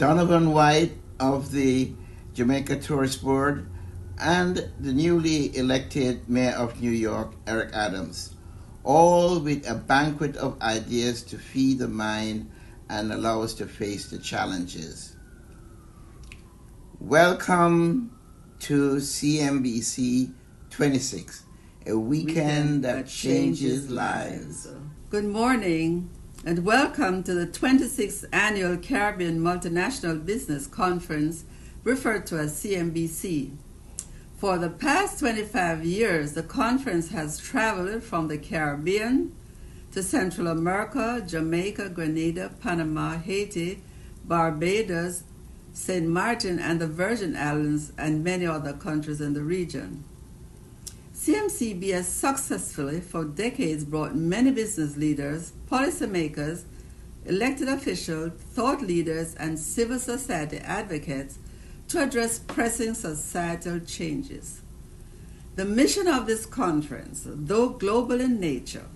Donovan White of the Jamaica Tourist Board, and the newly elected Mayor of New York, Eric Adams, all with a banquet of ideas to feed the mind and allow us to face the challenges. Welcome to CNBC 26, a weekend that changes lives. Good morning and welcome to the 26th Annual Caribbean Multinational Business Conference, referred to as CNBC. For the past 25 years, the conference has traveled from the Caribbean to Central America, Jamaica, Grenada, Panama, Haiti, Barbados, St. Martin and the Virgin Islands, and many other countries in the region. CMCB has successfully for decades brought many business leaders, policymakers, elected officials, thought leaders, and civil society advocates to address pressing societal changes. The mission of this conference, though global in nature,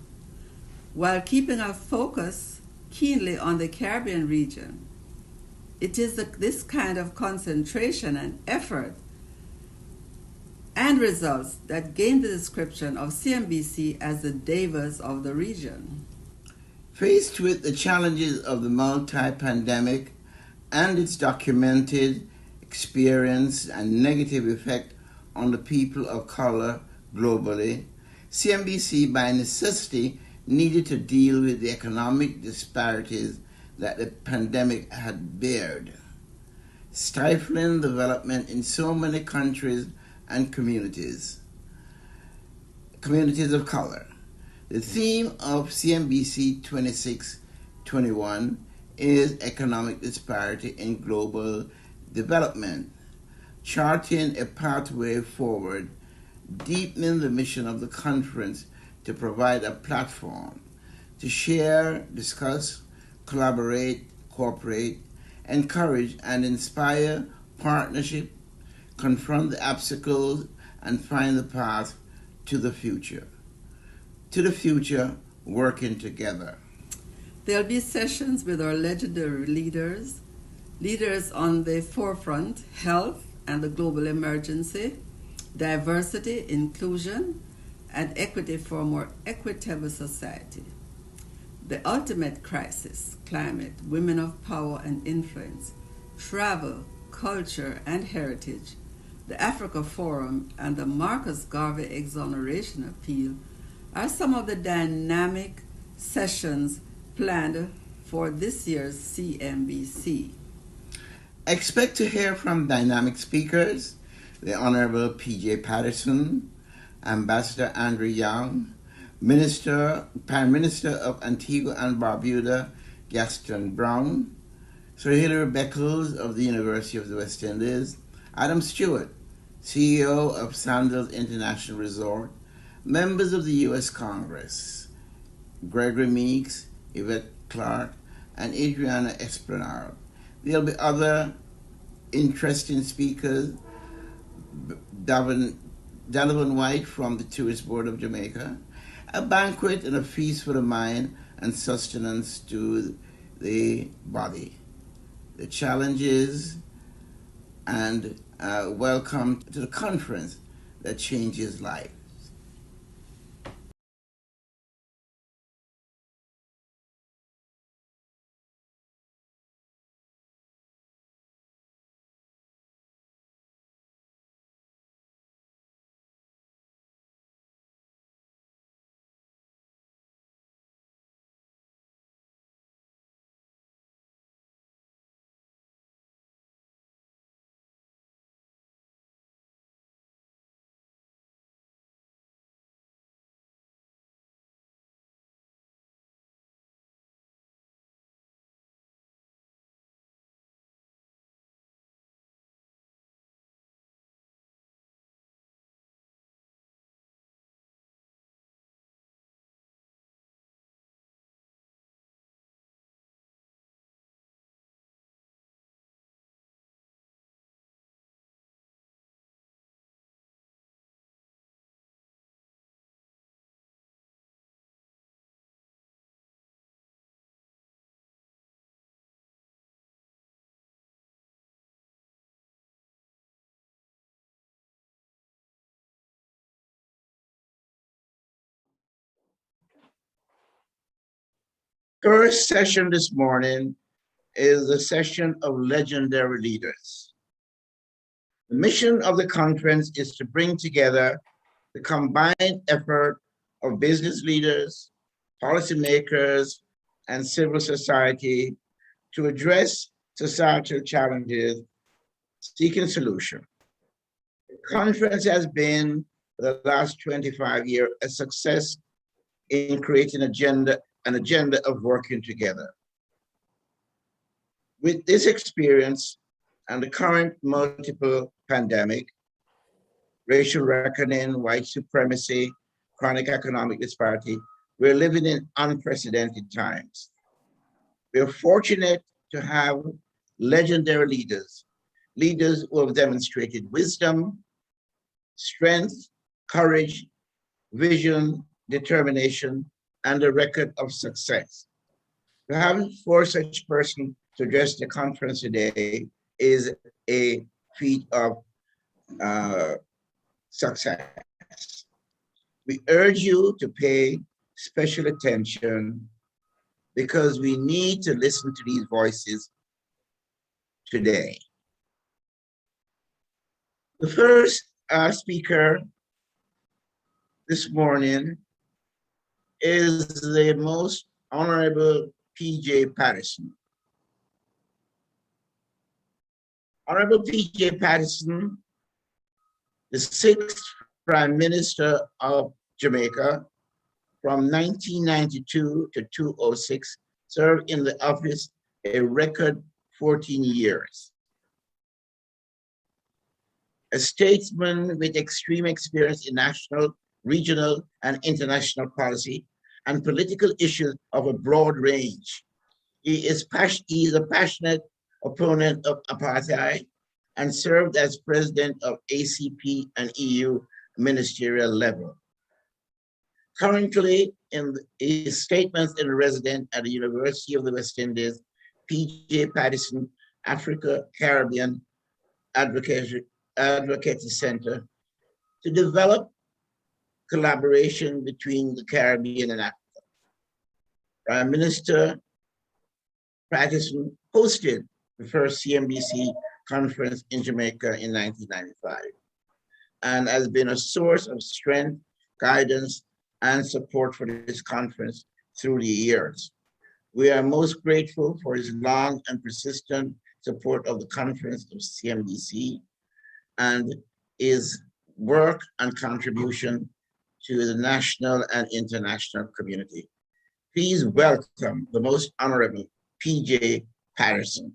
while keeping our focus keenly on the Caribbean region, it is this kind of concentration and effort and results that gain the description of CNBC as the Davos of the region. Faced with the challenges of the multi-pandemic and its documented experience and negative effect on the people of color globally, CNBC by necessity needed to deal with the economic disparities that the pandemic had bared, stifling development in so many countries and communities of color. The theme of CNBC 2621 is economic disparity in global development, charting a pathway forward, deepening the mission of the conference to provide a platform to share, discuss, collaborate, cooperate, encourage, and inspire partnership, confront the obstacles, and find the path to the future. To the future, working together. There'll be sessions with our legendary leaders on the forefront, health and the global emergency, diversity, inclusion, and equity for a more equitable society. The ultimate crisis, climate, women of power and influence, travel, culture, and heritage, the Africa Forum, and the Marcus Garvey Exoneration Appeal are some of the dynamic sessions planned for this year's CNBC. Expect to hear from dynamic speakers, the Honorable P.J. Patterson, Ambassador Andrew Young, Prime Minister of Antigua and Barbuda, Gaston Brown, Sir Hilary Beckles of the University of the West Indies, Adam Stewart, CEO of Sandals International Resort, members of the U.S. Congress, Gregory Meeks, Yvette Clarke, and Adriana Esplanade. There'll be other interesting speakers, Donovan White from the Tourist Board of Jamaica, a banquet and a feast for the mind and sustenance to the body. The challenges and welcome to the conference that changes life. first session this morning is the session of legendary leaders. The mission of the conference is to bring together the combined effort of business leaders, policymakers, and civil society to address societal challenges, seeking solutions. The conference has been, for the last 25 years, a success in creating an agenda of working together. With this experience and the current multiple pandemic, racial reckoning, white supremacy, chronic economic disparity, we're living in unprecedented times. We're fortunate to have legendary leaders who have demonstrated wisdom, strength, courage, vision, determination, and a record of success. To have four such persons to address the conference today is a feat of success. We urge you to pay special attention because we need to listen to these voices today. The first speaker this morning is the Most Honorable P.J. Patterson. Honorable P.J. Patterson, the sixth Prime Minister of Jamaica from 1992 to 2006, served in the office a record 14 years. A statesman with extreme experience in national, regional, and international policy and political issues of a broad range. He is a passionate opponent of apartheid and served as president of ACP and EU ministerial level. Currently, in his statements in resident at the University of the West Indies, P.J. Patterson Africa Caribbean Advocacy Center to develop collaboration between the Caribbean and Africa. Prime Minister Patterson hosted the first CNBC conference in Jamaica in 1995 and has been a source of strength, guidance, and support for this conference through the years. We are most grateful for his long and persistent support of the conference of CNBC and his work and contribution to the national and international community. Please welcome the Most Honorable P.J. Patterson.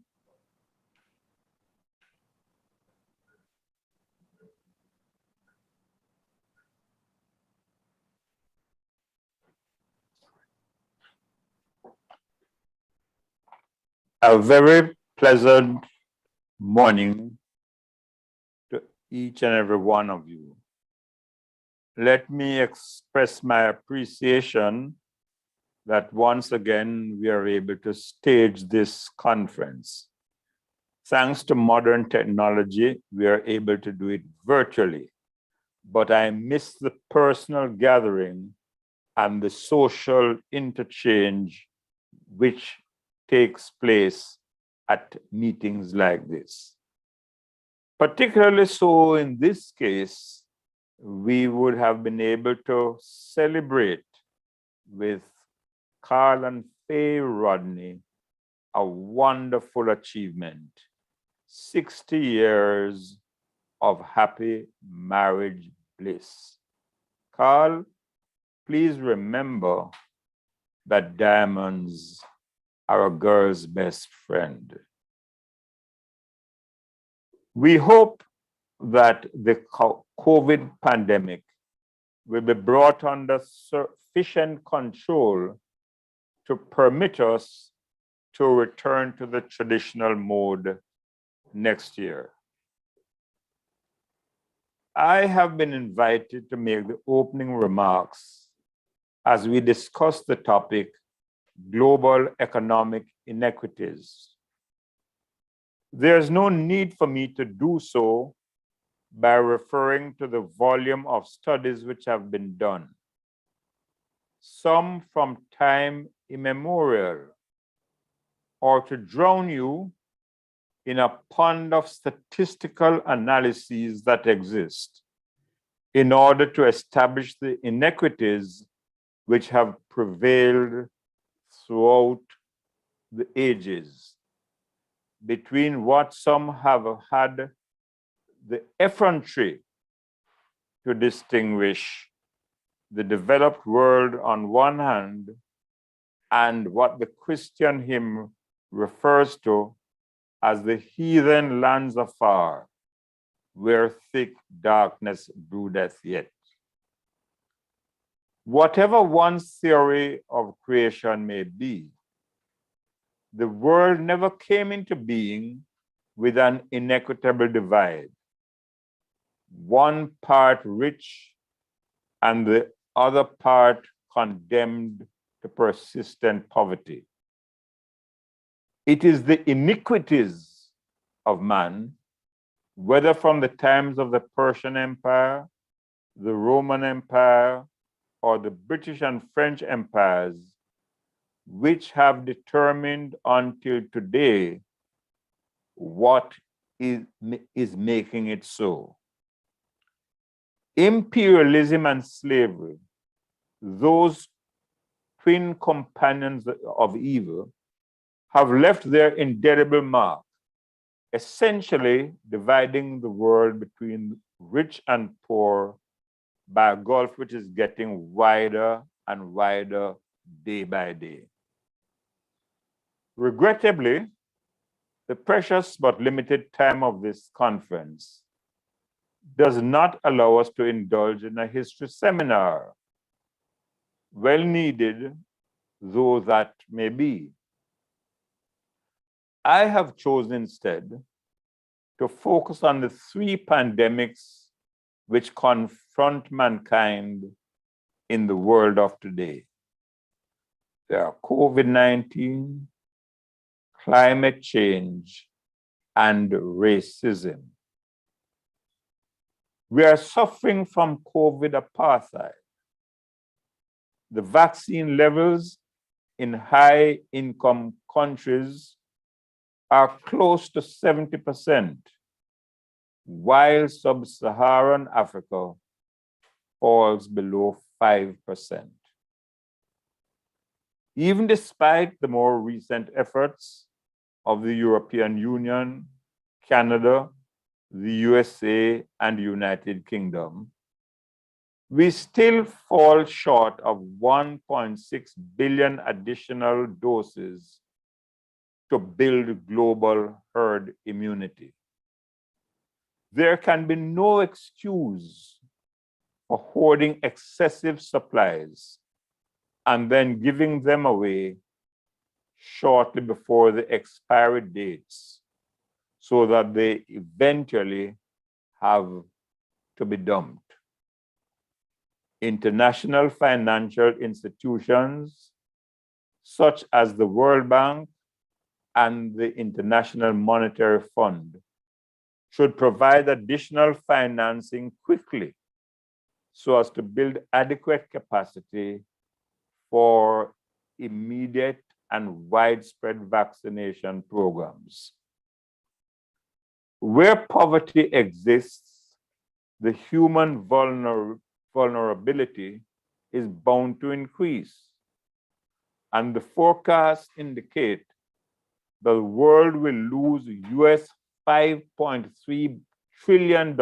A very pleasant morning to each and every one of you. Let me express my appreciation that once again we are able to stage this conference. Thanks to modern technology, we are able to do it virtually, but I miss the personal gathering and the social interchange which takes place at meetings like this. Particularly so in this case, we would have been able to celebrate with Carl and Faye Rodney a wonderful achievement, 60 years of happy marriage bliss. Carl, please remember that diamonds are a girl's best friend. We hope that the COVID pandemic will be brought under sufficient control to permit us to return to the traditional mode next year. I have been invited to make the opening remarks as we discuss the topic global economic inequities. There's no need for me to do so by referring to the volume of studies which have been done, some from time immemorial, or to drown you in a pond of statistical analyses that exist in order to establish the inequities which have prevailed throughout the ages between what some have had the effrontery to distinguish the developed world on one hand and what the Christian hymn refers to as the heathen lands afar, where thick darkness broodeth yet. Whatever one's theory of creation may be, the world never came into being with an inequitable divide, one part rich and the other part condemned to persistent poverty. It is the iniquities of man, whether from the times of the Persian Empire, the Roman Empire, or the British and French empires, which have determined until today what is making it so. Imperialism and slavery, those twin companions of evil, have left their indelible mark, essentially dividing the world between rich and poor by a gulf which is getting wider and wider day by day. Regrettably, the precious but limited time of this conference does not allow us to indulge in a history seminar, well needed though that may be. I have chosen instead to focus on the three pandemics which confront mankind in the world of today. They are COVID-19, climate change, and racism. We are suffering from COVID apartheid. The vaccine levels in high-income countries are close to 70%, while sub-Saharan Africa falls below 5%. Even despite the more recent efforts of the European Union, Canada, the USA, and the United Kingdom, we still fall short of 1.6 billion additional doses to build global herd immunity. There can be no excuse for hoarding excessive supplies and then giving them away shortly before the expiry dates so that they eventually have to be dumped. International financial institutions such as the World Bank and the International Monetary Fund should provide additional financing quickly so as to build adequate capacity for immediate and widespread vaccination programs. Where poverty exists, the human vulnerability is bound to increase. And the forecasts indicate that the world will lose US $5.3 trillion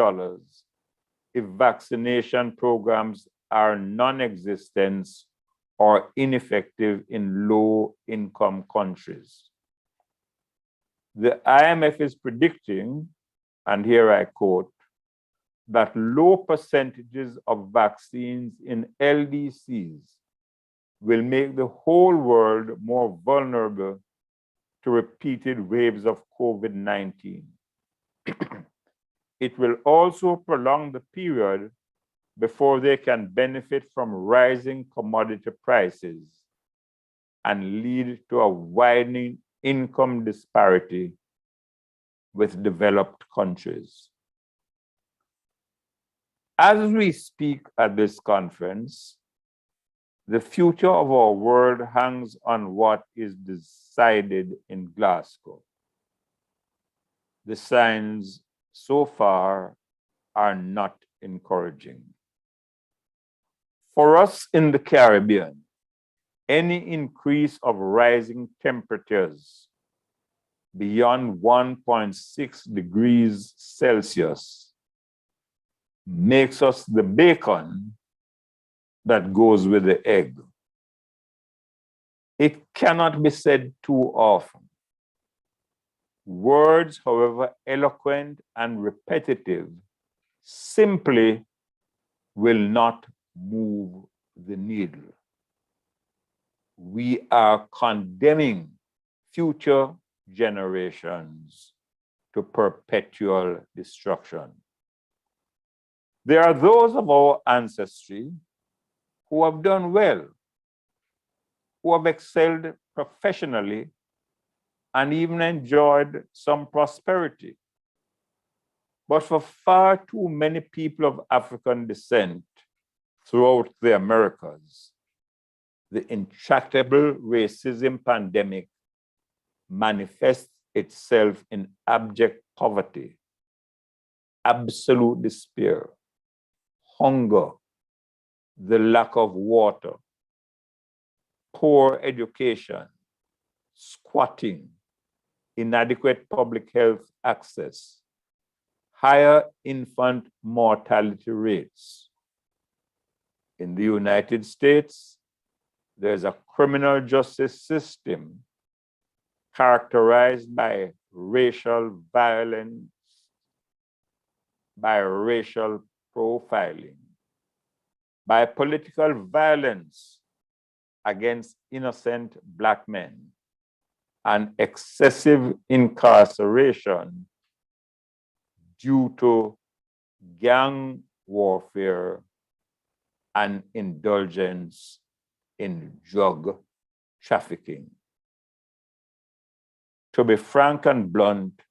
if vaccination programs are non-existent or ineffective in low-income countries. The IMF is predicting, and here I quote, that low percentages of vaccines in LDCs will make the whole world more vulnerable to repeated waves of COVID-19. It will also prolong the period before they can benefit from rising commodity prices and lead to a widening income disparity with developed countries. As we speak at this conference, The future of our world hangs on what is decided in Glasgow. The signs so far are not encouraging. For us in the Caribbean, any increase of rising temperatures beyond 1.6 degrees Celsius makes us the bacon that goes with the egg. It cannot be said too often. Words, however eloquent and repetitive, simply will not move the needle. We are condemning future generations to perpetual destruction. There are those of our ancestry who have done well, who have excelled professionally, and even enjoyed some prosperity. But for far too many people of African descent throughout the Americas, the intractable racism pandemic manifests itself in abject poverty, absolute despair, hunger, the lack of water, poor education, squatting, inadequate public health access, higher infant mortality rates. In the United States, there's a criminal justice system characterized by racial violence, by racial profiling, by political violence against innocent Black men, and excessive incarceration due to gang warfare and indulgence in drug trafficking. To be frank and blunt,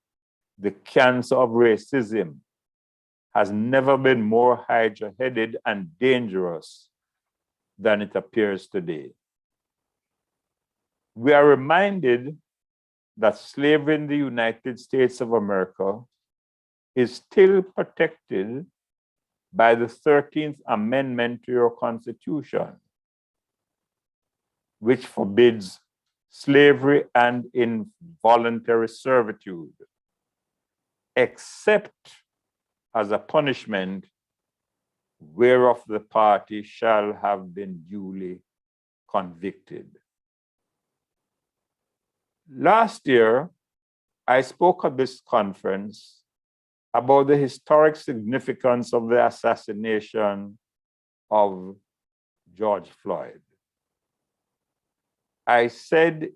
the cancer of racism has never been more hydra-headed and dangerous than it appears today. We are reminded that slavery in the United States of America is still protected by the 13th Amendment to your Constitution, which forbids slavery and involuntary servitude, except as a punishment whereof the party shall have been duly convicted. Last year, I spoke at this conference about the historic significance of the assassination of George Floyd. I said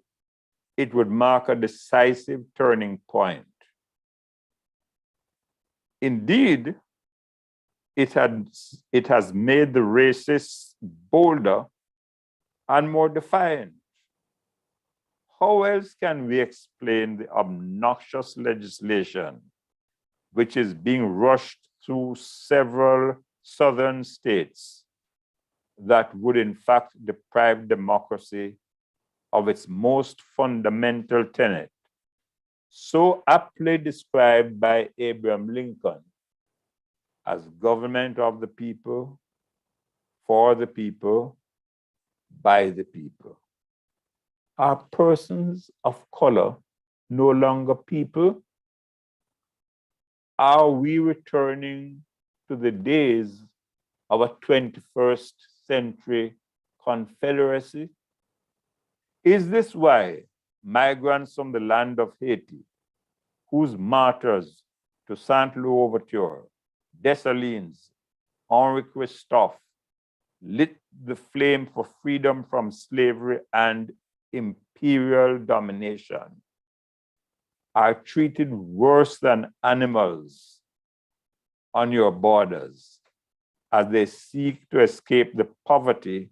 it would mark a decisive turning point. Indeed, it has made the racists bolder and more defiant. How else can we explain the obnoxious legislation which is being rushed through several southern states that would in fact deprive democracy of its most fundamental tenet, so aptly described by Abraham Lincoln as government of the people, for the people, by the people? Are persons of color no longer people? Are we returning to the days of a 21st century confederacy? Is this why migrants from the land of Haiti, whose martyrs to Saint-Louis Overture, Dessalines, Henri Christophe lit the flame for freedom from slavery and imperial domination, are treated worse than animals on your borders as they seek to escape the poverty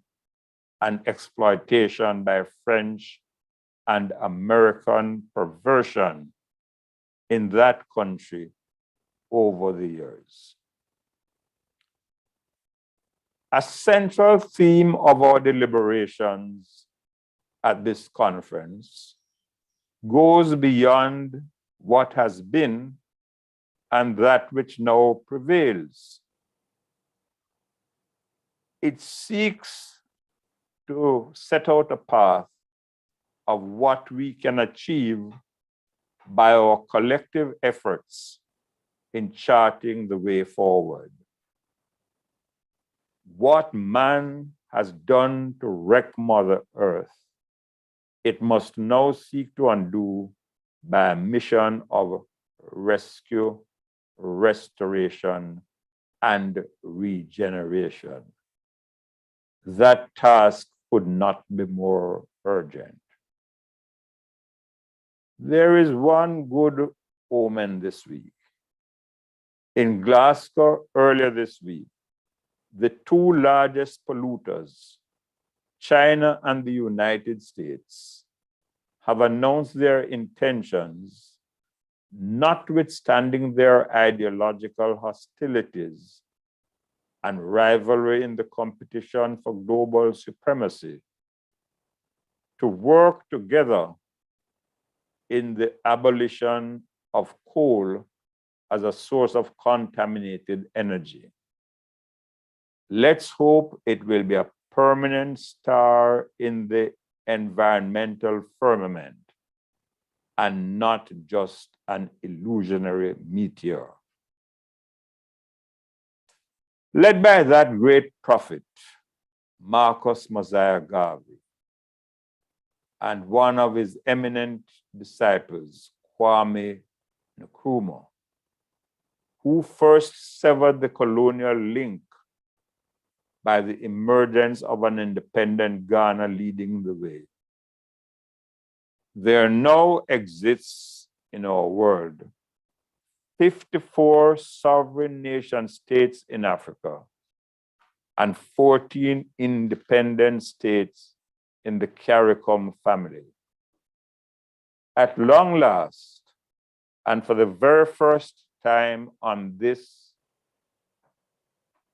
and exploitation by French and American perversion in that country over the years? A central theme of our deliberations at this conference goes beyond what has been and that which now prevails. It seeks to set out a path of what we can achieve by our collective efforts in charting the way forward. What man has done to wreck Mother Earth, it must now seek to undo by a mission of rescue, restoration, and regeneration. That task could not be more urgent. There is one good omen this week. In Glasgow earlier this week, the two largest polluters, China and the United States, have announced their intentions, notwithstanding their ideological hostilities and rivalry in the competition for global supremacy, to work together in the abolition of coal as a source of contaminated energy. Let's hope it will be a permanent star in the environmental firmament and not just an illusionary meteor. Led by that great prophet, Marcus Mosiah Garvey, and one of his eminent disciples, Kwame Nkrumah, who first severed the colonial link by the emergence of an independent Ghana leading the way. There now exists in our world 54 sovereign nation states in Africa and 14 independent states in the CARICOM family. At long last, and for the very first time on this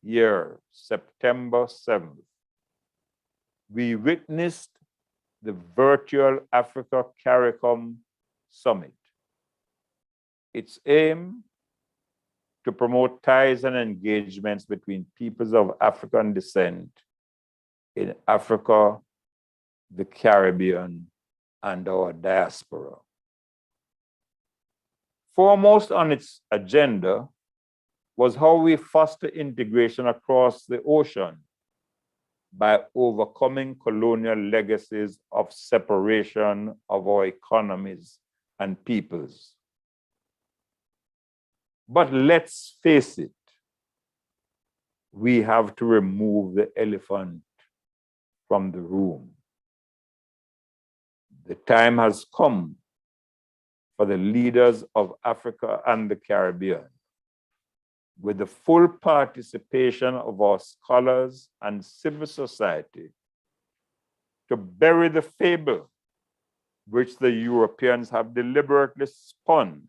year, September 7th, we witnessed the virtual Africa CARICOM Summit. Its aim to promote ties and engagements between peoples of African descent in Africa, the Caribbean, and our diaspora. Foremost on its agenda was how we foster integration across the ocean by overcoming colonial legacies of separation of our economies and peoples. But let's face it, we have to remove the elephant from the room. The time has come for the leaders of Africa and the Caribbean, with the full participation of our scholars and civil society, to bury the fable which the Europeans have deliberately spun,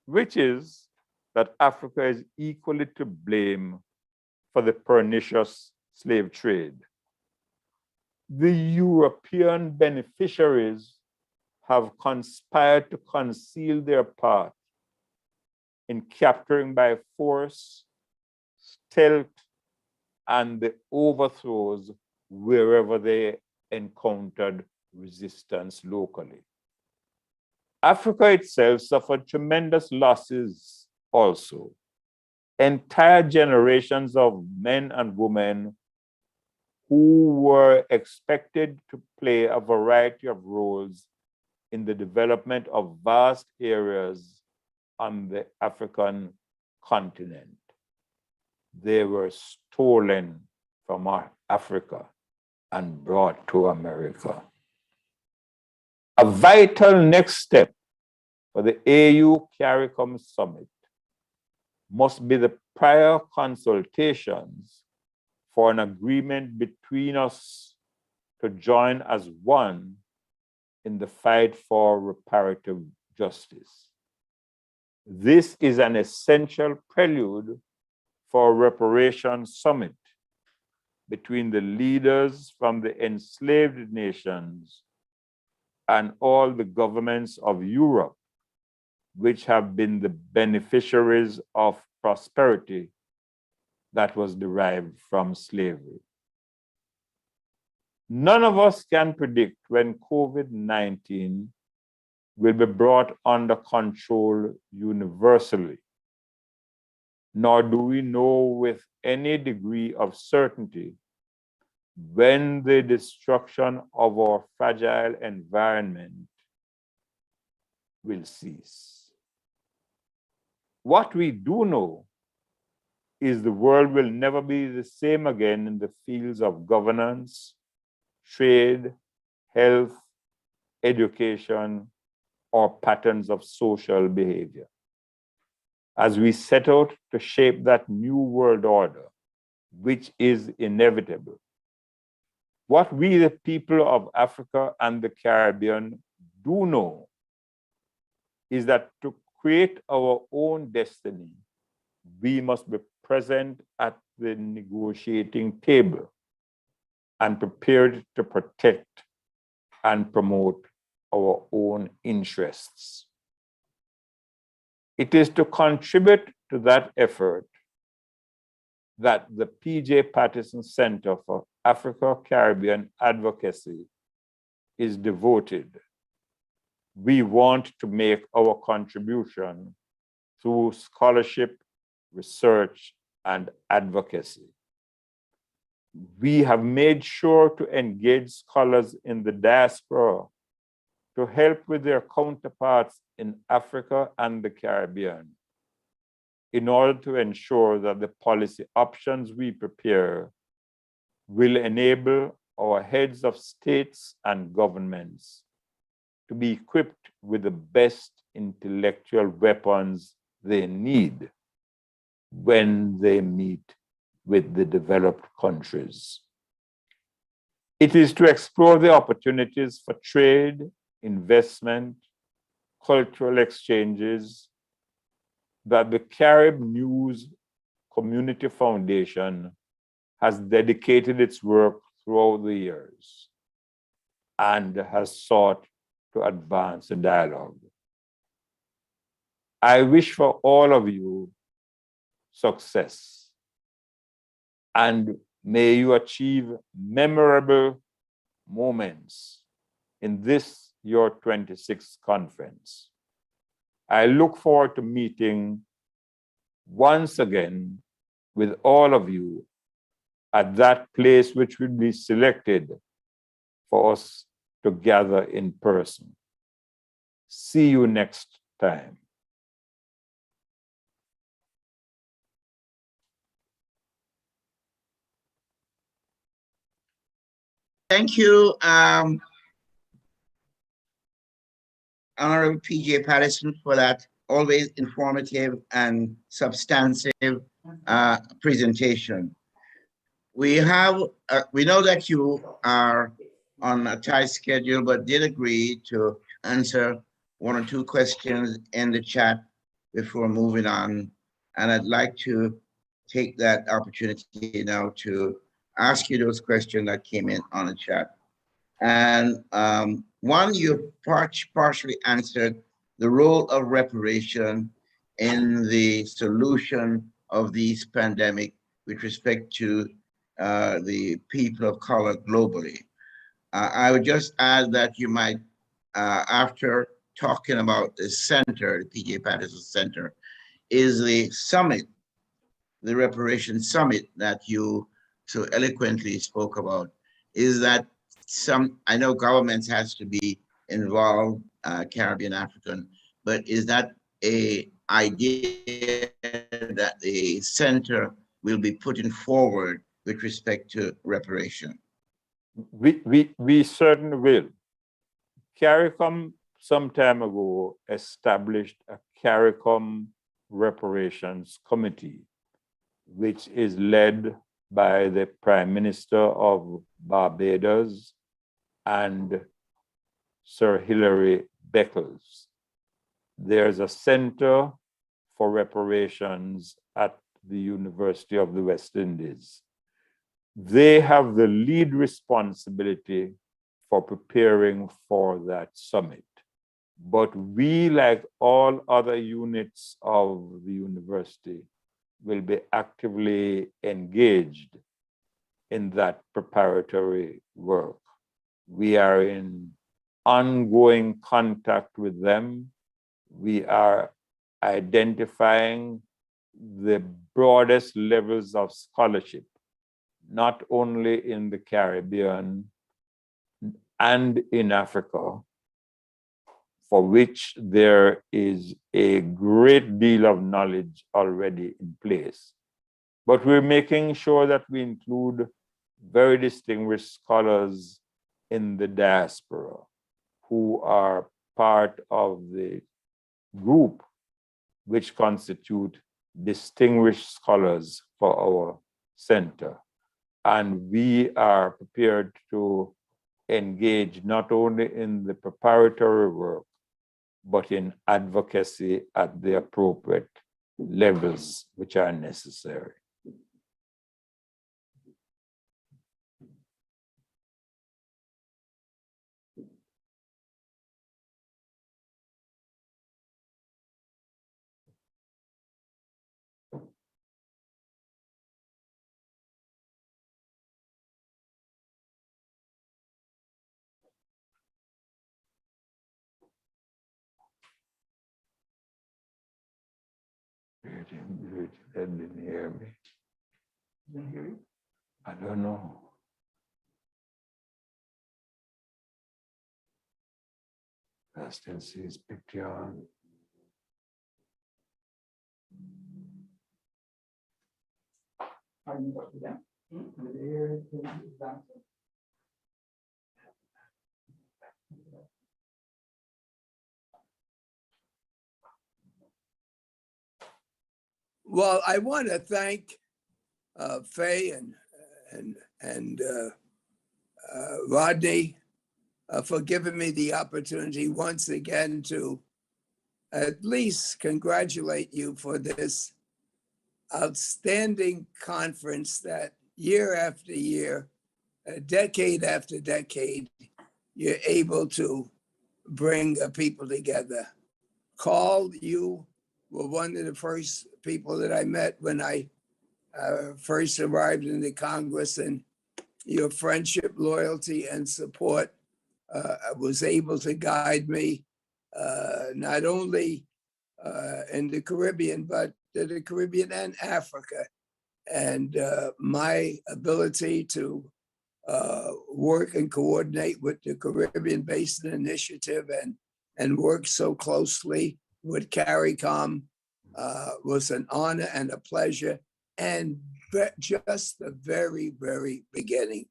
which is that Africa is equally to blame for the pernicious slave trade. The European beneficiaries have conspired to conceal their part in capturing by force, stealth, and the overthrows wherever they encountered resistance locally. Africa itself suffered tremendous losses also. Entire generations of men and women who were expected to play a variety of roles in the development of vast areas on the African continent. They were stolen from Africa and brought to America. A vital next step for the AU CARICOM Summit must be the prior consultations for an agreement between us to join as one in the fight for reparative justice. This is an essential prelude for a reparations summit between the leaders from the enslaved nations and all the governments of Europe, which have been the beneficiaries of prosperity that was derived from slavery. None of us can predict when COVID-19 will be brought under control universally, nor do we know with any degree of certainty when the destruction of our fragile environment will cease. What we do know is the world will never be the same again in the fields of governance, trade, health, education, or patterns of social behavior. As we set out to shape that new world order, which is inevitable, what we, the people of Africa and the Caribbean, do know is that to create our own destiny, we must be present at the negotiating table and prepared to protect and promote our own interests. It is to contribute to that effort that the P.J. Patterson Center for Africa-Caribbean Advocacy is devoted. We want to make our contribution through scholarship, research, and advocacy. We have made sure to engage scholars in the diaspora to help with their counterparts in Africa and the Caribbean in order to ensure that the policy options we prepare will enable our heads of states and governments to be equipped with the best intellectual weapons they need when they meet with the developed countries. It is to explore the opportunities for trade, investment, cultural exchanges that the Carib News Community Foundation has dedicated its work throughout the years and has sought to advance the dialogue. I wish for all of you success, and may you achieve memorable moments in this, your 26th conference. I look forward to meeting once again with all of you at that place which will be selected for us to gather in person. See you next time. Thank you, Honorable P.J. Patterson, for that always informative and substantive presentation. We know that you are on a tight schedule, but did agree to answer one or two questions in the chat before moving on. And I'd like to take that opportunity now to ask you those questions that came in on the chat. And one, you partially answered the role of reparation in the solution of these pandemic with respect to the people of color globally. I would just add that you might, after talking about the center, the P.J. Patterson Center, is the summit, the reparation summit that you so eloquently spoke about. Is that I know governments has to be involved, Caribbean, African, but is that a idea that the center will be putting forward with respect to reparation? We certainly will. CARICOM some time ago established a CARICOM Reparations Committee, which is led by the Prime Minister of Barbados and Sir Hilary Beckles. There's a Center for Reparations at the University of the West Indies. They have the lead responsibility for preparing for that summit. But we, like all other units of the university, will be actively engaged in that preparatory work. We are in ongoing contact with them. We are identifying the broadest levels of scholarship, not only in the Caribbean and in Africa, for which there is a great deal of knowledge already in place. But we're making sure that we include very distinguished scholars in the diaspora who are part of the group which constitute distinguished scholars for our center. And we are prepared to engage not only in the preparatory work, but in advocacy at the appropriate levels which are necessary. They didn't hear me. Didn't hear you? I don't know. I still see his picture on. Are you talking to them? Well, I want to thank Faye and Rodney for giving me the opportunity once again to at least congratulate you for this outstanding conference that year after year, decade after decade, you're able to bring people together. Carl, you were one of the first people that I met when I first arrived in the Congress, and your friendship, loyalty, and support was able to guide me not only in the Caribbean, but the Caribbean and Africa. And my ability to work and coordinate with the Caribbean Basin Initiative and work so closely with CARICOM was an honor and a pleasure, and just the very, very beginning.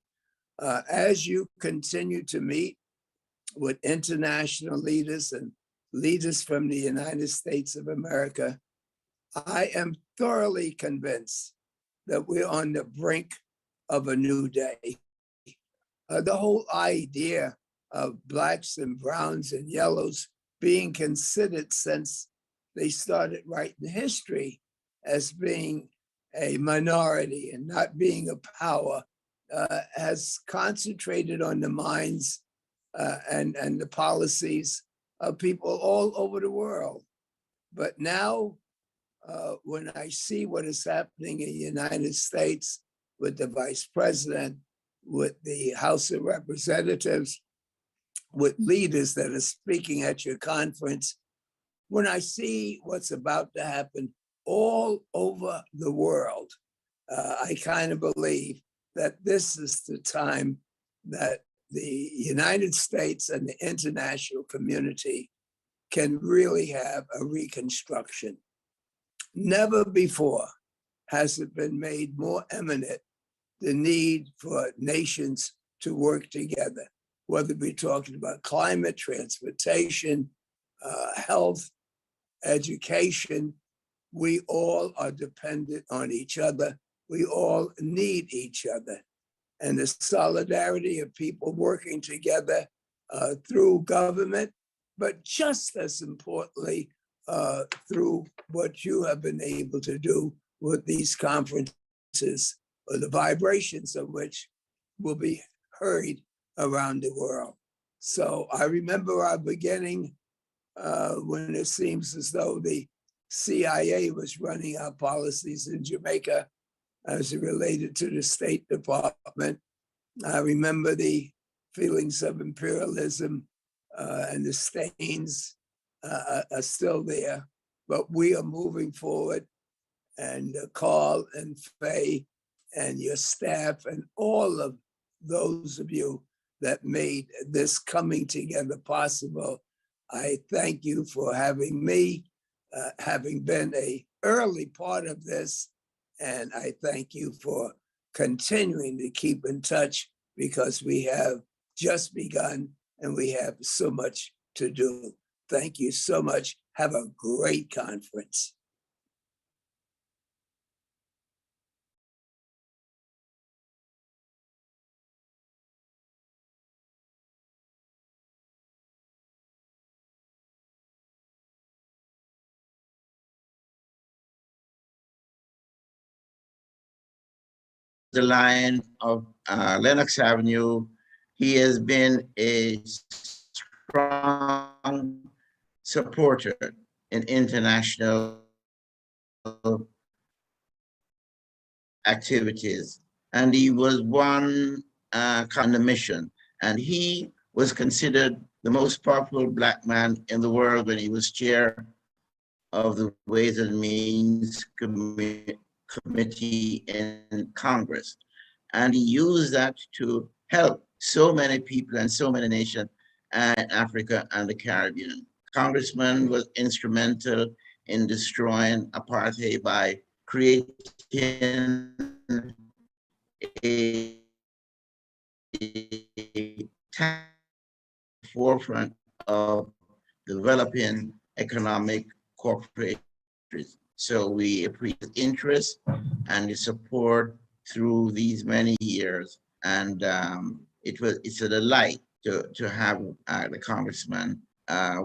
As you continue to meet with international leaders and leaders from the United States of America, I am thoroughly convinced that we're on the brink of a new day. The whole idea of Blacks and Browns and Yellows being considered since they started writing history as being a minority and not being a power has concentrated on the minds and the policies of people all over the world. But now, when I see what is happening in the United States with the vice president, with the House of Representatives, with leaders that are speaking at your conference, when I see what's about to happen all over the world, I kind of believe that this is the time that the United States and the international community can really have a reconstruction. Never before has it been made more eminent the need for nations to work together, whether we're talking about climate, transportation, health, education. We all are dependent on each other. We all need each other. And the solidarity of people working together through government, but just as importantly, through what you have been able to do with these conferences or the vibrations of which will be heard around the world. So I remember our beginning when it seems as though the CIA was running our policies in Jamaica as it related to the State Department. I remember the feelings of imperialism and the stains are still there, but we are moving forward. And Carl and Faye and your staff and all of those of you that made this coming together possible, I thank you for having me, having been an early part of this, and I thank you for continuing to keep in touch because we have just begun and we have so much to do. Thank you so much. Have a great conference. The line of Lenox Avenue. He has been a strong supporter in international activities. And he was one on a mission. And he was considered the most powerful Black man in the world when he was chair of the Ways and Means Committee in Congress. And he used that to help so many people and so many nations in Africa and the Caribbean. Congressman was instrumental in destroying apartheid by creating a forefront of developing economic cooperation. So we appreciate his interest and his support through these many years. And it's a delight to have the congressman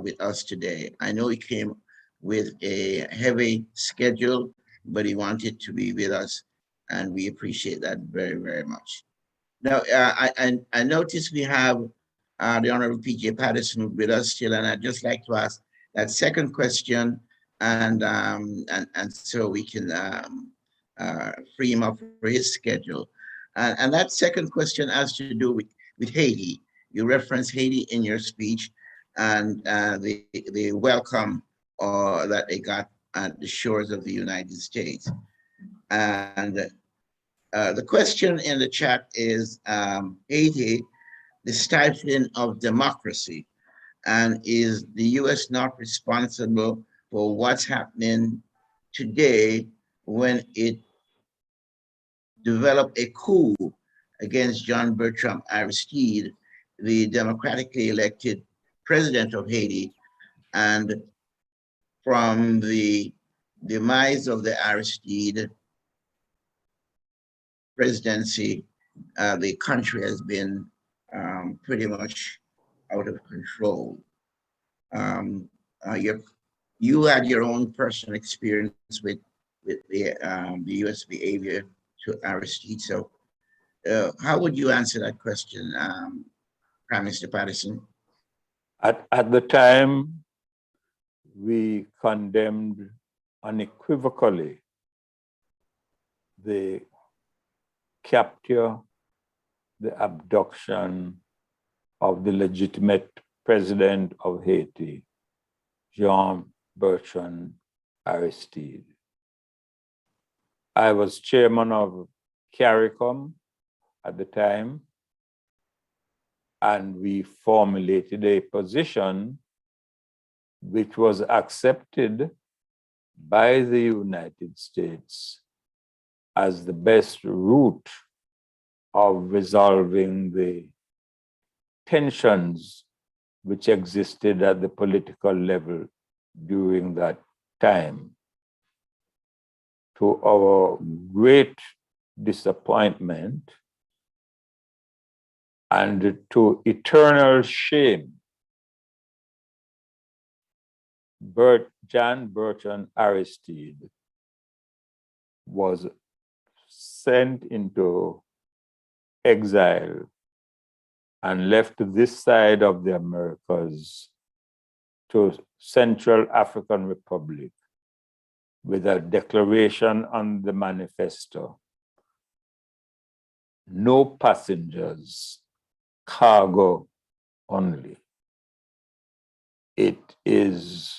with us today. I know he came with a heavy schedule, but he wanted to be with us, and we appreciate that very, very much. Now, I noticed we have the Honorable P.J. Patterson with us still, and I'd just like to ask that second question, and so we can free him up for his schedule. And that second question has to do with Haiti. You referenced Haiti in your speech, and the welcome that they got at the shores of the United States. And the question in the chat is Haiti, the stifling of democracy, and is the U.S. not responsible for what's happening today when it developed a coup against John Bertrand Aristide, the democratically elected president of Haiti, and from the demise of the Aristide presidency, the country has been pretty much out of control. You had your own personal experience with the U.S. behavior to Aristide. So, how would you answer that question, Prime Minister Patterson? At the time, we condemned unequivocally the capture, the abduction of the legitimate president of Haiti, Jean Bertrand Aristide. I was chairman of CARICOM at the time, and we formulated a position which was accepted by the United States as the best route of resolving the tensions which existed at the political level during that time. To our great disappointment and to eternal shame, John Bertrand Aristide was sent into exile and left this side of the Americas to Central African Republic with a declaration on the manifesto: no passengers, cargo only. It is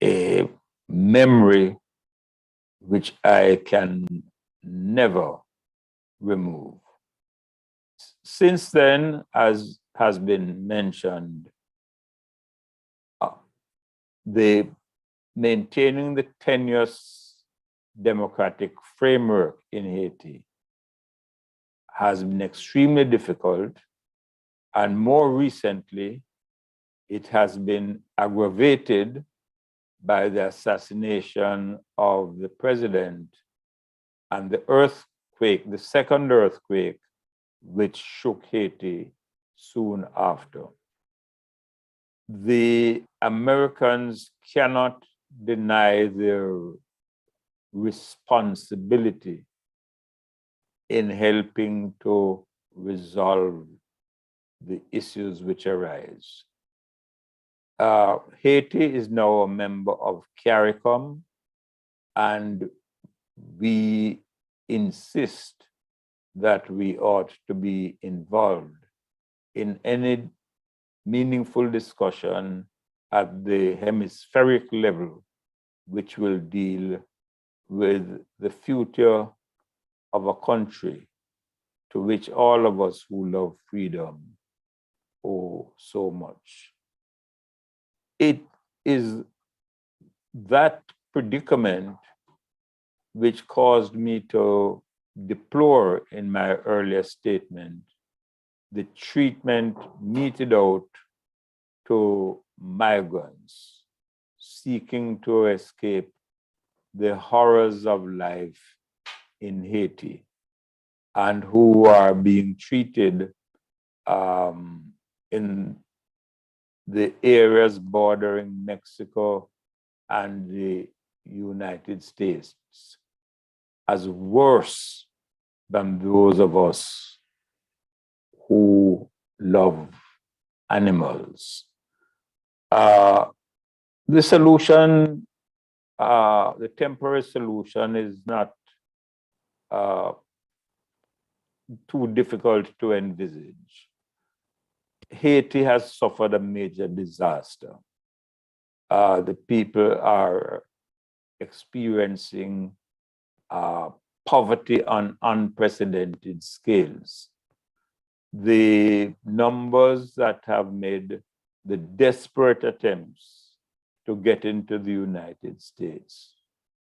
a memory which I can never remove. Since then, as has been mentioned, the maintaining the tenuous democratic framework in Haiti has been extremely difficult, and more recently, it has been aggravated by the assassination of the president and the earthquake, the second earthquake, which shook Haiti soon after. The Americans cannot deny their responsibility in helping to resolve the issues which arise. Haiti is now a member of CARICOM, and we insist that we ought to be involved in any meaningful discussion at the hemispheric level, which will deal with the future of a country to which all of us who love freedom owe so much. It is that predicament which caused me to deplore in my earlier statement the treatment meted out to migrants seeking to escape the horrors of life in Haiti and who are being treated in the areas bordering Mexico and the United States as worse than those of us who love animals. The solution, the temporary solution, is not too difficult to envisage. Haiti has suffered a major disaster. The people are experiencing poverty on unprecedented scales. The numbers that have made the desperate attempts to get into the United States,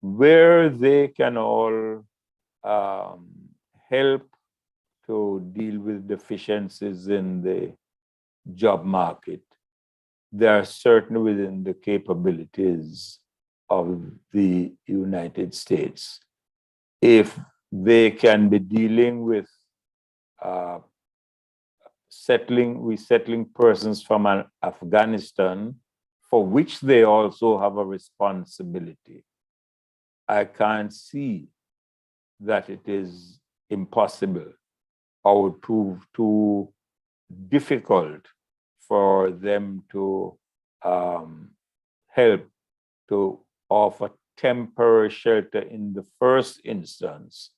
where they can all help to deal with deficiencies in the job market, they are certainly within the capabilities of the United States. If they can be dealing with resettling persons from Afghanistan, for which they also have a responsibility, I can't see that it is impossible or would prove too difficult for them to help to offer temporary shelter in the first instance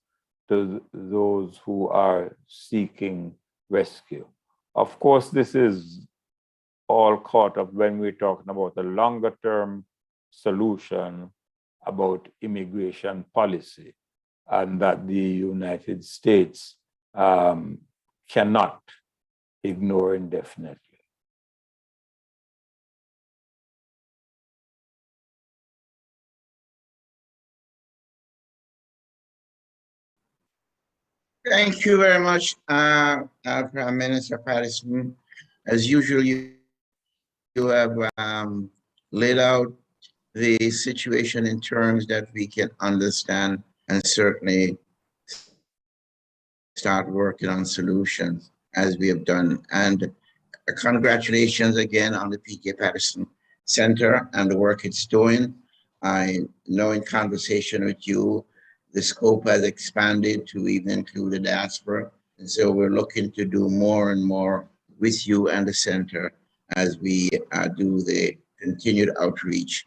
to those who are seeking rescue. Of course, this is all caught up when we're talking about a longer term solution about immigration policy, and that the United States cannot ignore indefinitely. Thank you very much, Prime Minister Patterson. As usual, you have laid out the situation in terms that we can understand and certainly start working on solutions as we have done. And congratulations again on the P.J. Patterson Center and the work it's doing. I know in conversation with you The scope has expanded to even include the diaspora. And so we're looking to do more and more with you and the center as we do the continued outreach,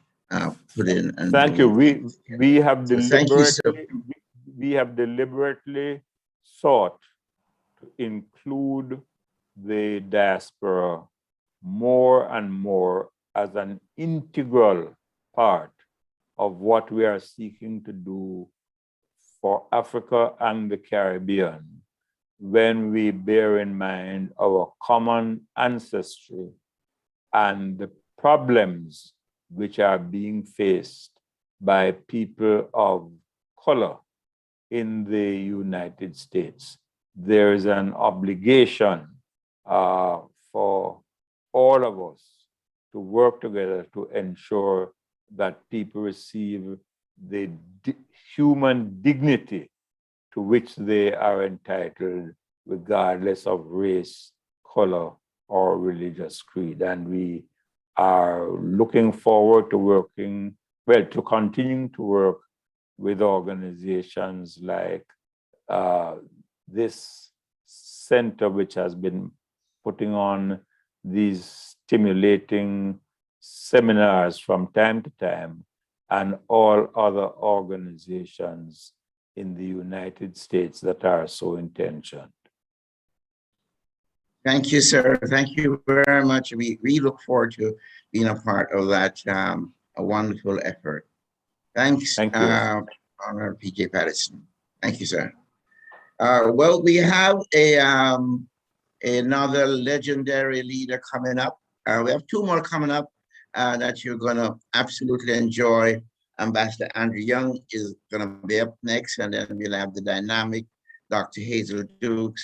put in and Thank you. doing. We have So thank you, sir. we have deliberately sought to include the diaspora more and more as an integral part of what we are seeking to do for Africa and the Caribbean when we bear in mind our common ancestry and the problems which are being faced by people of color in the United States. There is an obligation for all of us to work together to ensure that people receive the human dignity to which they are entitled, regardless of race, color, or religious creed. And we are looking forward to working, well, to continuing to work with organizations like this center, which has been putting on these stimulating seminars from time to time, and all other organizations in the United States that are so intentioned. Thank you, sir. Thank you very much. We look forward to being a part of that a wonderful effort. Thanks, Thank you. Honorable PJ Patterson. Thank you, sir. Well, we have another legendary leader coming up. We have two more coming up that you're going to absolutely enjoy. Ambassador Andrew Young is going to be up next, and then we'll have the dynamic Dr. Hazel Dukes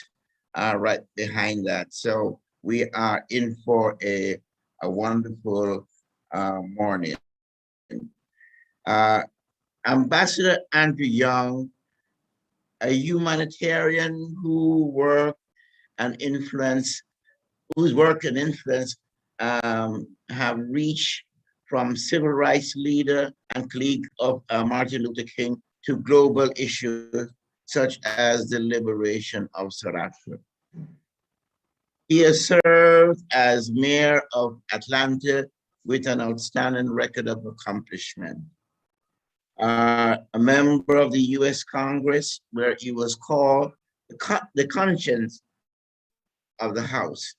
right behind that. So we are in for a wonderful morning. Ambassador Andrew Young, a humanitarian whose work and influence have reached from civil rights leader and colleague of Martin Luther King to global issues such as the liberation of South Africa. He has served as mayor of Atlanta with an outstanding record of accomplishment. A member of the US Congress, where he was called the conscience of the House,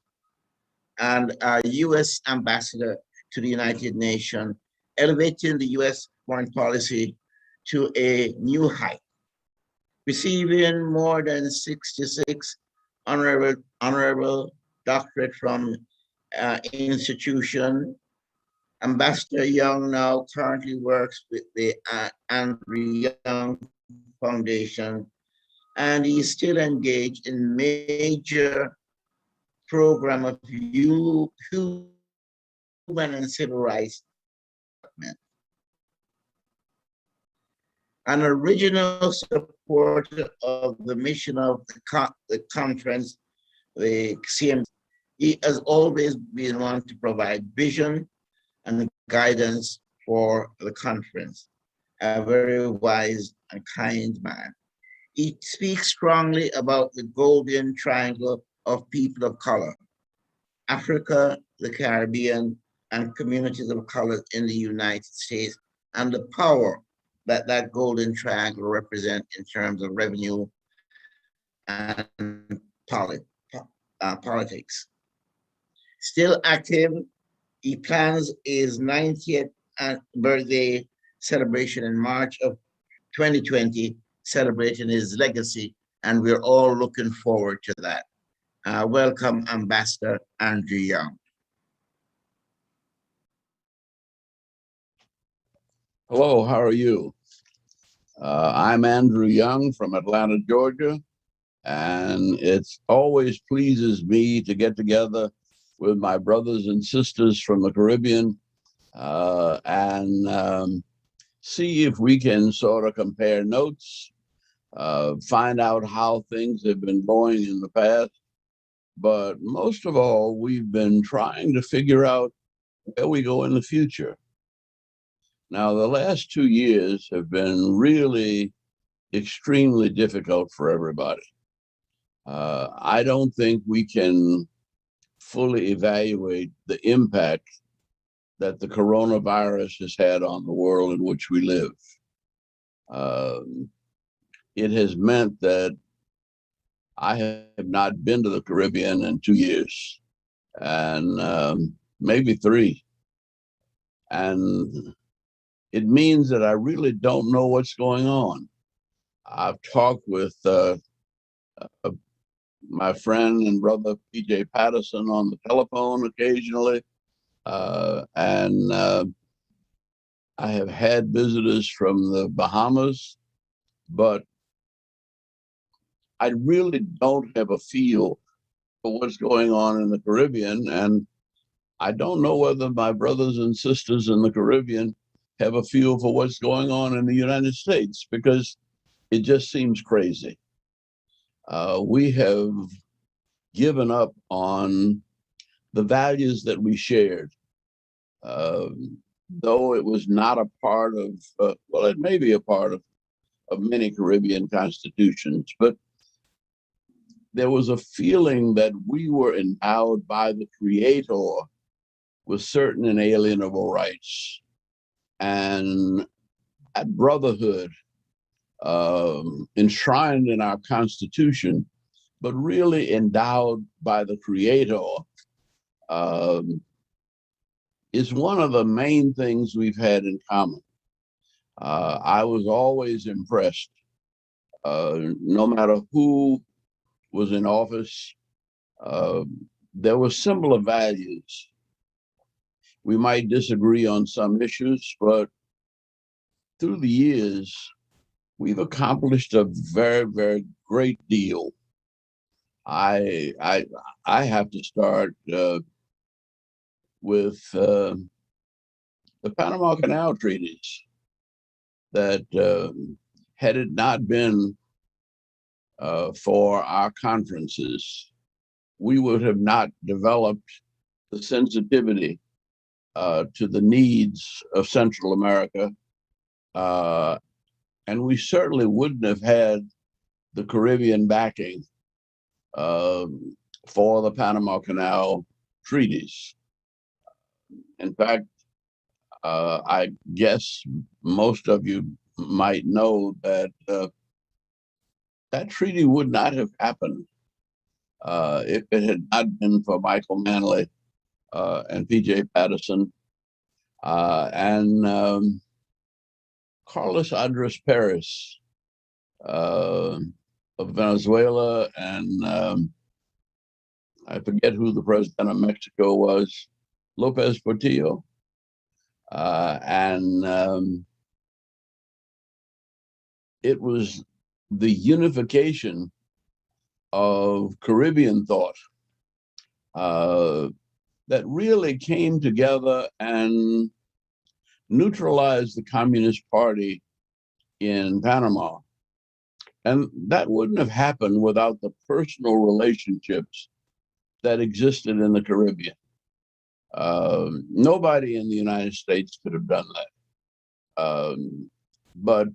and a US ambassador to the United Nations, elevating the US foreign policy to a new height, receiving more than 66 honorable doctorate from institution. Ambassador Young now currently works with the Andrew Young Foundation, and he's still engaged in major program of human and civil rights. An original supporter of the mission of the conference, the CM, he has always been one to provide vision and guidance for the conference. A very wise and kind man. He speaks strongly about the golden triangle of people of color, Africa, the Caribbean, and communities of color in the United States, and the power that that golden triangle represents in terms of revenue and politics. Still active, he plans his 90th birthday celebration in March of 2020, celebrating his legacy, and we're all looking forward to that. Welcome, Ambassador Andrew Young. Hello, how are you? I'm Andrew Young from Atlanta, Georgia, and it always pleases me to get together with my brothers and sisters from the Caribbean and see if we can sort of compare notes, find out how things have been going in the past. But most of all, we've been trying to figure out where we go in the future. Now, the last 2 years have been really extremely difficult for everybody. I don't think we can fully evaluate the impact that the coronavirus has had on the world in which we live. It has meant that I have not been to the Caribbean in 2 years, and maybe 3. And it means that I really don't know what's going on. I've talked with my friend and brother PJ Patterson on the telephone occasionally, and I have had visitors from the Bahamas, but I really don't have a feel for what's going on in the Caribbean. And I don't know whether my brothers and sisters in the Caribbean have a feel for what's going on in the United States, because it just seems crazy. We have given up on the values that we shared, though it was not a part of, well, it may be a part of many Caribbean constitutions, but there was a feeling that we were endowed by the Creator with certain inalienable rights. And that brotherhood, enshrined in our Constitution, but really endowed by the Creator, is one of the main things we've had in common. I was always impressed, no matter who was in office, there were similar values. We might disagree on some issues, but through the years, we've accomplished a very, very great deal. I have to start with the Panama Canal treaties. That had it not been for our conferences, we would have not developed the sensitivity to the needs of Central America, and we certainly wouldn't have had the Caribbean backing for the Panama Canal treaties. In fact, I guess most of you might know that that treaty would not have happened if it had not been for Michael Manley and PJ Patterson and Carlos Andres Perez of Venezuela, and I forget who the president of Mexico was, Lopez Portillo. And it was the unification of Caribbean thought that really came together and neutralized the Communist Party in Panama. And that wouldn't have happened without the personal relationships that existed in the Caribbean. Nobody in the United States could have done that. But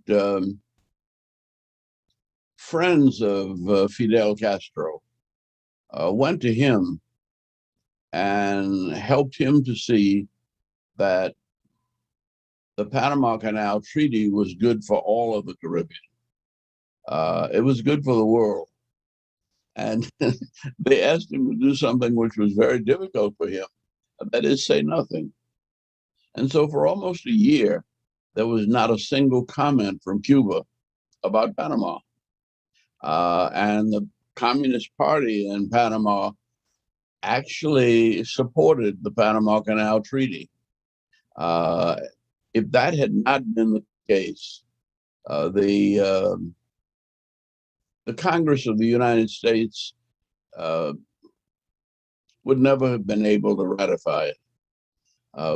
friends of Fidel Castro went to him and helped him to see that the Panama Canal Treaty was good for all of the Caribbean. It was good for the world. And they asked him to do something which was very difficult for him, that is, say nothing. And so for almost a year, there was not a single comment from Cuba about Panama. And the Communist Party in Panama actually supported the Panama Canal Treaty. If that had not been the case, the Congress of the United States would never have been able to ratify it.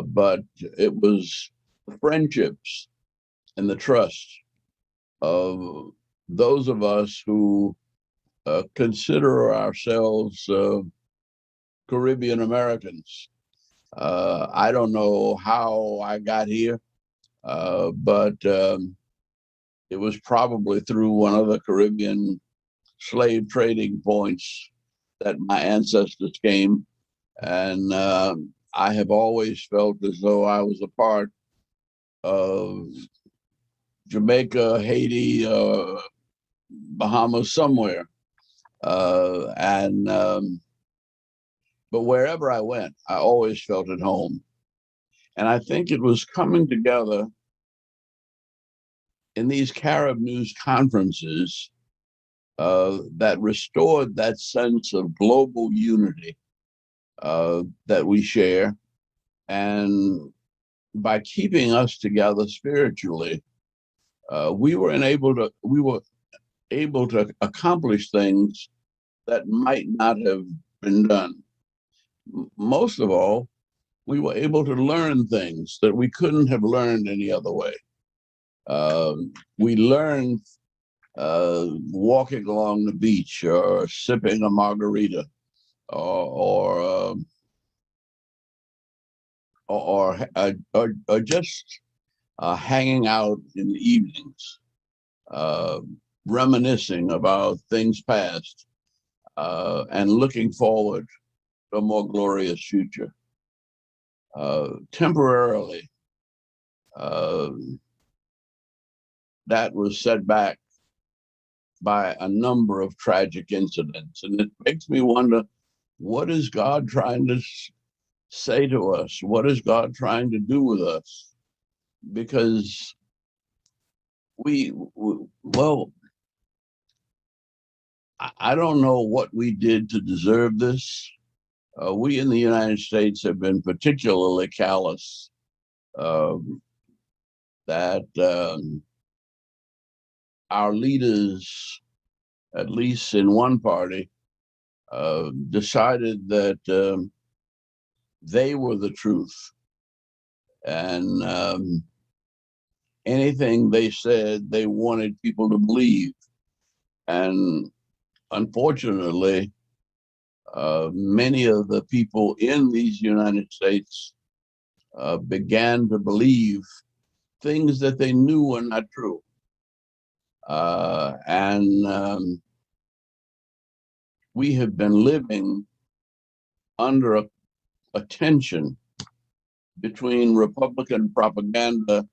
But it was the friendships and the trust of those of us who consider ourselves Caribbean Americans. I don't know how I got here, but It was probably through one of the Caribbean slave trading points that my ancestors came. And I have always felt as though I was a part of Jamaica, Haiti, Bahamas, somewhere. But wherever I went, I always felt at home. And I think it was coming together in these Carib News conferences that restored that sense of global unity that we share. And by keeping us together spiritually, we were able to accomplish things that might not have been done. Most of all, we were able to learn things that we couldn't have learned any other way. We learned walking along the beach or sipping a margarita or just hanging out in the evenings, reminiscing about things past and looking forward to a more glorious future. Temporarily, that was set back by a number of tragic incidents. And it makes me wonder, what is God trying to say to us? What is God trying to do with us? Because well, I don't know what we did to deserve this. We in the United States have been particularly callous that our leaders, at least in one party, decided that they were the truth. And anything they said, they wanted people to believe. And unfortunately, many of the people in these United States began to believe things that they knew were not true. And we have been living under a tension between Republican propaganda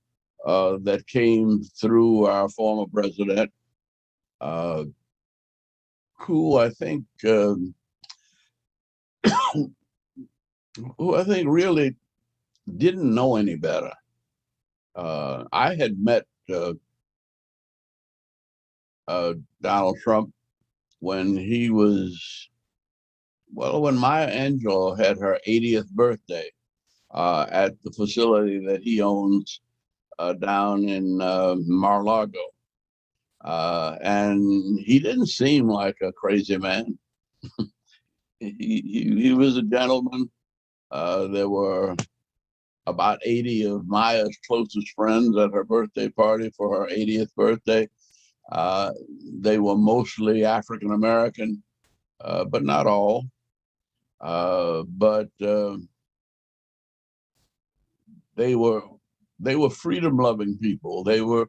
that came through our former president, who I think really didn't know any better. I had met Donald Trump when when Maya Angelou had her 80th birthday at the facility that he owns down in Mar-a-Lago. And he didn't seem like a crazy man. He was a gentleman. There were about 80 of Maya's closest friends at her birthday party for her 80th birthday. They were mostly African American, but not all. But they were freedom-loving people. They were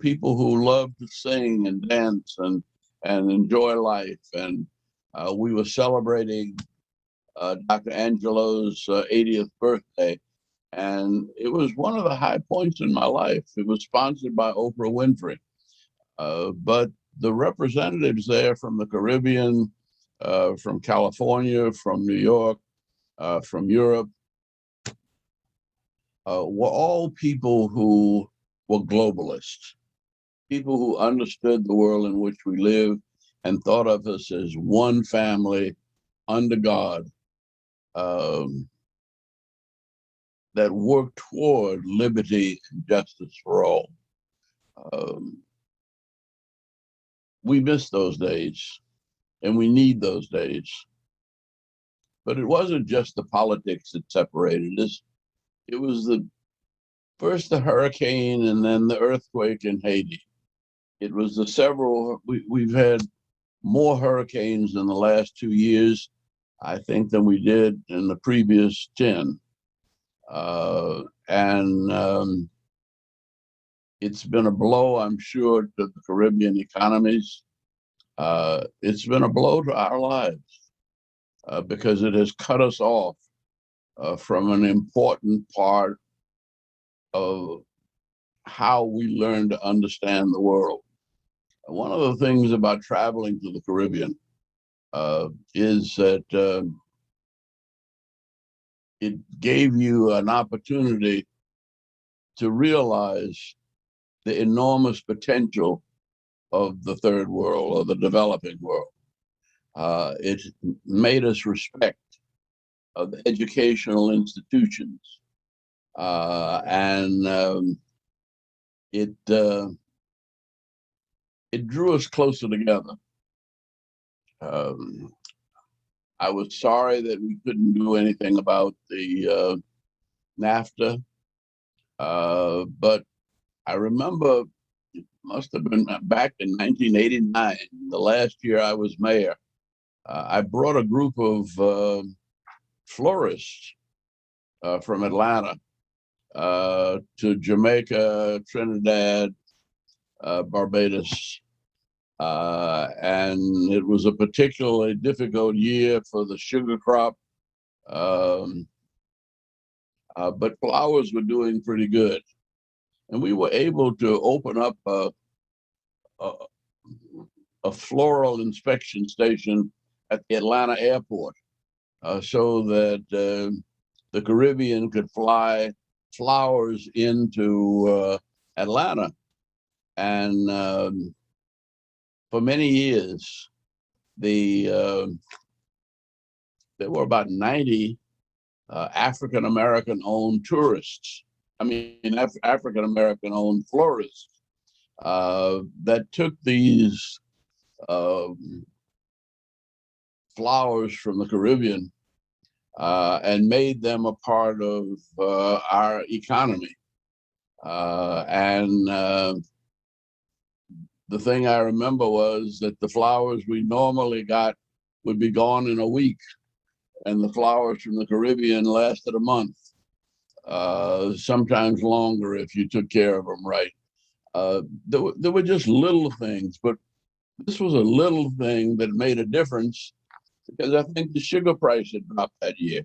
people who loved to sing and dance and enjoy life. And we were celebrating Dr. Angelou's 80th birthday. And it was one of the high points in my life. It was sponsored by Oprah Winfrey. But the representatives there from the Caribbean, from California, from New York, from Europe, were all people who were globalists, people who understood the world in which we live and thought of us as one family under God, that worked toward liberty and justice for all. We miss those days, and we need those days. But it wasn't just the politics that separated us. It was first the hurricane and then the earthquake in Haiti. It was we've had more hurricanes in the last 2 years, I think, than we did in the previous 10. And It's been a blow, I'm sure, to the Caribbean economies. It's been a blow to our lives because it has cut us off from an important part of how we learn to understand the world. One of the things about traveling to the Caribbean is that it gave you an opportunity to realize the enormous potential of the third world or the developing world. It made us respect the educational institutions, and it drew us closer together. I was sorry that we couldn't do anything about the NAFTA, but I remember it must have been back in 1989, the last year I was mayor. I brought a group of florists from Atlanta to Jamaica, Trinidad, Barbados. And it was a particularly difficult year for the sugar crop. But flowers were doing pretty good. And we were able to open up a floral inspection station at the Atlanta airport so that the Caribbean could fly flowers into Atlanta. And for many years, there were about 90 African American owned tourists. African American owned florists that took these flowers from the Caribbean and made them a part of our economy. And the thing I remember was that the flowers we normally got would be gone in a week, and the flowers from the Caribbean lasted a month, sometimes longer if you took care of them right. There were just little things, but this was a little thing that made a difference because I think the sugar price had dropped that year.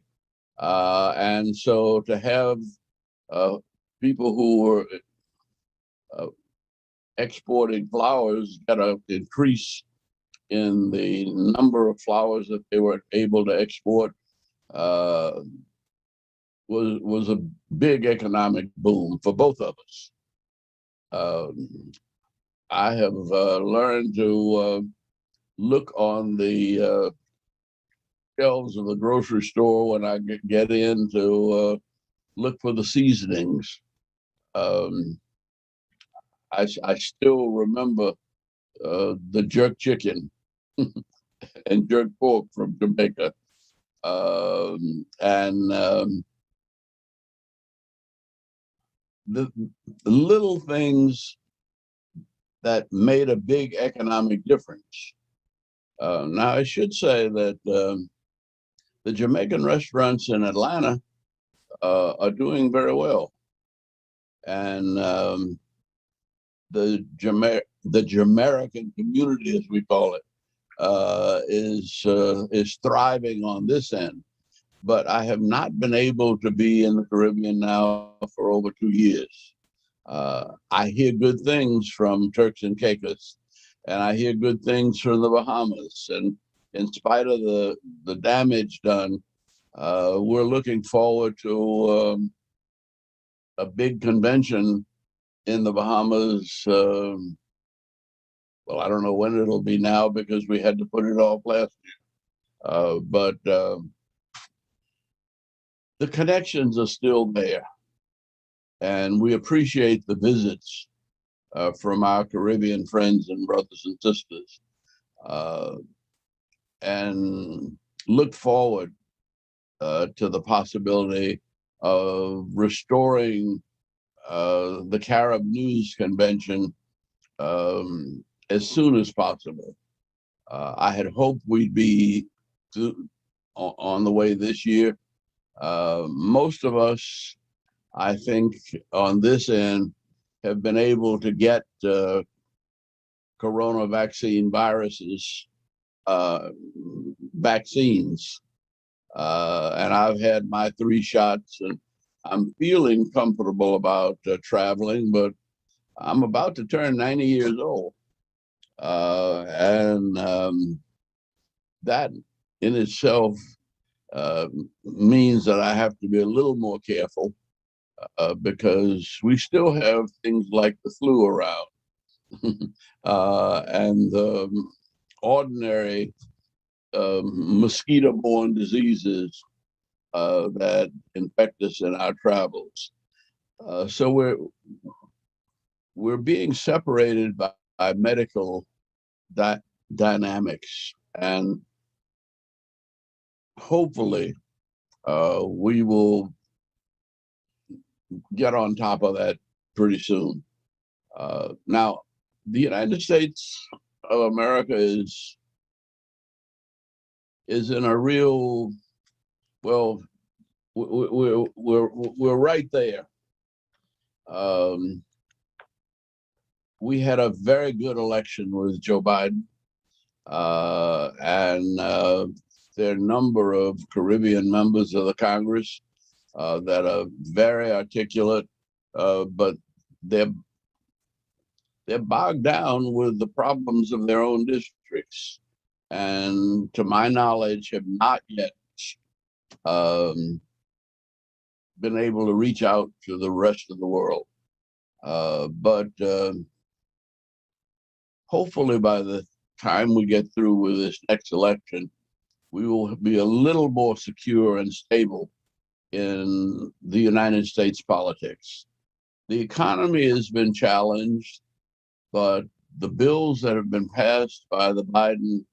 And so to have people who were exporting flowers got an increase in the number of flowers that they were able to export was a big economic boom for both of us. I have learned to look on the shelves of the grocery store when I get in to look for the seasonings. I still remember the jerk chicken and jerk pork from Jamaica. And the little things that made a big economic difference. Now, I should say that the Jamaican restaurants in Atlanta are doing very well. And the Jamaican community, as we call it, is thriving on this end. But I have not been able to be in the Caribbean now for over 2 years. I hear good things from Turks and Caicos, and I hear good things from the Bahamas. And in spite of the damage done, we're looking forward to a big convention in the Bahamas. Well, I don't know when it'll be now because we had to put it off last year. But the connections are still there. And we appreciate the visits from our Caribbean friends and brothers and sisters, and look forward to the possibility of restoring the Carib News Convention as soon as possible. I had hoped we'd be on the way this year. Most of us, I think, on this end, have been able to get corona vaccine viruses, vaccines. And I've had my 3 shots, and I'm feeling comfortable about traveling, but I'm about to turn 90 years old. And that in itself means that I have to be a little more careful because we still have things like the flu around and ordinary mosquito-borne diseases that infect us in our travels. So we're being separated by medical dynamics, and hopefully we will get on top of that pretty soon. Now, the United States of America is in a real, well, we're right there. We had a very good election with Joe Biden, and there are a number of Caribbean members of the Congress that are very articulate, but they're bogged down with the problems of their own districts, and to my knowledge, have not yet been able to reach out to the rest of the world. But hopefully by the time we get through with this next election, we will be a little more secure and stable in the United States politics. The economy has been challenged, but the bills that have been passed by the Biden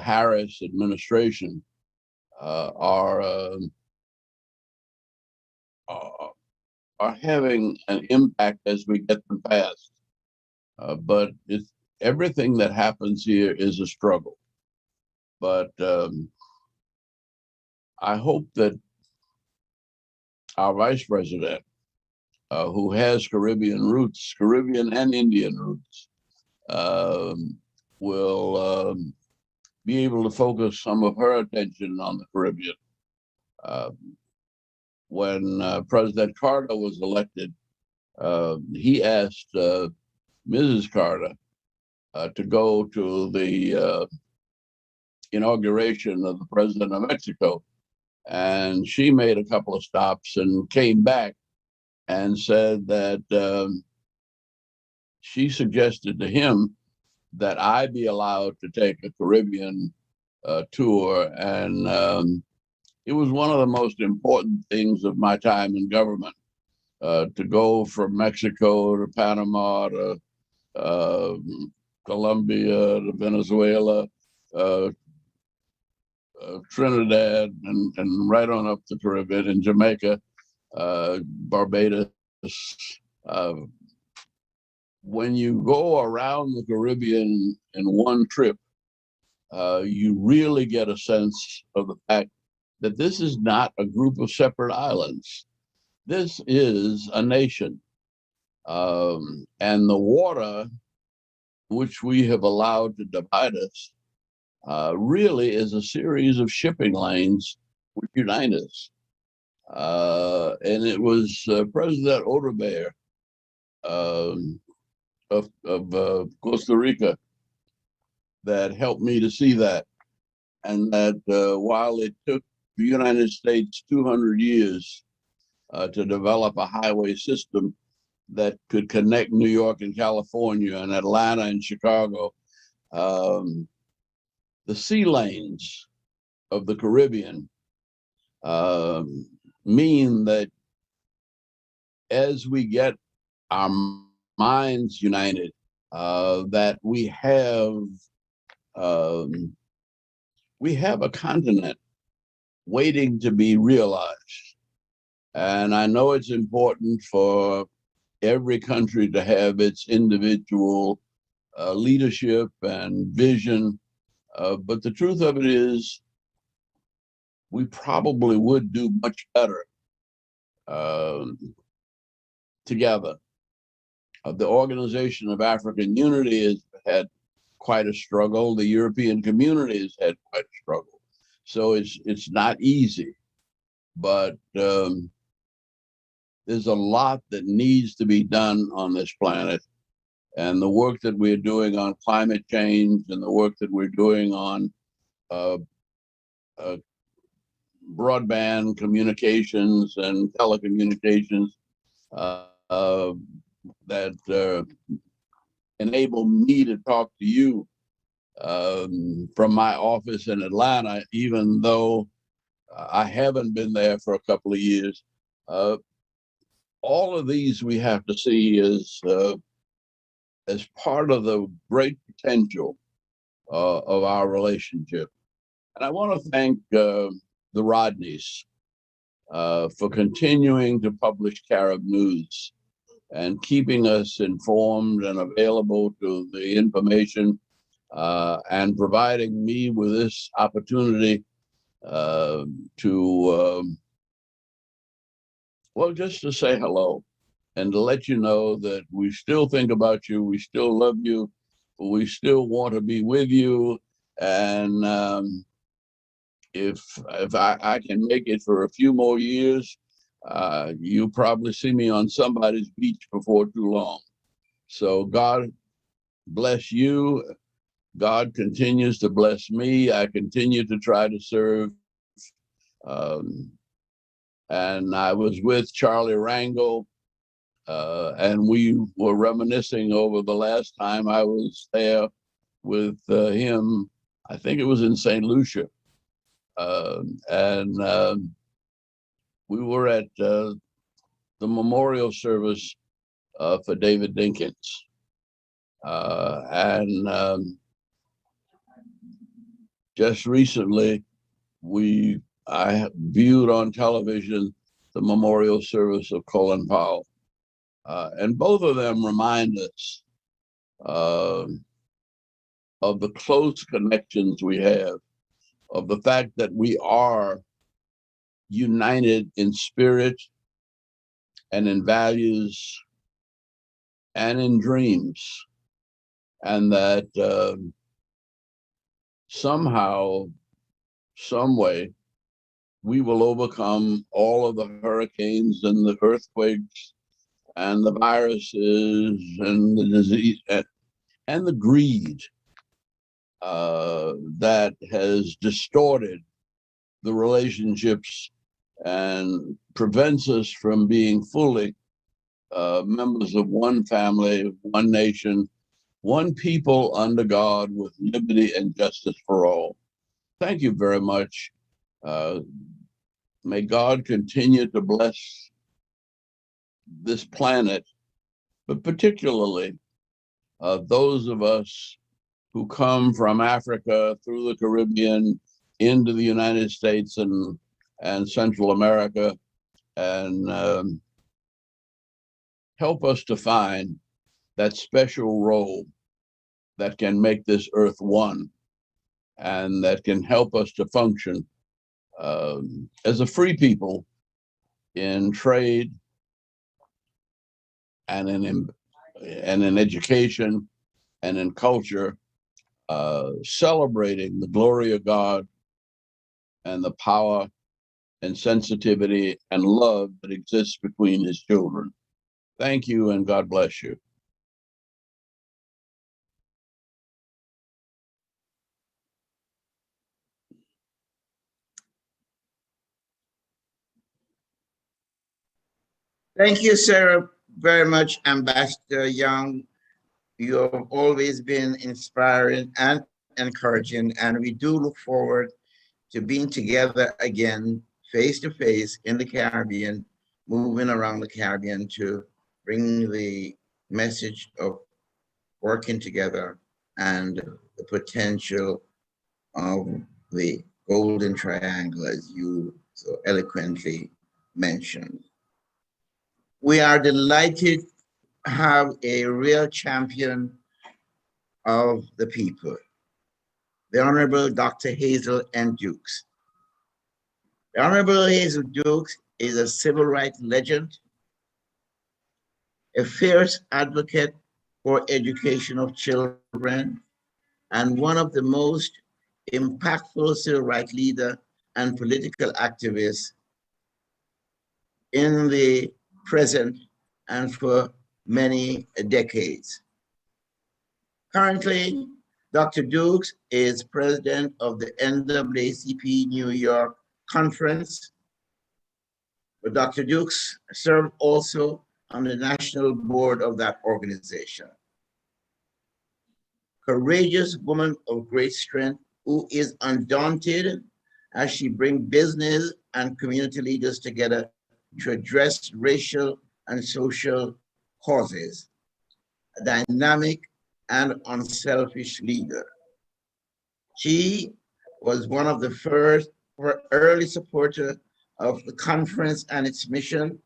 Harris administration are having an impact as we get them passed. But everything that happens here is a struggle. But I hope that our vice president, who has Caribbean roots, Caribbean and Indian roots, will be able to focus some of her attention on the Caribbean. When President Carter was elected, he asked Mrs. Carter to go to the inauguration of the President of Mexico. And she made a couple of stops and came back and said that she suggested to him that I be allowed to take a Caribbean tour. And it was one of the most important things of my time in government, to go from Mexico to Panama to Colombia to Venezuela, Trinidad, and right on up the Caribbean, and Jamaica, Barbados. When you go around the Caribbean in one trip, you really get a sense of the fact that this is not a group of separate islands. This is a nation. And the water, which we have allowed to divide us, really is a series of shipping lanes which unite us. And it was President Oduber of Costa Rica that helped me to see that. And that while it took the United States 200 years to develop a highway system that could connect New York and California and Atlanta and Chicago, the sea lanes of the Caribbean mean that as we get our minds united, that we have a continent waiting to be realized. And I know it's important for every country to have its individual leadership and vision. But the truth of it is, we probably would do much better together. The Organization of African Unity has had quite a struggle. The European Community has had quite a struggle. So it's not easy, but there's a lot that needs to be done on this planet. And the work that we're doing on climate change and the work that we're doing on broadband communications and telecommunications that enable me to talk to you from my office in Atlanta, even though I haven't been there for a couple of years. All of these we have to see as part of the great potential of our relationship. And I want to thank the Rodneys for continuing to publish Carib News and keeping us informed and available to the information and providing me with this opportunity just to say hello and to let you know that we still think about you, we still love you, we still want to be with you. And if I can make it for a few more years, you'll probably see me on somebody's beach before too long. So God bless you. God continues to bless me. I continue to try to serve. And I was with Charlie Rangel, and we were reminiscing over the last time I was there with him. I think it was in St. Lucia. And we were at the memorial service for David Dinkins. And just recently, I viewed on television the memorial service of Colin Powell. And both of them remind us of the close connections we have, of the fact that we are united in spirit and in values and in dreams, and that somehow, some way, we will overcome all of the hurricanes and the earthquakes and the viruses and the disease and the greed that has distorted the relationships and prevents us from being fully members of one family, one nation, one people under God with liberty and justice for all. Thank you very much. May God continue to bless this planet, but particularly those of us who come from Africa through the Caribbean into the United States and Central America, and help us to find that special role that can make this earth one and that can help us to function as a free people in trade and in education and in culture, celebrating the glory of God and the power and sensitivity and love that exists between his children. Thank you, and God bless you. Thank you, Sarah, very much, Ambassador Young. You have always been inspiring and encouraging, and we do look forward to being together again, face to face in the Caribbean, moving around the Caribbean to bring the message of working together and the potential of the Golden Triangle, as you so eloquently mentioned. We are delighted to have a real champion of the people, the Honorable Dr. Hazel N. Dukes. The Honorable Hazel Dukes is a civil rights legend, a fierce advocate for education of children, and one of the most impactful civil rights leader and political activists in the present and for many decades. Currently, Dr. Dukes is president of the NAACP New York Conference, but Dr. Dukes served also on the national board of that organization. Courageous woman of great strength who is undaunted as she brings business and community leaders together to address racial and social causes. A dynamic and unselfish leader. She was one of the first early supporters of the conference and its mission,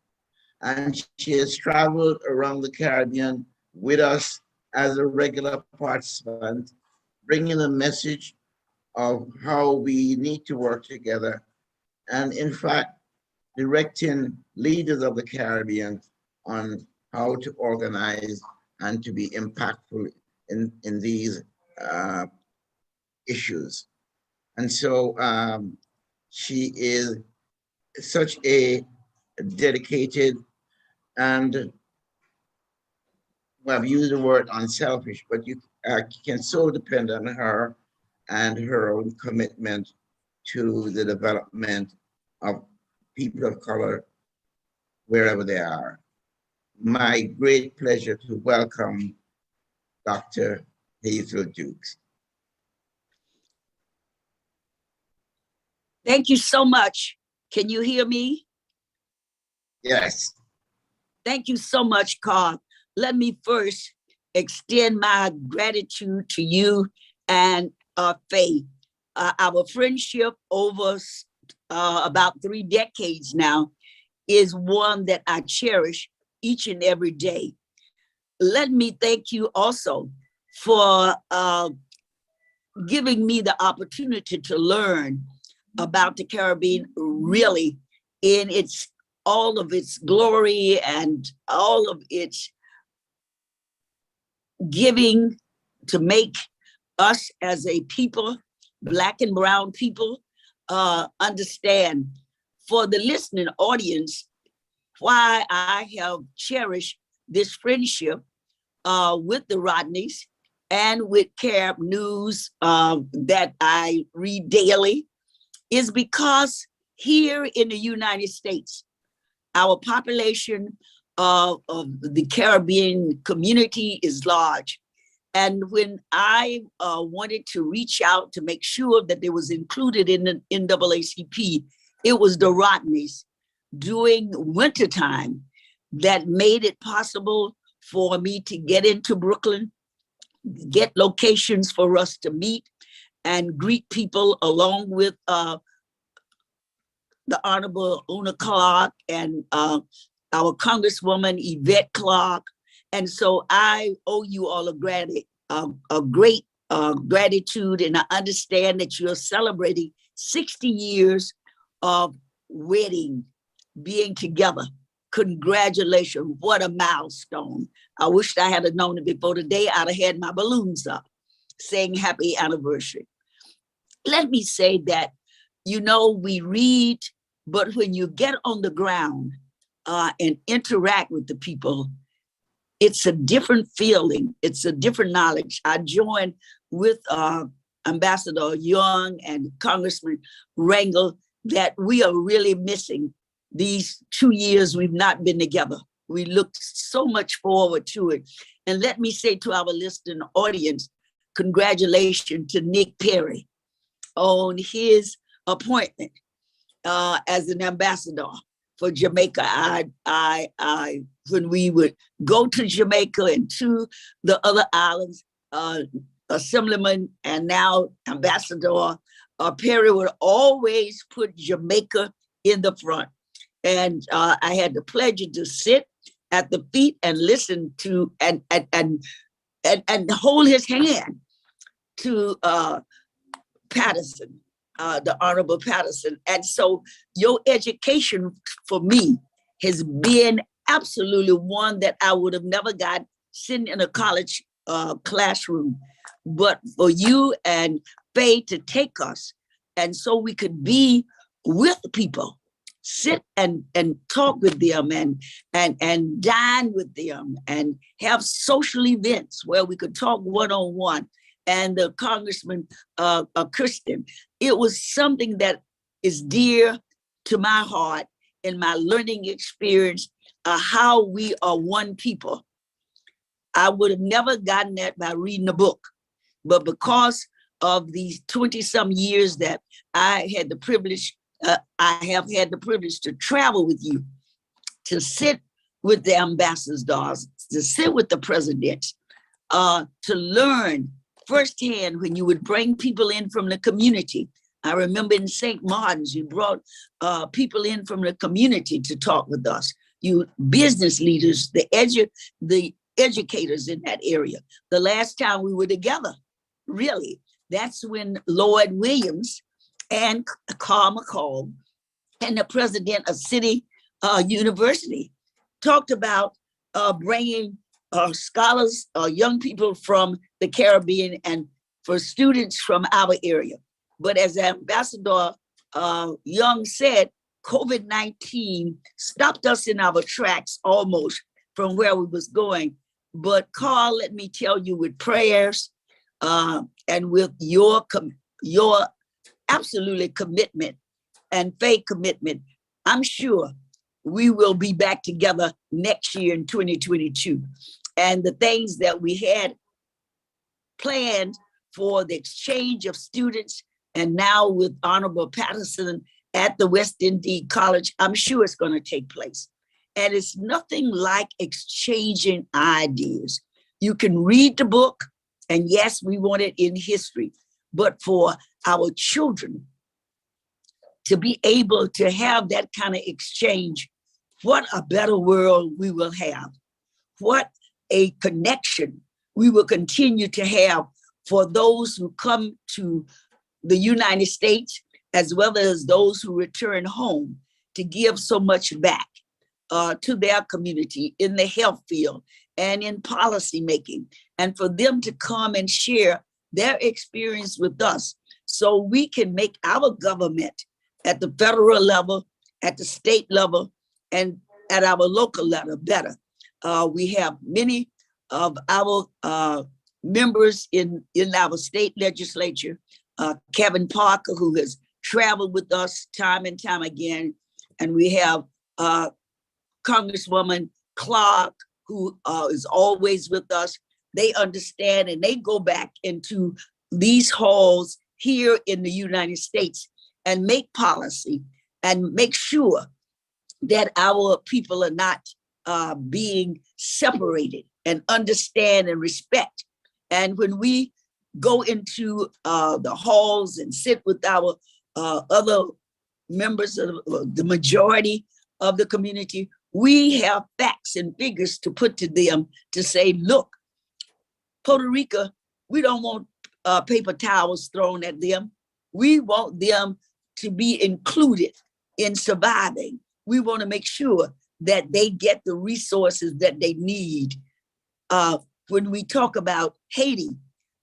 and she has traveled around the Caribbean with us as a regular participant, bringing a message of how we need to work together, and in fact, directing leaders of the Caribbean on how to organize and to be impactful in these issues. And so she is such a dedicated and, well, I've used the word unselfish, but you can so depend on her and her own commitment to the development of people of color wherever they are. My great pleasure to welcome Dr. Hazel Dukes. Thank you so much. Can you hear me? Yes. Thank you so much, Carl. Let me first extend my gratitude to you and Faye. Our friendship over about 3 decades now is one that I cherish each and every day. Let me thank you also for giving me the opportunity to learn about the Caribbean really in all of its glory and all of its giving to make us as a people, Black and brown people, understand for the listening audience why I have cherished this friendship with the Rodneys and with Carib News that I read daily is because here in the United States, our population of the Caribbean community is large. And when I wanted to reach out to make sure that they was included in the NAACP, it was the Rodneys during wintertime that made it possible for me to get into Brooklyn, get locations for us to meet and greet people along with the Honorable Una Clark and our Congresswoman Yvette Clark. And so I owe you all a great gratitude, and I understand that you're celebrating 60 years of wedding, being together. Congratulations, what a milestone. I wished I had known it before today. I'd have had my balloons up saying happy anniversary. Let me say that, we read, but when you get on the ground and interact with the people, it's a different feeling. It's a different knowledge. I joined with Ambassador Young and Congressman Rangel that we are really missing these 2 years we've not been together. We looked so much forward to it. And let me say to our listening audience, congratulations to Nick Perry on his appointment as an ambassador for Jamaica. I when we would go to Jamaica and to the other islands, Assemblyman and now Ambassador Perry would always put Jamaica in the front. And I had the pleasure to sit at the feet and listen to and hold his hand to Patterson, the Honorable Patterson. And so your education for me has been absolutely one that I would have never got sitting in a college classroom, but for you and Faye to take us, and so we could be with people, sit and talk with them, and dine with them, and have social events where we could talk one-on-one. And the Congressman Christian, it was something that is dear to my heart in my learning experience, how we are one people. I would have never gotten that by reading a book, but because of these 20-some years that I had the privilege, I have had the privilege to travel with you, to sit with the ambassadors, to sit with the presidents, to learn firsthand when you would bring people in from the community. I remember in St. Martin's, you brought people in from the community to talk with us. You business leaders, the educators in that area. The last time we were together, really, that's when Lloyd Williams and Carl McCall and the president of City University talked about bringing scholars, young people from the Caribbean, and for students from our area. But as Ambassador Young said, COVID-19 stopped us in our tracks almost from where we was going. But Carl, let me tell you, with prayers and with your absolutely commitment and faith commitment, I'm sure we will be back together next year in 2022. And the things that we had planned for the exchange of students, and now with Honorable Patterson at the West Indies College, I'm sure it's going to take place. And it's nothing like exchanging ideas. You can read the book, and yes, we want it in history, but for our children to be able to have that kind of exchange, what a better world we will have. What a connection we will continue to have for those who come to the United States, as well as those who return home, to give so much back to their community in the health field and in policy making, and for them to come and share their experience with us so we can make our government at the federal level, at the state level, and at our local level better. We have many of our members in our state legislature, Kevin Parker, who has traveled with us time and time again, and we have Congresswoman Clark, who is always with us. They understand, and they go back into these halls here in the United States and make policy and make sure that our people are not being separated, and understand and respect. And when we go into the halls and sit with our other members of the majority of the community, we have facts and figures to put to them to say, look, Puerto Rico, we don't want paper towels thrown at them. We want them to be included in surviving. We want to make sure that they get the resources that they need. When we talk about Haiti,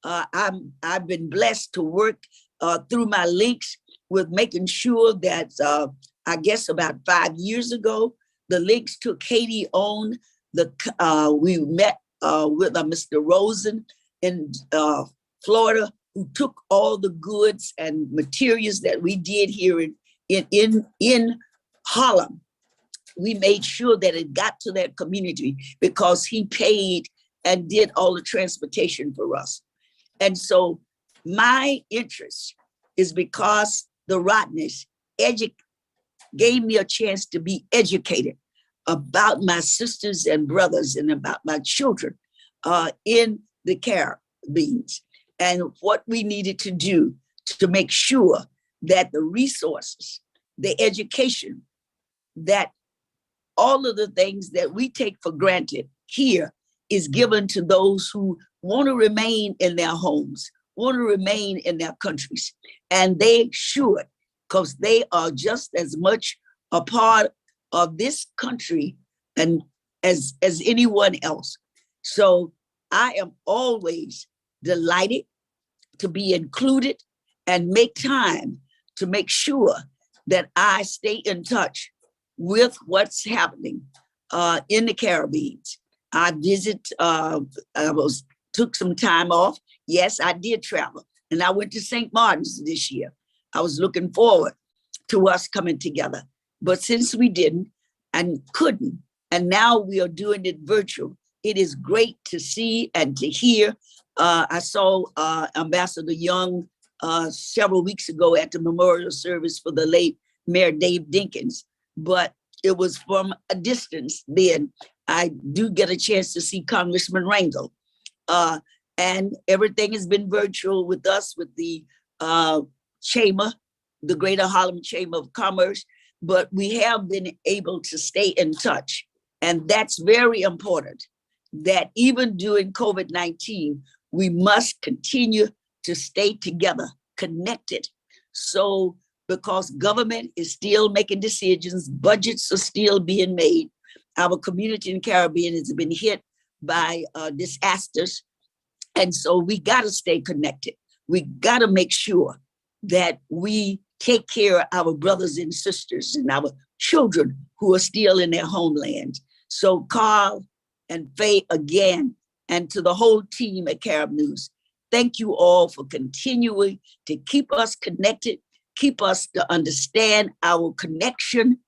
I've been blessed to work through my links with making sure that I guess about 5 years ago, the links took Haiti on. We met with Mr. Rosen in Florida, who took all the goods and materials that we did here in Harlem. We made sure that it got to that community because he paid and did all the transportation for us. And so my interest is because the Rodneys gave me a chance to be educated about my sisters and brothers and about my children in the Caribbean, and what we needed to do to make sure that the resources, the education, that all of the things that we take for granted here is given to those who want to remain in their homes, want to remain in their countries. And they should, because they are just as much a part of this country and as anyone else. So I am always delighted to be included and make time to make sure that I stay in touch with what's happening in the Caribbean. I took some time off. Yes, I did travel, and I went to St. Martin's this year. I was looking forward to us coming together. But since we didn't and couldn't, and now we are doing it virtual, it is great to see and to hear. I saw Ambassador Young several weeks ago at the memorial service for the late Mayor Dave Dinkins, but it was from a distance then. I do get a chance to see Congressman Rangel. And everything has been virtual with us, with the Chamber, the Greater Harlem Chamber of Commerce, but we have been able to stay in touch. And that's very important, that even during COVID-19, we must continue to stay together, connected. So, because government is still making decisions, budgets are still being made. Our community in the Caribbean has been hit by disasters. And so we got to stay connected. We got to make sure that we take care of our brothers and sisters and our children who are still in their homelands. So Carl and Faye again, and to the whole team at Carib News, thank you all for continuing to keep us connected, keep us to understand our connection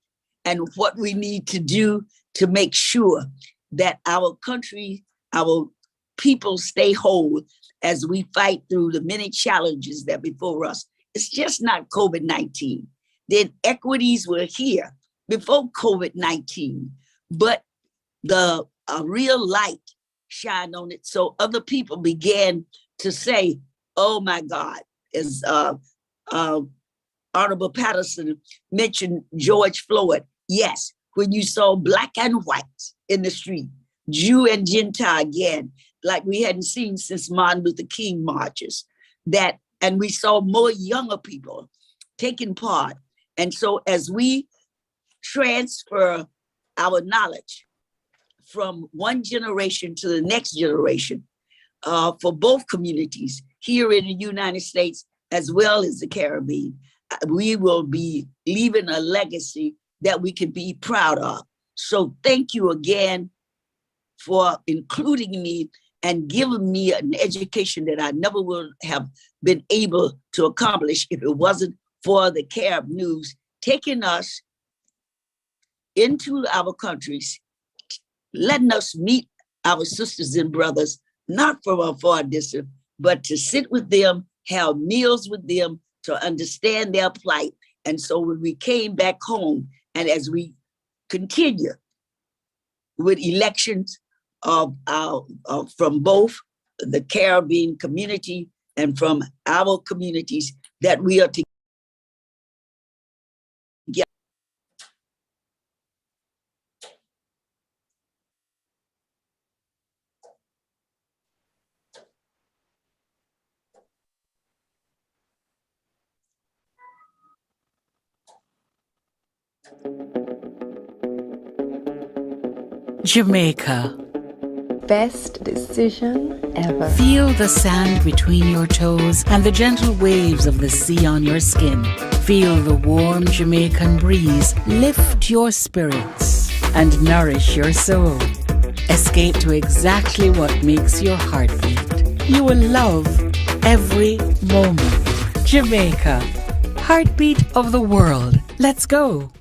and what we need to do to make sure that our country, our people stay whole as we fight through the many challenges that before us. It's just not COVID-19. The inequities were here before COVID-19, but the real light shined on it. So other people began to say, oh my God, as Honorable Patterson mentioned George Floyd. Yes, when you saw black and white in the street, Jew and Gentile again, like we hadn't seen since Martin Luther King marches, and we saw more younger people taking part. And so as we transfer our knowledge from one generation to the next generation, for both communities here in the United States as well as the Caribbean, we will be leaving a legacy that we can be proud of. So thank you again for including me and giving me an education that I never would have been able to accomplish if it wasn't for the Carib News taking us into our countries, letting us meet our sisters and brothers, not from a far distance, but to sit with them, have meals with them, to understand their plight. And so when we came back home, and as we continue with elections from both the Caribbean community and from our communities, that we are together. Jamaica. Best decision ever. Feel the sand between your toes and the gentle waves of the sea on your skin. Feel the warm Jamaican breeze lift your spirits and nourish your soul. Escape to exactly what makes your heart beat. You will love every moment. Jamaica, heartbeat of the world. Let's go.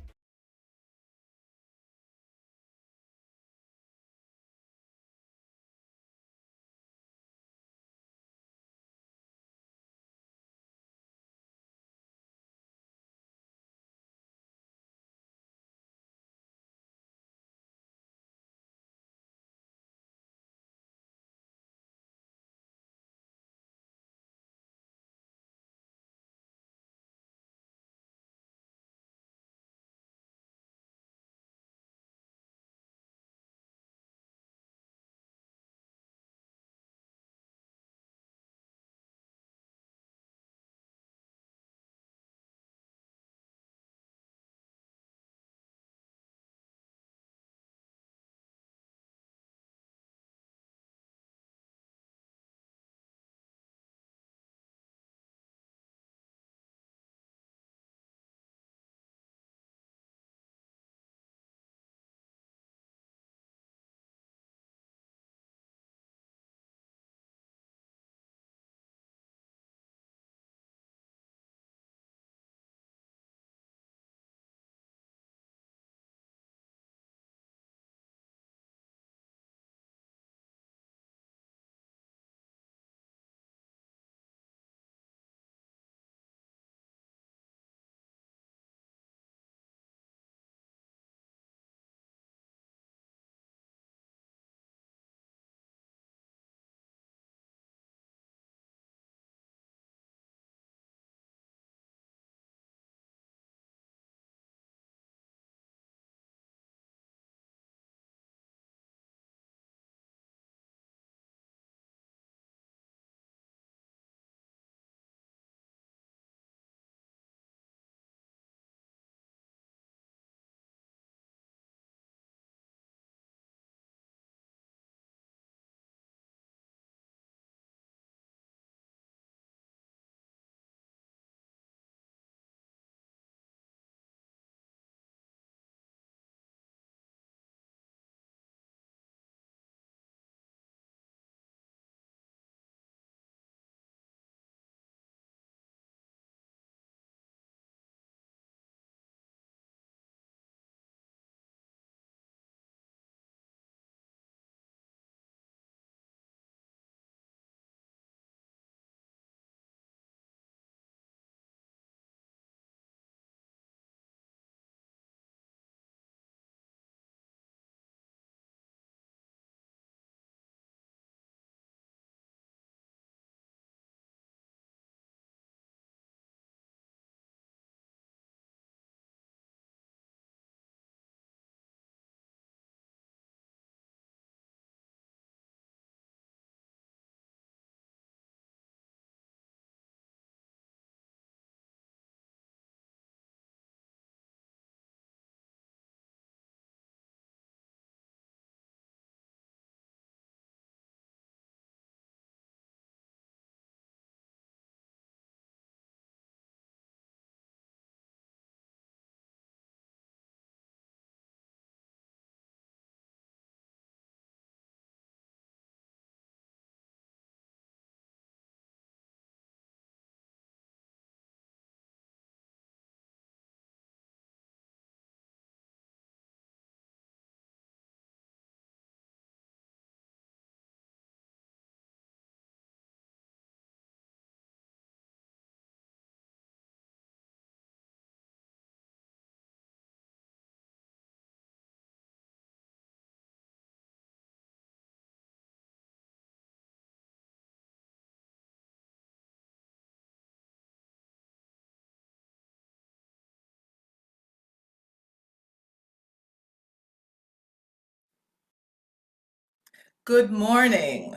Good morning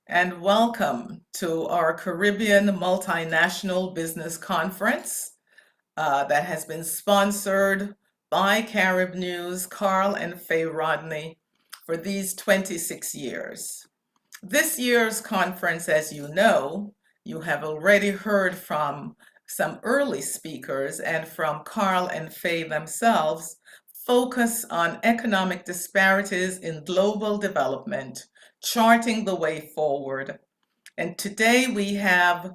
and welcome to our Caribbean Multinational Business Conference that has been sponsored by Carib News, Carl and Faye Rodney for these 26 years. This year's conference, as you know, you have already heard from some early speakers and from Carl and Faye themselves, focus on economic disparities in global development, charting the way forward. And today we have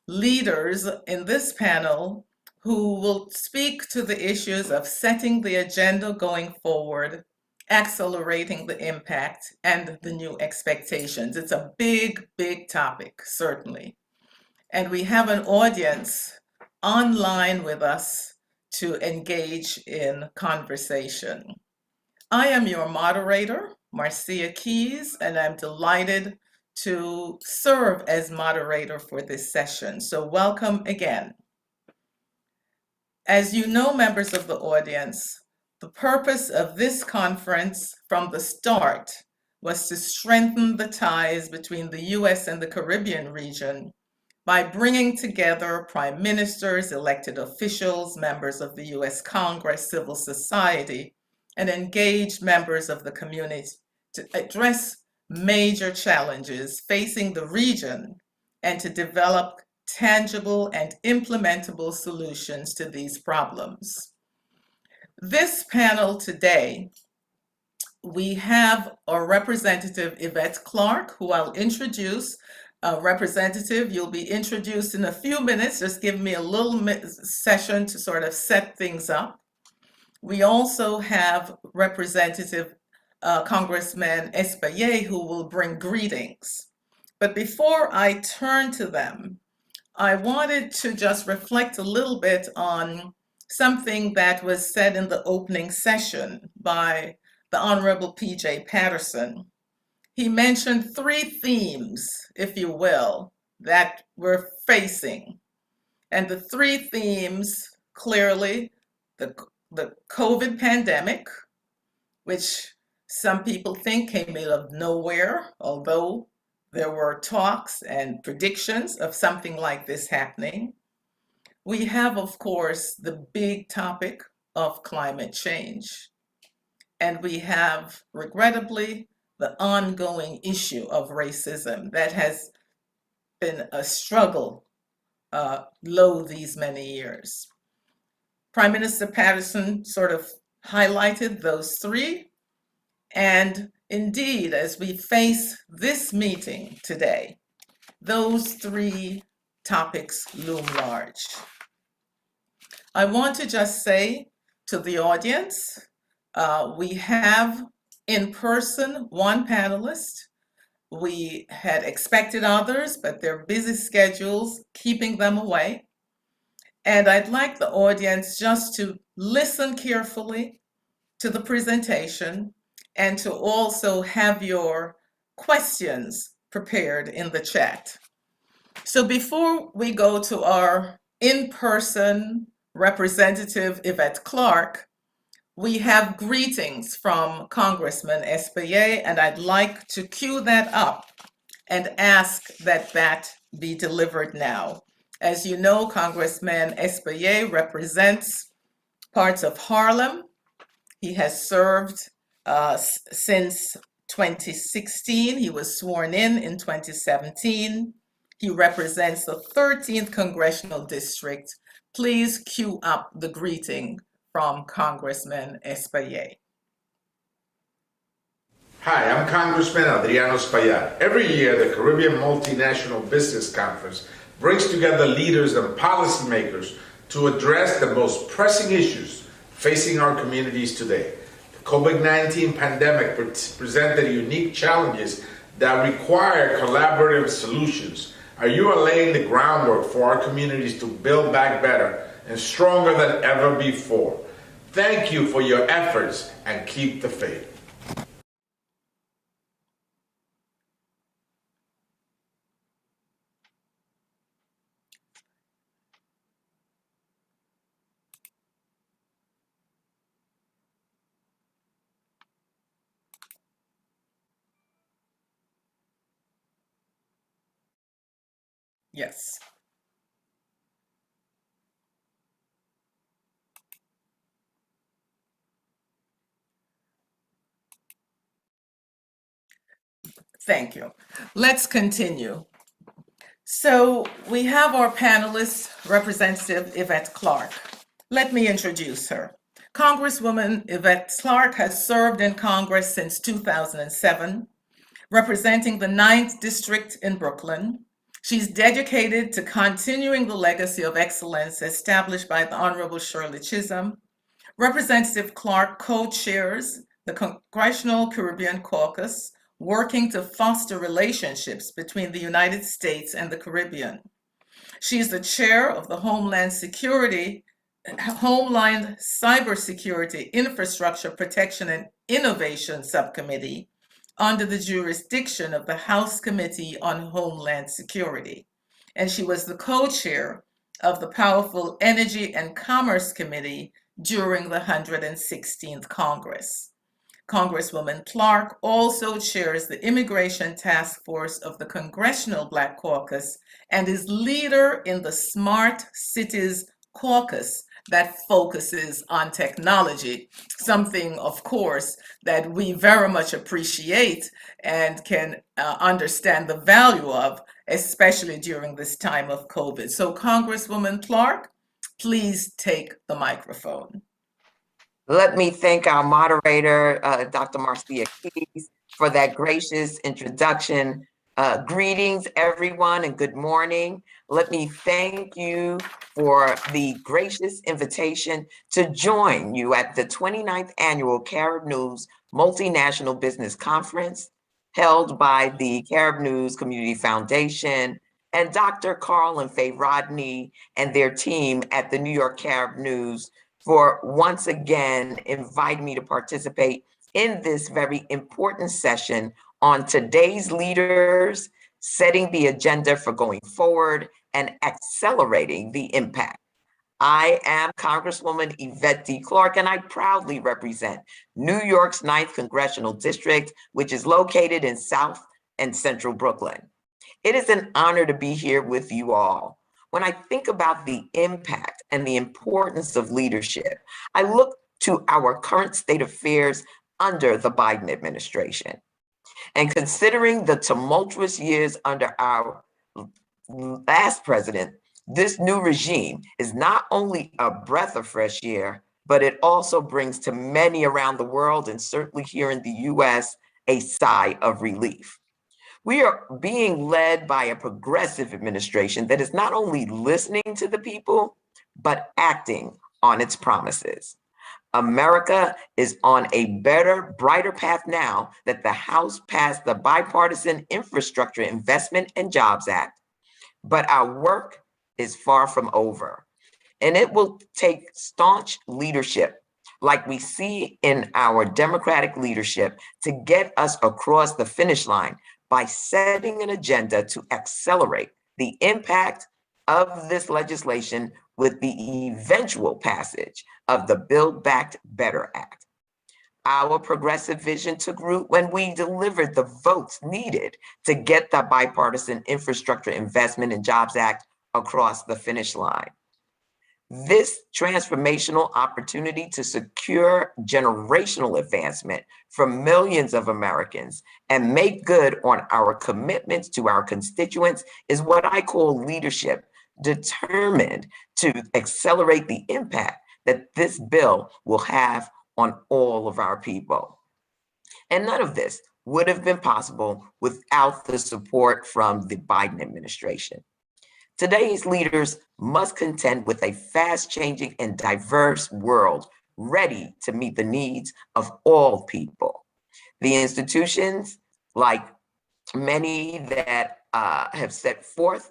leaders in this panel who will speak to the issues of setting the agenda going forward, accelerating the impact, and the new expectations. It's a big, big topic, certainly. And we have an audience online with us to engage in conversation. I am your moderator, Marcia Keys, and I'm delighted to serve as moderator for this session. So welcome again. As you know, members of the audience, the purpose of this conference from the start was to strengthen the ties between the US and the Caribbean region by bringing together prime ministers, elected officials, members of the US Congress, civil society, and engaged members of the community to address major challenges facing the region and to develop tangible and implementable solutions to these problems. This panel today, we have our representative Yvette Clarke, who I'll introduce. Representative, you'll be introduced in a few minutes. Just give me a little session to sort of set things up. We also have Representative Congressman Espaillet, who will bring greetings. But before I turn to them, I wanted to just reflect a little bit on something that was said in the opening session by the Honorable P.J. Patterson. He mentioned three themes, if you will, that we're facing. And the three themes, clearly, the COVID pandemic, which some people think came out of nowhere, although there were talks and predictions of something like this happening. We have, of course, the big topic of climate change. And we have, regrettably, the ongoing issue of racism that has been a struggle low these many years. Prime Minister Patterson sort of highlighted those three. And indeed, as we face this meeting today, those three topics loom large. I want to just say to the audience, we have in person one panelist. We had expected others, but their busy schedules keeping them away. And I'd like the audience just to listen carefully to the presentation and to also have your questions prepared in the chat. So before we go to our in-person representative, Yvette Clarke, we have greetings from Congressman Espaillet, and I'd like to cue that up and ask that that be delivered now. As you know, Congressman Espaillet represents parts of Harlem. He has served since 2016. He was sworn in 2017. He represents the 13th Congressional District. Please cue up the greeting from Congressman Espaillet. Hi, I'm Congressman Adriano Espaillat. Every year, the Caribbean Multinational Business Conference brings together leaders and policymakers to address the most pressing issues facing our communities today. The COVID-19 pandemic presented unique challenges that require collaborative solutions. Are you laying the groundwork for our communities to build back better and stronger than ever before? Thank you for your efforts and keep the faith. Yes. Thank you. Let's continue. So we have our panelist, Representative Yvette Clarke. Let me introduce her. Congresswoman Yvette Clarke has served in Congress since 2007, representing the 9th District in Brooklyn. She's dedicated to continuing the legacy of excellence established by the Honorable Shirley Chisholm. Representative Clarke co-chairs the Congressional Caribbean Caucus, working to foster relationships between the United States and the Caribbean. She is the chair of the Homeland Cybersecurity Infrastructure Protection and Innovation Subcommittee under the jurisdiction of the House Committee on Homeland Security. And she was the co-chair of the powerful Energy and Commerce Committee during the 116th Congress. Congresswoman Clarke also chairs the Immigration Task Force of the Congressional Black Caucus and is leader in the Smart Cities Caucus that focuses on technology, something, of course, that we very much appreciate and can understand the value of, especially during this time of COVID. So, Congresswoman Clarke, please take the microphone. Let me thank our moderator, Dr. Marcia Keys, for that gracious introduction. Greetings, everyone, and good morning. Let me thank you for the gracious invitation to join you at the 29th Annual Carib News Multinational Business Conference held by the Carib News Community Foundation and Dr. Carl and Faye Rodney and their team at the New York Carib News for once again inviting me to participate in this very important session on today's leaders, setting the agenda for going forward and accelerating the impact. I am Congresswoman Yvette D. Clarke, and I proudly represent New York's 9th Congressional District, which is located in South and Central Brooklyn. It is an honor to be here with you all. When I think about the impact and the importance of leadership, I look to our current state of affairs under the Biden administration. And considering the tumultuous years under our last president, this new regime is not only a breath of fresh air, but it also brings to many around the world, and certainly here in the US, a sigh of relief. We are being led by a progressive administration that is not only listening to the people, but acting on its promises. America is on a better, brighter path now that the House passed the Bipartisan Infrastructure Investment and Jobs Act. But our work is far from over, and it will take staunch leadership like we see in our Democratic leadership to get us across the finish line by setting an agenda to accelerate the impact of this legislation with the eventual passage of the Build Back Better Act. Our progressive vision took root when we delivered the votes needed to get the Bipartisan Infrastructure Investment and Jobs Act across the finish line. This transformational opportunity to secure generational advancement for millions of Americans and make good on our commitments to our constituents is what I call leadership, determined to accelerate the impact that this bill will have on all of our people. And none of this would have been possible without the support from the Biden administration. Today's leaders must contend with a fast-changing and diverse world ready to meet the needs of all people. The institutions, like many that have set forth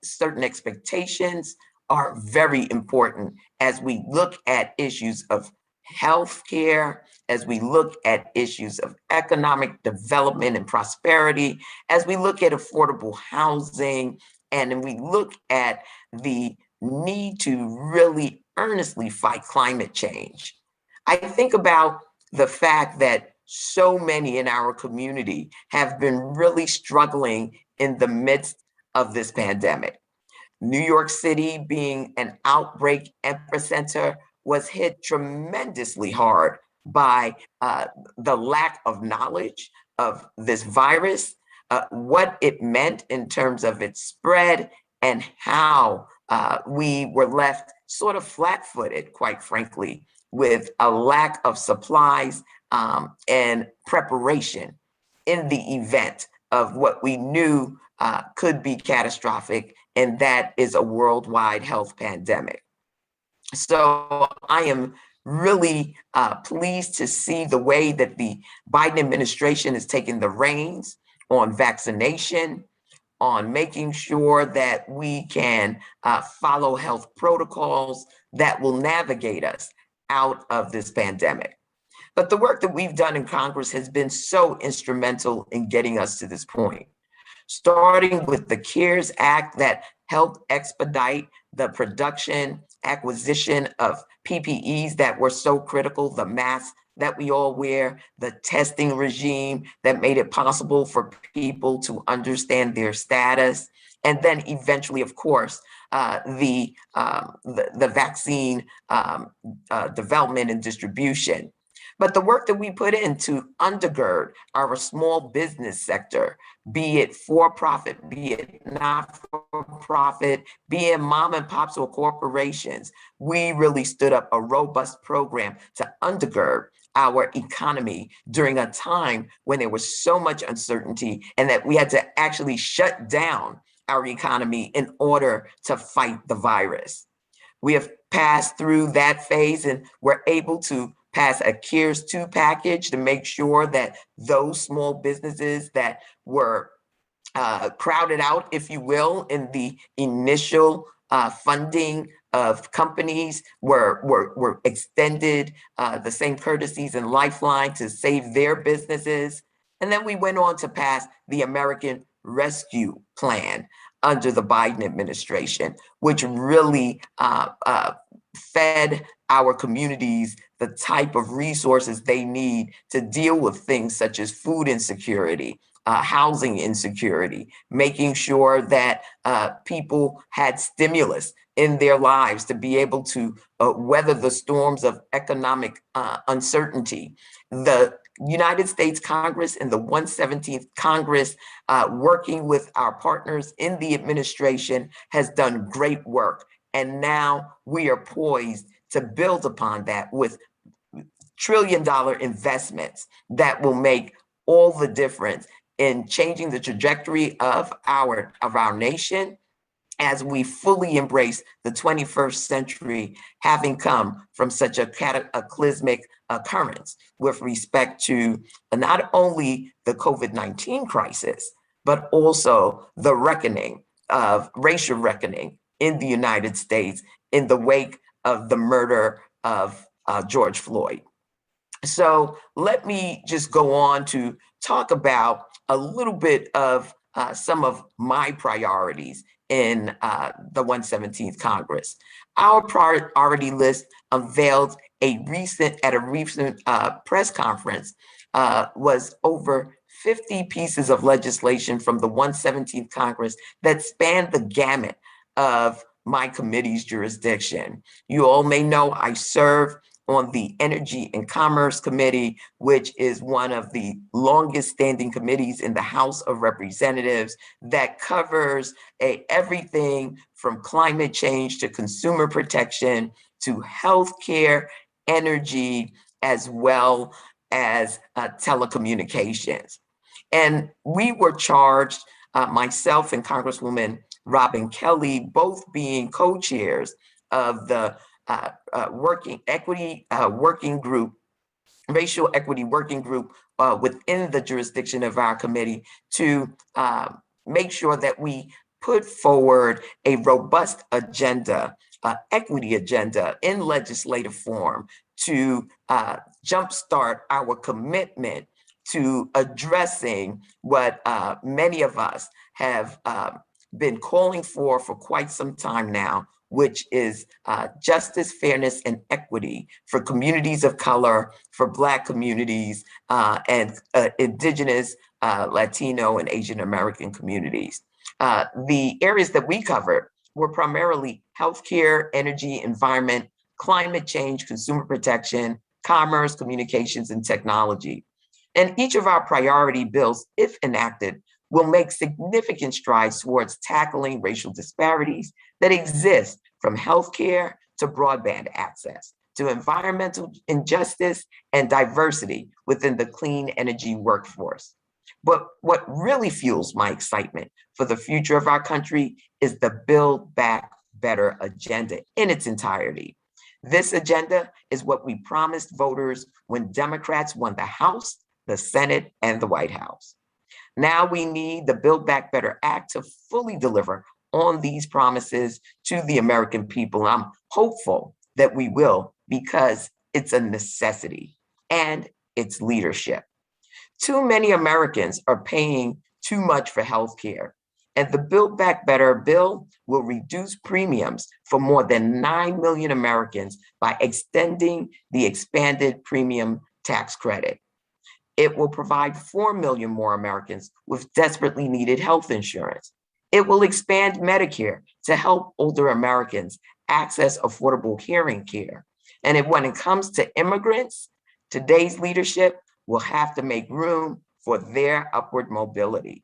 certain expectations, are very important as we look at issues of healthcare, as we look at issues of economic development and prosperity, as we look at affordable housing, and we look at the need to really earnestly fight climate change. I think about the fact that so many in our community have been really struggling in the midst of this pandemic. New York City, being an outbreak epicenter, was hit tremendously hard by the lack of knowledge of this virus, what it meant in terms of its spread, and how we were left sort of flat-footed, quite frankly, with a lack of supplies and preparation in the event of what we knew could be catastrophic, and that is a worldwide health pandemic. So I am really pleased to see the way that the Biden administration is taking the reins on vaccination, on making sure that we can follow health protocols that will navigate us out of this pandemic. But the work that we've done in Congress has been so instrumental in getting us to this point, starting with the CARES Act that helped expedite the production, acquisition of PPEs that were so critical, the masks that we all wear, the testing regime that made it possible for people to understand their status, and then eventually, of course, the vaccine development and distribution. But the work that we put in to undergird our small business sector, be it for-profit, be it not-for-profit, be it mom and pops or corporations, we really stood up a robust program to undergird our economy during a time when there was so much uncertainty and that we had to actually shut down our economy in order to fight the virus. We have passed through that phase and we're able to pass a CARES 2 package to make sure that those small businesses that were crowded out, if you will, in the initial funding of companies were extended the same courtesies and lifeline to save their businesses. And then we went on to pass the American Rescue Plan under the Biden administration, which really fed our communities the type of resources they need to deal with things such as food insecurity, housing insecurity, making sure that people had stimulus in their lives to be able to weather the storms of economic uncertainty. The United States Congress and the 117th Congress, working with our partners in the administration, has done great work. And now we are poised to build upon that with trillion-dollar investments that will make all the difference in changing the trajectory of our nation as we fully embrace the 21st century, having come from such a cataclysmic occurrence with respect to not only the COVID-19 crisis, but also the reckoning of racial reckoning in the United States in the wake of the murder of George Floyd. So let me just go on to talk about a little bit of some of my priorities in the 117th Congress. Our priority list unveiled at a recent press conference was over 50 pieces of legislation from the 117th Congress that spanned the gamut of my committee's jurisdiction. You all may know I serve on the Energy and Commerce Committee, which is one of the longest standing committees in the House of Representatives that covers everything from climate change to consumer protection to healthcare, energy, as well as telecommunications. And we were charged, myself and Congresswoman Robin Kelly, both being co-chairs of the racial equity working group within the jurisdiction of our committee, to make sure that we put forward a robust agenda, equity agenda in legislative form to jumpstart our commitment to addressing what many of us have been calling for quite some time now, which is justice, fairness, and equity for communities of color, for Black communities, and Indigenous, Latino, and Asian American communities. The areas that we covered were primarily healthcare, energy, environment, climate change, consumer protection, commerce, communications, and technology. And each of our priority bills, if enacted, will make significant strides towards tackling racial disparities that exist, from healthcare to broadband access, to environmental injustice and diversity within the clean energy workforce. But what really fuels my excitement for the future of our country is the Build Back Better agenda in its entirety. This agenda is what we promised voters when Democrats won the House, the Senate, and the White House. Now we need the Build Back Better Act to fully deliver on these promises to the American people. I'm hopeful that we will, because it's a necessity and it's leadership. Too many Americans are paying too much for health care, and the Build Back Better bill will reduce premiums for more than 9 million Americans by extending the expanded premium tax credit. It will provide 4 million more Americans with desperately needed health insurance. It will expand Medicare to help older Americans access affordable hearing care. And when it comes to immigrants, today's leadership will have to make room for their upward mobility.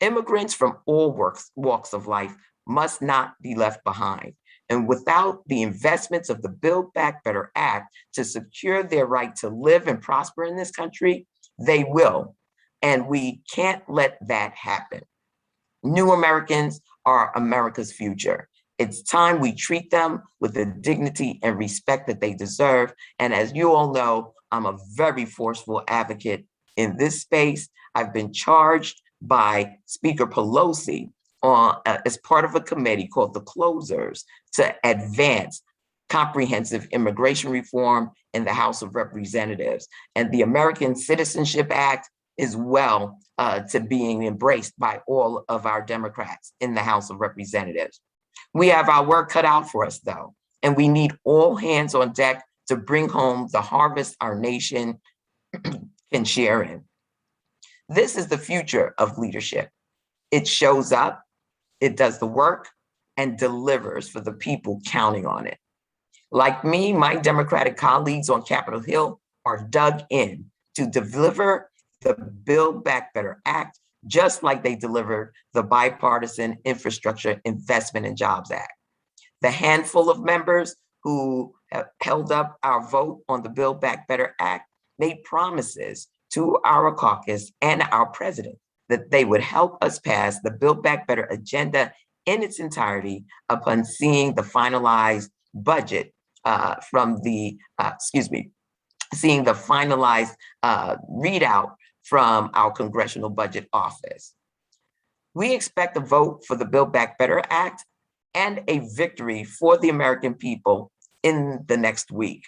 Immigrants from all walks of life must not be left behind. And without the investments of the Build Back Better Act to secure their right to live and prosper in this country, they will. And we can't let that happen. New Americans are America's future. It's time we treat them with the dignity and respect that they deserve. And as you all know, I'm a very forceful advocate in this space. I've been charged by Speaker Pelosi as part of a committee called the Closers to advance comprehensive immigration reform in the House of Representatives. And the American Citizenship Act is well to being embraced by all of our Democrats in the House of Representatives. We have our work cut out for us, though, and we need all hands on deck to bring home the harvest our nation can share in. This is the future of leadership. It shows up, it does the work, and delivers for the people counting on it. Like me, my Democratic colleagues on Capitol Hill are dug in to deliver the Build Back Better Act, just like they delivered the Bipartisan Infrastructure Investment and Jobs Act. The handful of members who have held up our vote on the Build Back Better Act made promises to our caucus and our president that they would help us pass the Build Back Better agenda in its entirety upon seeing the finalized budget seeing the finalized readout from our Congressional Budget Office. We expect a vote for the Build Back Better Act and a victory for the American people in the next week.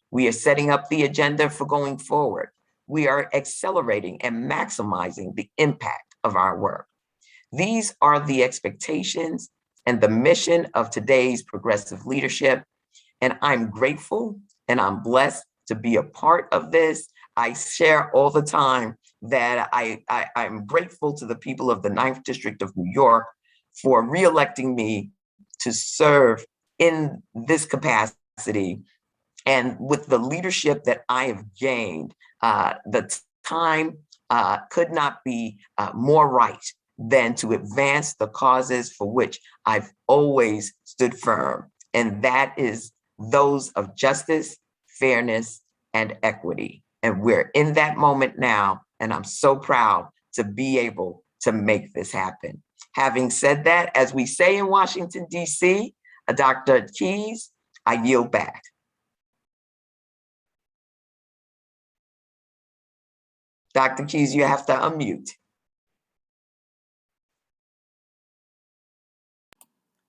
We are setting up the agenda for going forward. We are accelerating and maximizing the impact of our work. These are the expectations and the mission of today's progressive leadership. And I'm grateful and I'm blessed to be a part of this. I share all the time that I'm grateful to the people of the 9th District of New York for reelecting me to serve in this capacity. And with the leadership that I have gained, the time could not be more right than to advance the causes for which I've always stood firm. And that is those of justice, fairness, and equity. And we're in that moment now, and I'm so proud to be able to make this happen. Having said that, as we say in Washington, D.C., Dr. Keys, I yield back. Dr. Keys, you have to unmute.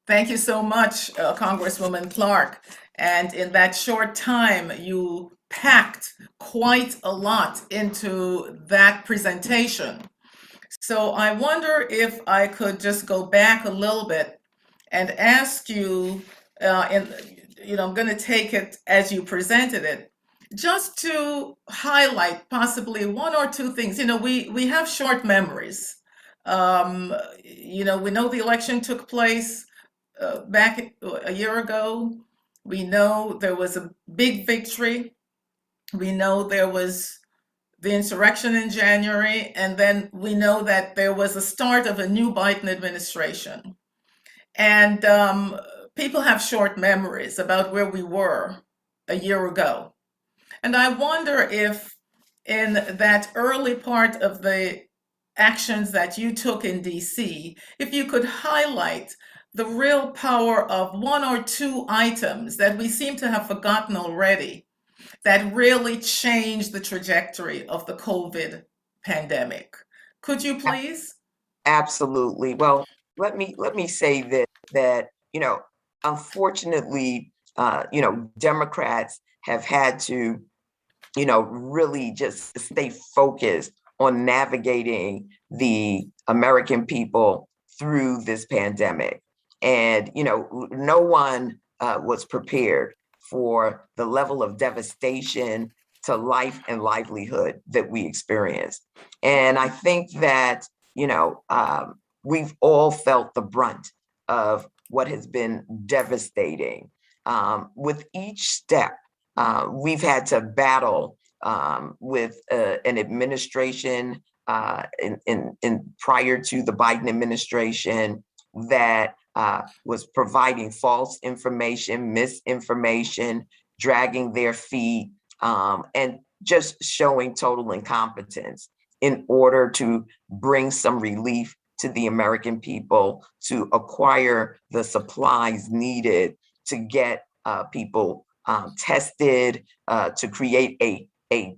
Thank you so much, Congresswoman Clark. And in that short time, you packed quite a lot into that presentation. So I wonder if I could just go back a little bit and ask you, I'm going to take it as you presented it, just to highlight possibly one or two things. We have short memories. We know the election took place back a year ago. We know there was a big victory. We know there was the insurrection in January, and then we know that there was a start of a new Biden administration. And people have short memories about where we were a year ago. And I wonder if in that early part of the actions that you took in DC, if you could highlight the real power of one or two items that we seem to have forgotten already that really changed the trajectory of the COVID pandemic. Could you please? Absolutely. Well, let me say that unfortunately, Democrats have had to really just stay focused on navigating the American people through this pandemic. And, no one was prepared for the level of devastation to life and livelihood that we experienced. And I think that, we've all felt the brunt of what has been devastating. With each step, we've had to battle with an administration in prior to the Biden administration that was providing false information, misinformation, dragging their feet, and just showing total incompetence in order to bring some relief to the American people, to acquire the supplies needed to get people tested, to create a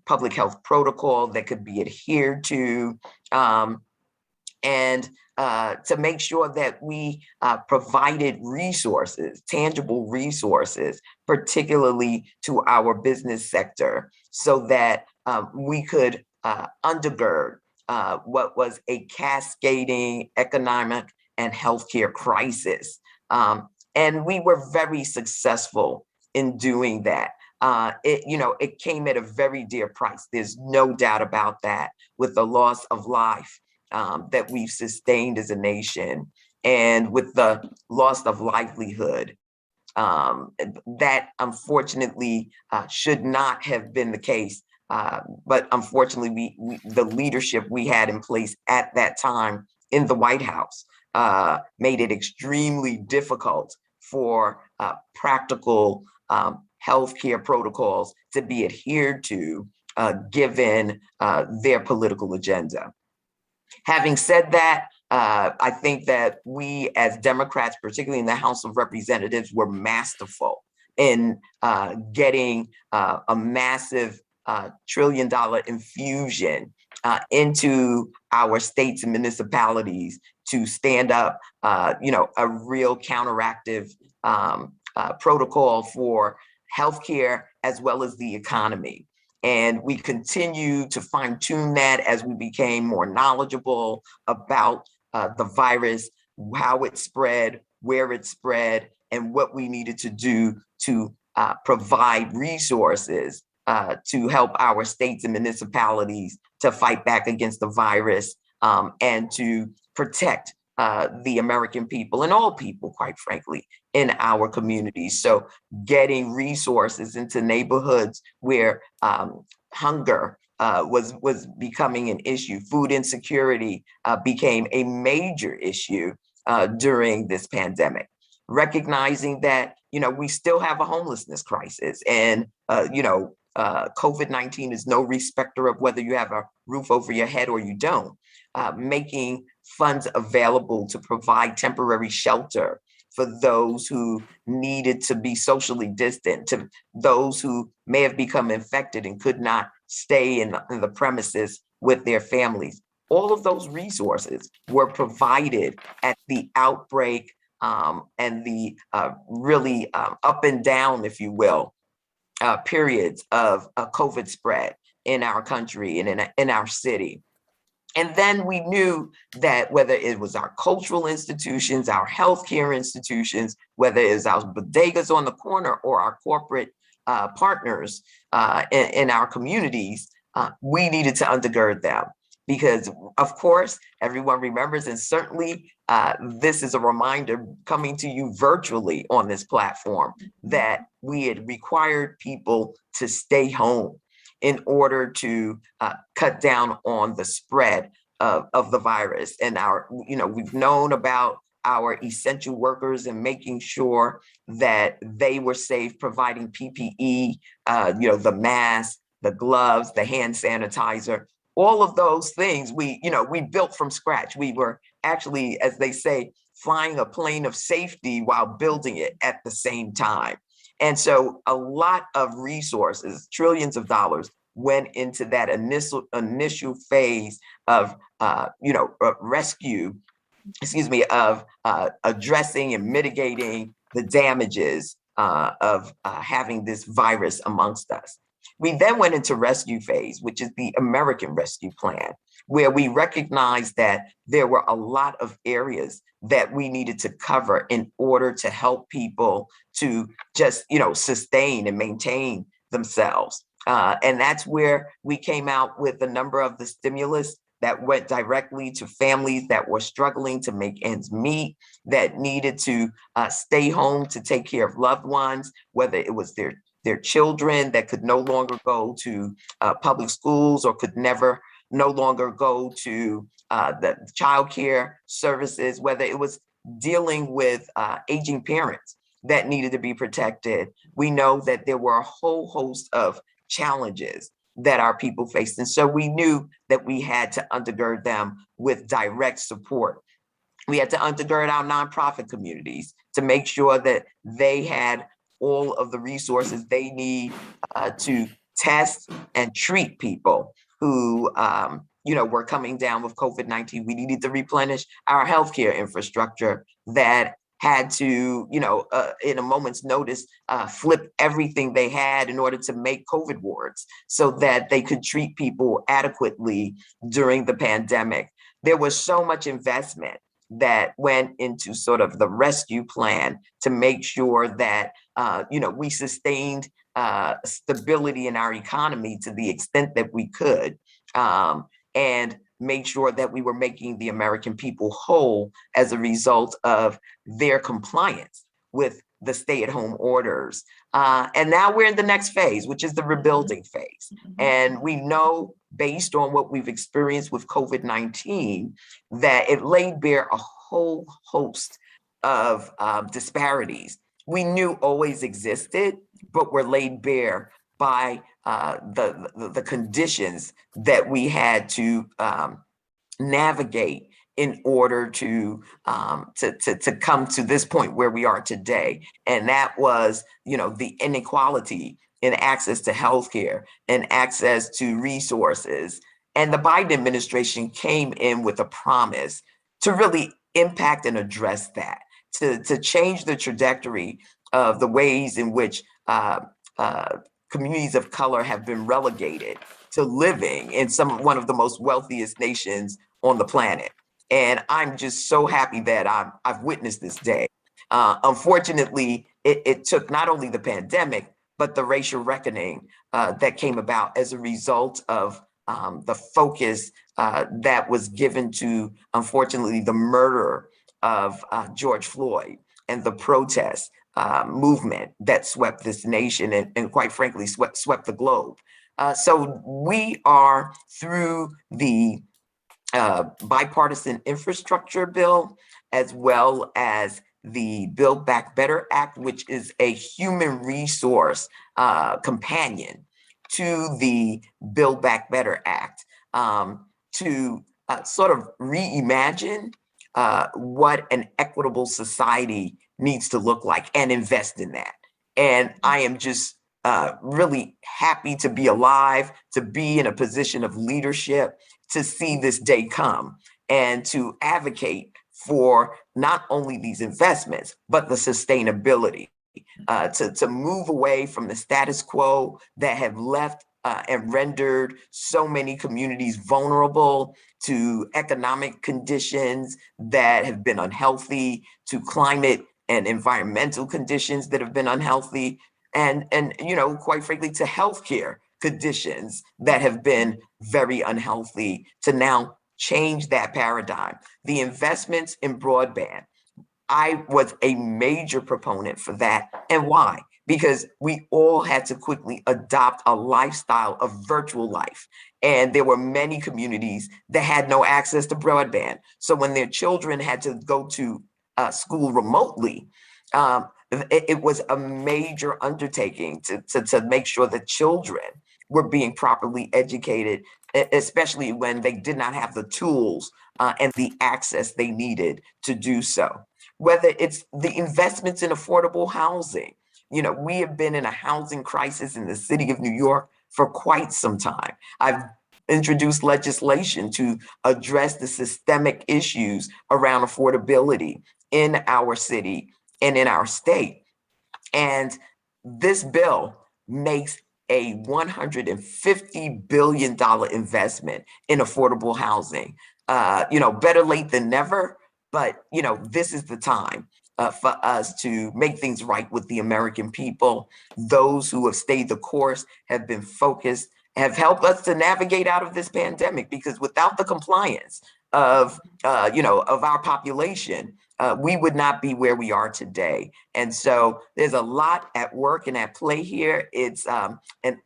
public health protocol that could be adhered to, and to make sure that we provided resources, tangible resources, particularly to our business sector, so that we could undergird what was a cascading economic and healthcare crisis. And we were very successful in doing that. It came at a very dear price. There's no doubt about that, with the loss of life that we've sustained as a nation, and with the loss of livelihood. That unfortunately should not have been the case. But unfortunately, the leadership we had in place at that time in the White House made it extremely difficult for practical healthcare protocols to be adhered to, given their political agenda. Having said that, I think that we as Democrats, particularly in the House of Representatives, were masterful in getting a massive $1 trillion infusion into our states and municipalities to stand up, a real counteractive protocol for healthcare as well as the economy. And we continue to fine tune that as we became more knowledgeable about the virus, how it spread, where it spread, and what we needed to do to provide resources to help our states and municipalities to fight back against the virus, and to protect the American people and all people, quite frankly, in our communities. So getting resources into neighborhoods where hunger was becoming an issue, food insecurity became a major issue during this pandemic. Recognizing that, we still have a homelessness crisis, and COVID-19 is no respecter of whether you have a roof over your head or you don't. Making funds available to provide temporary shelter for those who needed to be socially distant, to those who may have become infected and could not stay in the premises with their families. All of those resources were provided at the outbreak and the really up and down, if you will, periods of COVID spread in our country and in our city. And then we knew that whether it was our cultural institutions, our healthcare institutions, whether it was our bodegas on the corner or our corporate partners in our communities, we needed to undergird them. because of course, everyone remembers, and certainly this is a reminder coming to you virtually on this platform, that we had required people to stay home in order to cut down on the spread of the virus. And we've known about our essential workers and making sure that they were safe, providing PPE, the mask, the gloves, the hand sanitizer, all of those things we built from scratch. We were actually, as they say, flying a plane of safety while building it at the same time. And so a lot of resources, trillions of dollars, went into that initial phase of rescue, of addressing and mitigating the damages of having this virus amongst us. We then went into rescue phase, which is the American Rescue Plan, where we recognized that there were a lot of areas that we needed to cover in order to help people to just, sustain and maintain themselves. And that's where we came out with a number of the stimulus that went directly to families that were struggling to make ends meet, that needed to stay home to take care of loved ones, whether it was their children that could no longer go to public schools or could no longer go to the childcare services, whether it was dealing with aging parents that needed to be protected. We know that there were a whole host of challenges that our people faced. And so we knew that we had to undergird them with direct support. We had to undergird our nonprofit communities to make sure that they had all of the resources they need to test and treat people who, were coming down with COVID-19. We needed to replenish our healthcare infrastructure that had to, in a moment's notice, flip everything they had in order to make COVID wards so that they could treat people adequately during the pandemic. There was so much investment that went into sort of the rescue plan to make sure that, we sustained stability in our economy to the extent that we could, and make sure that we were making the American people whole as a result of their compliance with the stay-at-home orders. And now we're in the next phase, which is the rebuilding phase. And we know, based on what we've experienced with COVID-19, that it laid bare a whole host of disparities we knew always existed, but were laid bare by the conditions that we had to navigate in order to come to this point where we are today. And that was, the inequality in access to healthcare and access to resources. And the Biden administration came in with a promise to really impact and address that, to change the trajectory of the ways in which communities of color have been relegated to living in one of the most wealthiest nations on the planet. And I'm just so happy that I've witnessed this day. Unfortunately, it took not only the pandemic, but the racial reckoning that came about as a result of the focus that was given to, unfortunately, the murder of George Floyd and the protest movement that swept this nation and quite frankly, swept the globe. So we are through the bipartisan infrastructure bill, as well as the Build Back Better Act, which is a human resource companion to the Build Back Better Act, to sort of reimagine what an equitable society needs to look like and invest in that. And I am just really happy to be alive, to be in a position of leadership, to see this day come and to advocate for not only these investments, but the sustainability, to move away from the status quo that have left and rendered so many communities vulnerable to economic conditions that have been unhealthy, to climate and environmental conditions that have been unhealthy, and quite frankly, to healthcare conditions that have been very unhealthy to now change that paradigm. The investments in broadband, I was a major proponent for that. And why? Because we all had to quickly adopt a lifestyle of virtual life. And there were many communities that had no access to broadband. So when their children had to go to school remotely, it was a major undertaking to make sure that children were being properly educated, especially when they did not have the tools and the access they needed to do so. Whether it's the investments in affordable housing. You know, we have been in a housing crisis in the city of New York for quite some time. I've introduced legislation to address the systemic issues around affordability in our city and in our state. And this bill makes a $150 billion investment in affordable housing. Better late than never, but this is the time for us to make things right with the American people. Those who have stayed the course, have been focused, have helped us to navigate out of this pandemic, because without the compliance of our population, we would not be where we are today. And so there's a lot at work and at play here. It's an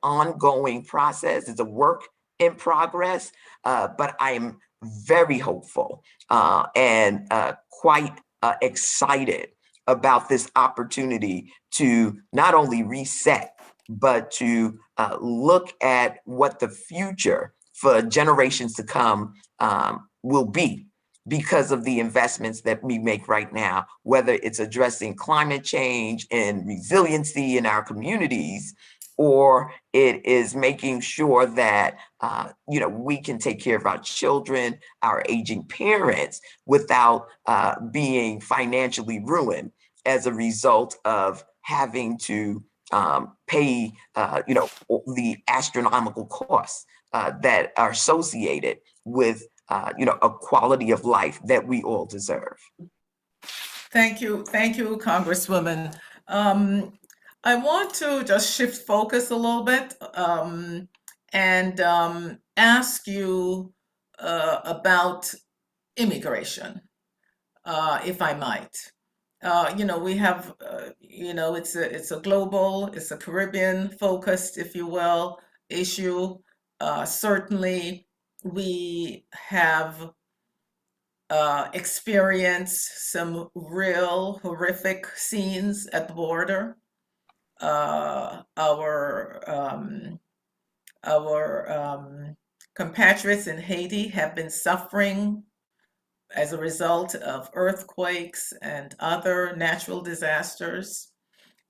ongoing process. It's a work in progress, but I am very hopeful and quite excited about this opportunity to not only reset, but to look at what the future for generations to come will be, because of the investments that we make right now, whether it's addressing climate change and resiliency in our communities, or it is making sure that we can take care of our children, our aging parents, without being financially ruined as a result of having to pay the astronomical costs that are associated with a quality of life that we all deserve. Thank you, Congresswoman. I want to just shift focus a little bit and ask you about immigration, if I might. We have, it's a global, it's a Caribbean focused, if you will, issue. Certainly, we have experienced some real horrific scenes at the border. Our compatriots in Haiti have been suffering as a result of earthquakes and other natural disasters.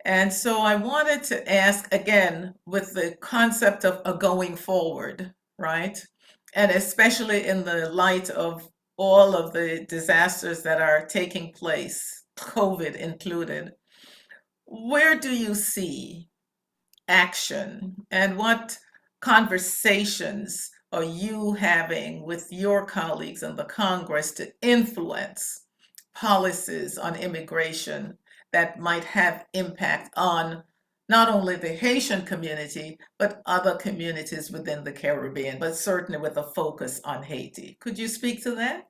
And so I wanted to ask again, with the concept of a going forward, right? And especially in the light of all of the disasters that are taking place, COVID included, where do you see action, and what conversations are you having with your colleagues in the Congress to influence policies on immigration that might have impact on not only the Haitian community, but other communities within the Caribbean, but certainly with a focus on Haiti? Could you speak to that?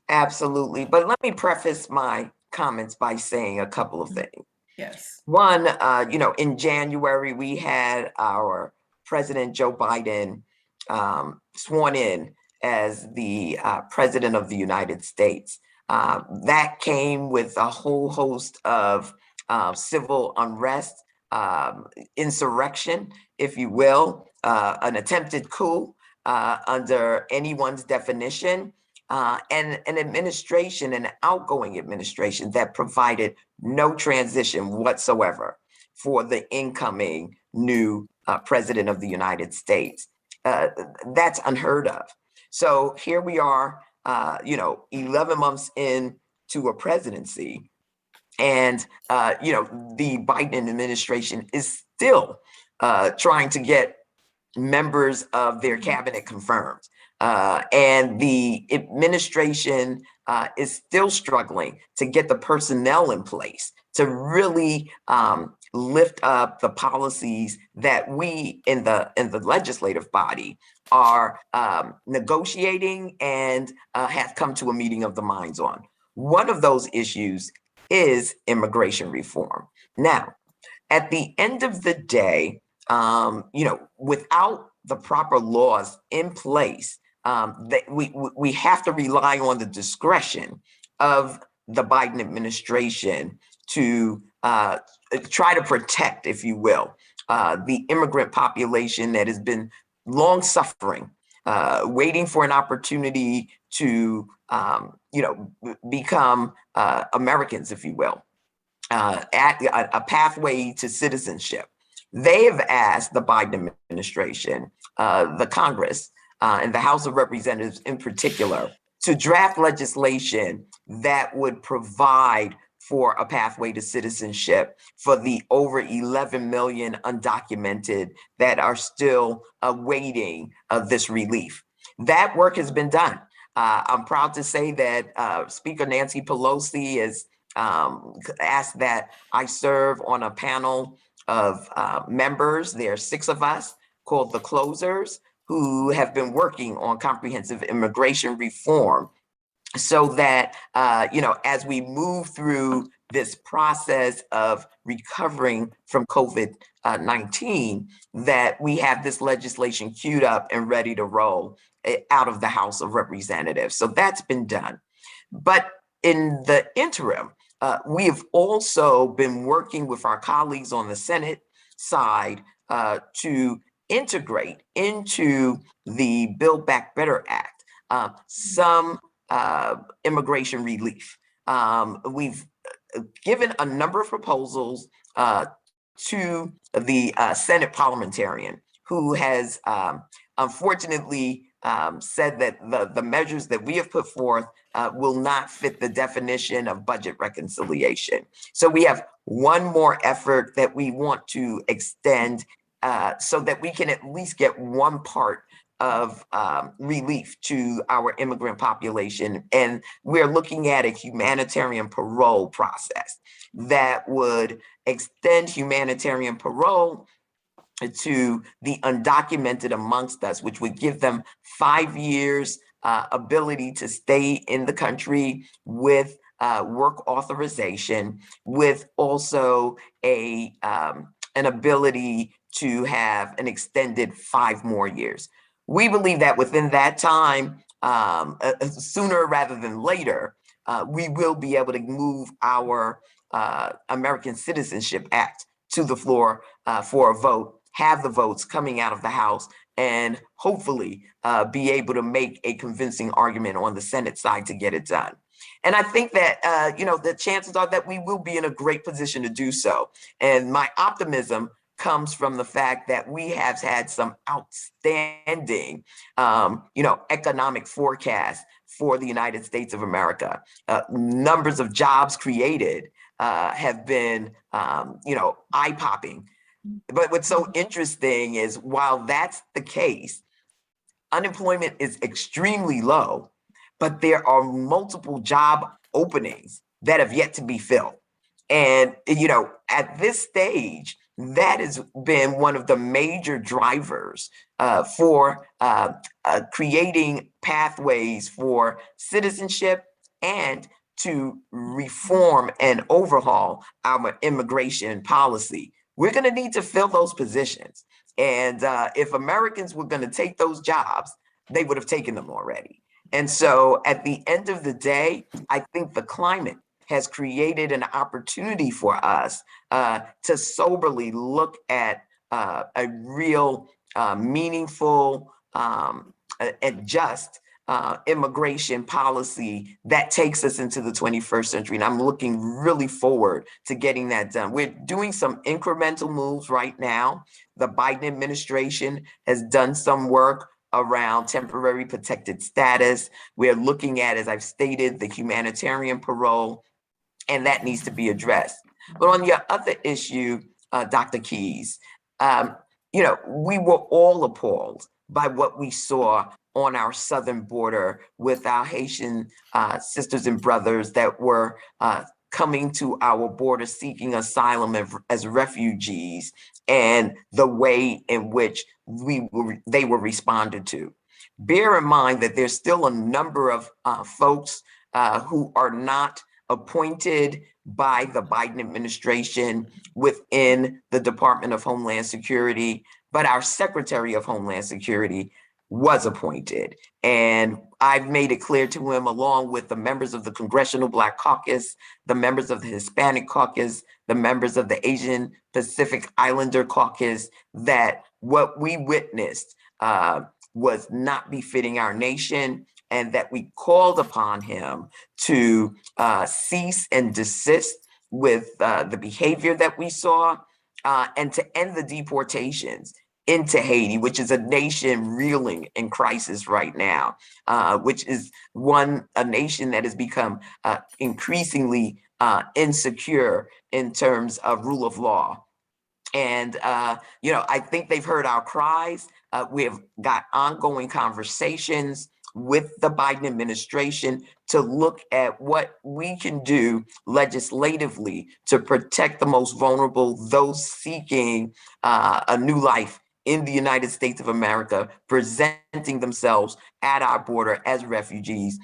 Absolutely. But let me preface my comments by saying a couple of things. Yes. One, in January, we had our President Joe Biden sworn in as the President of the United States. That came with a whole host of civil unrest, insurrection, if you will, an attempted coup under anyone's definition, and an administration, an outgoing administration that provided no transition whatsoever for the incoming new President of the United States. That's unheard of. So here we are, 11 months into a presidency, and the Biden administration is still trying to get members of their cabinet confirmed. And the administration is still struggling to get the personnel in place to really lift up the policies that we in the legislative body are negotiating and have come to a meeting of the minds on. One of those issues is immigration reform. Now, at the end of the day, without the proper laws in place, that we have to rely on the discretion of the Biden administration to try to protect, if you will, the immigrant population that has been long suffering, waiting for an opportunity to, become Americans, if you will, at a pathway to citizenship. They have asked the Biden administration, the Congress, and the House of Representatives in particular, to draft legislation that would provide for a pathway to citizenship for the over 11 million undocumented that are still awaiting this relief. That work has been done. I'm proud to say that Speaker Nancy Pelosi has asked that I serve on a panel of members. There are 6 of us called the Closers, who have been working on comprehensive immigration reform, so that, as we move through this process of recovering from COVID-19, that we have this legislation queued up and ready to roll out of the House of Representatives. So that's been done. But in the interim, we have also been working with our colleagues on the Senate side to integrate into the Build Back Better Act some immigration relief. We've given a number of proposals to the Senate parliamentarian, who has unfortunately said that the measures that we have put forth will not fit the definition of budget reconciliation. So we have one more effort that we want to extend so that we can at least get one part of relief to our immigrant population. And we're looking at a humanitarian parole process that would extend humanitarian parole to the undocumented amongst us, which would give them 5 years ability to stay in the country with work authorization, with also an ability to have an extended 5 more years. We believe that within that time, sooner rather than later, we will be able to move our American Citizenship Act to the floor for a vote, have the votes coming out of the House, and hopefully be able to make a convincing argument on the Senate side to get it done. And I think that, the chances are that we will be in a great position to do so. And my optimism comes from the fact that we have had some outstanding, economic forecasts for the United States of America. Numbers of jobs created have been, eye-popping. But what's so interesting is, while that's the case, unemployment is extremely low, but there are multiple job openings that have yet to be filled. And, at this stage, that has been one of the major drivers for creating pathways for citizenship and to reform and overhaul our immigration policy. We're going to need to fill those positions. And if Americans were going to take those jobs, they would have taken them already. And so at the end of the day, I think the climate has created an opportunity for us to soberly look at a real meaningful and just immigration policy that takes us into the 21st century. And I'm looking really forward to getting that done. We're doing some incremental moves right now. The Biden administration has done some work around temporary protected status. We're looking at, as I've stated, the humanitarian parole, and that needs to be addressed. But on your other issue, Dr. Keys, we were all appalled by what we saw on our southern border with our Haitian sisters and brothers that were coming to our border seeking asylum as refugees, and the way in which they were responded to. Bear in mind that there's still a number of folks who are not appointed by the Biden administration within the Department of Homeland Security, but our Secretary of Homeland Security was appointed. And I've made it clear to him, along with the members of the Congressional Black Caucus, the members of the Hispanic Caucus, the members of the Asian Pacific Islander Caucus, that what we witnessed was not befitting our nation, and that we called upon him to cease and desist with the behavior that we saw, and to end the deportations into Haiti, which is a nation reeling in crisis right now, which is a nation that has become increasingly insecure in terms of rule of law. And, I think they've heard our cries. We have got ongoing conversations with the Biden administration to look at what we can do legislatively to protect the most vulnerable, those seeking a new life in the United States of America, presenting themselves at our border as refugees,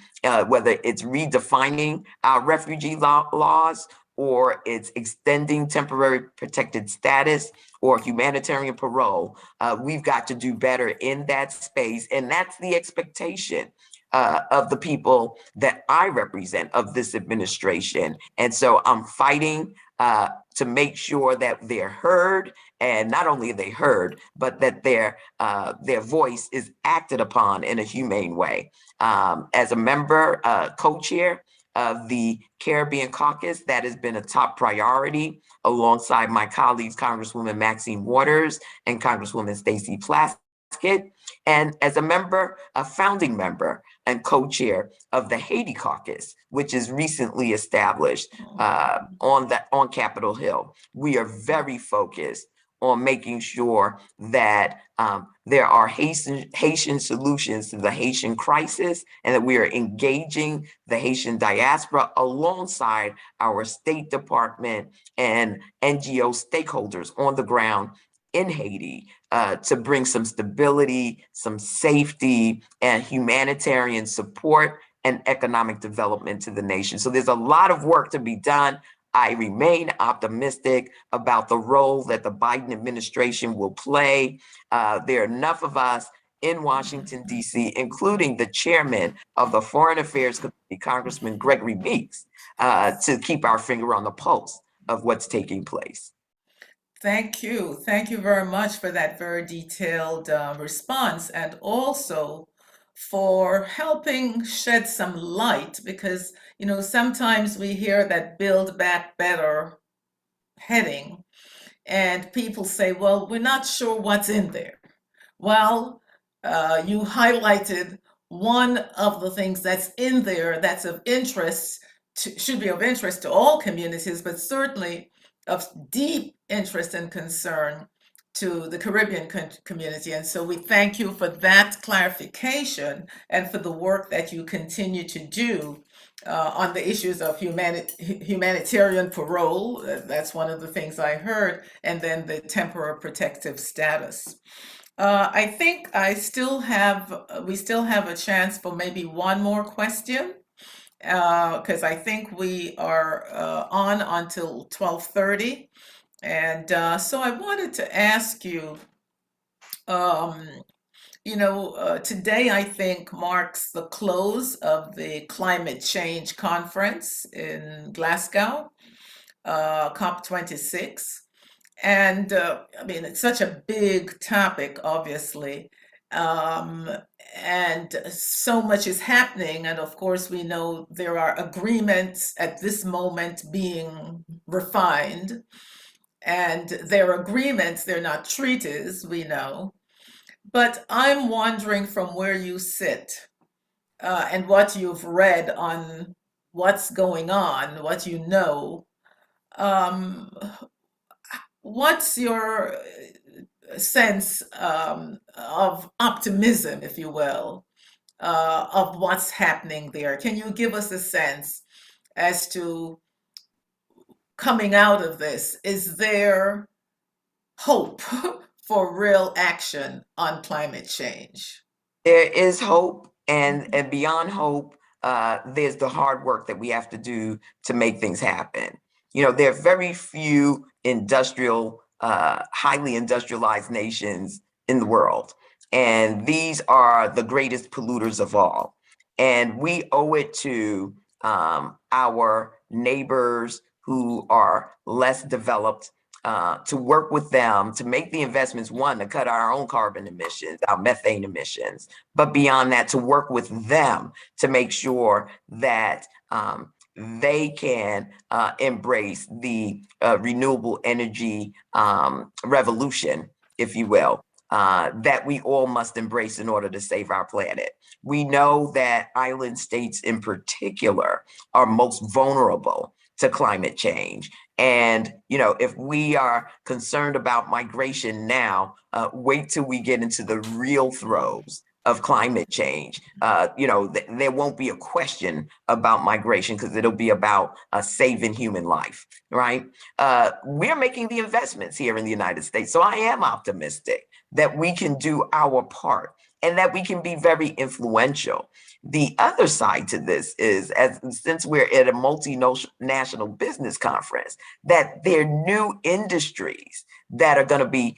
whether it's redefining our refugee laws, or it's extending temporary protected status or humanitarian parole. We've got to do better in that space. And that's the expectation of the people that I represent, of this administration. And so I'm fighting to make sure that they're heard, and not only are they heard, but that their voice is acted upon in a humane way. As a member, co-chair of the Caribbean Caucus, that has been a top priority, alongside my colleagues, Congresswoman Maxine Waters and Congresswoman Stacey Plaskett. And as a founding member and co-chair of the Haiti Caucus, which is recently established on Capitol Hill. We are very focused on making sure that there are Haitian solutions to the Haitian crisis, and that we are engaging the Haitian diaspora alongside our State Department and NGO stakeholders on the ground in Haiti to bring some stability, some safety, and humanitarian support and economic development to the nation. So there's a lot of work to be done. I remain optimistic about the role that the Biden administration will play. There are enough of us in Washington, D.C., including the chairman of the Foreign Affairs Committee, Congressman Gregory Meeks, to keep our finger on the pulse of what's taking place. Thank you. Thank you very much for that very detailed response, and also for helping shed some light, because, sometimes we hear that Build Back Better heading, and people say, well, we're not sure what's in there. Well, you highlighted one of the things that's in there that's of interest, should be of interest to all communities, but certainly of deep interest and concern to the Caribbean community. And so we thank you for that clarification, and for the work that you continue to do on the issues of humanitarian parole. That's one of the things I heard, and then the temporary protective status. I think we still have a chance for maybe one more question, because I think we are on until 12:30. And so I wanted to ask you, today I think marks the close of the climate change conference in Glasgow, COP26. And it's such a big topic, obviously. And so much is happening. And of course, we know there are agreements at this moment being refined. And they're agreements, they're not treaties, we know. But I'm wondering, from where you sit and what you've read on what's going on, what you know, what's your sense of optimism, if you will, of what's happening there? Can you give us a sense as to coming out of this? Is there hope for real action on climate change? There is hope, and beyond hope, there's the hard work that we have to do to make things happen. You know, there are very few highly industrialized nations in the world, and these are the greatest polluters of all. And we owe it to our neighbors who are less developed to work with them to make the investments, one, to cut our own carbon emissions, our methane emissions, but beyond that, to work with them to make sure that they can embrace the renewable energy revolution, if you will, that we all must embrace in order to save our planet. We know that island states in particular are most vulnerable to climate change. And, you know, if we are concerned about migration now, wait till we get into the real throes of climate change. You know, there won't be a question about migration because it'll be about saving human life, right? We're making the investments here in the United States. So I am optimistic that we can do our part and that we can be very influential. The other side to this is, since we're at a multinational business conference, that there are new industries that are going to be,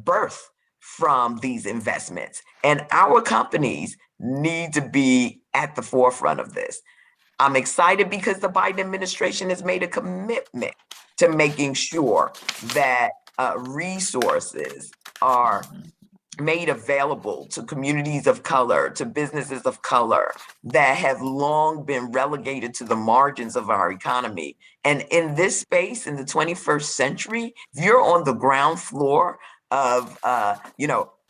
birth from these investments. And our companies need to be at the forefront of this. I'm excited because the Biden administration has made a commitment to making sure that resources are made available to communities of color, to businesses of color that have long been relegated to the margins of our economy. And in this space, in the 21st century, if you're on the ground floor of,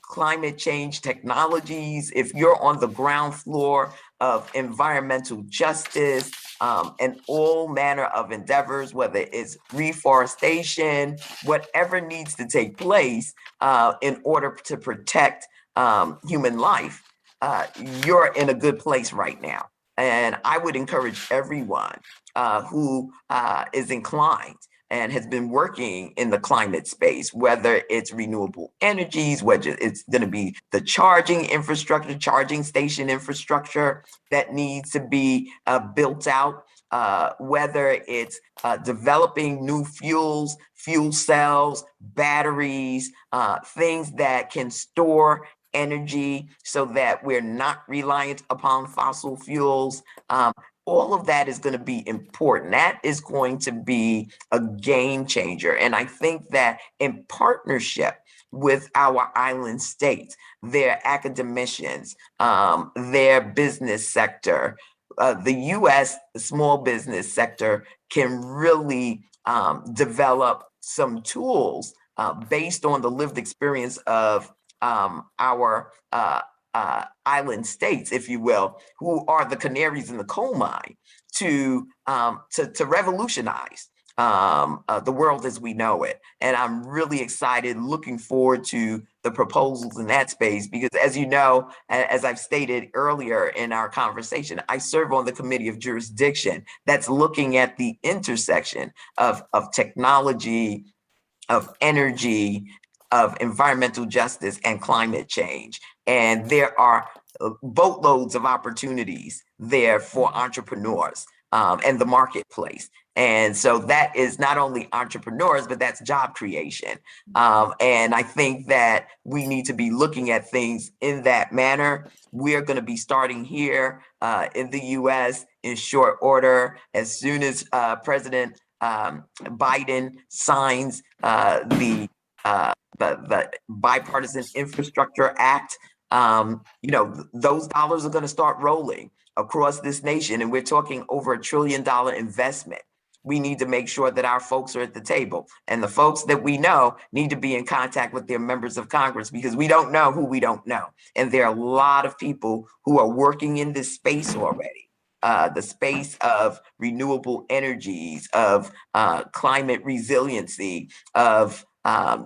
climate change technologies, if you're on the ground floor of environmental justice, and all manner of endeavors, whether it's reforestation, whatever needs to take place in order to protect human life, you're in a good place right now. And I would encourage everyone who is inclined and has been working in the climate space, whether it's renewable energies, whether it's going to be the charging infrastructure, charging station infrastructure that needs to be built out, whether it's developing new fuels, fuel cells, batteries, things that can store energy so that we're not reliant upon fossil fuels. All of that is going to be important. That is going to be a game changer. And I think that in partnership with our island states, their academicians, their business sector, the U.S. small business sector can really develop some tools based on the lived experience of our island states, if you will, who are the canaries in the coal mine, to revolutionize the world as we know it. And I'm really excited, looking forward to the proposals in that space, because as you know, as I've stated earlier in our conversation, I serve on the committee of jurisdiction that's looking at the intersection of technology, of energy, of environmental justice and climate change. And there are boatloads of opportunities there for entrepreneurs and the marketplace. And so that is not only entrepreneurs, but that's job creation. And I think that we need to be looking at things in that manner. We're going to be starting here in the US in short order. As soon as President Biden signs the Bipartisan Infrastructure Act, those dollars are going to start rolling across this nation. And we're talking over $1 trillion investment. We need to make sure that our folks are at the table, and the folks that we know need to be in contact with their members of Congress, because we don't know who we don't know. And there are a lot of people who are working in this space already. The space of renewable energies, of climate resiliency, of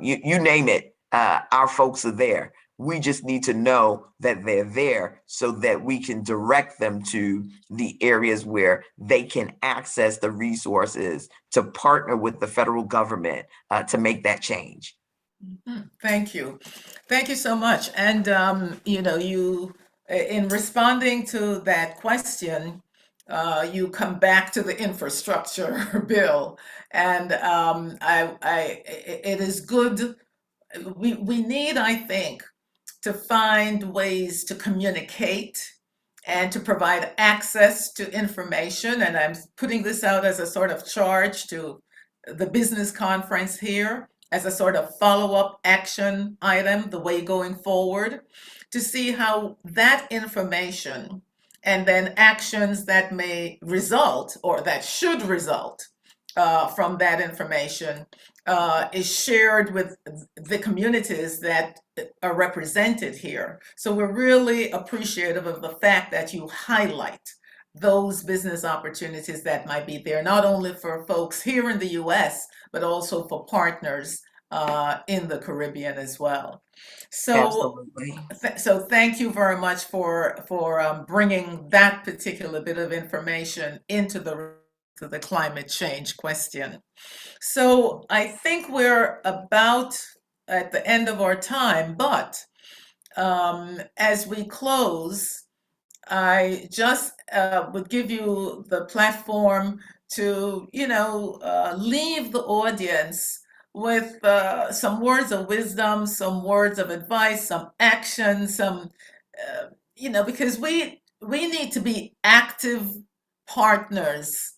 you name it, our folks are there. We just need to know that they're there so that we can direct them to the areas where they can access the resources to partner with the federal government to make that change. Thank you. Thank you so much. And, in responding to that question, you come back to the infrastructure bill. And it is good. We need, I think, to find ways to communicate and to provide access to information. And I'm putting this out as a sort of charge to the business conference here as a sort of follow-up action item, the way going forward, to see how that information and then actions that may result or that should result from that information is shared with the communities that are represented here. So we're really appreciative of the fact that you highlight those business opportunities that might be there, not only for folks here in the US, but also for partners in the Caribbean as well. So, Absolutely. so thank you very much for bringing that particular bit of information into the climate change question. So I think we're about at the end of our time, but as we close, I just would give you the platform to, leave the audience with some words of wisdom, some words of advice, some action, because we need to be active partners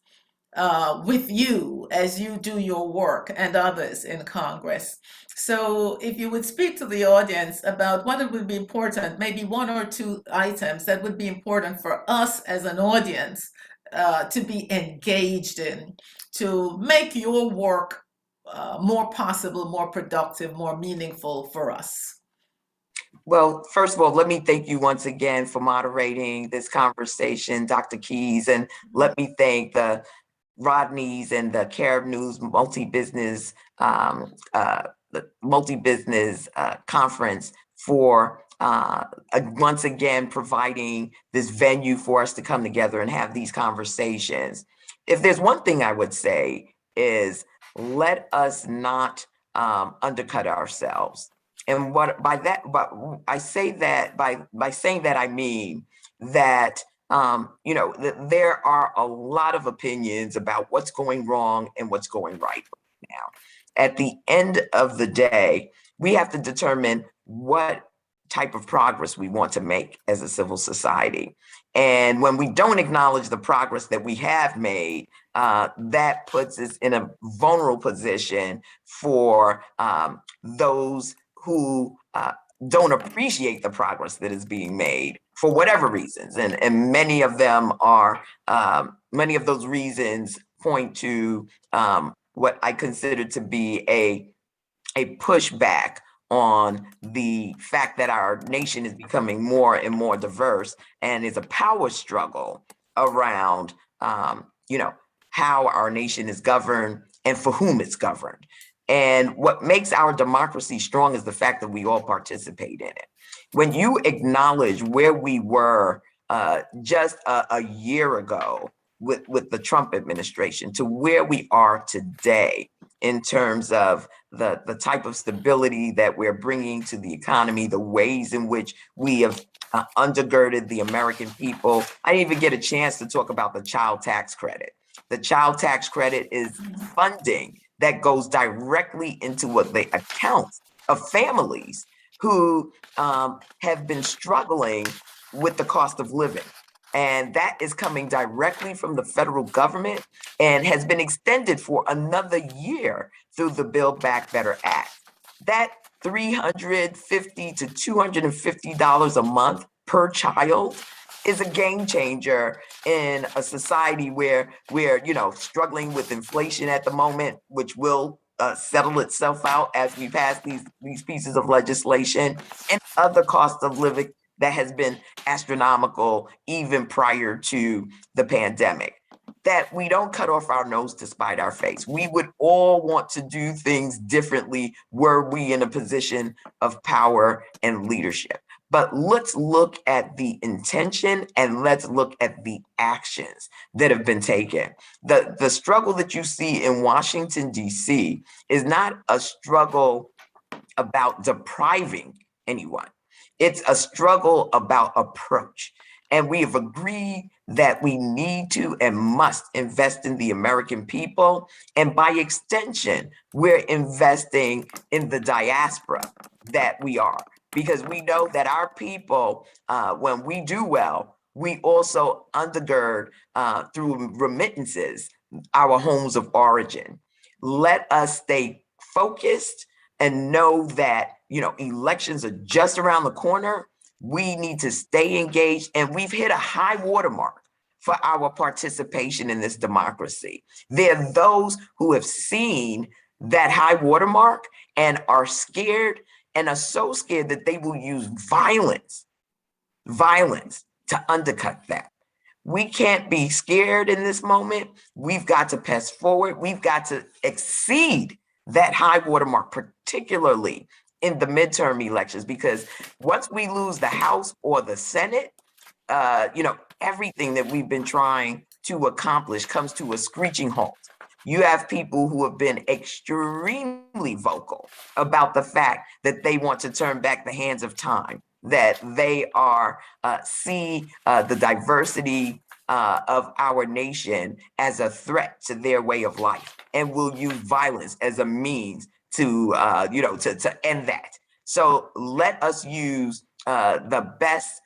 with you as you do your work and others in Congress. So if you would speak to the audience about what it would be important, maybe one or two items that would be important for us as an audience to be engaged in, to make your work more possible, more productive, more meaningful for us. Well, first of all, let me thank you once again for moderating this conversation, Dr. Keys, and let me thank the Rodney's and the Carib News multi-business conference for once again providing this venue for us to come together and have these conversations. If there's one thing I would say is let us not undercut ourselves. And what by that, but I say that by saying that I mean that there are a lot of opinions about what's going wrong and what's going right now. At the end of the day, we have to determine what type of progress we want to make as a civil society. And when we don't acknowledge the progress that we have made, that puts us in a vulnerable position for those who don't appreciate the progress that is being made for whatever reasons. And many of them are, many of those reasons point to what I consider to be a pushback on the fact that our nation is becoming more and more diverse and is a power struggle around, how our nation is governed and for whom it's governed. And what makes our democracy strong is the fact that we all participate in it. When you acknowledge where we were just a year ago with the Trump administration to where we are today in terms of the type of stability that we're bringing to the economy, the ways in which we have undergirded the American people. I didn't even get a chance to talk about the child tax credit. The child tax credit is funding that goes directly into what the accounts of families who have been struggling with the cost of living. And that is coming directly from the federal government and has been extended for another year through the Build Back Better Act. That $350 to $250 a month per child is a game changer in a society where we're, struggling with inflation at the moment, which will settle itself out as we pass these pieces of legislation, and other costs of living that has been astronomical even prior to the pandemic. that we don't cut off our nose to spite our face. We would all want to do things differently were we in a position of power and leadership. But let's look at the intention and let's look at the actions that have been taken. The struggle that you see in Washington, D.C. is not a struggle about depriving anyone. It's a struggle about approach. And we have agreed that we need to and must invest in the American people. And by extension, we're investing in the diaspora that we are, because we know that our people, when we do well, we also undergird through remittances our homes of origin. Let us stay focused and know that, elections are just around the corner. We need to stay engaged, and we've hit a high watermark for our participation in this democracy. There are those who have seen that high watermark and are scared, and are so scared that they will use violence to undercut that. We can't be scared in this moment. We've got to pass forward. We've got to exceed that high watermark, particularly in the midterm elections, because once we lose the House or the Senate, everything that we've been trying to accomplish comes to a screeching halt. You have people who have been extremely vocal about the fact that they want to turn back the hands of time, that they see the diversity of our nation as a threat to their way of life, and will use violence as a means to end that. So let us use the best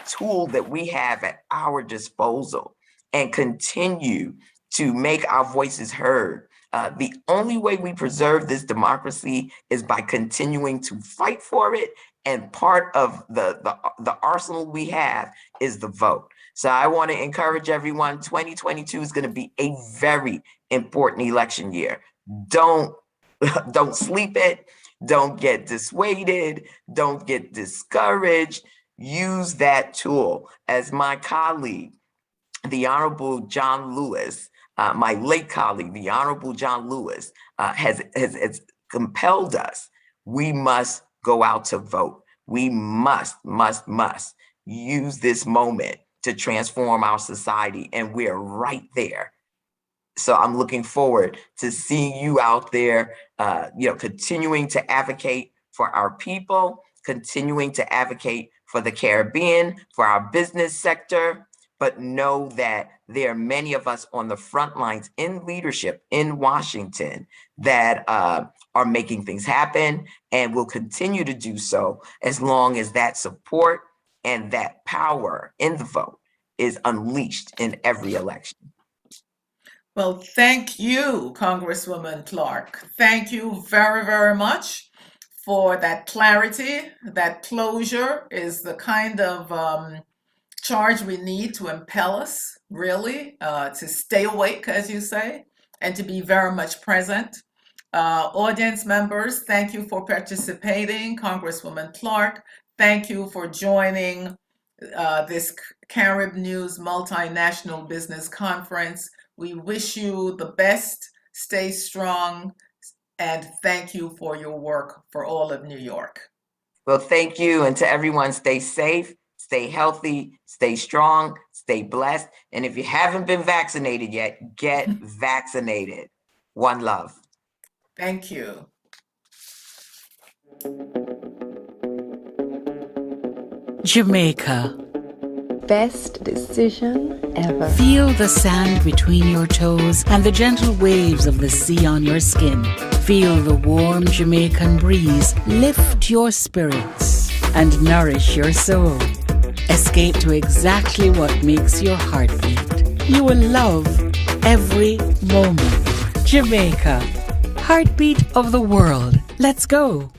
tool that we have at our disposal and continue to make our voices heard. The only way we preserve this democracy is by continuing to fight for it. And part of the arsenal we have is the vote. So I want to encourage everyone, 2022 is going to be a very important election year. Don't sleep it. Don't get dissuaded. Don't get discouraged. Use that tool. As my colleague, the Honorable John Lewis, my late colleague, the Honorable John Lewis, has compelled us. We must go out to vote. We must use this moment to transform our society, and we're right there. So I'm looking forward to seeing you out there, continuing to advocate for our people, continuing to advocate for the Caribbean, for our business sector. But know that there are many of us on the front lines in leadership in Washington that are making things happen, and will continue to do so as long as that support and that power in the vote is unleashed in every election. Well, thank you, Congresswoman Clark. Thank you very, very much for that clarity. That closure is the kind of charge we need to impel us, really, to stay awake, as you say, and to be very much present. Audience members, thank you for participating. Congresswoman Clark, thank you for joining this Carib News Multinational Business Conference. We wish you the best, stay strong, and thank you for your work for all of New York. Well, thank you, and to everyone, stay safe, stay healthy, stay strong, stay blessed, and if you haven't been vaccinated yet, get vaccinated. One love. Thank you. Jamaica. Best decision ever. Feel the sand between your toes and the gentle waves of the sea on your skin. Feel the warm Jamaican breeze lift your spirits and nourish your soul. Escape to exactly what makes your heart beat. You will love every moment. Jamaica, heartbeat of the world. Let's go.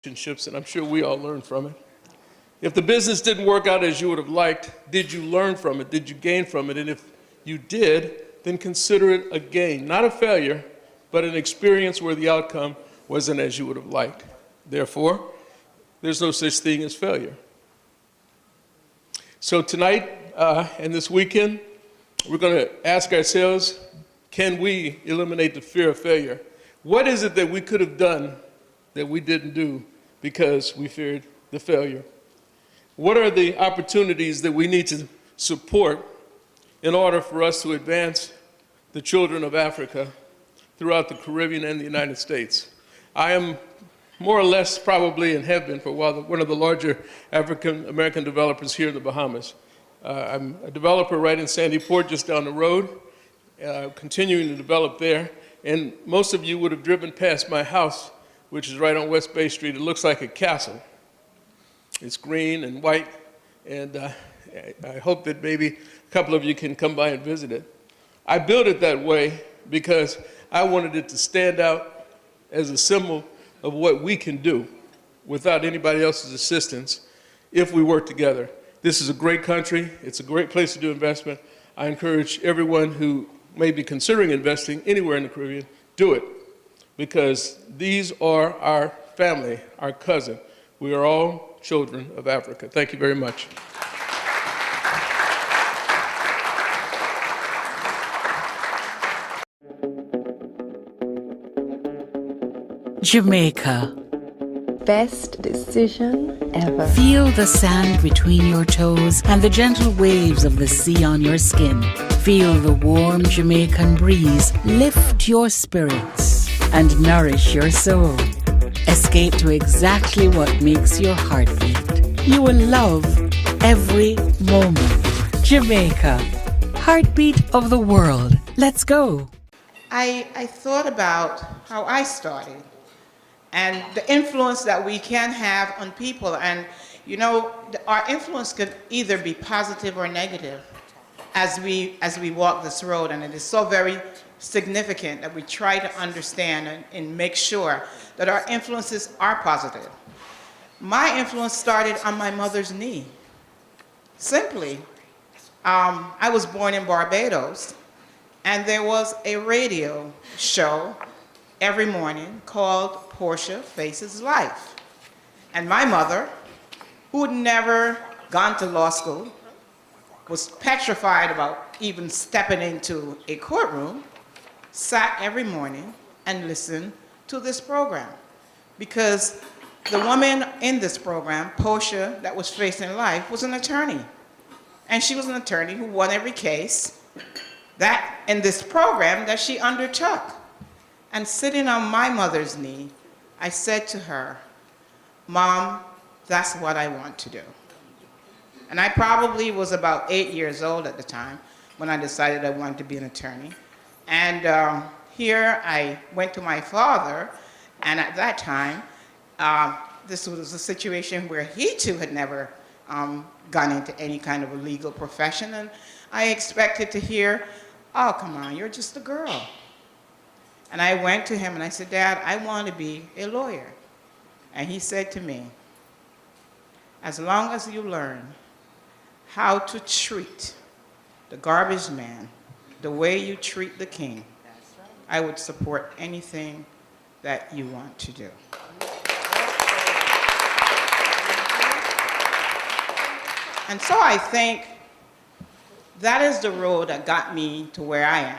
relationships, and I'm sure we all learned from it. If the business didn't work out as you would have liked, did you learn from it? Did you gain from it? And if you did, then consider it a gain, not a failure, but an experience where the outcome wasn't as you would have liked. Therefore, there's no such thing as failure. So tonight and this weekend, we're going to ask ourselves, can we eliminate the fear of failure? What is it that we could have done that we didn't do because we feared the failure? What are the opportunities that we need to support in order for us to advance the children of Africa throughout the Caribbean and the United States? I am more or less probably, and have been for a while, one of the larger African-American developers here in the Bahamas. I'm a developer right in Sandy Port, just down the road, continuing to develop there. And most of you would have driven past my house, which is right on West Bay Street. It looks like a castle. It's green and white, and I hope that maybe a couple of you can come by and visit it. I built it that way because I wanted it to stand out as a symbol of what we can do without anybody else's assistance if we work together. This is a great country. It's a great place to do investment. I encourage everyone who may be considering investing anywhere in the Caribbean, do it, because these are our family, our cousin. We are all children of Africa. Thank you very much. Jamaica. Best decision ever. Feel the sand between your toes and the gentle waves of the sea on your skin. Feel the warm Jamaican breeze lift your spirits and nourish your soul. Escape to exactly what makes your heart beat. You will love every moment. Jamaica, heartbeat of the world. Let's go. I thought about how I started and the influence that we can have on people. And, you know, our influence could either be positive or negative as we walk this road. And it is so very significant that we try to understand and make sure that our influences are positive. My influence started on my mother's knee. Simply, I was born in Barbados, and there was a radio show every morning called Portia Faces Life. And my mother, who had never gone to law school, was petrified about even stepping into a courtroom, sat every morning and listened to this program. Because the woman in this program, Portia, that was facing life, was an attorney. And she was an attorney who won every case that in this program that she undertook. And sitting on my mother's knee, I said to her, "Mom, that's what I want to do." And I probably was about 8 years old at the time when I decided I wanted to be an attorney. And here I went to my father, and at that time, this was a situation where he too had never gone into any kind of a legal profession, and I expected to hear, "Oh, come on, you're just a girl." And I went to him and I said, "Dad, I want to be a lawyer." And he said to me, "As long as you learn how to treat the garbage man the way you treat the king, I would support anything that you want to do." And so I think that is the road that got me to where I am.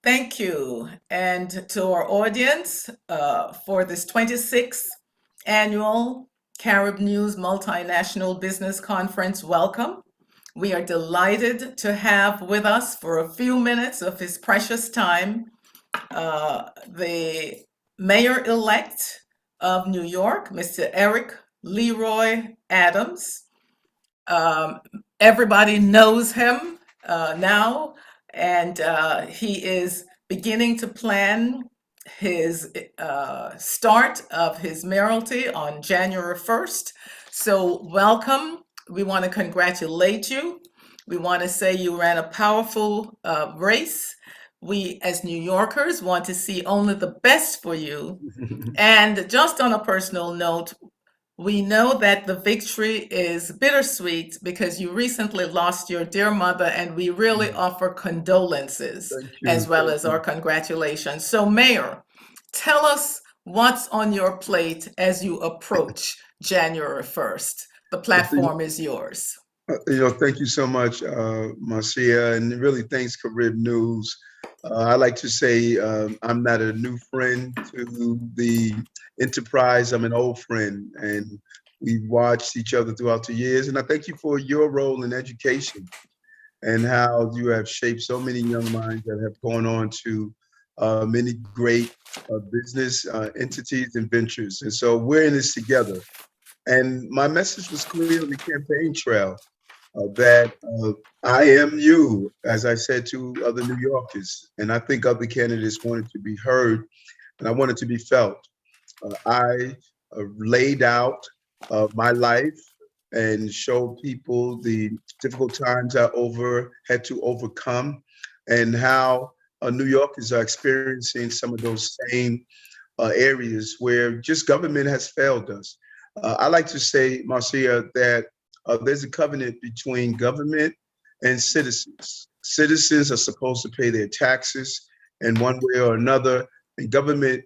Thank you. And to our audience for this 26th annual Carib News Multinational Business Conference, welcome. We are delighted to have with us for a few minutes of his precious time the mayor-elect of New York, Mr. Eric Leroy Adams. Everybody knows him now, and he is beginning to plan his start of his mayoralty on January 1st. So welcome. We want to congratulate you. We want to say you ran a powerful race. We, as New Yorkers, want to see only the best for you. And just on a personal note, we know that the victory is bittersweet because you recently lost your dear mother, and we really offer condolences as well as our congratulations. So, Mayor, tell us what's on your plate as you approach January 1st. The platform is yours. Thank you so much, Marcia, and really thanks, Carib News. I like to say I'm not a new friend to the enterprise. I'm an old friend, and we've watched each other throughout the years. And I thank you for your role in education and how you have shaped so many young minds that have gone on to many great business entities and ventures. And so we're in this together. And my message was clear on the campaign trail. That I am you, as I said to other New Yorkers, and I think other candidates wanted to be heard, and I wanted to be felt. I laid out my life and showed people the difficult times I had to overcome, and how New Yorkers are experiencing some of those same areas where just government has failed us. I like to say, Marcia, that there's a covenant between government and citizens. Citizens are supposed to pay their taxes in one way or another, and government,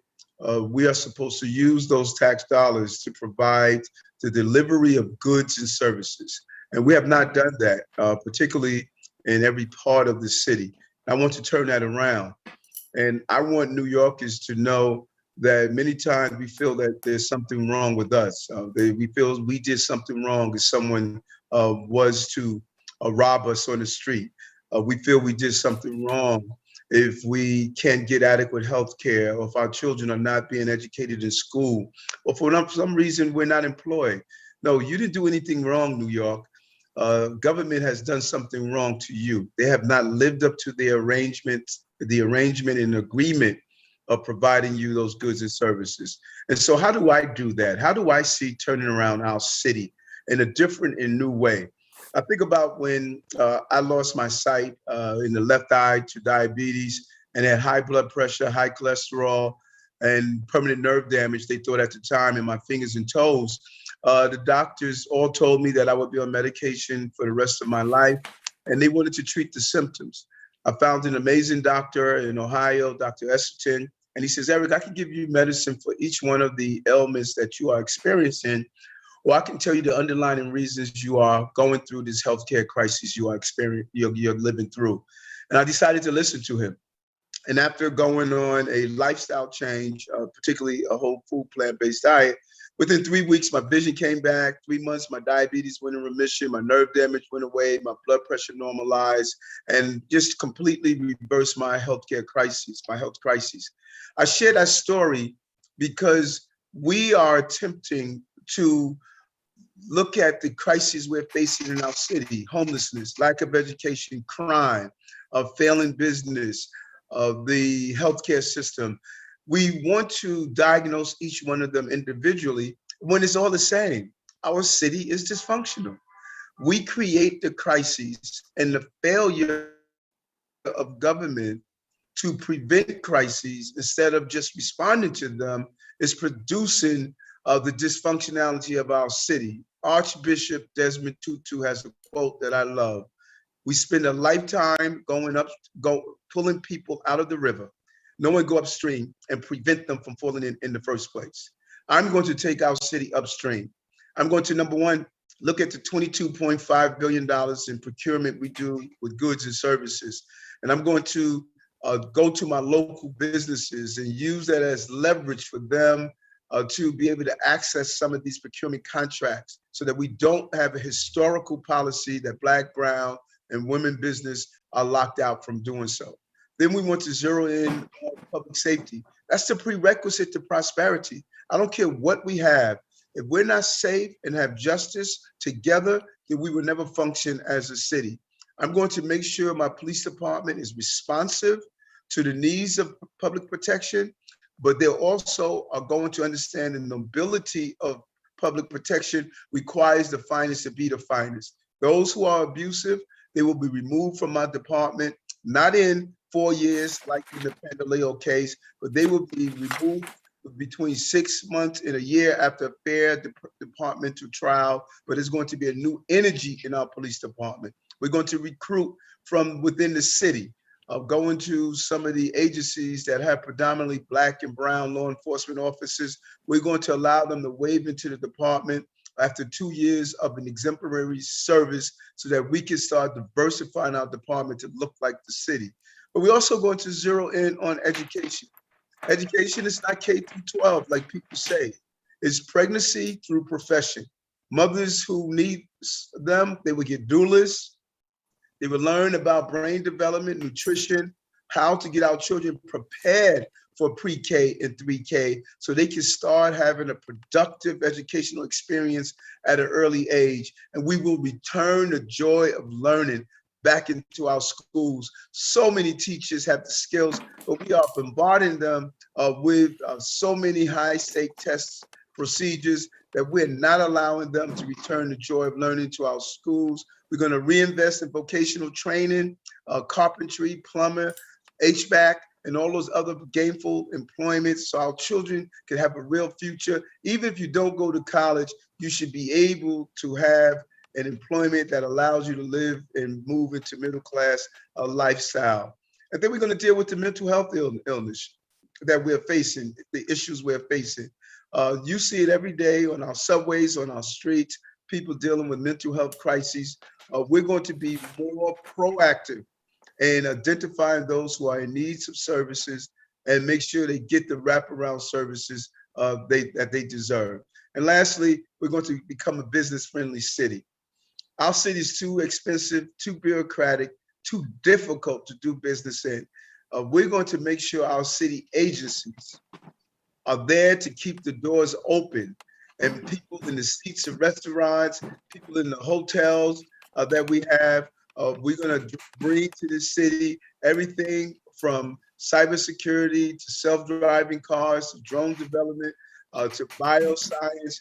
we are supposed to use those tax dollars to provide the delivery of goods and services. And we have not done that, particularly in every part of the city. I want to turn that around. And I want New Yorkers to know that many times we feel that there's something wrong with us. We feel we did something wrong if someone was to rob us on the street. We feel we did something wrong if we can't get adequate health care, or if our children are not being educated in school, or for some reason we're not employed. No, you didn't do anything wrong, New York. Government has done something wrong to you. They have not lived up to the arrangement and agreement of providing you those goods and services. And so how do I do that? How do I see turning around our city in a different and new way? I think about when I lost my sight in the left eye to diabetes, and had high blood pressure, high cholesterol, and permanent nerve damage, they thought at the time, in my fingers and toes. The doctors all told me that I would be on medication for the rest of my life, and they wanted to treat the symptoms. I found an amazing doctor in Ohio, Dr. Esserton, and he says, Eric, I can give you medicine for each one of the ailments that you are experiencing, or I can tell you the underlying reasons you are going through this healthcare crisis you are experiencing, you're living through. And I decided to listen to him. And after going on a lifestyle change, particularly a whole food plant-based diet, within 3 weeks, my vision came back. 3 months, my diabetes went in remission, my nerve damage went away, my blood pressure normalized, and just completely reversed my health crisis. I share that story because we are attempting to look at the crises we're facing in our city: homelessness, lack of education, crime, failing business, the healthcare system. We want to diagnose each one of them individually when it's all the same. Our city is dysfunctional. We create the crises, and the failure of government to prevent crises instead of just responding to them is producing the dysfunctionality of our city. Archbishop Desmond Tutu has a quote that I love. We spend a lifetime pulling people out of the river. No one go upstream and prevent them from falling in the first place. I'm going to take our city upstream. I'm going to, number one, look at the $22.5 billion in procurement we do with goods and services. And I'm going to go to my local businesses and use that as leverage for them to be able to access some of these procurement contracts so that we don't have a historical policy that Black, Brown, and women business are locked out from doing so. Then we want to zero in on public safety. That's the prerequisite to prosperity. I don't care what we have. If we're not safe and have justice together, then we will never function as a city. I'm going to make sure my police department is responsive to the needs of public protection, but they also are going to understand the nobility of public protection requires the finest to be the finest. Those who are abusive, they will be removed from my department, not in 4 years like in the Pandaleo case, but they will be removed between 6 months and a year after a fair departmental trial. But it's going to be a new energy in our police department. We're going to recruit from within the city, going to some of the agencies that have predominantly Black and brown law enforcement officers. We're going to allow them to waive into the department after 2 years of an exemplary service so that we can start diversifying our department to look like the city. But we're also going to zero in on education. Education is not K through 12, like people say. It's pregnancy through profession. Mothers who need them, they would get doulas. They would learn about brain development, nutrition, how to get our children prepared for pre-K and 3K so they can start having a productive educational experience at an early age. And we will return the joy of learning back into our schools. So many teachers have the skills, but we are bombarding them with so many high-stake tests, procedures that we're not allowing them to return the joy of learning to our schools. We're going to reinvest in vocational training, carpentry, plumber, HVAC, and all those other gainful employments so our children can have a real future. Even if you don't go to college, you should be able to have an employment that allows you to live and move into middle class lifestyle. And then we're going to deal with the mental health illness that we're facing, the issues we're facing. You see it every day on our subways, on our streets, people dealing with mental health crises. We're going to be more proactive in identifying those who are in need of services and make sure they get the wraparound services that they deserve. And lastly, we're going to become a business-friendly city. Our city is too expensive, too bureaucratic, too difficult to do business in. We're going to make sure our city agencies are there to keep the doors open, and people in the seats of restaurants, people in the hotels that we have, we're going to bring to the city everything from cybersecurity to self-driving cars, to drone development, to bioscience.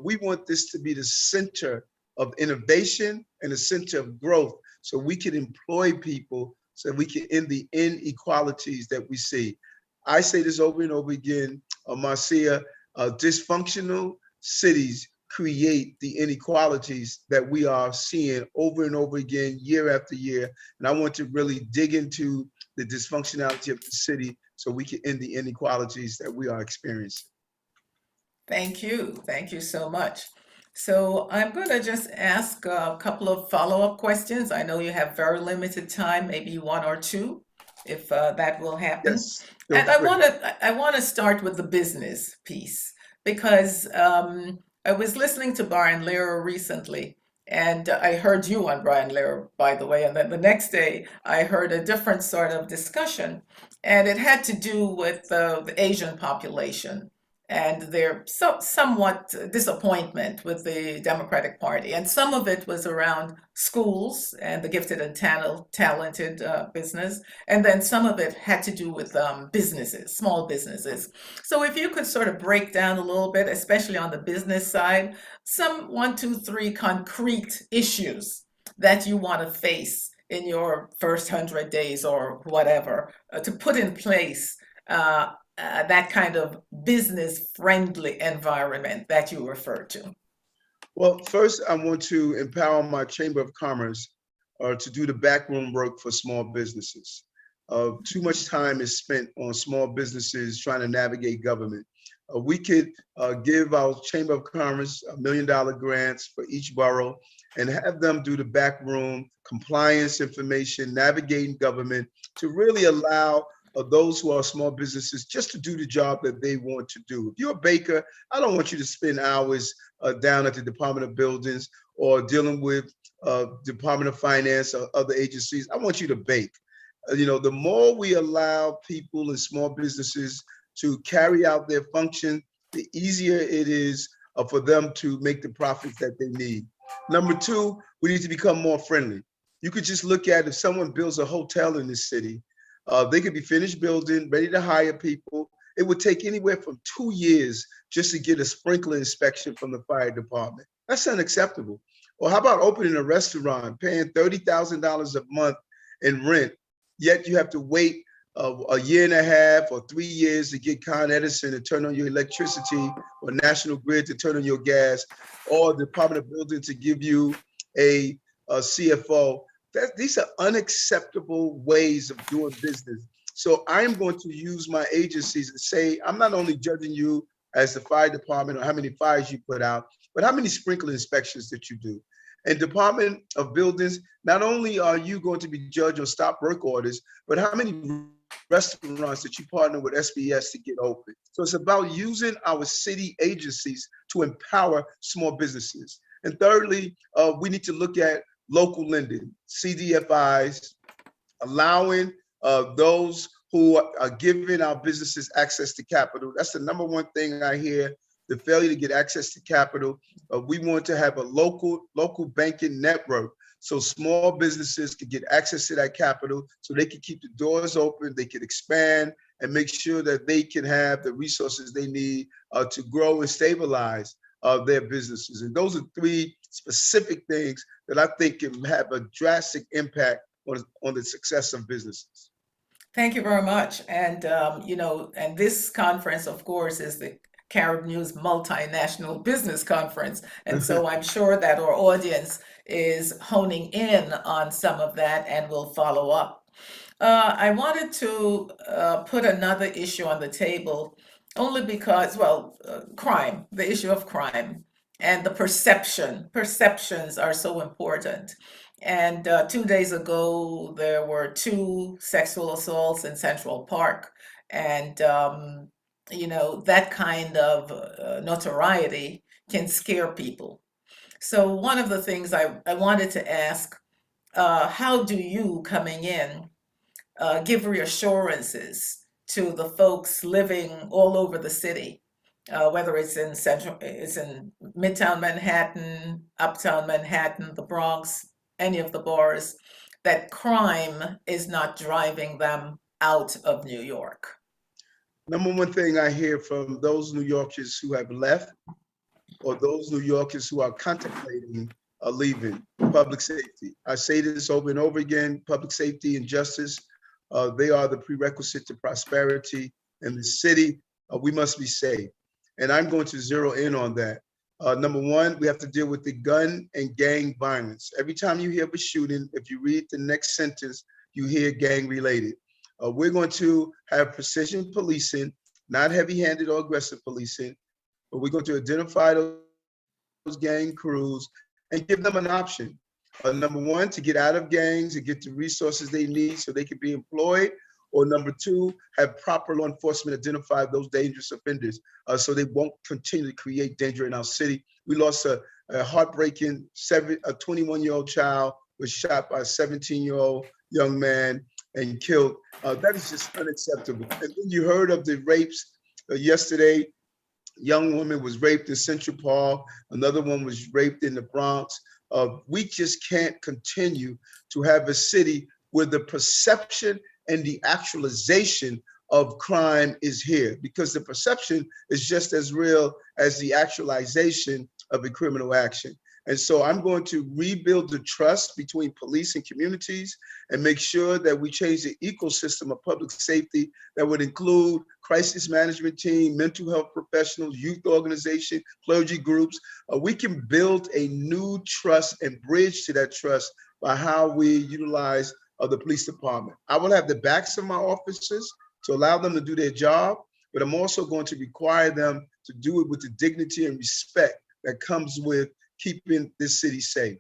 We want this to be the center of innovation and a center of growth so we can employ people so we can end the inequalities that we see. I say this over and over again, Marcia, dysfunctional cities create the inequalities that we are seeing over and over again, year after year. And I want to really dig into the dysfunctionality of the city so we can end the inequalities that we are experiencing. Thank you. Thank you so much. So I'm going to just ask a couple of follow-up questions. I know you have very limited time, maybe one or two, if that will happen. Yes. And I want to start with the business piece because I was listening to Brian Lehrer recently, and I heard you on Brian Lehrer, by the way, and then the next day I heard a different sort of discussion, and it had to do with the Asian population and their somewhat disappointment with the Democratic Party. And some of it was around schools and the gifted and talented business. And then some of it had to do with businesses, small businesses. So if you could sort of break down a little bit, especially on the business side, some 1, 2, 3 concrete issues that you want to face in your first 100 days or whatever to put in place that kind of business-friendly environment that you referred to? Well, first, I want to empower my Chamber of Commerce to do the backroom work for small businesses. Too much time is spent on small businesses trying to navigate government. We could give our Chamber of Commerce $1 million grants for each borough and have them do the backroom compliance information, navigating government to really allow those who are small businesses just to do the job that they want to do. If you're a baker, I don't want you to spend hours down at the Department of Buildings or dealing with Department of Finance or other agencies. I want you to bake. The more we allow people and small businesses to carry out their function, the easier it is for them to make the profits that they need. Number two, we need to become more friendly. You could just look at if someone builds a hotel in this city, they could be finished building, ready to hire people. It would take anywhere from 2 years just to get a sprinkler inspection from the fire department. That's unacceptable. Or how about opening a restaurant, paying $30,000 a month in rent, yet you have to wait a year and a half or 3 years to get Con Edison to turn on your electricity, or National Grid to turn on your gas, or the Department of Building to give you a CFO. These are unacceptable ways of doing business. So I'm going to use my agencies and say, I'm not only judging you as the fire department or how many fires you put out, but how many sprinkler inspections that you do. And Department of Buildings, not only are you going to be judged on stop work orders, but how many restaurants that you partner with SBS to get open. So it's about using our city agencies to empower small businesses. And thirdly, we need to look at local lending, CDFIs, allowing those who are giving our businesses access to capital. That's the number one thing I hear, the failure to get access to capital. We want to have a local banking network so small businesses can get access to that capital, so they can keep the doors open, they can expand, and make sure that they can have the resources they need to grow and stabilize their businesses. And those are three specific things that I think can have a drastic impact on the success of businesses. Thank you very much. And, and this conference, of course, is the Carib News Multinational Business Conference. And so I'm sure that our audience is honing in on some of that and will follow up. I wanted to put another issue on the table only because, crime, the issue of crime and the perceptions are so important. And 2 days ago, there were 2 sexual assaults in Central Park. And, that kind of notoriety can scare people. So one of the things I wanted to ask, how do you coming in give reassurances to the folks living all over the city, whether it's in Midtown Manhattan, Uptown Manhattan, the Bronx, any of the boroughs, that crime is not driving them out of New York? Number one thing I hear from those New Yorkers who have left, or those New Yorkers who are contemplating leaving, public safety. I say this over and over again, public safety and justice, they are the prerequisite to prosperity in the city. We must be safe. And I'm going to zero in on that. Number one, we have to deal with the gun and gang violence. Every time you hear of a shooting, if you read the next sentence, you hear gang related. We're going to have precision policing, not heavy-handed or aggressive policing, but we're going to identify those gang crews and give them an option. Number one, to get out of gangs and get the resources they need so they can be employed. Or number two, have proper law enforcement identify those dangerous offenders so they won't continue to create danger in our city. We lost a heartbreaking 21-year-old child was shot by a 17-year-old young man and killed. That is just unacceptable. And then you heard of the rapes yesterday. Young woman was raped in Central Park. Another one was raped in the Bronx. We just can't continue to have a city where the perception and the actualization of crime is here, because the perception is just as real as the actualization of a criminal action. And so I'm going to rebuild the trust between police and communities and make sure that we change the ecosystem of public safety that would include crisis management team, mental health professionals, youth organization, clergy groups. We can build a new trust and bridge to that trust by how we utilize the police department. I will have the backs of my officers to allow them to do their job, but I'm also going to require them to do it with the dignity and respect that comes with keeping this city safe.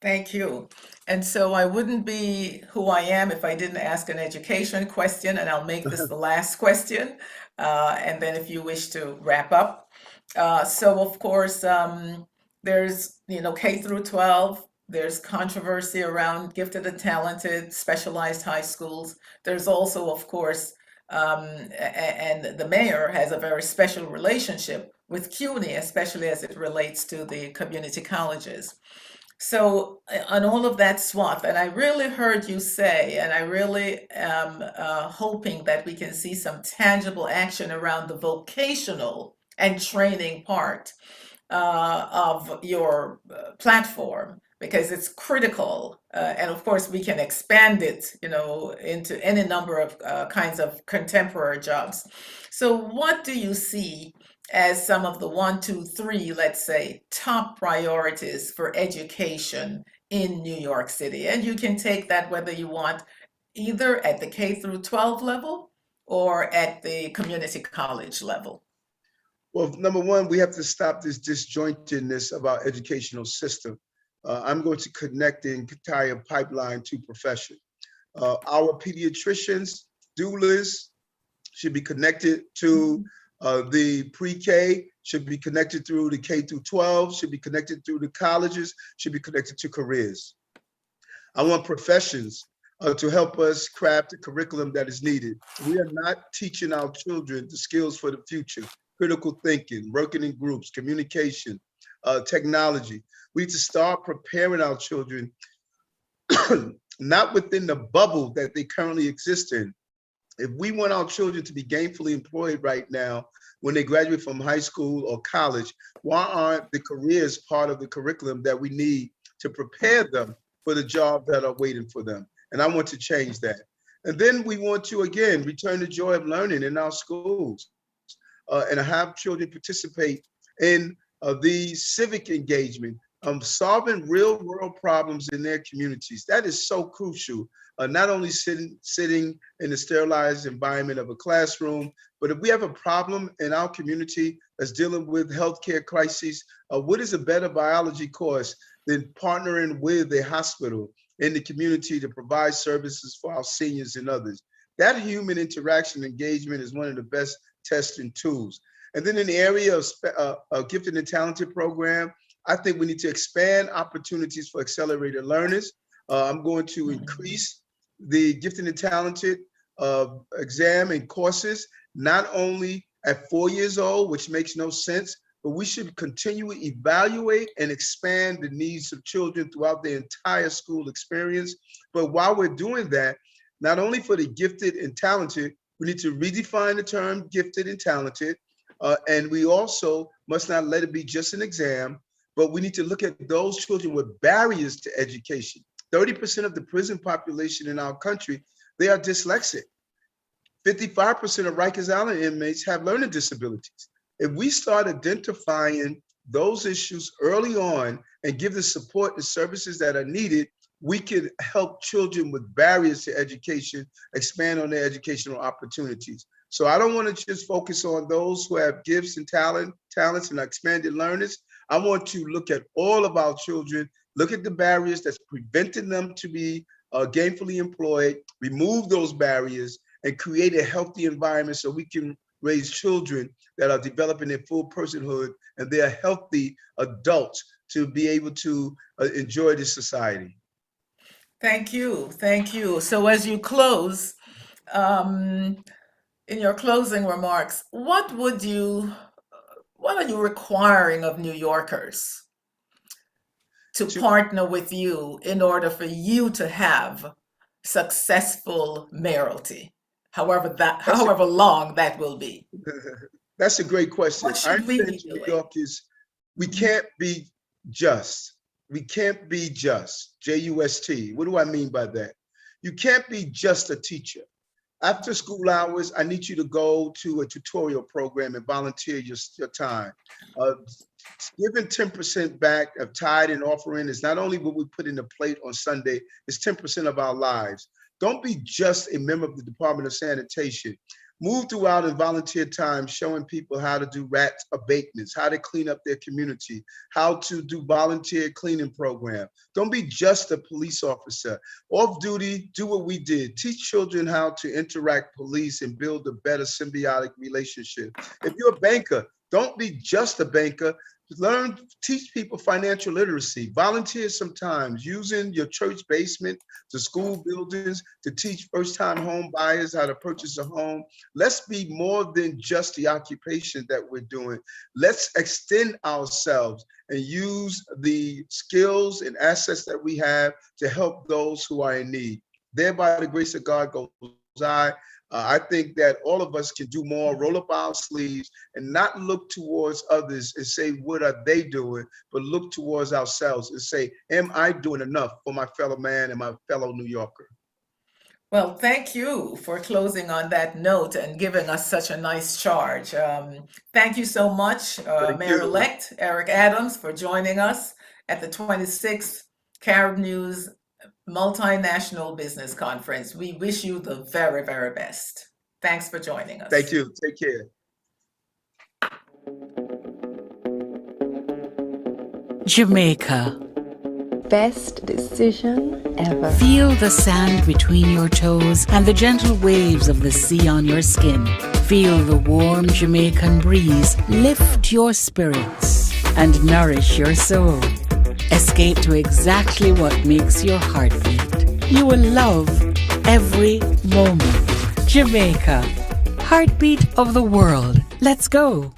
Thank you. And so I wouldn't be who I am if I didn't ask an education question, and I'll make this the last question. And then if you wish to wrap up. So of course, there's, K through 12, there's controversy around gifted and talented specialized high schools. There's also, of course, and the mayor has a very special relationship with CUNY, especially as it relates to the community colleges. So on all of that swath, and I really heard you say, and I really am hoping that we can see some tangible action around the vocational and training part of your platform, because it's critical. And of course, we can expand it, into any number of kinds of contemporary jobs. So what do you see as some of the 1, 2, 3, let's say, top priorities for education in New York City? And you can take that whether you want either at the K through 12 level or at the community college level. Well, number one, we have to stop this disjointedness of our educational system. I'm going to connect the entire pipeline to profession. Our pediatricians, doulas should be connected to the pre-K, should be connected through the K through 12, should be connected through the colleges, should be connected to careers. I want professions to help us craft the curriculum that is needed. We are not teaching our children the skills for the future: critical thinking, working in groups, communication, technology. We need to start preparing our children not within the bubble that they currently exist in. If we want our children to be gainfully employed right now when they graduate from high school or college, why aren't the careers part of the curriculum that we need to prepare them for the jobs that are waiting for them? And I want to change that. And then we want to, again, return the joy of learning in our schools and have children participate in the civic engagement, solving real world problems in their communities. That is so crucial. Not only sitting in the sterilized environment of a classroom, but if we have a problem in our community that's dealing with healthcare crises, what is a better biology course than partnering with a hospital in the community to provide services for our seniors and others? That human interaction engagement is one of the best testing tools. And then in the area of gifted and talented program, I think we need to expand opportunities for accelerated learners. I'm going to increase the gifted and talented exam and courses, not only at 4 years old, which makes no sense, but we should continually evaluate and expand the needs of children throughout the entire school experience. But while we're doing that, not only for the gifted and talented, we need to redefine the term gifted and talented. And we also must not let it be just an exam, but we need to look at those children with barriers to education. 30% of the prison population in our country, they are dyslexic. 55% of Rikers Island inmates have learning disabilities. If we start identifying those issues early on and give the support and services that are needed, we can help children with barriers to education expand on their educational opportunities. So I don't want to just focus on those who have gifts and talents and expanded learners. I want to look at all of our children, look at the barriers that's preventing them to be gainfully employed, remove those barriers, and create a healthy environment so we can raise children that are developing their full personhood and they are healthy adults to be able to enjoy this society. Thank you. Thank you. So as you close, in your closing remarks, what are you requiring of New Yorkers to partner with you in order for you to have successful mayoralty, however long that will be? That's a great question. What should we be New doing? York is, we can't be just. We can't be just, J-U-S-T. What do I mean by that? You can't be just a teacher. After school hours, I need you to go to a tutorial program and volunteer your time. Giving 10% back of tithe and offering is not only what we put in the plate on Sunday, it's 10% of our lives. Don't be just a member of the Department of Sanitation. Move throughout and volunteer time showing people how to do rat abatements, how to clean up their community, how to do volunteer cleaning program. Don't be just a police officer. Off duty, do what we did. Teach children how to interact police and build a better symbiotic relationship. If you're a banker, don't be just a banker. Learn, teach people financial literacy. Volunteer sometimes using your church basement, to school buildings, to teach first-time home buyers how to purchase a home. Let's be more than just the occupation that we're doing. Let's extend ourselves and use the skills and assets that we have to help those who are in need. Thereby, the grace of God goes I. I think that all of us can do more, roll up our sleeves, and not look towards others and say, what are they doing? But look towards ourselves and say, am I doing enough for my fellow man and my fellow New Yorker? Well, thank you for closing on that note and giving us such a nice charge. Thank you so much, Mayor-elect Eric Adams, for joining us at the 26th Carib News Multinational Business Conference. We wish you the very, very best. Thanks for joining us. Thank you. Take care. Jamaica. Best decision ever. Feel the sand between your toes and the gentle waves of the sea on your skin. Feel the warm Jamaican breeze lift your spirits and nourish your soul. Escape to exactly what makes your heart beat. You will love every moment. Jamaica, heartbeat of the world. Let's go.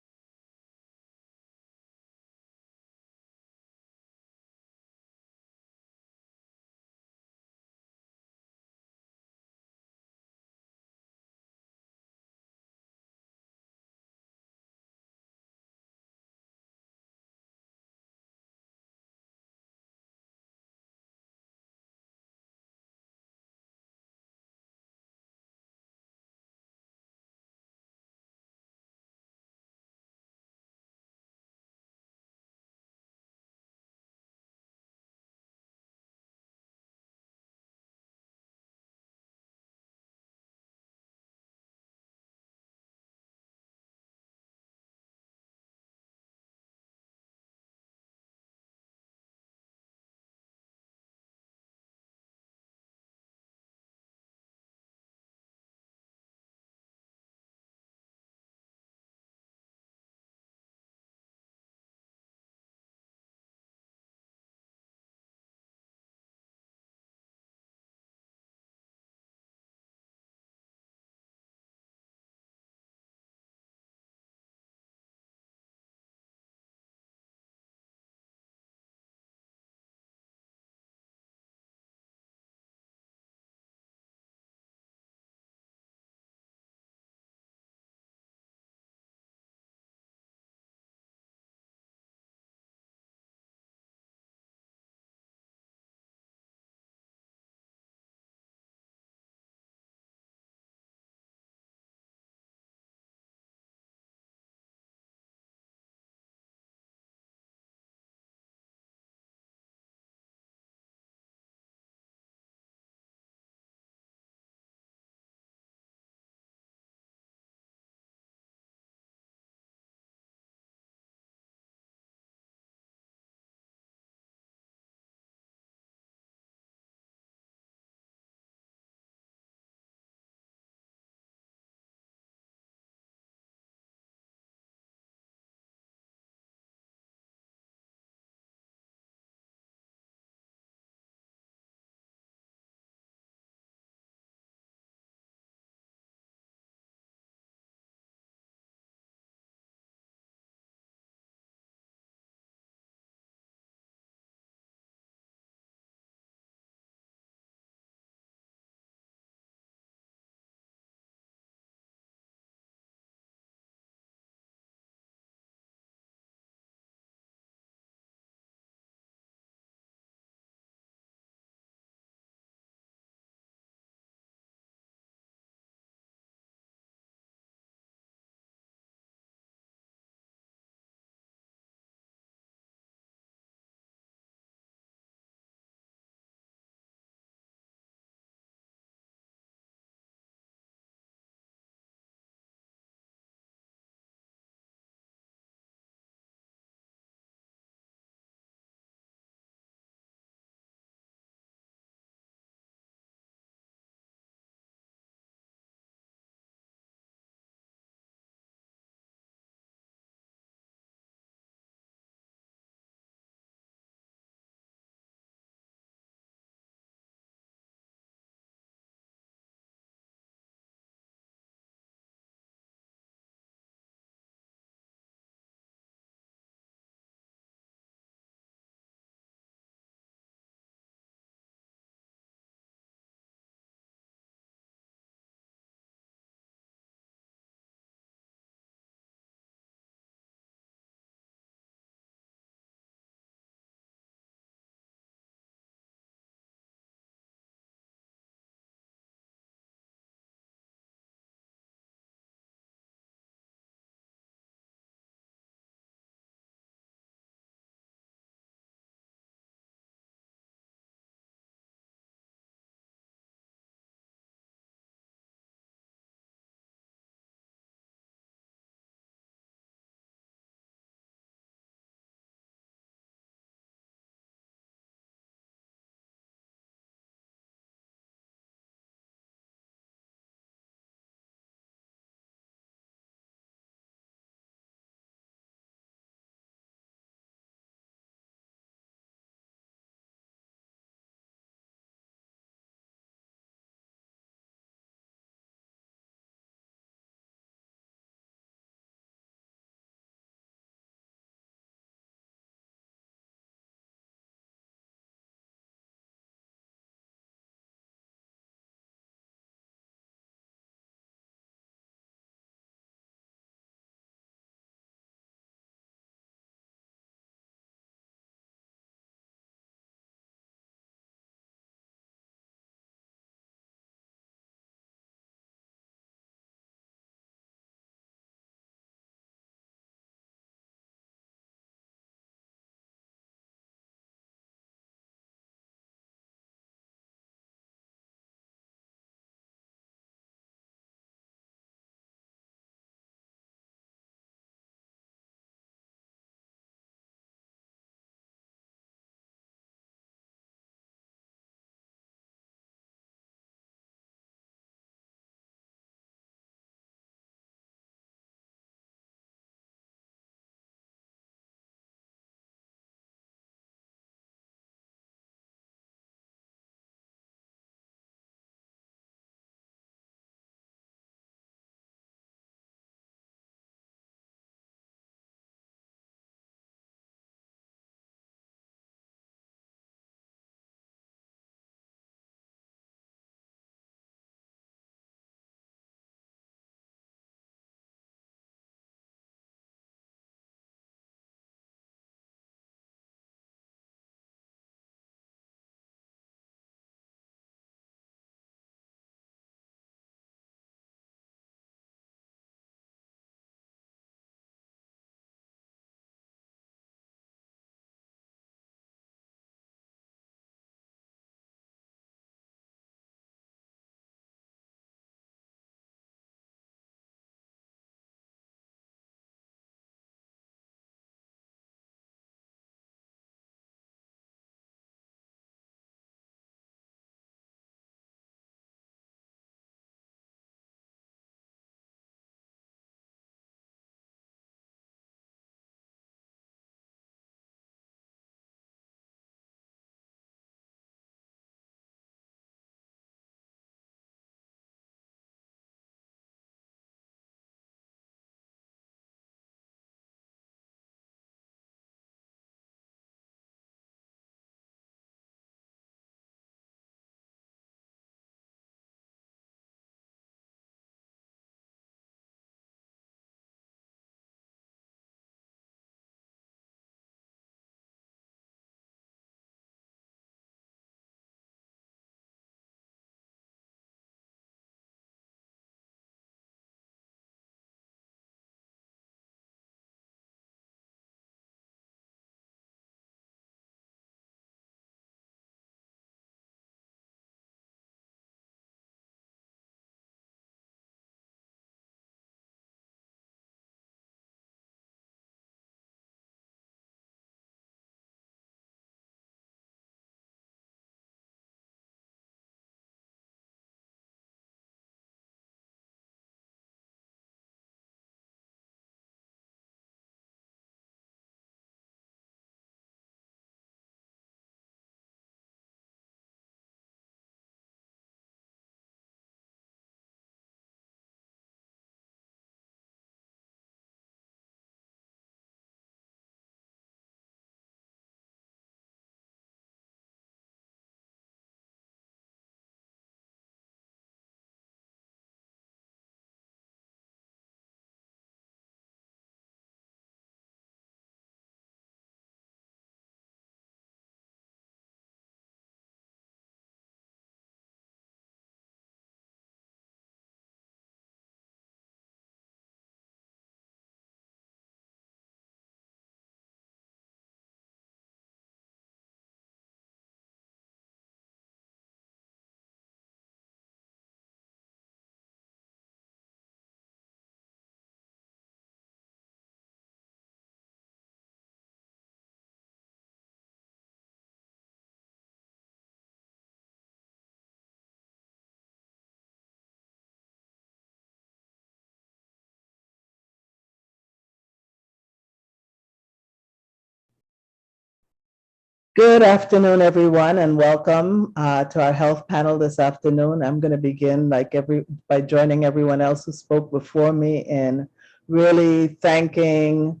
Good afternoon, everyone, and welcome to our health panel this afternoon. I'm going to begin by joining everyone else who spoke before me in really thanking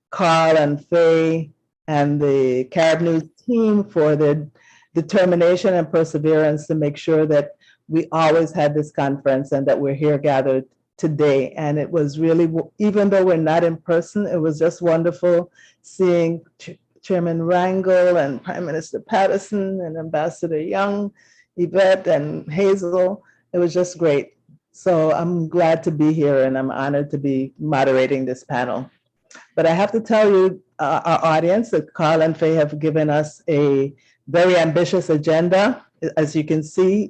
Carl and Faye and the Carib News team for their determination and perseverance to make sure that we always had this conference and that we're here gathered today. And it was really, even though we're not in person, it was just wonderful seeing Chairman Rangel and Prime Minister Patterson and Ambassador Young, Yvette and Hazel. It was just great. So I'm glad to be here and I'm honored to be moderating this panel. But I have to tell you, our audience, that Carl and Faye have given us a very ambitious agenda. As you can see,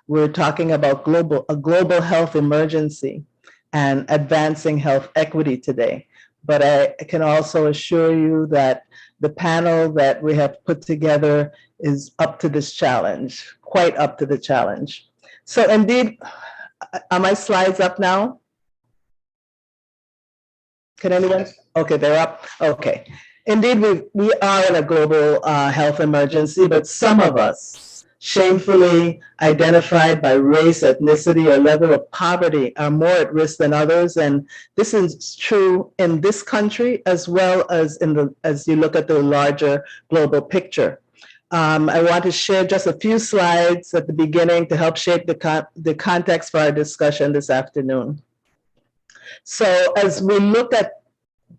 we're talking about a global health emergency and advancing health equity today. But I can also assure you that the panel that we have put together is up to this challenge, quite up to the challenge. So indeed, are my slides up now? Can anyone? Okay, they're up. Okay. Indeed, we are in a global health emergency, but some of us, shamefully identified by race, ethnicity, or level of poverty, are more at risk than others. And this is true in this country as well as as you look at the larger global picture. I want to share just a few slides at the beginning to help shape the context for our discussion this afternoon. So as we look at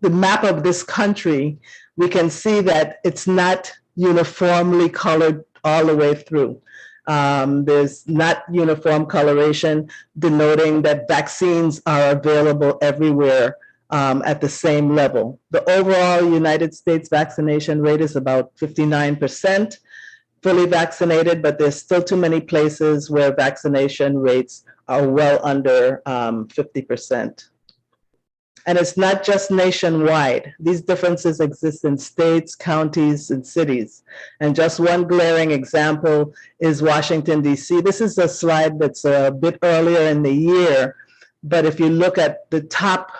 the map of this country, we can see that it's not uniformly colored all the way through. There's not uniform coloration denoting that vaccines are available everywhere at the same level. The overall United States vaccination rate is about 59% fully vaccinated, but there's still too many places where vaccination rates are well under 50%. And it's not just nationwide. These differences exist in states, counties, and cities. And just one glaring example is Washington, D.C. This is a slide that's a bit earlier in the year, but if you look at the top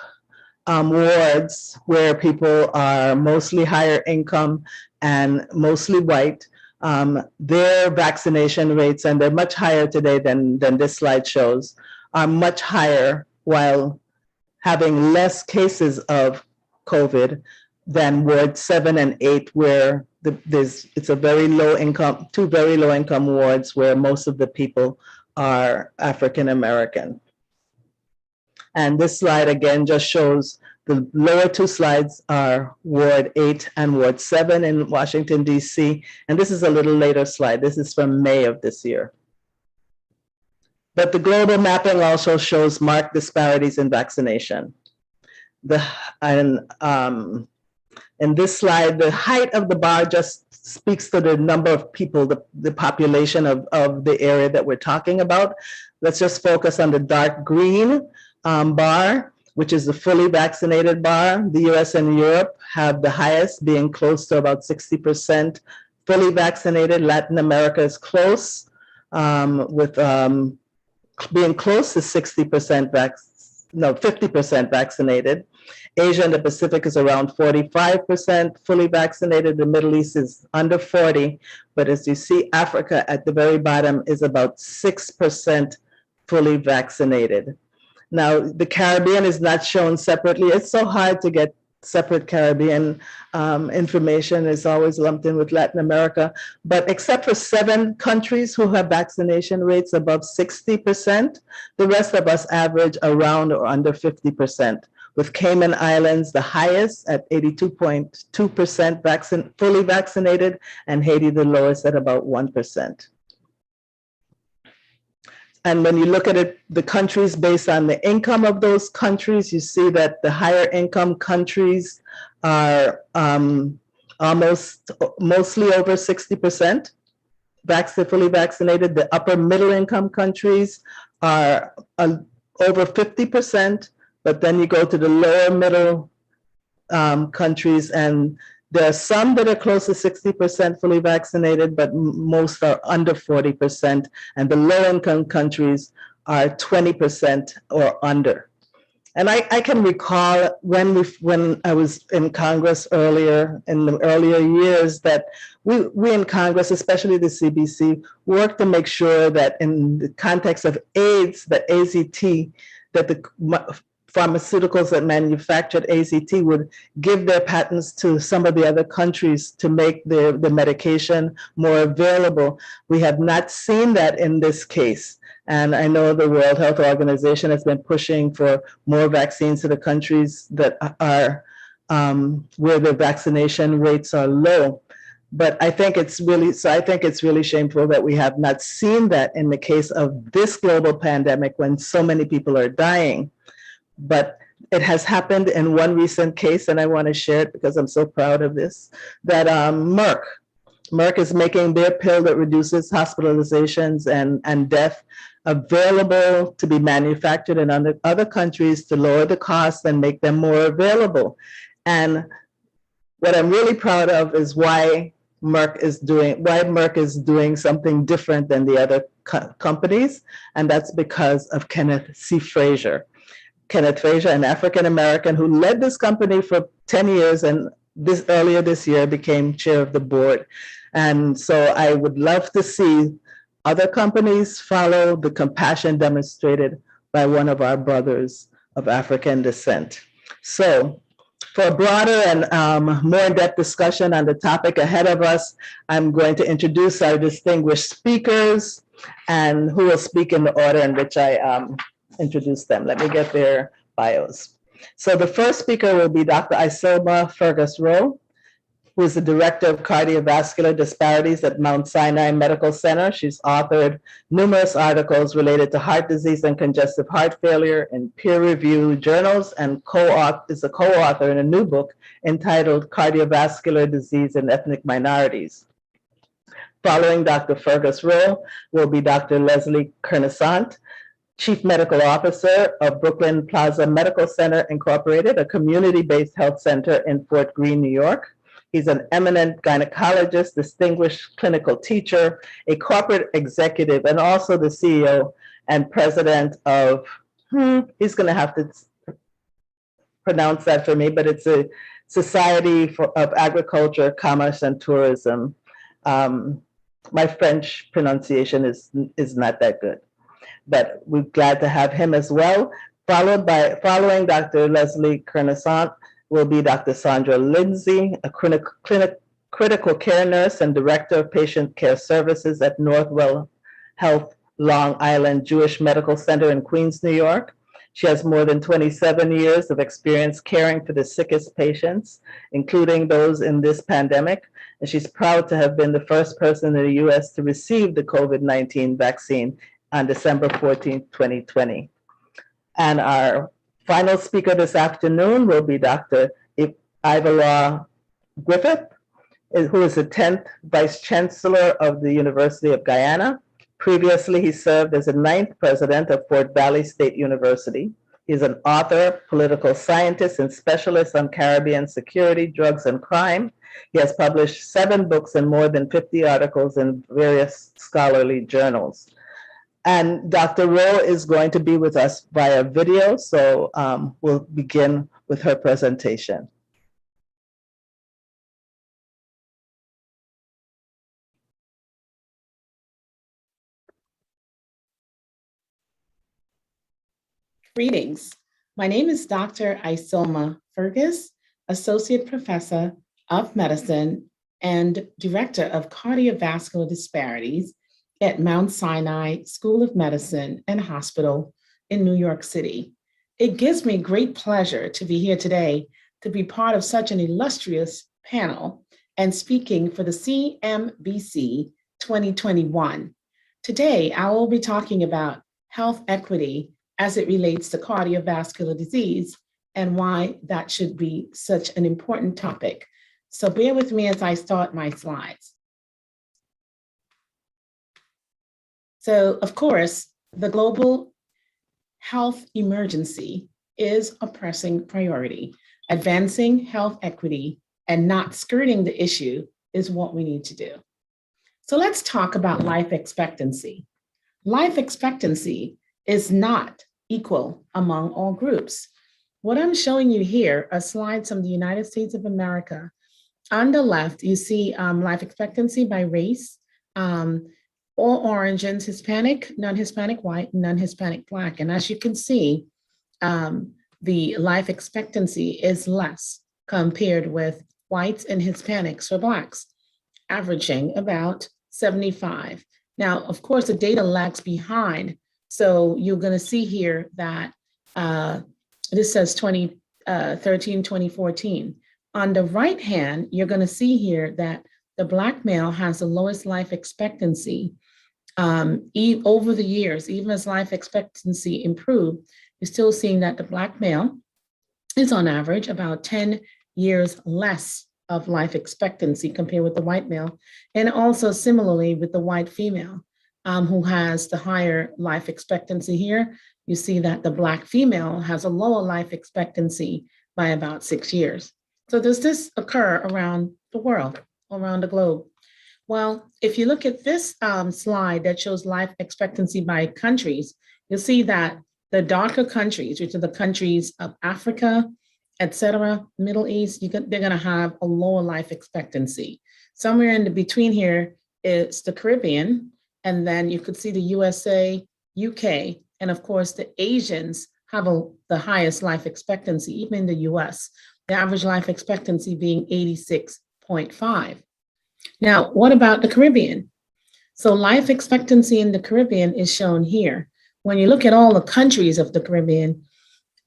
wards where people are mostly higher income and mostly white, their vaccination rates, and they're much higher today than this slide shows, are much higher while having less cases of COVID than Ward 7 and 8, where it's a very low income, two very low income wards where most of the people are African American. And this slide again just shows the lower two slides are Ward 8 and Ward 7 in Washington, D.C. And this is a little later slide. This is from May of this year. But the global mapping also shows marked disparities in vaccination. In this slide, the height of the bar just speaks to the number of people, the population of the area that we're talking about. Let's just focus on the dark green bar, which is the fully vaccinated bar. The US and Europe have the highest, being close to about 60% fully vaccinated. Latin America is close with being close to 50% vaccinated. Asia and the Pacific is around 45% fully vaccinated. The Middle East is under 40, but as you see, Africa at the very bottom is about 6% fully vaccinated. Now, the Caribbean is not shown separately. It's so hard to get separate Caribbean information. Is always lumped in with Latin America. But except for 7 countries who have vaccination rates above 60%, the rest of us average around or under 50%, with Cayman Islands the highest at 82.2% fully vaccinated, and Haiti the lowest at about 1%. And when you look at it, the countries based on the income of those countries, you see that the higher income countries are mostly over 60% fully vaccinated. The upper middle income countries are over 50%, but then you go to the lower middle countries, and there are some that are close to 60% fully vaccinated, but most are under 40%, and the low-income countries are 20% or under. And I can recall when I was in Congress earlier, in the earlier years, that we in Congress, especially the CBC, worked to make sure that in the context of AIDS, that AZT, that the pharmaceuticals that manufactured AZT would give their patents to some of the other countries to make the medication more available. We have not seen that in this case. And I know the World Health Organization has been pushing for more vaccines to the countries that are where the vaccination rates are low. But I think it's really shameful that we have not seen that in the case of this global pandemic when so many people are dying. But it has happened in one recent case, and I want to share it because I'm so proud of this, that Merck is making their pill that reduces hospitalizations and death available to be manufactured in other countries to lower the cost and make them more available. And what I'm really proud of is why Merck is doing something different than the other companies, and that's because of Kenneth C. Frazier. Kenneth Frazier, an African-American who led this company for 10 years and earlier this year became chair of the board. And so I would love to see other companies follow the compassion demonstrated by one of our brothers of African descent. So for a broader and more in-depth discussion on the topic ahead of us, I'm going to introduce our distinguished speakers and who will speak in the order in which I introduce them. Let me get their bios. So the first speaker will be Dr. Isilma Fergus-Rowe, who is the Director of Cardiovascular Disparities at Mount Sinai Medical Center. She's authored numerous articles related to heart disease and congestive heart failure in peer-reviewed journals and is a co-author in a new book entitled Cardiovascular Disease in Ethnic Minorities. Following Dr. Fergus-Rowe will be Dr. Leslie Kernisant, Chief Medical Officer of Brooklyn Plaza Medical Center Incorporated, a community-based health center in Fort Greene, New York. He's an eminent gynecologist, distinguished clinical teacher, a corporate executive, and also the CEO and president of, he's going to have to pronounce that for me, but it's a Society of Agriculture, Commerce, and Tourism. My French pronunciation is not that good, but we're glad to have him as well. Following Dr. Leslie Kernisant will be Dr. Sandra Lindsay, a critical care nurse and director of patient care services at Northwell Health Long Island Jewish Medical Center in Queens, New York. She has more than 27 years of experience caring for the sickest patients, including those in this pandemic. And she's proud to have been the first person in the US to receive the COVID-19 vaccine on December 14, 2020. And our final speaker this afternoon will be Dr. Ivalaw Griffith, who is the 10th Vice Chancellor of the University of Guyana. Previously, he served as the 9th President of Fort Valley State University. He's an author, political scientist, and specialist on Caribbean security, drugs, and crime. He has published 7 books and more than 50 articles in various scholarly journals. And Dr. Rowe is going to be with us via video, so we'll begin with her presentation. Greetings. My name is Dr. Isilma Fergus, Associate Professor of Medicine and Director of Cardiovascular Disparities at Mount Sinai School of Medicine and Hospital in New York City. It gives me great pleasure to be here today to be part of such an illustrious panel and speaking for the CMBC 2021. Today, I will be talking about health equity as it relates to cardiovascular disease and why that should be such an important topic. So bear with me as I start my slides. So, of course, the global health emergency is a pressing priority. Advancing health equity and not skirting the issue is what we need to do. So let's talk about life expectancy. Life expectancy is not equal among all groups. what I'm showing you here are slides from the United States of America. On the left, you see life expectancy by race, all origins, Hispanic, non-Hispanic white, non-Hispanic black. And as you can see, the life expectancy is less compared with whites and Hispanics or blacks, averaging about 75. Now, of course, the data lags behind. So you're going to see here that this says 2013, 2014. On the right hand, you're going to see here that the Black male has the lowest life expectancy over the years. Even as life expectancy improved, you're still seeing that the Black male is on average about 10 years less of life expectancy compared with the white male. And also similarly with the white female who has the higher life expectancy here. You see that the Black female has a lower life expectancy by about 6 years. So does this occur around the world, around the globe? Well, if you look at this slide that shows life expectancy by countries, you'll see that the darker countries, which are the countries of Africa, et cetera, Middle East, they're going to have a lower life expectancy. Somewhere in the between here is the Caribbean, and then you could see the USA, UK, and of course the Asians have the highest life expectancy, even in the US, the average life expectancy being 86.5. Now, what about the Caribbean? So life expectancy in the Caribbean is shown here. When you look at all the countries of the Caribbean,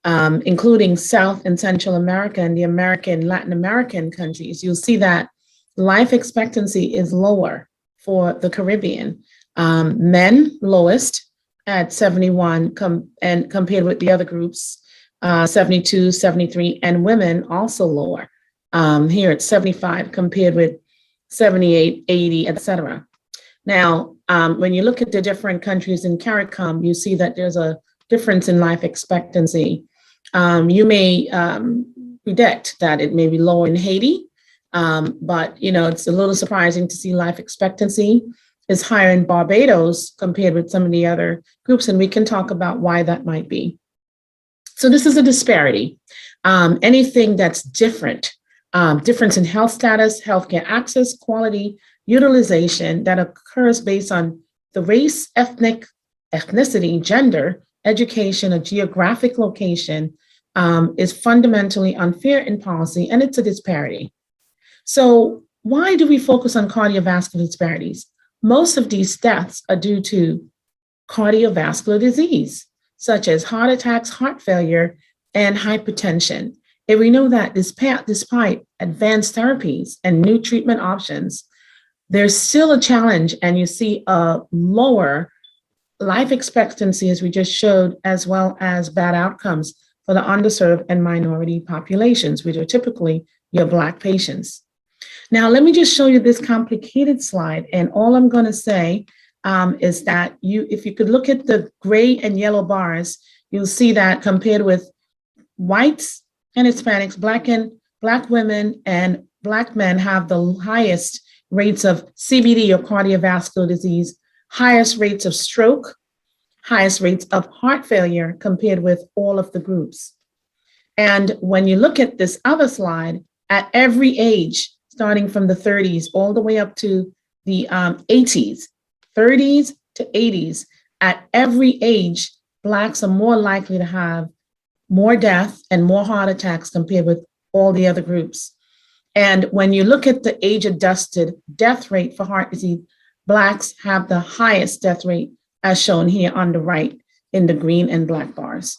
including South and Central America and the American, Latin American countries, you'll see that life expectancy is lower for the Caribbean. Men lowest at 71 and compared with the other groups, 72, 73, and women also lower. Here it's 75 compared with 78, 80, et cetera. Now, when you look at the different countries in CARICOM, you see that there's a difference in life expectancy. You may predict that it may be lower in Haiti, but it's a little surprising to see life expectancy is higher in Barbados compared with some of the other groups, and we can talk about why that might be. So this is a disparity. Anything that's different, difference in health status, healthcare access, quality, utilization that occurs based on the race, ethnicity, gender, education, or geographic location is fundamentally unfair in policy, and it's a disparity. So why do we focus on cardiovascular disparities? Most of these deaths are due to cardiovascular disease, such as heart attacks, heart failure, and hypertension. And we know that despite advanced therapies and new treatment options, there's still a challenge, and you see a lower life expectancy, as we just showed, as well as bad outcomes for the underserved and minority populations, which are typically your Black patients. Now, let me just show you this complicated slide, and all I'm going to say is that if you could look at the gray and yellow bars, you'll see that compared with whites and Hispanics, Black women and Black men have the highest rates of CVD or cardiovascular disease, highest rates of stroke, highest rates of heart failure compared with all of the groups. And when you look at this other slide, at every age, starting from the 30s all the way up to the 80s, 30s to 80s, at every age, Blacks are more likely to have more death and more heart attacks compared with all the other groups. And when you look at the age-adjusted death rate for heart disease, Blacks have the highest death rate, as shown here on the right in the green and black bars.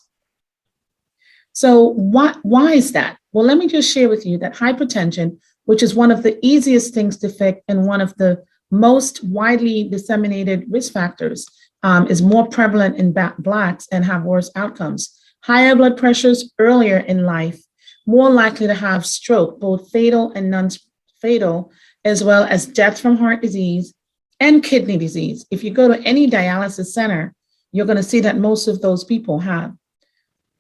So why is that? Well, let me just share with you that hypertension, which is one of the easiest things to fix and one of the most widely disseminated risk factors, is more prevalent in Blacks and have worse outcomes. Higher blood pressures earlier in life, more likely to have stroke, both fatal and non-fatal, as well as death from heart disease and kidney disease. If you go to any dialysis center, you're going to see that most of those people who are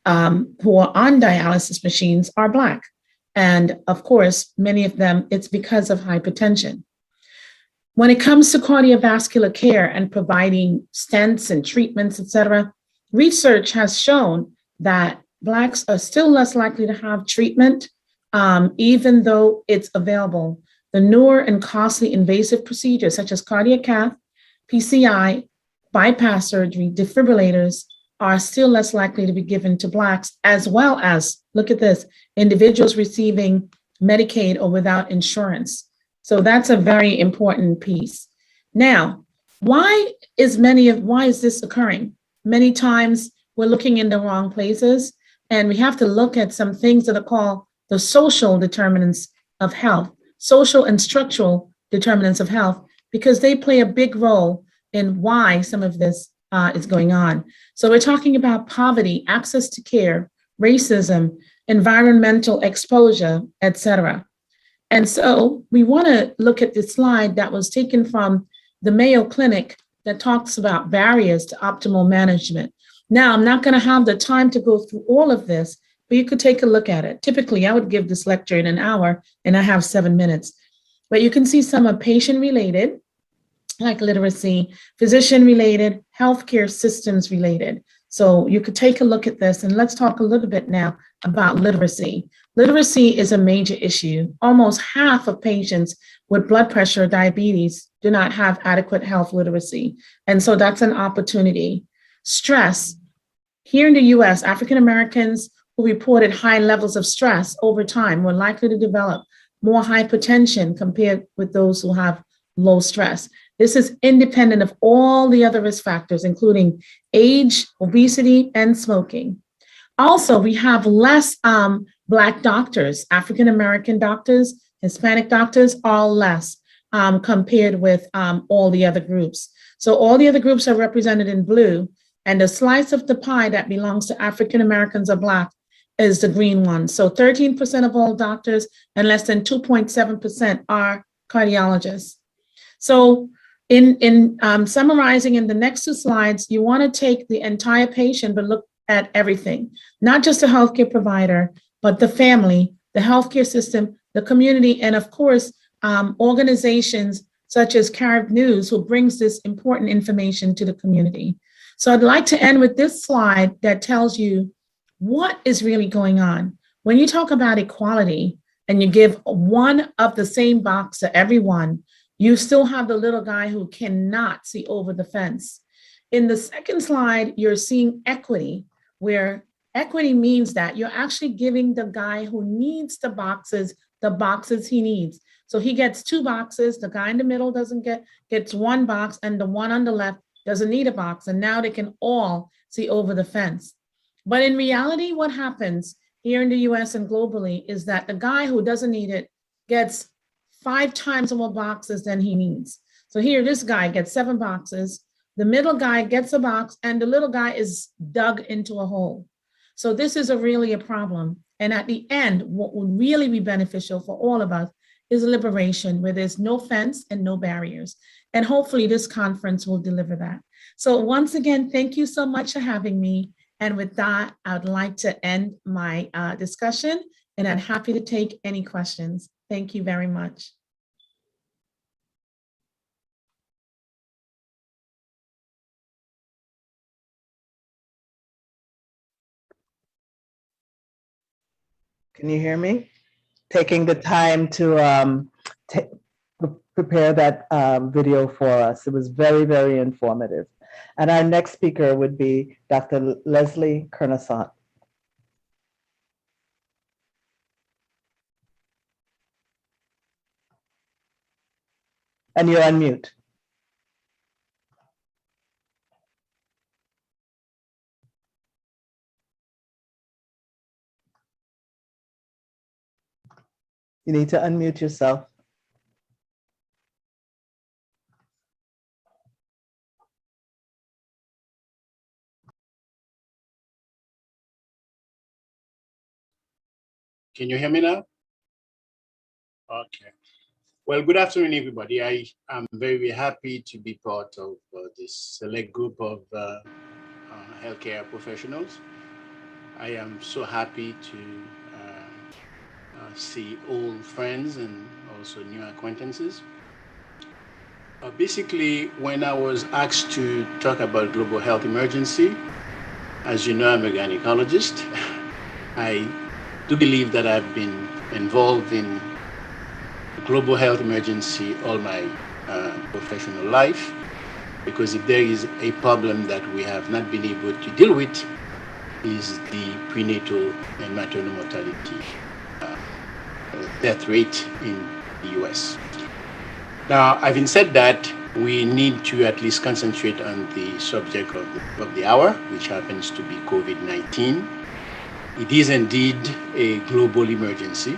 on dialysis machines are Black. And of course, many of them, it's because of hypertension. When it comes to cardiovascular care and providing stents and treatments, et cetera, research has shown that Blacks are still less likely to have treatment, even though it's available. The newer and costly invasive procedures such as cardiac cath, PCI, bypass surgery, defibrillators are still less likely to be given to Blacks, as well as, look at this, individuals receiving Medicaid or without insurance. So that's a very important piece. Now, why is this occurring? Many times we're looking in the wrong places, and we have to look at some things that are called the social determinants of health, social and structural determinants of health, because they play a big role in why some of this is going on. So we're talking about poverty, access to care, racism, environmental exposure, etc. And so we want to look at this slide that was taken from the Mayo Clinic that talks about barriers to optimal management. Now, I'm not going to have the time to go through all of this, but you could take a look at it. Typically, I would give this lecture in an hour, and I have 7 minutes. But you can see some are patient-related, like literacy, physician-related, healthcare systems-related. So you could take a look at this, and let's talk a little bit now about literacy. Literacy is a major issue. Almost half of patients with blood pressure or diabetes do not have adequate health literacy. And so that's an opportunity. Stress. Here in the US, African Americans who reported high levels of stress over time were likely to develop more hypertension compared with those who have low stress. This is independent of all the other risk factors, including age, obesity, and smoking. Also, we have less Black doctors, African American doctors, Hispanic doctors, all less compared with all the other groups. So all the other groups are represented in blue, and the slice of the pie that belongs to African Americans or Black is the green one. So 13% of all doctors and less than 2.7% are cardiologists. So in summarizing in the next two slides, you want to take the entire patient, but look at everything, not just the healthcare provider, but the family, the healthcare system, the community, and of course, organizations such as Carib News, who brings this important information to the community. So I'd like to end with this slide that tells you what is really going on. When you talk about equality and you give one of the same box to everyone, you still have the little guy who cannot see over the fence. In the second slide, you're seeing equity, where equity means that you're actually giving the guy who needs the boxes he needs. So he gets 2 boxes, the guy in the middle gets 1 box, and the one on the left doesn't need a box. And now they can all see over the fence. But in reality, what happens here in the US and globally is that the guy who doesn't need it gets 5 times more boxes than he needs. So here, this guy gets 7 boxes, the middle guy gets a box, and the little guy is dug into a hole. So this is really a problem. And at the end, what would really be beneficial for all of us is liberation, where there's no fence and no barriers. And hopefully this conference will deliver that. So once again, thank you so much for having me. And with that, I'd like to end my discussion, and I'm happy to take any questions. Thank you very much. Can you hear me? Taking the time to prepare that video for us. It was very, very informative. And our next speaker would be Dr. Leslie Kernasant. And you're on mute. You need to unmute yourself. Can you hear me now? Okay. Well, good afternoon, everybody. I am very happy to be part of this select group of healthcare professionals. I am so happy to see old friends and also new acquaintances. Basically, when I was asked to talk about global health emergency, as you know, I'm a gynecologist. I do believe that I've been involved in global health emergency all my professional life, because if there is a problem that we have not been able to deal with, is the prenatal and maternal mortality death rate in the US. Now, having said that, we need to at least concentrate on the subject of the hour, which happens to be COVID-19. It is indeed a global emergency.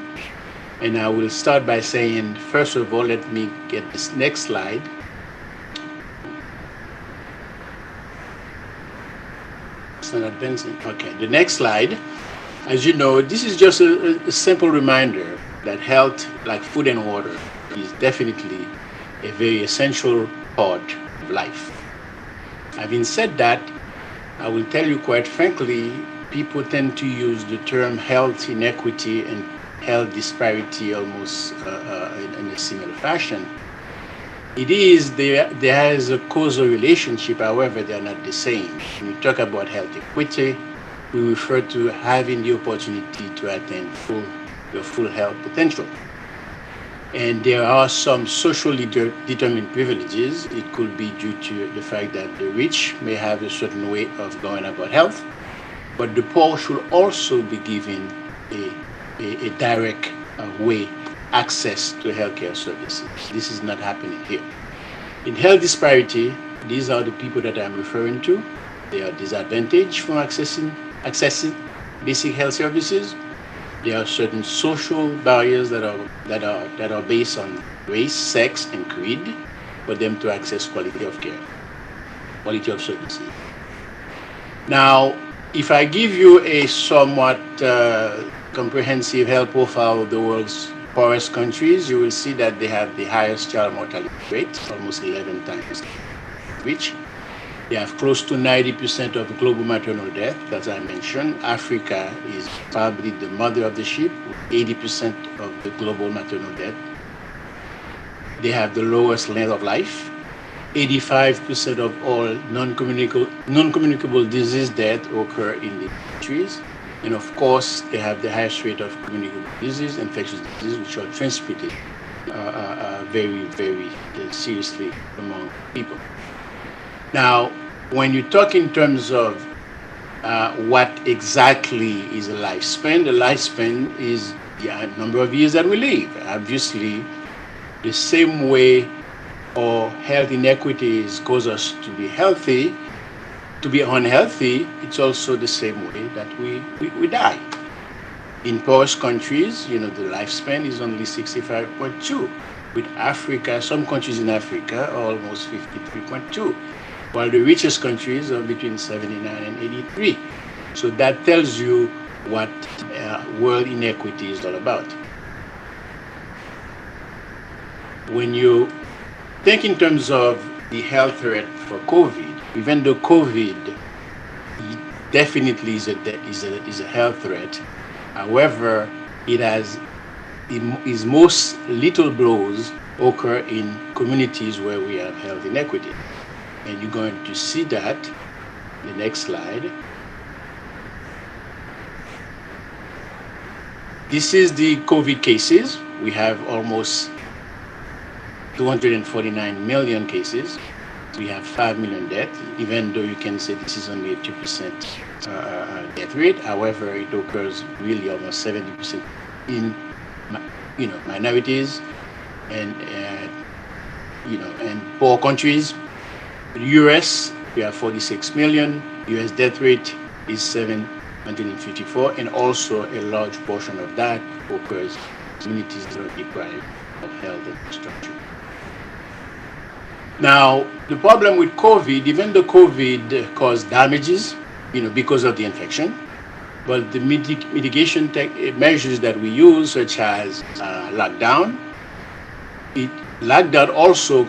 And I will start by saying, first of all, let me get this next slide. It's not advancing. Okay, the next slide. As you know, this is just a simple reminder that health, like food and water, is definitely a very essential part of life. Having said that, I will tell you quite frankly, people tend to use the term health inequity and health disparity almost in a similar fashion. It is, there is a causal relationship, however, they are not the same. When we talk about health equity, we refer to having the opportunity to attain your full health potential. And there are some socially determined privileges. It could be due to the fact that the rich may have a certain way of going about health, but the poor should also be given a direct way access to healthcare services. This is not happening here. In health disparity, these are the people that I'm referring to. They are disadvantaged from accessing basic health services. There are certain social barriers that are based on race, sex, and creed for them to access quality of care, quality of services. Now, if I give you a somewhat comprehensive health profile of the world's poorest countries, you will see that they have the highest child mortality rate, almost 11 times which. They have close to 90% of global maternal death, as I mentioned. Africa is probably the mother of the ship, with 80% of the global maternal death. They have the lowest length of life. 85% of all non-communicable disease deaths occur in the countries. And of course, they have the highest rate of communicable disease, infectious disease, which are transmitted very, very seriously among people. Now, when you talk in terms of what exactly is a lifespan, the lifespan is the number of years that we live. Obviously, the same way our health inequities cause us to be healthy, to be unhealthy, it's also the same way that we die. In poorest countries, the lifespan is only 65.2. With Africa, some countries in Africa are almost 53.2. While the richest countries are between 79 and 83. So that tells you what world inequity is all about. When you think in terms of the health threat for COVID, even though COVID definitely is a health threat, however, its most lethal blows occur in communities where we have health inequity. And you're going to see that in the next slide. This is the COVID cases. We have almost 249 million cases. We have 5 million deaths, even though you can say this is only a 2% death rate. However, it occurs really almost 70% in minorities and poor countries. The US, we have 46 million. US death rate is 754, and also a large portion of that occurs in communities that are deprived of health infrastructure. Now, the problem with COVID, even though COVID caused damages, because of the infection, but the mitigation measures that we use, such as lockdown, lockdown also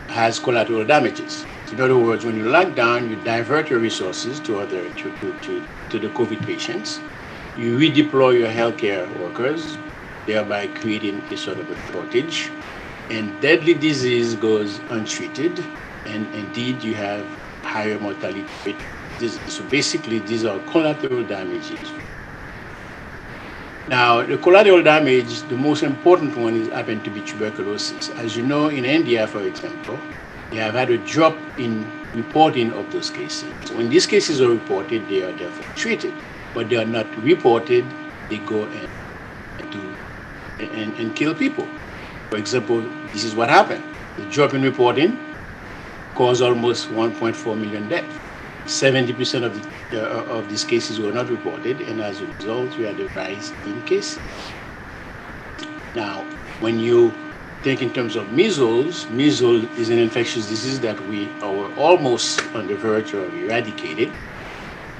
has collateral damages. In other words, when you lock down, you divert your resources to the COVID patients. You redeploy your healthcare workers, thereby creating a sort of a shortage. And deadly disease goes untreated, and indeed you have higher mortality rate. So basically, these are collateral damages Now, the collateral damage, the most important one is happened to be tuberculosis. As you know, in India, for example, they have had a drop in reporting of those cases. So when these cases are reported, they are therefore treated, but they are not reported, they go and kill people. For example, this is what happened. The drop in reporting caused almost 1.4 million deaths. 70% of these cases were not reported, and as a result, we had a rise in cases. Now, when you think in terms of measles, measles is an infectious disease that we are almost on the verge of eradicating.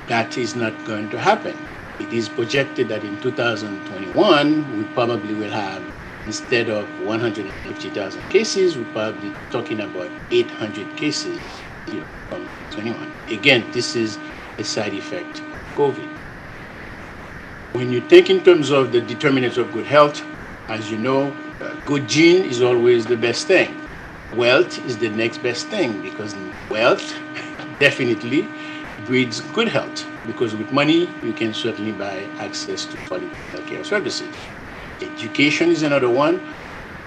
That is not going to happen. It is projected that in 2021, we probably will have, instead of 150,000 cases, we're probably talking about 800 cases from 21. Again, this is a side effect of COVID. When you think in terms of the determinants of good health, as you know, good gene is always the best thing. Wealth is the next best thing, because wealth definitely breeds good health, because with money, you can certainly buy access to quality healthcare services. Education is another one,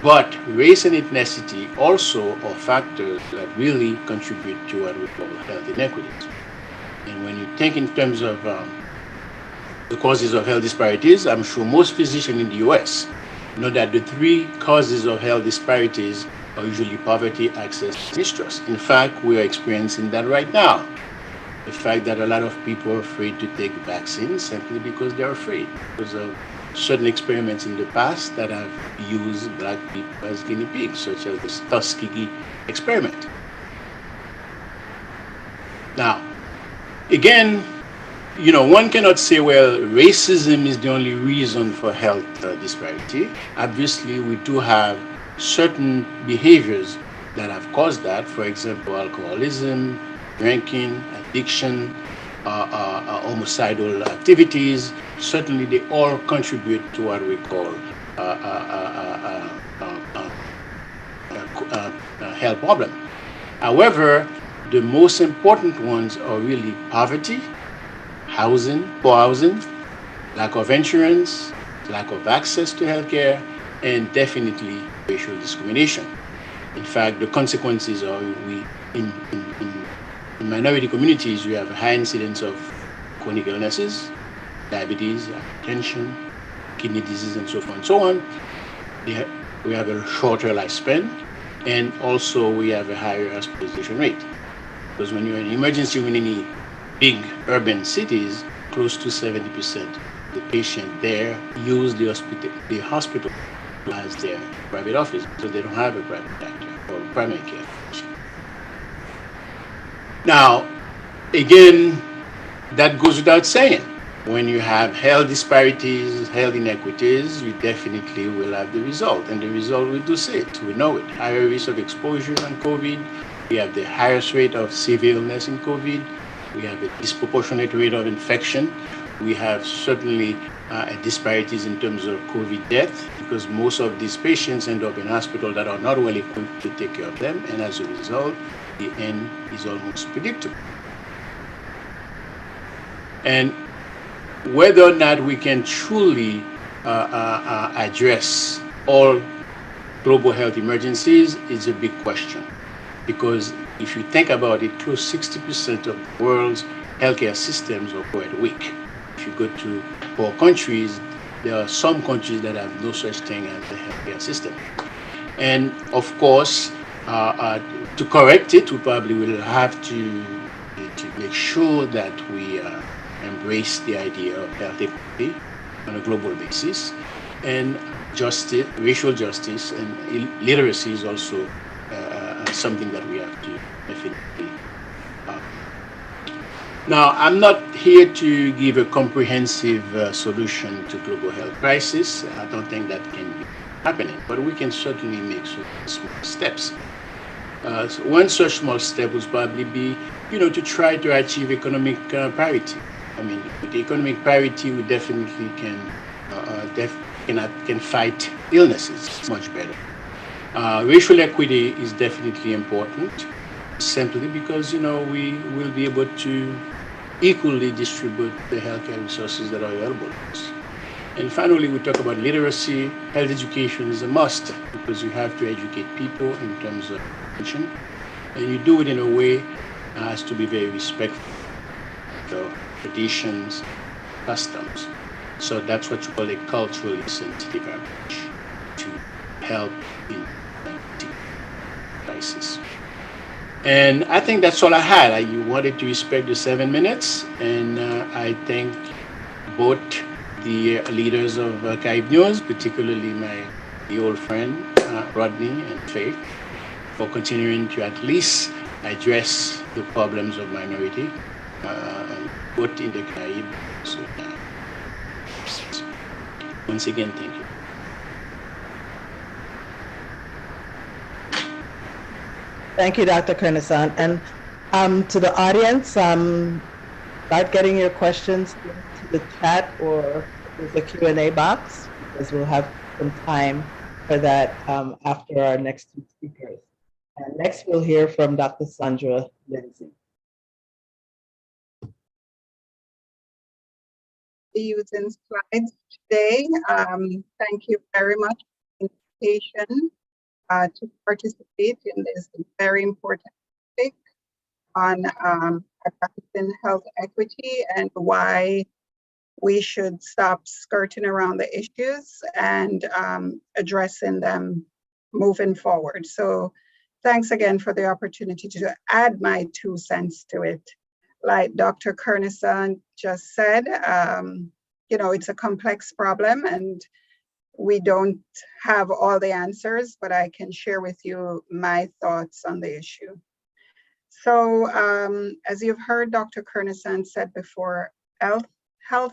but race and ethnicity also are factors that really contribute to what we call health inequities. And when you think in terms of the causes of health disparities, I'm sure most physicians in the US know that the three causes of health disparities are usually poverty, access, and mistrust. In fact, we are experiencing that right now. The fact that a lot of people are afraid to take vaccines simply because they're afraid, because of certain experiments in the past that have used black people as guinea pigs, such as the Tuskegee experiment. Now, again, one cannot say, well, racism is the only reason for health disparity. Obviously, we do have certain behaviors that have caused that. For example, alcoholism, drinking, addiction, homicidal activities. Certainly, they all contribute to what we call health problem. However, the most important ones are really poverty, poor housing, lack of insurance, lack of access to healthcare, and definitely racial discrimination. In fact, the consequences are in minority communities, we have a high incidence of chronic illnesses, diabetes, hypertension, kidney disease, and so forth and so on. We have a shorter lifespan, and also we have a higher hospitalization rate. Because when you're in emergency room in any big urban cities, close to 70% of the patient there use the hospital as their private office, so they don't have a private doctor or primary care. Now, again, that goes without saying. When you have health disparities, health inequities, you definitely will have the result. And the result, we do see it, we know it. Higher risk of exposure on COVID. We have the highest rate of severe illness in COVID. We have a disproportionate rate of infection. We have certainly disparities in terms of COVID death, because most of these patients end up in hospitals that are not well equipped to take care of them. And as a result, the end is almost predictable. And whether or not we can truly address all global health emergencies is a big question. Because if you think about it, close to 60% of the world's healthcare systems are quite weak. If you go to poor countries, there are some countries that have no such thing as a healthcare system. And of course, to correct it, we probably will have to make sure that we embrace the idea of health equity on a global basis. And justice, racial justice, and literacy is also something that we have to definitely. Now, I'm not here to give a comprehensive solution to global health crisis. I don't think that can be happening, but we can certainly make some small steps. So one such small step would probably be, to try to achieve economic parity. I mean, with economic parity, we definitely can fight illnesses much better. Racial equity is definitely important, simply because, we will be able to equally distribute the healthcare resources that are available to us. And finally, we talk about literacy. Health education is a must because you have to educate people in terms of prevention. And you do it in a way that has to be very respectful of traditions, customs. So that's what you call a culturally sensitive approach to help in crisis. And I think that's all I had. You wanted to respect the 7 minutes, and I thank both the leaders of Carib News, particularly the old friend Rodney and Faith, for continuing to at least address the problems of minority, both in the Caribbean. So, once again, thank you. Thank you, Dr. Kernesan. And to the audience, start getting your questions into the chat or there's a Q&A box, because we'll have some time for that after our next two speakers. And next, we'll hear from Dr. Sandra Lindsay. Using slides today. Thank you very much for the invitation to participate in this very important topic on African health equity and why we should stop skirting around the issues and addressing them moving forward. So thanks again for the opportunity to add my 2 cents to it. Like Dr. Kernesan just said, it's a complex problem and we don't have all the answers, but I can share with you my thoughts on the issue. So as you've heard Dr. Kernesan said before, health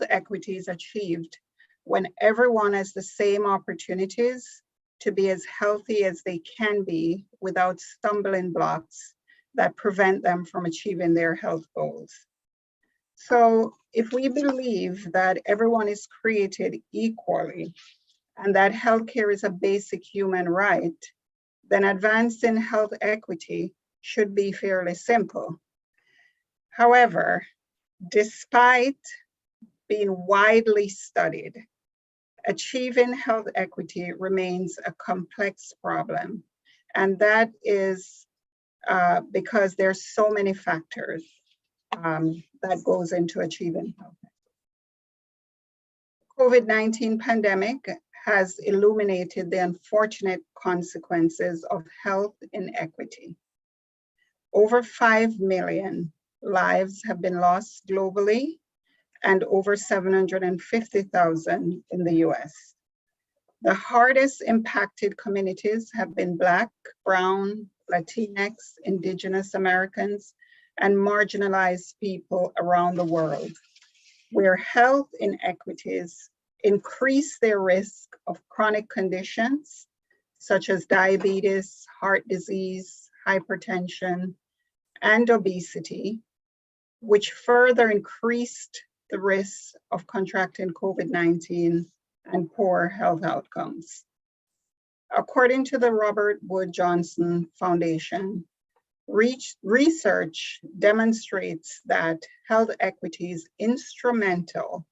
equity is achieved when everyone has the same opportunities to be as healthy as they can be without stumbling blocks that prevent them from achieving their health goals. So if we believe that everyone is created equally and that healthcare is a basic human right, then advancing health equity should be fairly simple. However, despite being widely studied, achieving health equity remains a complex problem. And that is because there's so many factors that goes into achieving health equity. COVID-19 pandemic has illuminated the unfortunate consequences of health inequity. Over 5 million lives have been lost globally and over 750,000 in the US. The hardest impacted communities have been Black, Brown, Latinx, Indigenous Americans, and marginalized people around the world, where health inequities increase their risk of chronic conditions such as diabetes, heart disease, hypertension, and obesity, which further increased the risk of contracting COVID-19 and poor health outcomes. According to the Robert Wood Johnson Foundation, research demonstrates that health equity is instrumental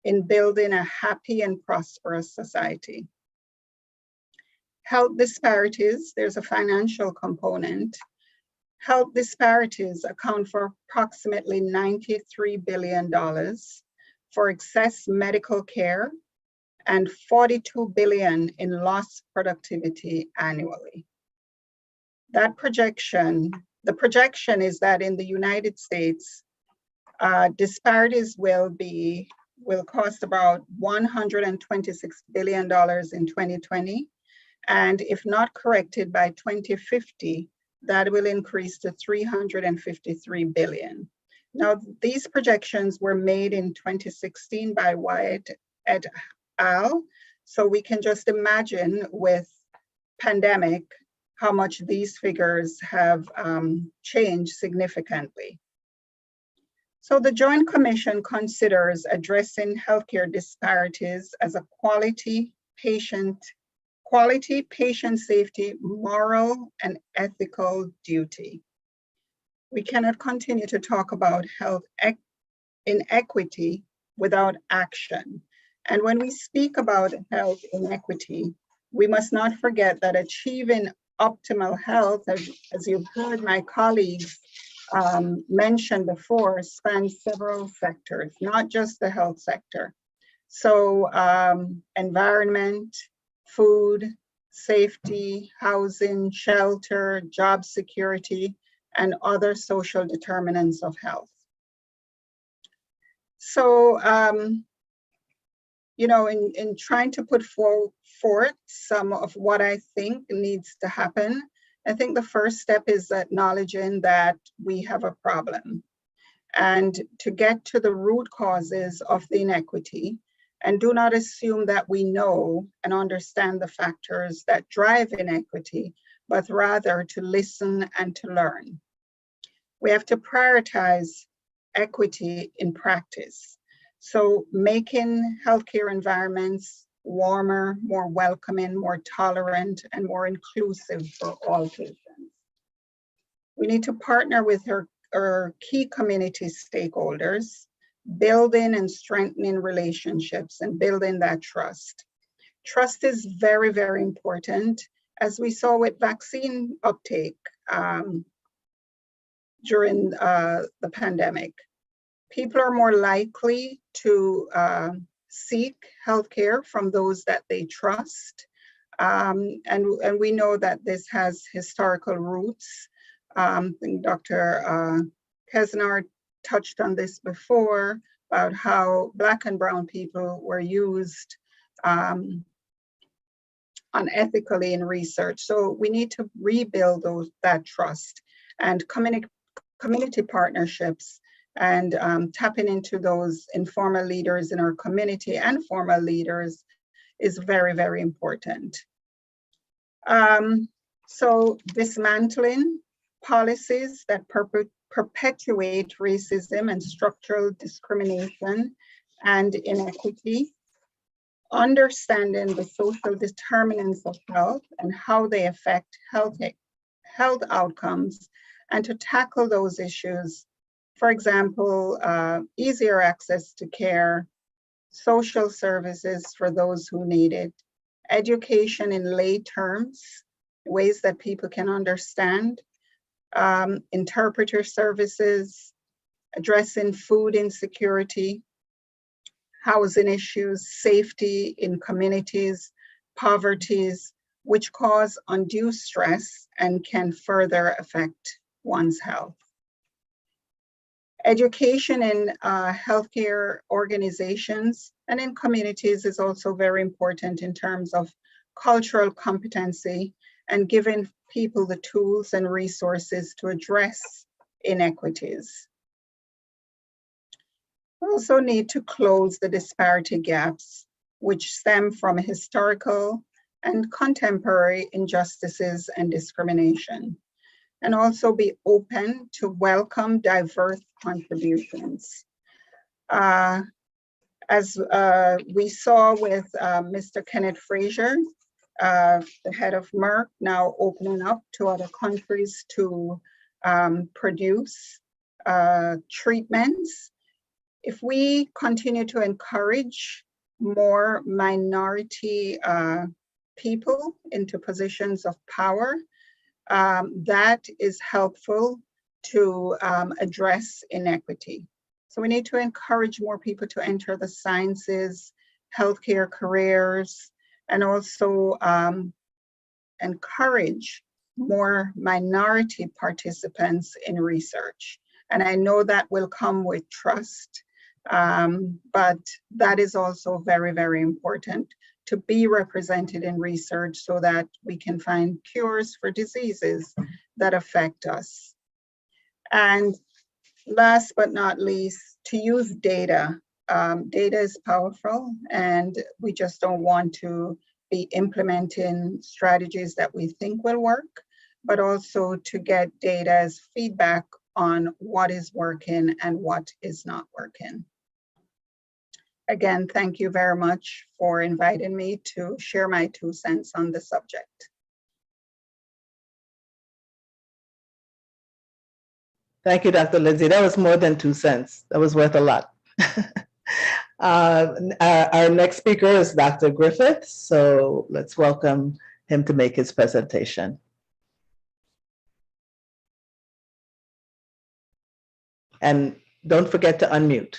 in building a happy and prosperous society. Health disparities, there's a financial component. Health disparities account for approximately $93 billion for excess medical care and $42 billion in lost productivity annually. The projection is that in the United States, disparities will cost about $126 billion in 2020. And if not corrected by 2050, that will increase to $353 billion. Now, these projections were made in 2016 by Wyatt et al. So we can just imagine with pandemic, how much these figures have changed significantly. So the Joint Commission considers addressing healthcare disparities as a quality, patient safety, moral, and ethical duty. We cannot continue to talk about health inequity without action. And when we speak about health inequity, we must not forget that achieving optimal health, as you've heard my colleagues mention before, spans several sectors, not just the health sector. So environment, food, safety, housing, shelter, job security, and other social determinants of health. So, you know, in trying to put forth some of what I think needs to happen, I think the first step is acknowledging that we have a problem, and to get to the root causes of the inequity, and do not assume that we know and understand the factors that drive inequity, but rather to listen and to learn. We have to prioritize equity in practice. So making healthcare environments warmer, more welcoming, more tolerant, and more inclusive for all patients. We need to partner with our key community stakeholders, building and strengthening relationships and building that trust. Trust is very, very important, as we saw with vaccine uptake during the pandemic. People are more likely to seek healthcare from those that they trust. And we know that this has historical roots. I think Dr. Kesnar touched on this before, about how Black and Brown people were used unethically in research. So we need to rebuild that trust, and community partnerships, and tapping into those informal leaders in our community and formal leaders is very, very important. So dismantling policies that perpetuate racism and structural discrimination and inequity, understanding the social determinants of health and how they affect health outcomes, and to tackle those issues. For example, easier access to care, social services for those who need it, education in lay terms, ways that people can understand, interpreter services, addressing food insecurity, housing issues, safety in communities, poverties, which cause undue stress and can further affect one's health. Education in healthcare organizations and in communities is also very important in terms of cultural competency and giving people the tools and resources to address inequities. We also need to close the disparity gaps which stem from historical and contemporary injustices and discrimination, and also be open to welcome diverse contributions. As we saw with Mr. Kenneth Frazier, the head of Merck, now opening up to other countries to produce treatments. If we continue to encourage more minority people into positions of power, that is helpful to address inequity. So we need to encourage more people to enter the sciences, healthcare careers, and also encourage more minority participants in research. And I know that will come with trust, but that is also very, very important to be represented in research so that we can find cures for diseases that affect us. And last but not least, to use data. Data is powerful, and we just don't want to be implementing strategies that we think will work, but also to get data as feedback on what is working and what is not working. Again, thank you very much for inviting me to share my 2 cents on the subject. Thank you, Dr. Lindsay. That was more than 2 cents. That was worth a lot. Our next speaker is Dr. Griffith, so let's welcome him to make his presentation. And don't forget to unmute.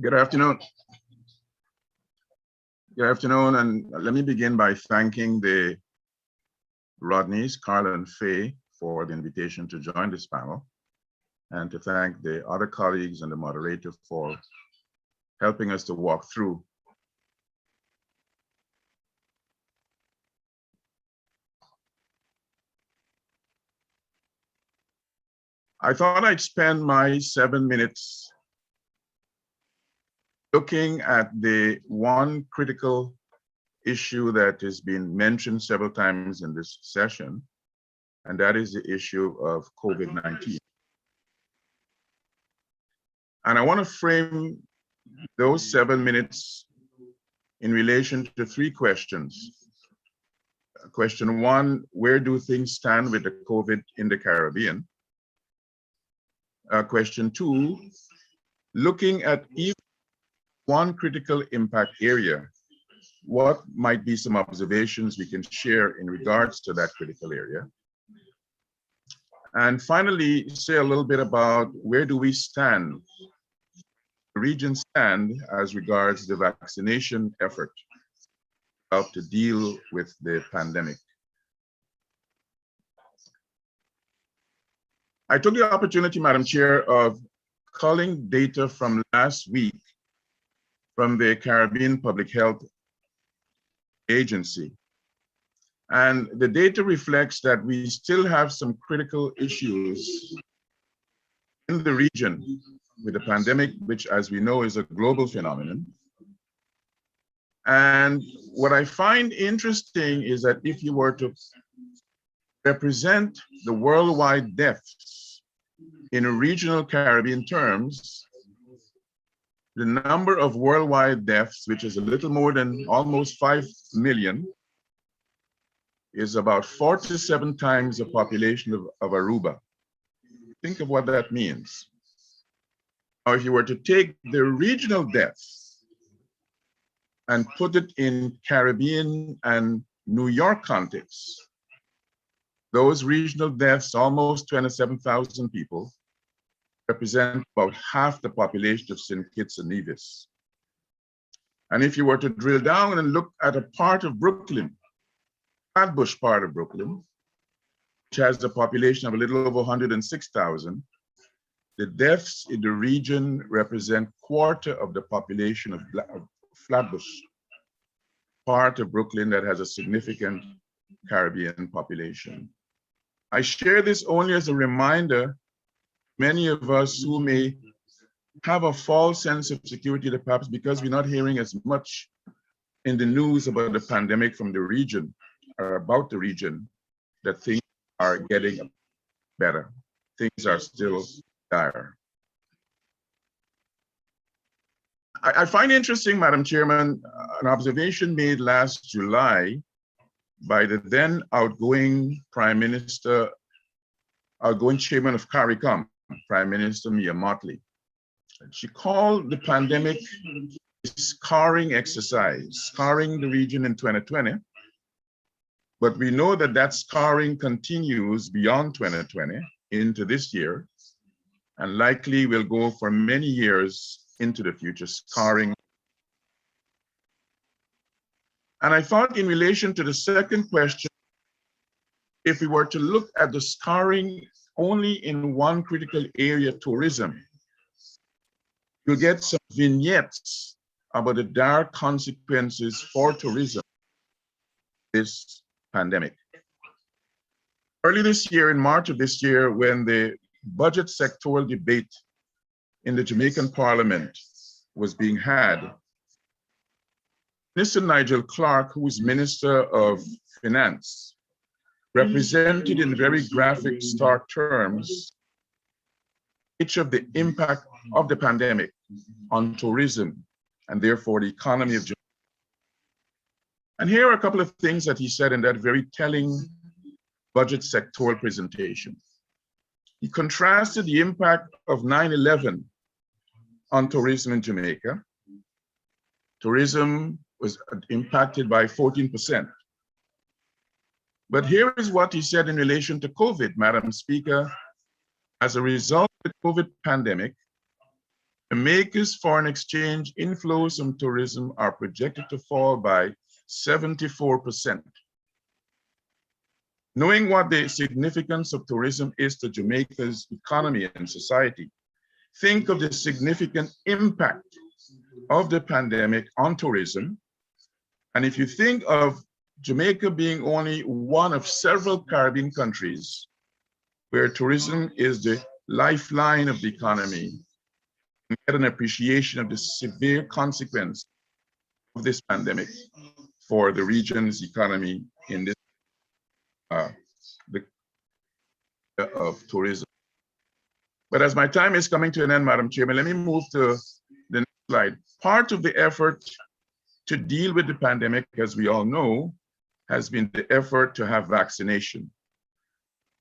Good afternoon. Good afternoon, and let me begin by thanking the Rodneys, Carl and Faye, for the invitation to join this panel, and to thank the other colleagues and the moderator for helping us to walk through. I thought I'd spend my 7 minutes looking at the one critical issue that has been mentioned several times in this session, and that is the issue of COVID-19. And I want to frame those 7 minutes in relation to three questions. Question one, where do things stand with the COVID in the Caribbean? Question two, looking at even one critical impact area, what might be some observations we can share in regards to that critical area? And finally, say a little bit about where do we stand, the region stand as regards the vaccination effort to deal with the pandemic. I took the opportunity, Madam Chair, of culling data from last week from the Caribbean Public Health Agency. And the data reflects that we still have some critical issues in the region with the pandemic, which, as we know, is a global phenomenon. And what I find interesting is that if you were to represent the worldwide deaths in regional Caribbean terms, the number of worldwide deaths, which is a little more than almost 5 million, is about 47 times the population of Aruba. Think of what that means. Now, if you were to take the regional deaths and put it in Caribbean and New York context, those regional deaths, almost 27,000 people, represent about half the population of St. Kitts and Nevis. And if you were to drill down and look at a part of Brooklyn, Flatbush part of Brooklyn, which has a population of a little over 106,000, the deaths in the region represent quarter of the population of Flatbush, part of Brooklyn that has a significant Caribbean population. I share this only as a reminder, many of us who may have a false sense of security, perhaps because we're not hearing as much in the news about the pandemic from the region or about the region, that things are getting better. Things are still dire. I find interesting, Madam Chairman, an observation made last July by the then outgoing Prime Minister, outgoing Chairman of CARICOM, Prime Minister Mia Mottley. She called the pandemic a scarring exercise, scarring the region in 2020. But we know that that scarring continues beyond 2020 into this year, and likely will go for many years into the future, scarring. And I thought in relation to the second question, if we were to look at the scarring only in one critical area, tourism, you'll get some vignettes about the dire consequences for tourism of this pandemic. Early this year, in March of this year, when the budget sectoral debate in the Jamaican Parliament was being had, Mr. Nigel Clark, who is Minister of Finance, represented in very graphic, stark terms each of the impact of the pandemic on tourism and therefore the economy of Jamaica. And here are a couple of things that he said in that very telling budget sectoral presentation. He contrasted the impact of 9/11 on tourism in Jamaica. Tourism was impacted by 14%. But here is what he said in relation to COVID, Madam Speaker. As a result of the COVID pandemic, Jamaica's foreign exchange inflows from tourism are projected to fall by 74%. Knowing what the significance of tourism is to Jamaica's economy and society, think of the significant impact of the pandemic on tourism. And if you think of Jamaica being only one of several Caribbean countries where tourism is the lifeline of the economy, you get an appreciation of the severe consequence of this pandemic for the region's economy in this of tourism. But as my time is coming to an end, Madam Chairman, let me move to the next slide. Part of the effort to deal with the pandemic, as we all know, has been the effort to have vaccination.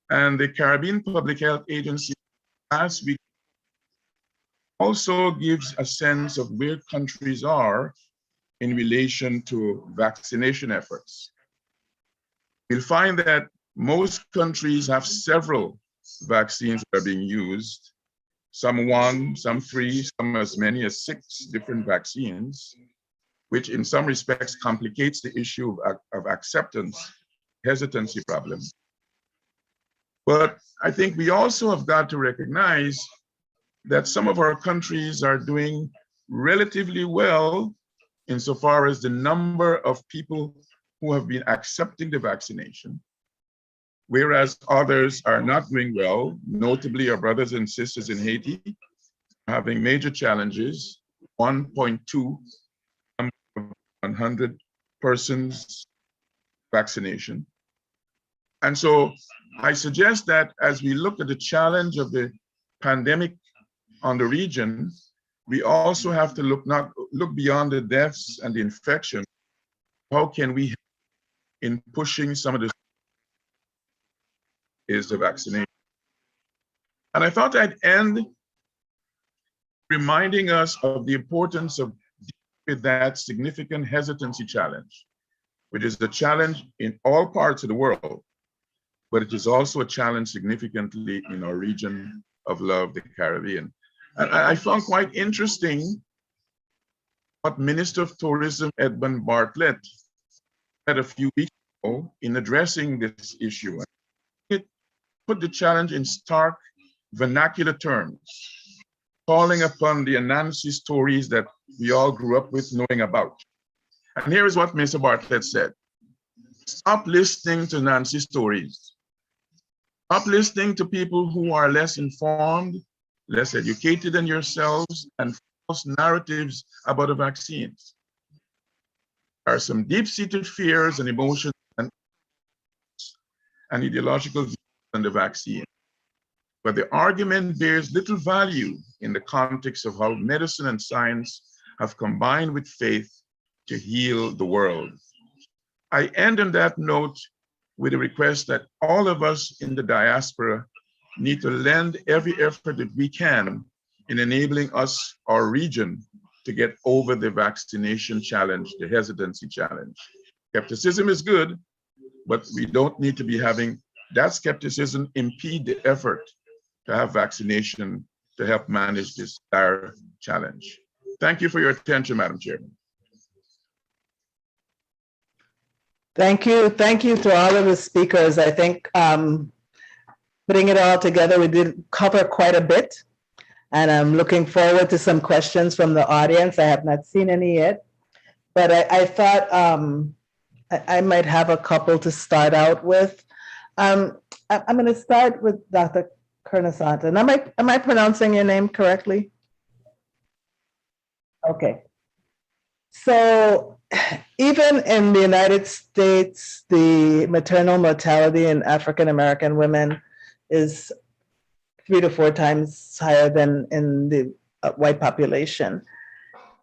And the Caribbean Public Health Agency last week also gives a sense of where countries are in relation to vaccination efforts. You'll find that most countries have several vaccines that are being used, some 1, some 3, some as many as 6 different vaccines, which in some respects complicates the issue of acceptance, hesitancy problems. But I think we also have got to recognize that some of our countries are doing relatively well insofar as the number of people who have been accepting the vaccination, whereas others are not doing well, notably our brothers and sisters in Haiti, having major challenges, 1.2 100 persons vaccination. And so I suggest that as we look at the challenge of the pandemic on the region, we also have to look beyond the deaths and the infection. How can we help in pushing some of the is the vaccination? And I thought I'd end reminding us of the importance of with that significant hesitancy challenge, which is the challenge in all parts of the world, but it is also a challenge significantly in our region of love, the Caribbean. And I found quite interesting what Minister of Tourism Edmund Bartlett said a few weeks ago in addressing this issue. It put the challenge in stark vernacular terms, calling upon the Anansi stories that we all grew up with knowing about. And here is what Mr. Bartlett said. Stop listening to Nancy stories. Stop listening to people who are less informed, less educated than yourselves, and false narratives about the vaccines. There are some deep-seated fears and emotions and ideological views on the vaccine. But the argument bears little value in the context of how medicine and science have combined with faith to heal the world. I end on that note with a request that all of us in the diaspora need to lend every effort that we can in enabling us, our region, to get over the vaccination challenge, the hesitancy challenge. Skepticism is good, but we don't need to be having that skepticism impede the effort to have vaccination to help manage this dire challenge. Thank you for your attention, Madam Chairman. Thank you. Thank you to all of the speakers. I think putting it all together, we did cover quite a bit. And I'm looking forward to some questions from the audience. I have not seen any yet, but I thought I might have a couple to start out with. I'm going to start with Dr. Kernasanta. And am I pronouncing your name correctly? Okay. So even in the United States, the maternal mortality in African American women is 3 to 4 times higher than in the white population.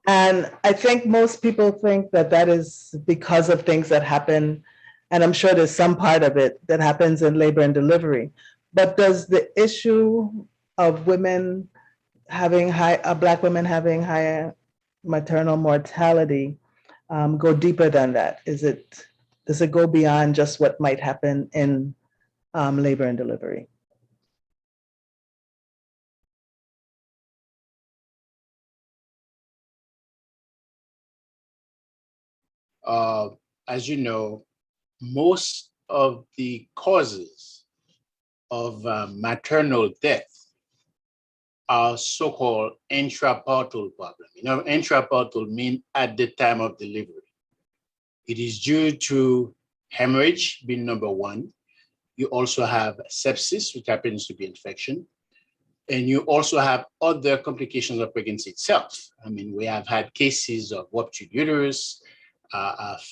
And I think most people think that that is because of things that happen, and I'm sure there's some part of it that happens in labor and delivery. But does the issue of women having Black women having higher maternal mortality go deeper than that? Does it go beyond just what might happen in labor and delivery? As you know, most of the causes of maternal death are so-called intrapartal problem. You know, intrapartal means at the time of delivery. It is due to hemorrhage being number one. You also have sepsis, which happens to be infection. And you also have other complications of pregnancy itself. I mean, we have had cases of ruptured uterus,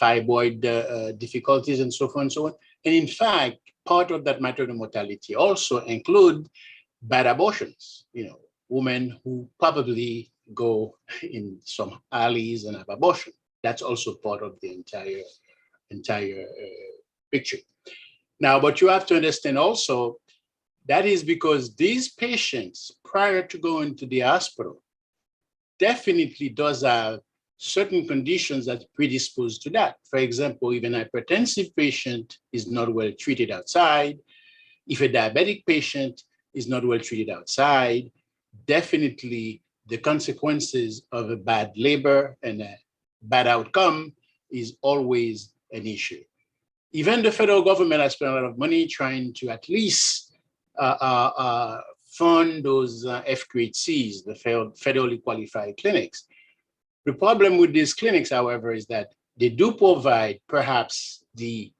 fibroid difficulties, and so forth and so on. And in fact, part of that maternal mortality also include bad abortions. You know, women who probably go in some alleys and have abortion. That's also part of the entire picture. Now, but you have to understand also that is because these patients, prior to going to the hospital, definitely does have certain conditions that predispose to that. For example, if an hypertensive patient is not well treated outside, if a diabetic patient is not well treated outside, definitely the consequences of a bad labor and a bad outcome is always an issue. Even the federal government has spent a lot of money trying to at least fund those FQHCs, the federally qualified clinics. The problem with these clinics, however, is that they do provide perhaps the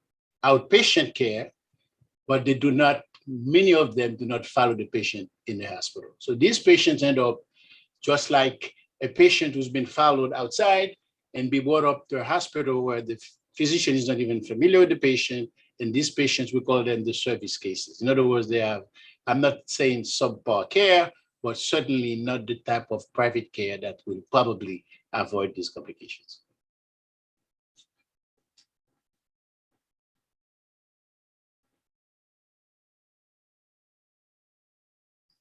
outpatient care, but they do not, many of them do not follow the patient in the hospital. So these patients end up just like a patient who's been followed outside and be brought up to a hospital where the physician is not even familiar with the patient. And these patients, we call them the service cases. In other words, they have, I'm not saying subpar care, but certainly not the type of private care that will probably avoid these complications.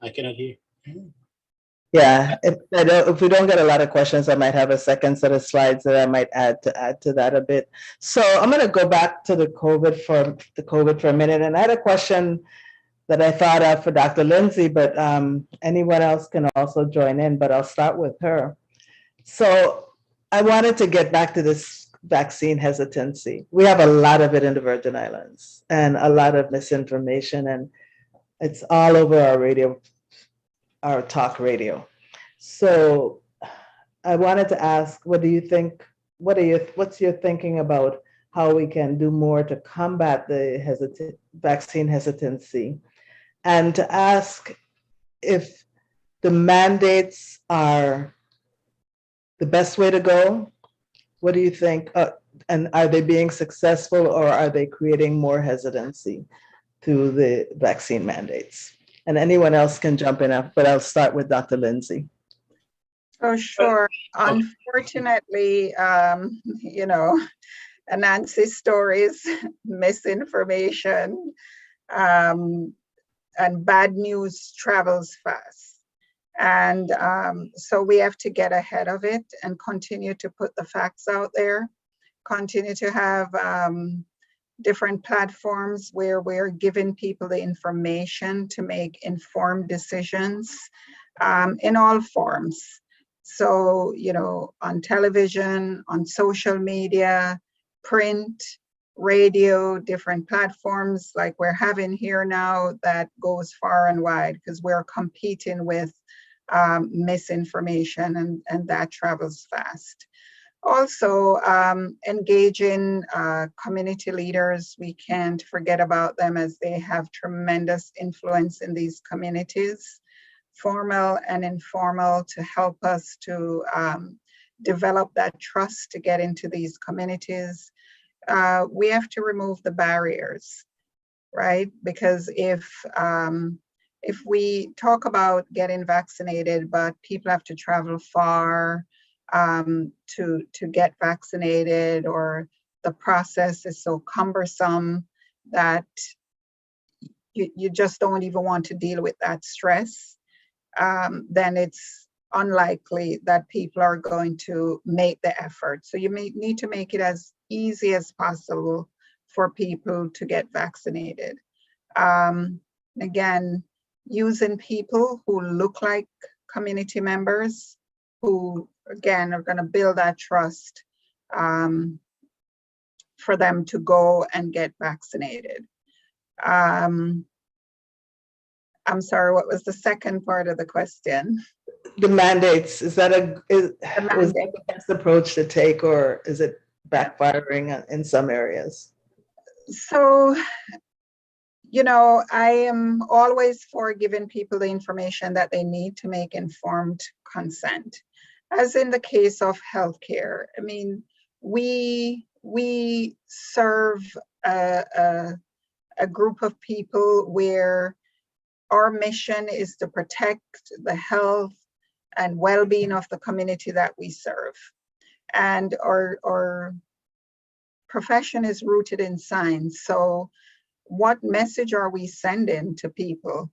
I cannot hear. Yeah, if we don't get a lot of questions, I might have a second set of slides that I might add to that a bit. So I'm going to go back to the COVID for a minute, and I had a question that I thought of for Dr. Lindsay, but anyone else can also join in, but I'll start with her. So I wanted to get back to this vaccine hesitancy. We have a lot of it in the Virgin Islands and a lot of misinformation, and it's all over our radio, our talk radio. So I wanted to ask, what do you think, what's your thinking about how we can do more to combat the vaccine hesitancy? And to ask if the mandates are the best way to go. What do you think? And are they being successful, or are they creating more hesitancy to the vaccine mandates? And anyone else can jump in, but I'll start with Dr. Lindsay. Oh, sure. Unfortunately, you know, Nancy's stories, misinformation, and bad news travels fast. And so we have to get ahead of it and continue to put the facts out there, continue to have different platforms where we're giving people the information to make informed decisions in all forms. So, you know, on television, on social media, print, radio, different platforms like we're having here now that goes far and wide because we're competing with misinformation and that travels fast. Also, engaging community leaders, we can't forget about them as they have tremendous influence in these communities, formal and informal, to help us to develop that trust to get into these communities. We have to remove the barriers, right? Because if we talk about getting vaccinated, but people have to travel far, to get vaccinated, or the process is so cumbersome that you just don't even want to deal with that stress, then it's unlikely that people are going to make the effort. So you may need to make it as easy as possible for people to get vaccinated. Again, using people who look like community members, who again are going to build that trust for them to go and get vaccinated. I'm sorry, what was the second part of the question? The mandates, was that the best approach to take, or is it backfiring in some areas? So, you know, I am always for giving people the information that they need to make informed consent. As in the case of healthcare, I mean, we serve a group of people where our mission is to protect the health and well-being of the community that we serve. And our profession is rooted in science. So what message are we sending to people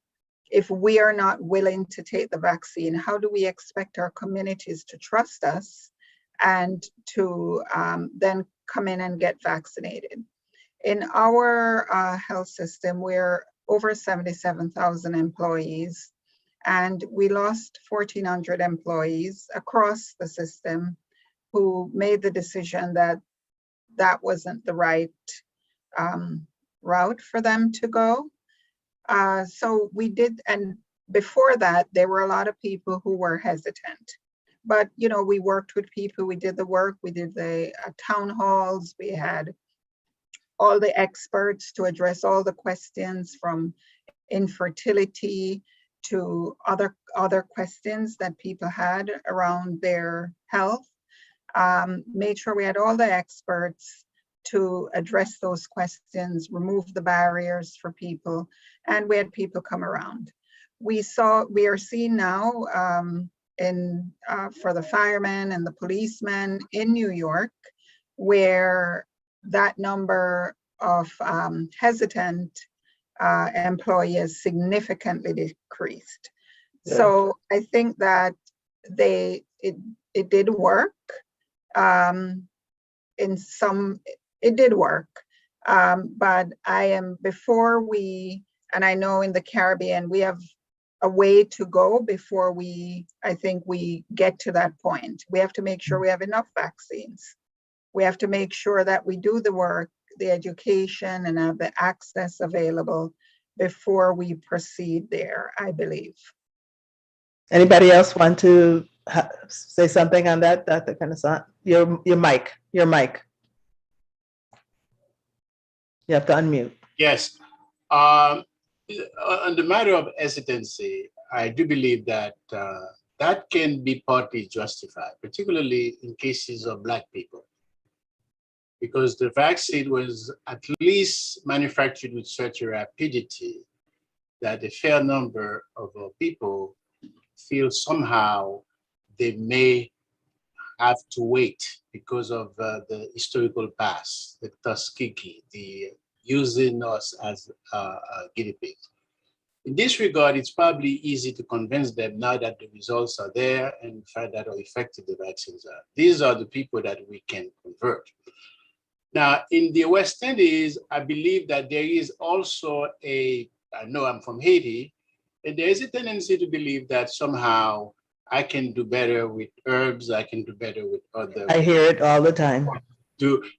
if we are not willing to take the vaccine? How do we expect our communities to trust us and to then come in and get vaccinated? In our health system, we're over 77,000 employees, and we lost 1,400 employees across the system who made the decision that that wasn't the right route for them to go. So we did, and before that, there were a lot of people who were hesitant. But, you know, we worked with people, we did the work, we did the town halls, we had all the experts to address all the questions from infertility to other questions that people had around their health. Made sure we had all the experts to address those questions, remove the barriers for people, and we had people come around. We are seeing now for the firemen and the policemen in New York, where that number of hesitant employees significantly decreased. Yeah. So I think that it did work. It did work. But and I know in the Caribbean, we have a way to go before I think we get to that point. We have to make sure we have enough vaccines. We have to make sure that we do the work, the education, and have the access available before we proceed there, I believe. Anybody else want to say something on that? Dr. Kanasan? Your mic. You have to unmute. Yes. On the matter of hesitancy, I do believe that that can be partly justified, particularly in cases of Black people, because the vaccine was at least manufactured with such a rapidity that a fair number of people feel somehow they may have to wait because of the historical past, the Tuskegee, the using us as guinea pigs. In this regard, it's probably easy to convince them now that the results are there and find out how effective the vaccines are. These are the people that we can convert. Now, in the West Indies, I believe that there is also I know I'm from Haiti, and there is a tendency to believe that somehow I can do better with herbs, I can do better with other. I hear it all the time.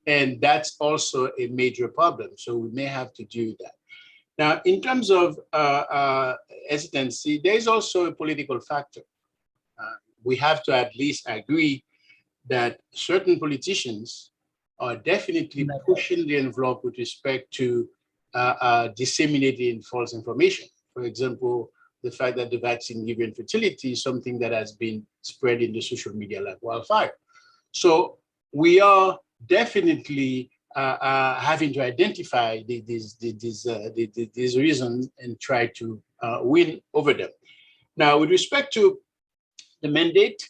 And that's also a major problem. So we may have to do that. Now, in terms of hesitancy, there's also a political factor. We have to at least agree that certain politicians are definitely pushing the envelope with respect to disseminating false information. For example, the fact that the vaccine gives infertility is something that has been spread in the social media like wildfire. So we are definitely having to identify these reasons and try to win over them. Now, with respect to the mandate,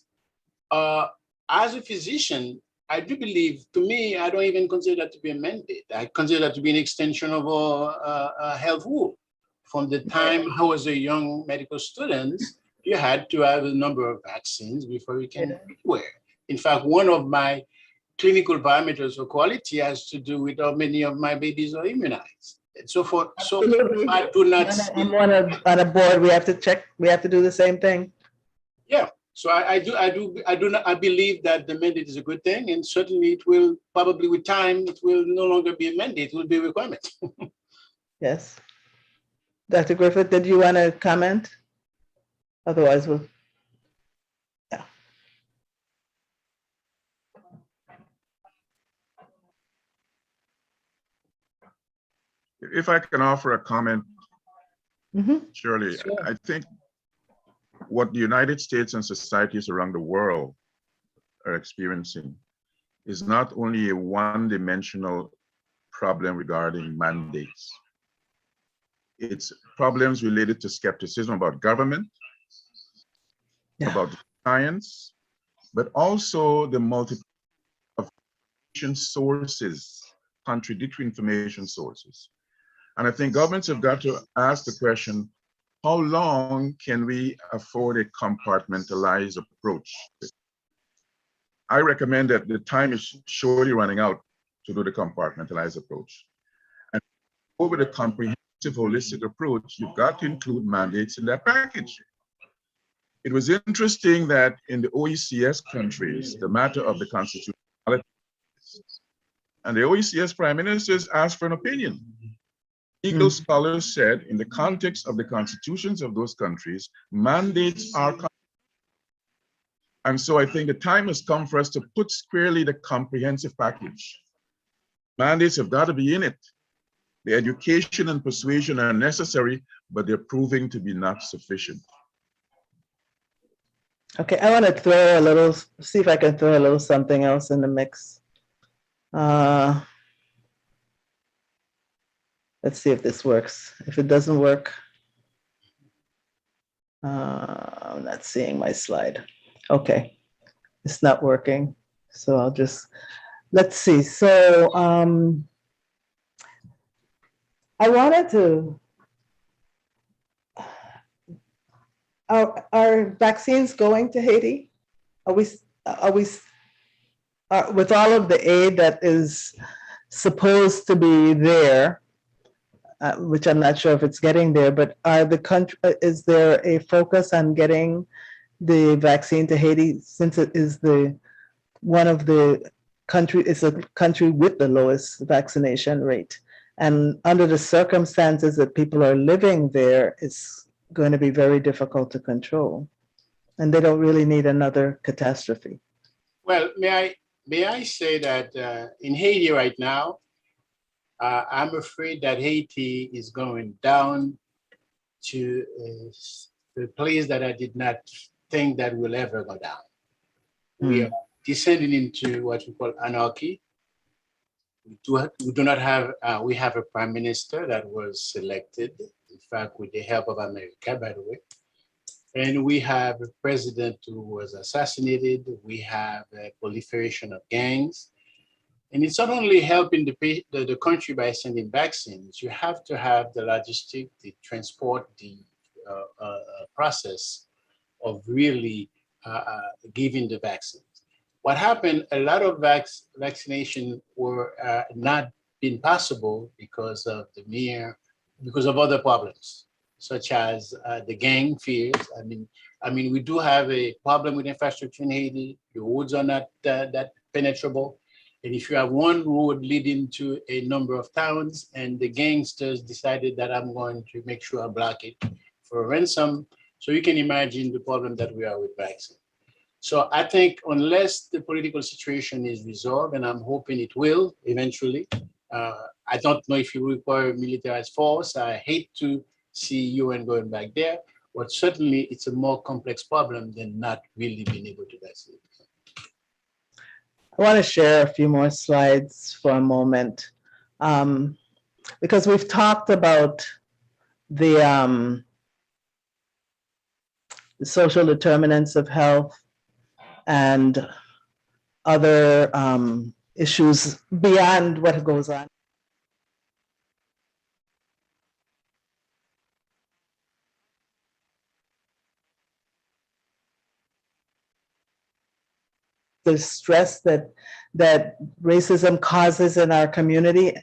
as a physician, I do believe, to me, I don't even consider that to be a mandate. I consider that to be an extension of a health rule. From the time I was a young medical student, you had to have a number of vaccines before you can wear. In fact, one of my clinical parameters for quality has to do with how many of my babies are immunized and so forth. Absolutely. So I do not I'm on a board. We have to check. We have to do the same thing. Yeah. So I believe that the mandate is a good thing, and certainly it will probably with time it will no longer be a mandate; it will be a requirement. Yes. Dr. Griffith, did you want to comment? Otherwise, we'll. Yeah. If I can offer a comment, surely, Sure. I think what the United States and societies around the world are experiencing is not only a one-dimensional problem regarding mandates. It's problems related to skepticism about government, about science, but also the multiple of information sources, contradictory information sources. And I think governments have got to ask the question, how long can we afford a compartmentalized approach? I recommend that the time is surely running out to do the compartmentalized approach. And over the comprehensive holistic approach, you've got to include mandates in that package. It was interesting that in the OECS countries, the matter of the constitutionality, and the OECS prime ministers asked for an opinion. Legal scholars said, in the context of the constitutions of those countries, mandates are. And so I think the time has come for us to put squarely the comprehensive package. Mandates have got to be in it. The education and persuasion are necessary, but they're proving to be not sufficient. Okay, I want to throw a little, see if I can throw a little something else in the mix. Let's see if this works. If it doesn't work, I'm not seeing my slide. Okay, it's not working. So I'll just, let's see. So I wanted to, are vaccines going to Haiti? Are we, with all of the aid that is supposed to be there, which I'm not sure if it's getting there, but is there a focus on getting the vaccine to Haiti, since it is one of the it's a country with the lowest vaccination rate? And under the circumstances that people are living there, it's going to be very difficult to control. And they don't really need another catastrophe. Well, may I say that in Haiti right now, I'm afraid that Haiti is going down to a place that I did not think that will ever go down. We are descending into what we call anarchy. We do not have, we have a prime minister that was selected, in fact, with the help of America, by the way. And we have a president who was assassinated. We have a proliferation of gangs. And it's not only helping the country by sending vaccines, you have to have the logistic, the transport, the process of really giving the vaccines. What happened, a lot of vaccination were not been possible because of because of other problems, such as the gang fears. I mean, we do have a problem with infrastructure in Haiti. The roads are not that penetrable. And if you have one road leading to a number of towns and the gangsters decided that I'm going to make sure I block it for a ransom, so you can imagine the problem that we are with vaccine. So I think unless the political situation is resolved, and I'm hoping it will eventually, I don't know if you require militarized force. I hate to see UN going back there, but certainly it's a more complex problem than not really being able to vaccinate. I want to share a few more slides for a moment, because we've talked about the social determinants of health and other issues beyond what goes on. The stress that racism causes in our community.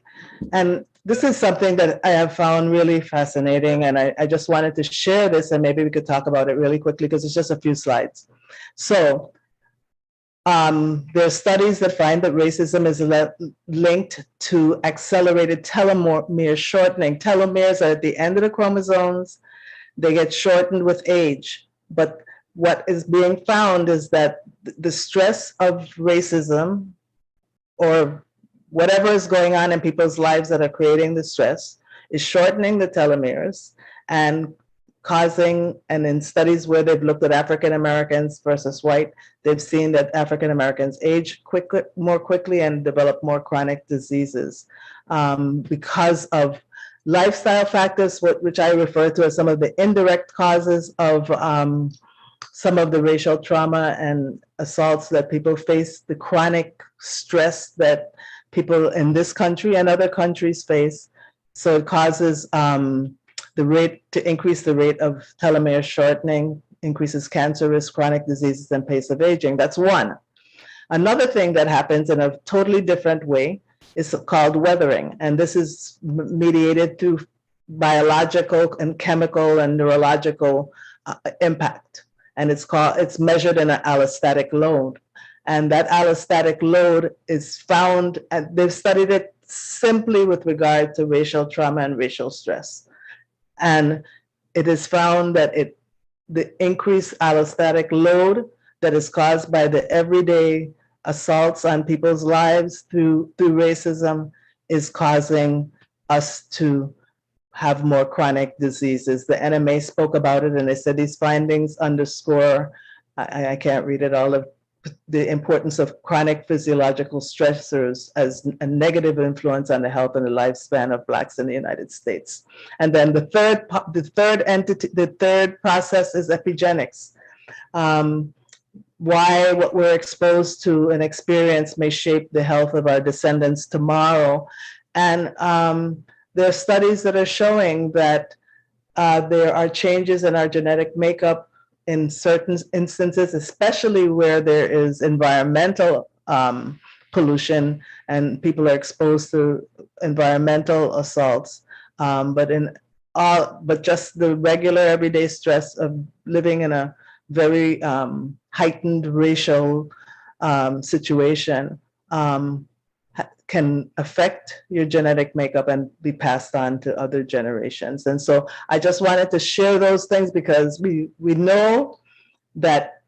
And this is something that I have found really fascinating, and I just wanted to share this, and maybe we could talk about it really quickly because it's just a few slides. So there are studies that find that racism is linked to accelerated telomere shortening. Telomeres are at the end of the chromosomes. They get shortened with age. But what is being found is that the stress of racism, or whatever is going on in people's lives that are creating the stress, is shortening the telomeres and causing, and in studies where they've looked at African Americans versus white, they've seen that African Americans age more quickly and develop more chronic diseases because of lifestyle factors, which I refer to as some of the indirect causes of some of the racial trauma and assaults that people face, the chronic stress that people in this country and other countries face. So it causes increase the rate of telomere shortening, increases cancer risk, chronic diseases, and pace of aging. That's one. Another thing that happens in a totally different way is called weathering. And this is mediated through biological and chemical and neurological impact. And it's measured in an allostatic load. And that allostatic load is found, and they've studied it simply with regard to racial trauma and racial stress. And it is found that the increased allostatic load that is caused by the everyday assaults on people's lives through racism is causing us to have more chronic diseases. The NMA spoke about it, and they said these findings underscore, I can't read it all, of the importance of chronic physiological stressors as a negative influence on the health and the lifespan of Blacks in the United States. And then the third process is epigenetics. Why what we're exposed to and experience may shape the health of our descendants tomorrow. And there are studies that are showing that there are changes in our genetic makeup in certain instances, especially where there is environmental pollution and people are exposed to environmental assaults. But just the regular everyday stress of living in a very heightened racial situation can affect your genetic makeup and be passed on to other generations. And so I just wanted to share those things because we know that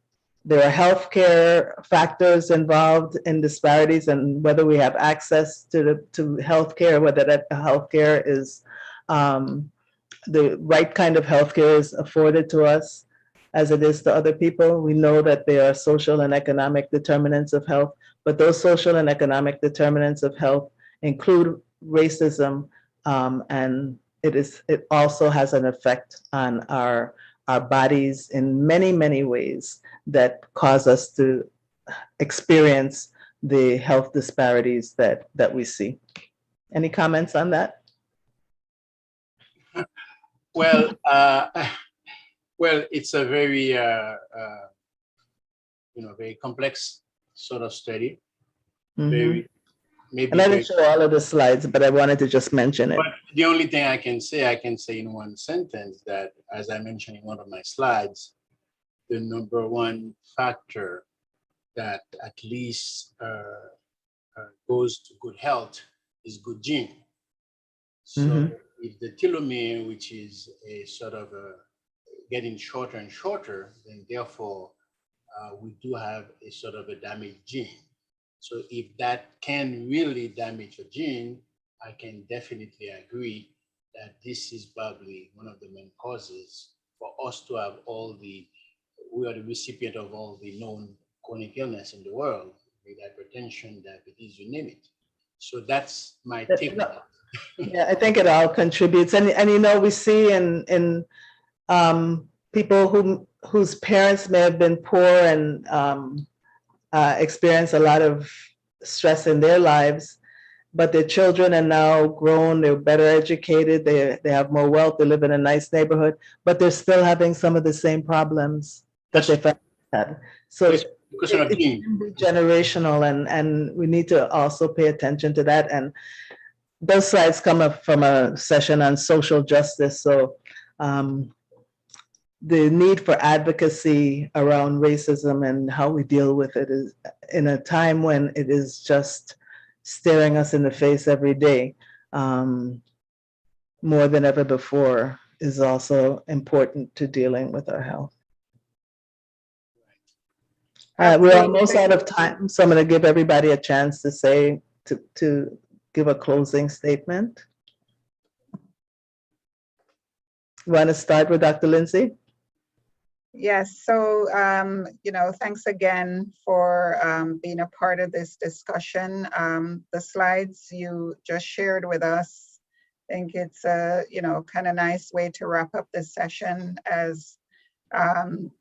there are healthcare factors involved in disparities, and whether we have access to healthcare, whether that healthcare is the right kind of healthcare is afforded to us as it is to other people. We know that there are social and economic determinants of health, but those social and economic determinants of health include racism, and it also has an effect on our bodies in many, many ways that cause us to experience the health disparities that we see. Any comments on that? Well, it's a very, very complex sort of study. Very, maybe. And I didn't show all of the slides, but I wanted to just mention it. But the only thing I can say in one sentence that, as I mentioned in one of my slides, the number one factor that at least goes to good health is good gene. So if the telomere, which is a sort of getting shorter and shorter, then therefore we do have a sort of a damaged gene. So if that can really damage a gene, I can definitely agree that this is probably one of the main causes for us to have we are the recipient of all the known chronic illness in the world, with hypertension, diabetes, you name it. So that's my take. Yeah, I think it all contributes. And we see in people whose parents may have been poor and experience a lot of stress in their lives, but their children are now grown, they're better educated, they have more wealth, they live in a nice neighborhood, but they're still having some of the same problems that their families had. So it's generational, and we need to also pay attention to that. And those slides come up from a session on social justice. So the need for advocacy around racism and how we deal with it is in a time when it is just staring us in the face every day, more than ever before, is also important to dealing with our health. We're almost out of time, so I'm going to give everybody a chance to say, to give a closing statement. You want to start with Dr. Lindsay? Yes, so, thanks again for being a part of this discussion. The slides you just shared with us, I think it's a, kind of nice way to wrap up this session, as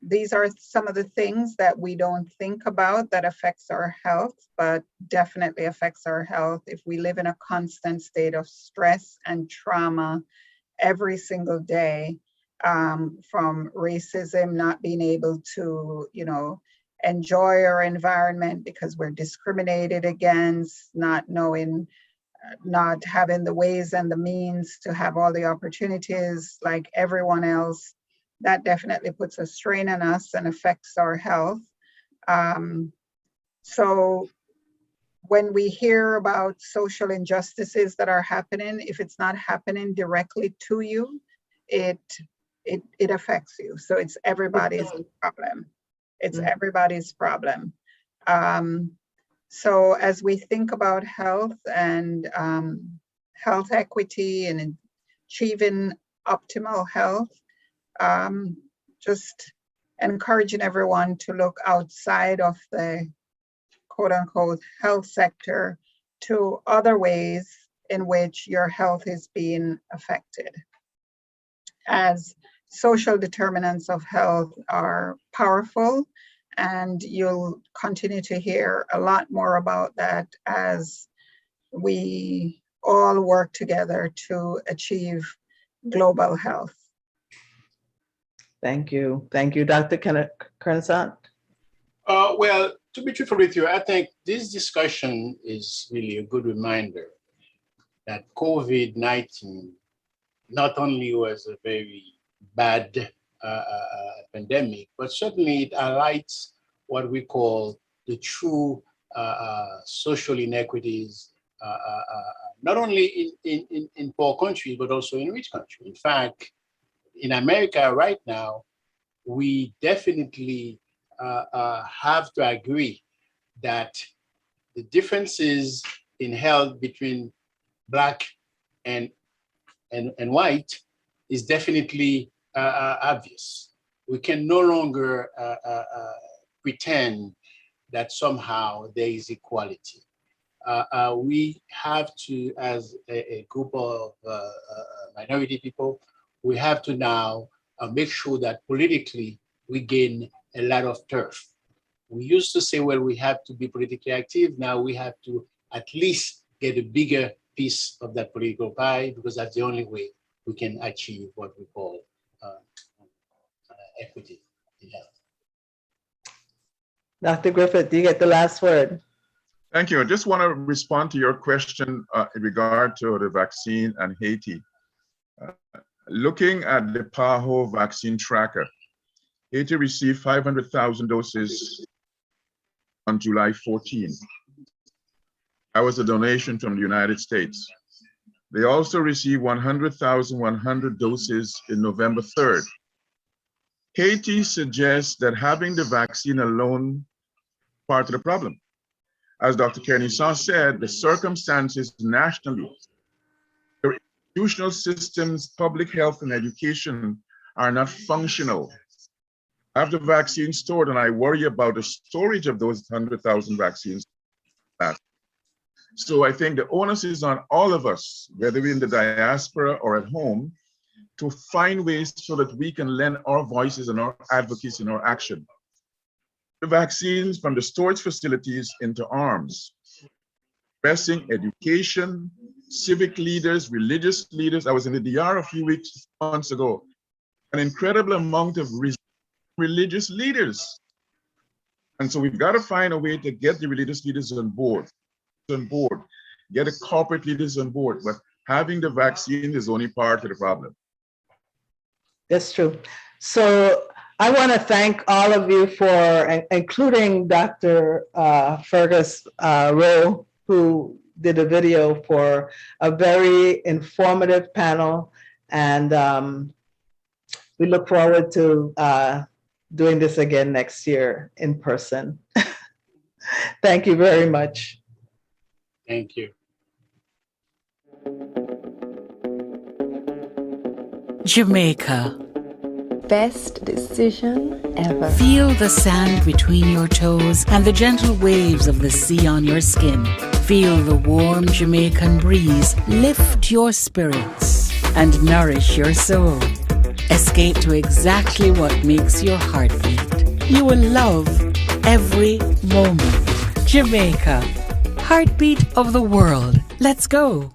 these are some of the things that we don't think about that affects our health, but definitely affects our health if we live in a constant state of stress and trauma every single day. From racism, not being able to, enjoy our environment because we're discriminated against, not knowing, not having the ways and the means to have all the opportunities like everyone else. That definitely puts a strain on us and affects our health. So when we hear about social injustices that are happening, if it's not happening directly to you, it affects you. So it's everybody's problem. It's everybody's problem. So as we think about health and health equity and achieving optimal health, just encouraging everyone to look outside of the quote unquote health sector to other ways in which your health is being affected. As social determinants of health are powerful, and you'll continue to hear a lot more about that as we all work together to achieve global health. Thank you. Thank you, Dr. Kernsat. Well, to be truthful with you, I think this discussion is really a good reminder that COVID-19 not only was a very bad pandemic, but certainly it highlights what we call the true social inequities, not only in poor countries, but also in rich countries. In fact, in America right now, we definitely have to agree that the differences in health between Black and white is definitely obvious. We can no longer pretend that somehow there is equality. We have to, as a group of minority people, we have to now make sure that politically we gain a lot of turf. We used to say, well, we have to be politically active. Now we have to at least get a bigger piece of that political pie, because that's the only way we can achieve what we call equity in health. Dr. Griffith, do you get the last word? Thank you. I just want to respond to your question in regard to the vaccine and Haiti. Looking at the PAHO vaccine tracker, Haiti received 500,000 doses on July 14. That was a donation from the United States. They also received 100,100 doses in November 3rd. Haiti suggests that having the vaccine alone part of the problem. As Dr. Kernsat said, the circumstances nationally, their institutional systems, public health and education are not functional. I have the vaccine stored and I worry about the storage of those 100,000 vaccines. So I think the onus is on all of us, whether we're in the diaspora or at home, to find ways so that we can lend our voices and our advocacy and our action. the vaccines from the storage facilities into arms, addressing education, civic leaders, religious leaders. I was in the DR a few months ago. An incredible amount of religious leaders. And so we've got to find a way to get the religious leaders on board, get the corporate leaders on board. But having the vaccine is only part of the problem. That's true. So I want to thank all of you for, including Dr. Fergus Rowe, who did a video for a very informative panel. And we look forward to doing this again next year in person. Thank you very much. Thank you. Jamaica. Best decision ever. Feel the sand between your toes and the gentle waves of the sea on your skin. Feel the warm Jamaican breeze lift your spirits and nourish your soul. Escape to exactly what makes your heart beat. You will love every moment. Jamaica, heartbeat of the world. Let's go.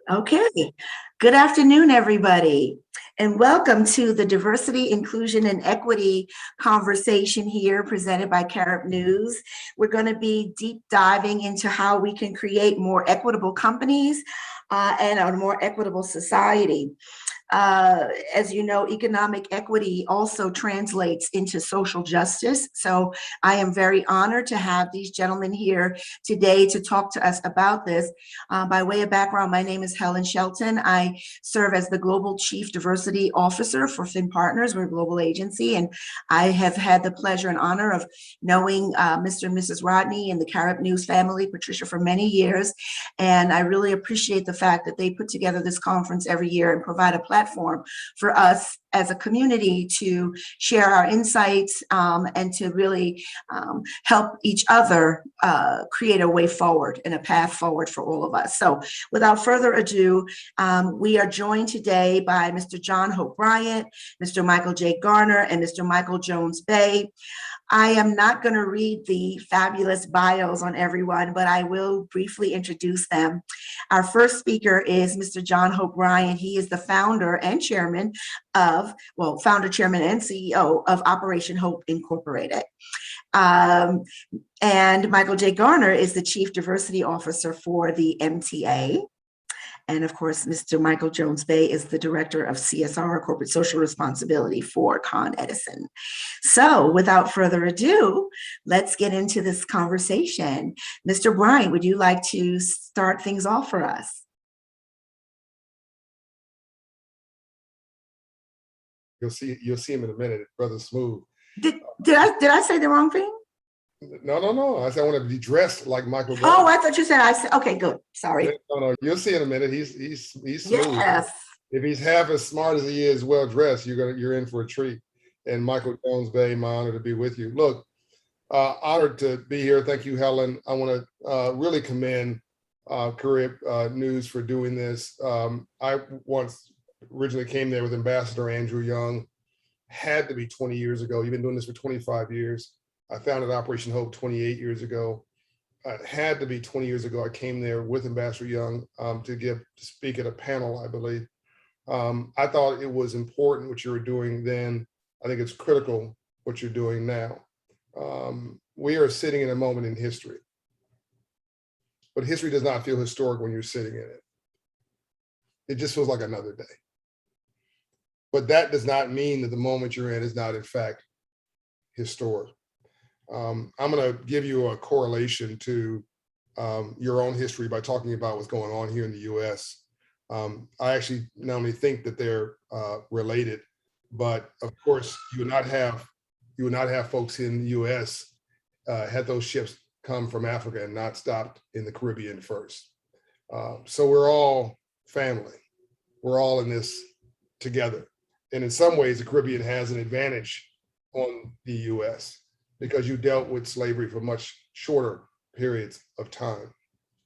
Okay, good afternoon, everybody, and welcome to the Diversity, Inclusion, and Equity conversation here presented by Carib News. We're going to be deep diving into how we can create more equitable companies and a more equitable society. As you know, economic equity also translates into social justice. So I am very honored to have these gentlemen here today to talk to us about this. By way of background, my name is Helen Shelton. I serve as the Global Chief Diversity Officer for Fin Partners. We're a global agency, and I have had the pleasure and honor of knowing Mr. and Mrs. Rodney and the Carib News family, Patricia, for many years. And I really appreciate the fact that they put together this conference every year and provide a platform for us as a community to share our insights and to really help each other create a way forward and a path forward for all of us. So without further ado, we are joined today by Mr. John Hope Bryant, Mr. Michael J. Garner, and Mr. Michael Jones Bay. I am not going to read the fabulous bios on everyone, but I will briefly introduce them. Our first speaker is Mr. John Hope Bryant. He is the founder and chairman of, founder, chairman, and CEO of Operation Hope Incorporated. And Michael J. Garner is the Chief Diversity Officer for the MTA. And of course, Mr. Michael Jones Bay is the Director of CSR, Corporate Social Responsibility for Con Edison. So without further ado, let's get into this conversation. Mr. Bryant, would you like to start things off for us? You'll see him in a minute, Brother Smooth. Did I say the wrong thing? No. I said I want to be dressed like Michael. Oh, I thought you said I said. Okay, good. Sorry. No. You'll see in a minute. He's smooth. Yes. If he's half as smart as he is well dressed, you're in for a treat. And Michael Jones Bay, my honor to be with you. Look, honored to be here. Thank you, Helen. I want to really commend Carib News for doing this. I once originally came there with Ambassador Andrew Young. Had to be 20 years ago. You've been doing this for 25 years. I founded Operation Hope 28 years ago. It had to be 20 years ago. I came there with Ambassador Young to speak at a panel, I believe. I thought it was important what you were doing then. I think it's critical what you're doing now. We are sitting in a moment in history, but history does not feel historic when you're sitting in it. It just feels like another day. But that does not mean that the moment you're in is not in fact historic. I'm going to give you a correlation to your own history by talking about what's going on here in the U.S. I actually not only think that they're related, but of course you would not have folks in the U.S. Had those ships come from Africa and not stopped in the Caribbean first. So we're all family. We're all in this together. And in some ways, the Caribbean has an advantage on the U.S. because you dealt with slavery for much shorter periods of time.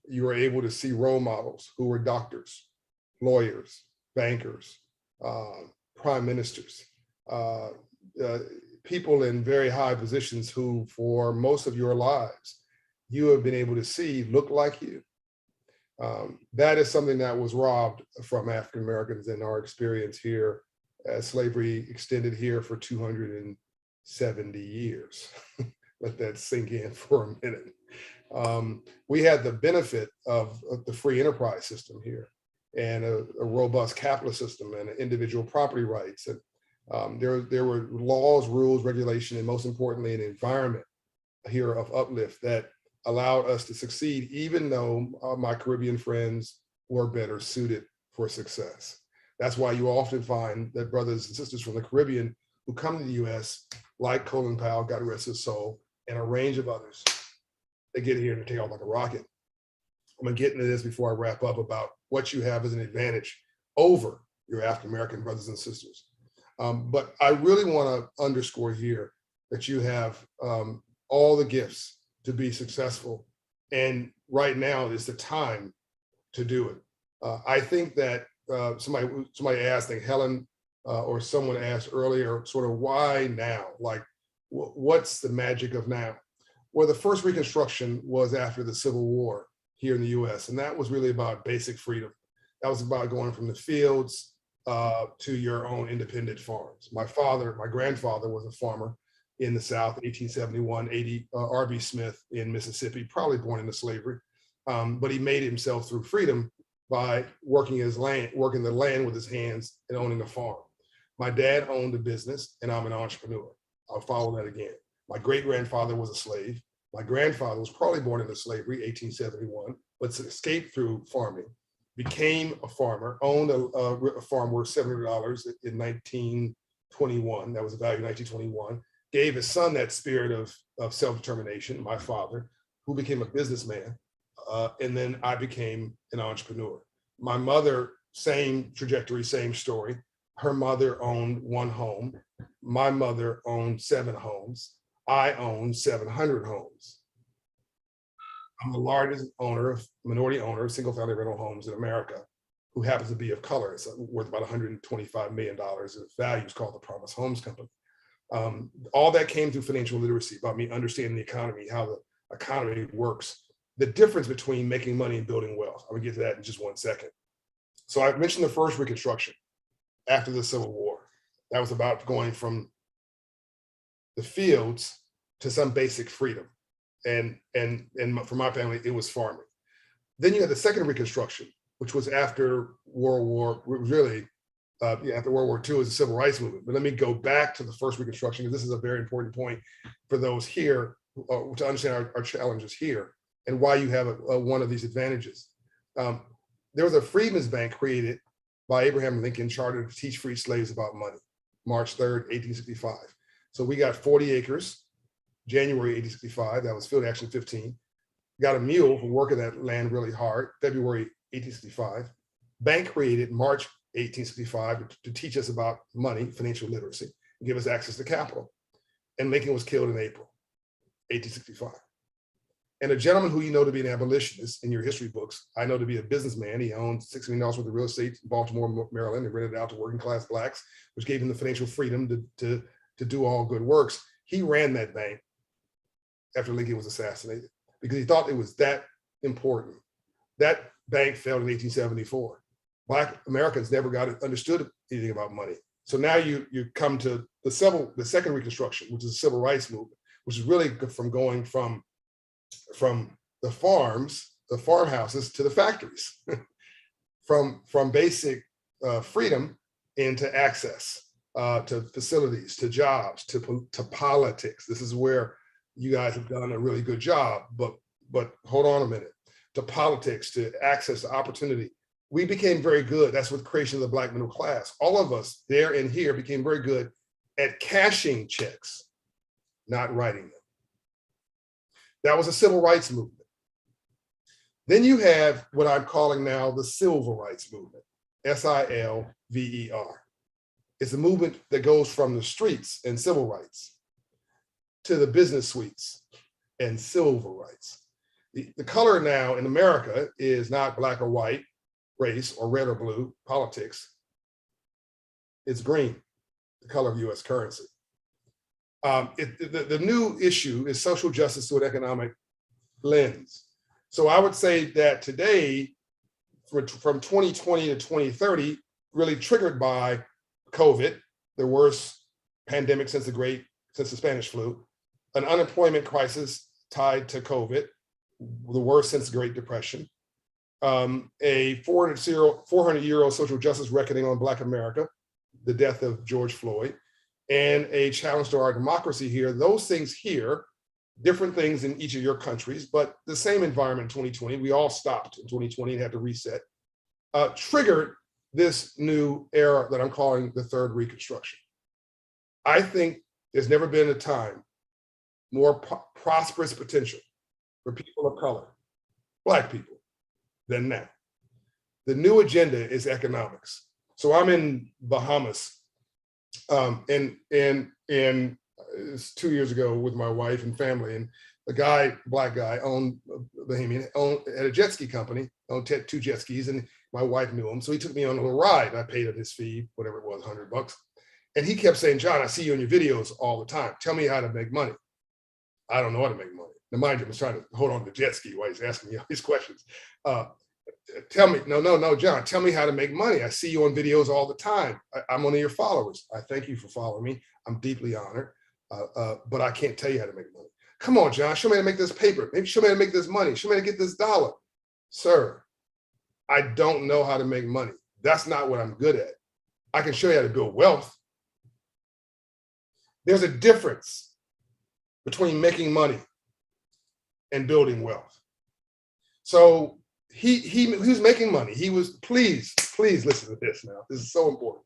You were able to see role models who were doctors, lawyers, bankers, prime ministers, people in very high positions who, for most of your lives, you have been able to see look like you. That is something that was robbed from African Americans in our experience here, as slavery extended here for 270 years. Let that sink in for a minute. We had the benefit of the free enterprise system here and a robust capitalist system and individual property rights. And there were laws, rules, regulation, and most importantly, an environment here of uplift that allowed us to succeed, even though my Caribbean friends were better suited for success. That's why you often find that brothers and sisters from the Caribbean who come to the US, like Colin Powell, God rest his soul, and a range of others, they get here and take off like a rocket. I'm gonna get into this before I wrap up about what you have as an advantage over your African-American brothers and sisters. But I really wanna underscore here that you have all the gifts to be successful. And right now is the time to do it. I think that somebody asked, I think Helen or someone asked earlier, sort of why now? Like, what's the magic of now? Well, the first Reconstruction was after the Civil War here in the US, and that was really about basic freedom. That was about going from the fields to your own independent farms. My grandfather was a farmer in the South, 1871, R.B. Smith in Mississippi, probably born into slavery. But he made himself through freedom by working the land with his hands and owning a farm. My dad owned a business and I'm an entrepreneur. I'll follow that again. My great-grandfather was a slave. My grandfather was probably born into slavery, 1871, but escaped through farming, became a farmer, owned a farm worth $700 in 1921. That was the value in 1921. Gave his son that spirit of self-determination, my father, who became a businessman. And then I became an entrepreneur. My mother, same trajectory, same story. Her mother owned one home. My mother owned 7 homes. I own 700 homes. I'm the largest minority owner of single family rental homes in America, who happens to be of color. It's worth about $125 million. Its value is called the Promise Homes Company. All that came through financial literacy, about me understanding the economy, how the economy works, the difference between making money and building wealth. I'm gonna get to that in just one second. So I mentioned the first Reconstruction after the Civil War. That was about going from the fields to some basic freedom. And for my family, it was farming. Then you had the second Reconstruction, which was after World War, after World War II, was the Civil Rights Movement. But let me go back to the first Reconstruction, because this is a very important point for those here to understand our challenges here and why you have one of these advantages. There was a Freedmen's Bank created by Abraham Lincoln, chartered to teach free slaves about money, March 3rd, 1865. So we got 40 acres, January 1865, that was Field Action 15. Got a mule for working that land really hard, February 1865. Bank created March 1865 to teach us about money, financial literacy, and give us access to capital. And Lincoln was killed in April 1865. And a gentleman who you know to be an abolitionist in your history books, I know to be a businessman. He owned $6 million worth of real estate in Baltimore, Maryland, and rented it out to working class Blacks, which gave him the financial freedom to do all good works. He ran that bank after Lincoln was assassinated because he thought it was that important. That bank failed in 1874. Black Americans never understood anything about money. So now you come to the second Reconstruction, which is the Civil Rights Movement, which is really from going from the farms, the farmhouses, to the factories, from basic freedom into access to facilities, to jobs, to politics. This is where you guys have done a really good job, but hold on a minute. To politics, to access to opportunity. We became very good. That's with the creation of the Black middle class. All of us there and here became very good at cashing checks, not writing them. That was a civil rights movement. Then you have what I'm calling now the civil rights movement, SILVER. It's a movement that goes from the streets and civil rights to the business suites and civil rights. The color now in America is not black or white, race, or red or blue, politics. It's green, the color of US currency. The new issue is social justice through an economic lens. So I would say that today, from 2020 to 2030, really triggered by COVID, the worst pandemic since the Spanish flu, an unemployment crisis tied to COVID, the worst since the Great Depression, a 400-year-old social justice reckoning on Black America, the death of George Floyd, and a challenge to our democracy here. Those things here, different things in each of your countries, but the same environment in 2020, we all stopped in 2020 and had to reset, triggered this new era that I'm calling the third Reconstruction. I think there's never been a time more prosperous potential for people of color, Black people, than now. The new agenda is economics. So I'm in Bahamas, and it's 2 years ago with my wife and family, and a Black guy, owned had a jet ski company, owned 2 jet skis, and my wife knew him, so he took me on a little ride, and I paid him his fee, whatever it was, $100. And he kept saying, "John, I see you in your videos all the time. Tell me how to make money." I don't know how to make money. Now, mind you, I was trying to hold on to the jet ski while he's asking me all these questions. tell me, no, John, tell me how to make money. I see you on videos all the time. I'm one of your followers. I thank you for following me. I'm deeply honored, but I can't tell you how to make money. Come on, John, show me how to make this paper. Maybe show me how to make this money. Show me how to get this dollar. Sir, I don't know how to make money. That's not what I'm good at. I can show you how to build wealth. There's a difference between making money and building wealth. So he was making money. He was, please listen to this now. This is so important.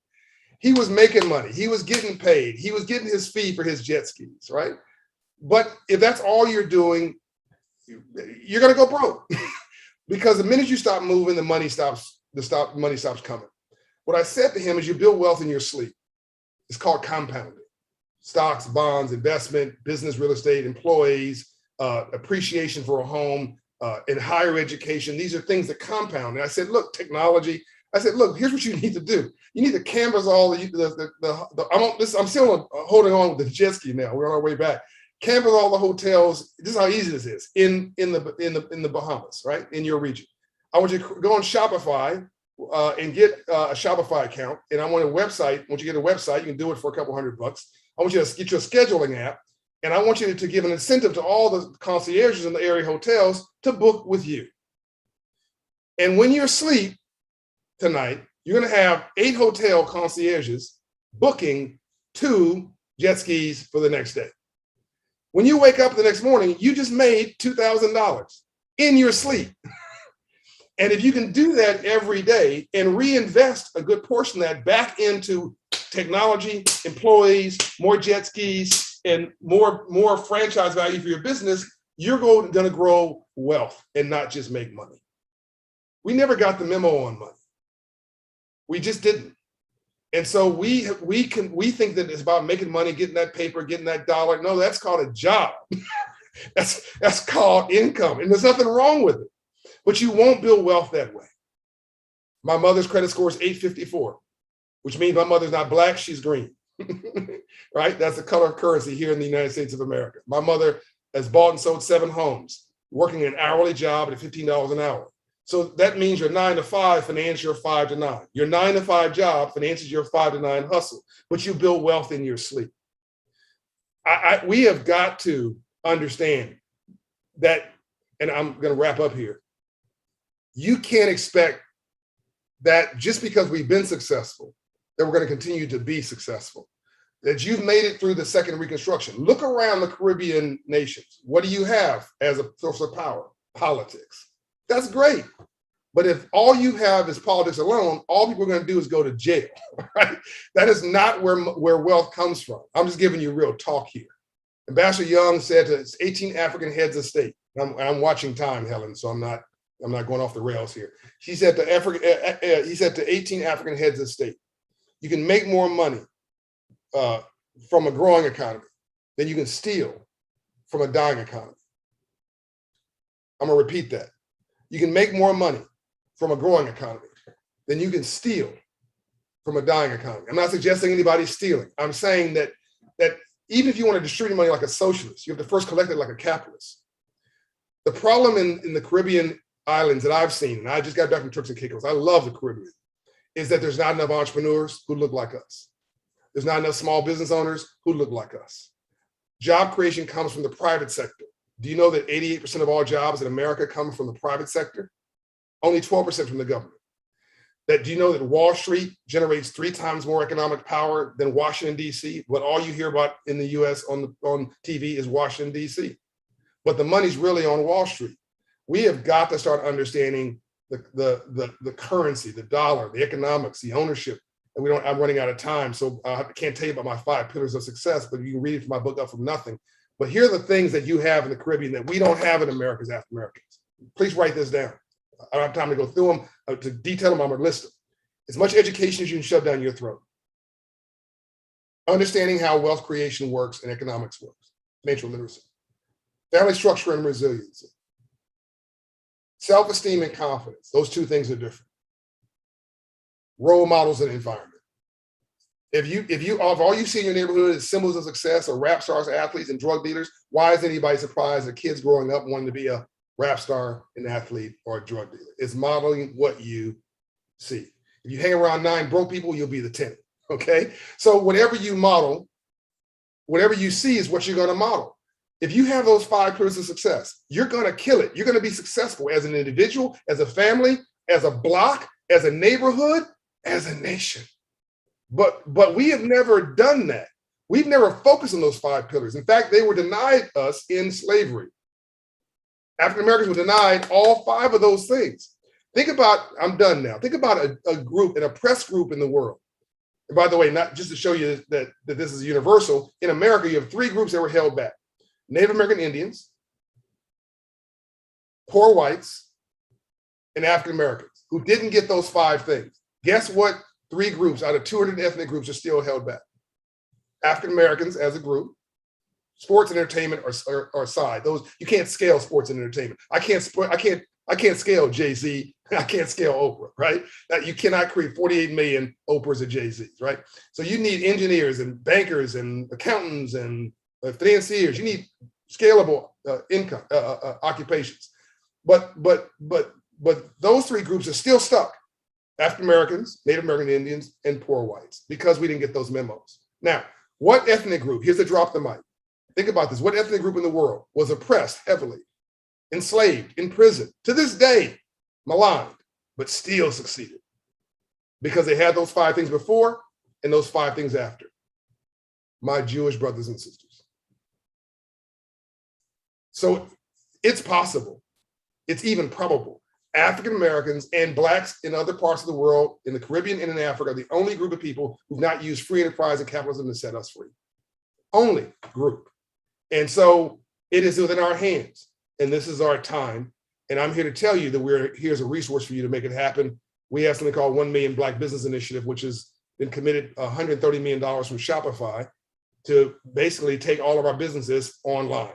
He was making money. He was getting paid. He was getting his fee for his jet skis, right? But if that's all you're doing, you're gonna go broke. Because the minute you stop moving, the money stops coming. What I said to him is you build wealth in your sleep. It's called compounding. Stocks, bonds, investment, business, real estate, employees, appreciation for a home, in higher education. These are things that compound. And I said, look, technology. I said, look, here's what you need to do. You need to canvas all I'm still holding on with the jet ski now. We're on our way back. Canvas all the hotels. This is how easy this is in the Bahamas, right? In your region. I want you to go on Shopify and get a Shopify account. And I want a website. Once you get a website, you can do it for a couple $100. I want you to get you a scheduling app. And I want you to give an incentive to all the concierges in the area hotels to book with you. And when you're asleep tonight, you're going to have 8 hotel concierges booking 2 jet skis for the next day. When you wake up the next morning, you just made $2,000 in your sleep. And if you can do that every day and reinvest a good portion of that back into technology, employees, more jet skis, and more franchise value for your business, you're going to grow wealth and not just make money. We never got the memo on money. We just didn't. And so we think that it's about making money, getting that paper, getting that dollar. No, that's called a job. that's called income, and there's nothing wrong with it. But you won't build wealth that way. My mother's credit score is 854, which means my mother's not black, she's green. Right? That's the color of currency here in the United States of America. My mother has bought and sold 7 homes, working an hourly job at $15 an hour. So that means your 9 to 5 finances your 5 to 9. Your 9 to 5 job finances your 5 to 9 hustle, but you build wealth in your sleep. We have got to understand that, and I'm going to wrap up here. You can't expect that just because we've been successful, that we're going to continue to be successful, that you've made it through the second Reconstruction. Look around the Caribbean nations. What do you have as a source of power? Politics. That's great. But if all you have is politics alone, all people are going to do is go to jail, right? That is not where wealth comes from. I'm just giving you real talk here. Ambassador Young said to 18 African heads of state, I'm watching time, Helen, so I'm not going off the rails here. He said to 18 African heads of state, you can make more money from a growing economy than you can steal from a dying economy. I'm gonna repeat that. You can make more money from a growing economy than you can steal from a dying economy. I'm not suggesting anybody's stealing. I'm saying that even if you want to distribute money like a socialist, you have to first collect it like a capitalist. The problem in the Caribbean islands that I've seen, and I just got back from Turks and Caicos, I love the Caribbean, is that there's not enough entrepreneurs who look like us. There's not enough small business owners who look like us. Job creation comes from the private sector. Do you know that 88% of all jobs in America come from the private sector? Only 12% from the government. Do you know that Wall Street generates 3 times more economic power than Washington, D.C.? But all you hear about in the U.S. on TV is Washington, D.C. But the money's really on Wall Street. We have got to start understanding the currency, the dollar, the economics, the ownership. And I'm running out of time, so I can't tell you about my 5 pillars of success, but you can read it from my book, Up From Nothing. But here are the things that you have in the Caribbean that we don't have in America as African Americans. Please write this down. I don't have time to go through them, to detail them, I'm gonna list them. As much education as you can shove down your throat. Understanding how wealth creation works and economics works. Financial literacy. Family structure and resiliency. Self-esteem and confidence. Those 2 things are different. Role models and environment. If all you see in your neighborhood is symbols of success or rap stars, athletes, and drug dealers, why is anybody surprised that kids growing up wanting to be a rap star, an athlete, or a drug dealer. It's modeling what you see. If you hang around 9 broke people, you'll be the 10th, okay? So whatever you model, whatever you see is what you're gonna model. If you have those 5 pillars of success, you're gonna kill it. You're gonna be successful as an individual, as a family, as a block, as a neighborhood, as a nation. But we have never done that. We've never focused on those 5 pillars. In fact, they were denied us in slavery. African Americans were denied all 5 of those things. Think about, I'm done now. Think about a group, an oppressed group in the world. And by the way, not just to show you that this is universal, in America, you have 3 groups that were held back. Native American Indians, poor whites, and African Americans who didn't get those 5 things. Guess what 3 groups out of 200 ethnic groups are still held back? African Americans as a group, sports and entertainment are aside. Those, you can't scale sports and entertainment. I can't scale Jay-Z. I can't scale Oprah, right? That you cannot create 48 million Oprahs or Jay-Z's, right? So you need engineers and bankers and accountants and financiers. You need scalable income occupations. But those 3 groups are still stuck. African Americans, Native American Indians, and poor whites, because we didn't get those memos. Now, what ethnic group, here's the drop the mic. Think about this. What ethnic group in the world was oppressed heavily, enslaved, in prison, to this day, maligned, but still succeeded? Because they had those 5 things before and those 5 things after. My Jewish brothers and sisters. So it's possible. It's even probable. African Americans and Blacks in other parts of the world, in the Caribbean and in Africa, are the only group of people who've not used free enterprise and capitalism to set us free. Only group. And so it is within our hands, and this is our time. And I'm here to tell you that here's a resource for you to make it happen. We have something called 1 Million Black Business Initiative, which has been committed $130 million from Shopify to basically take all of our businesses online.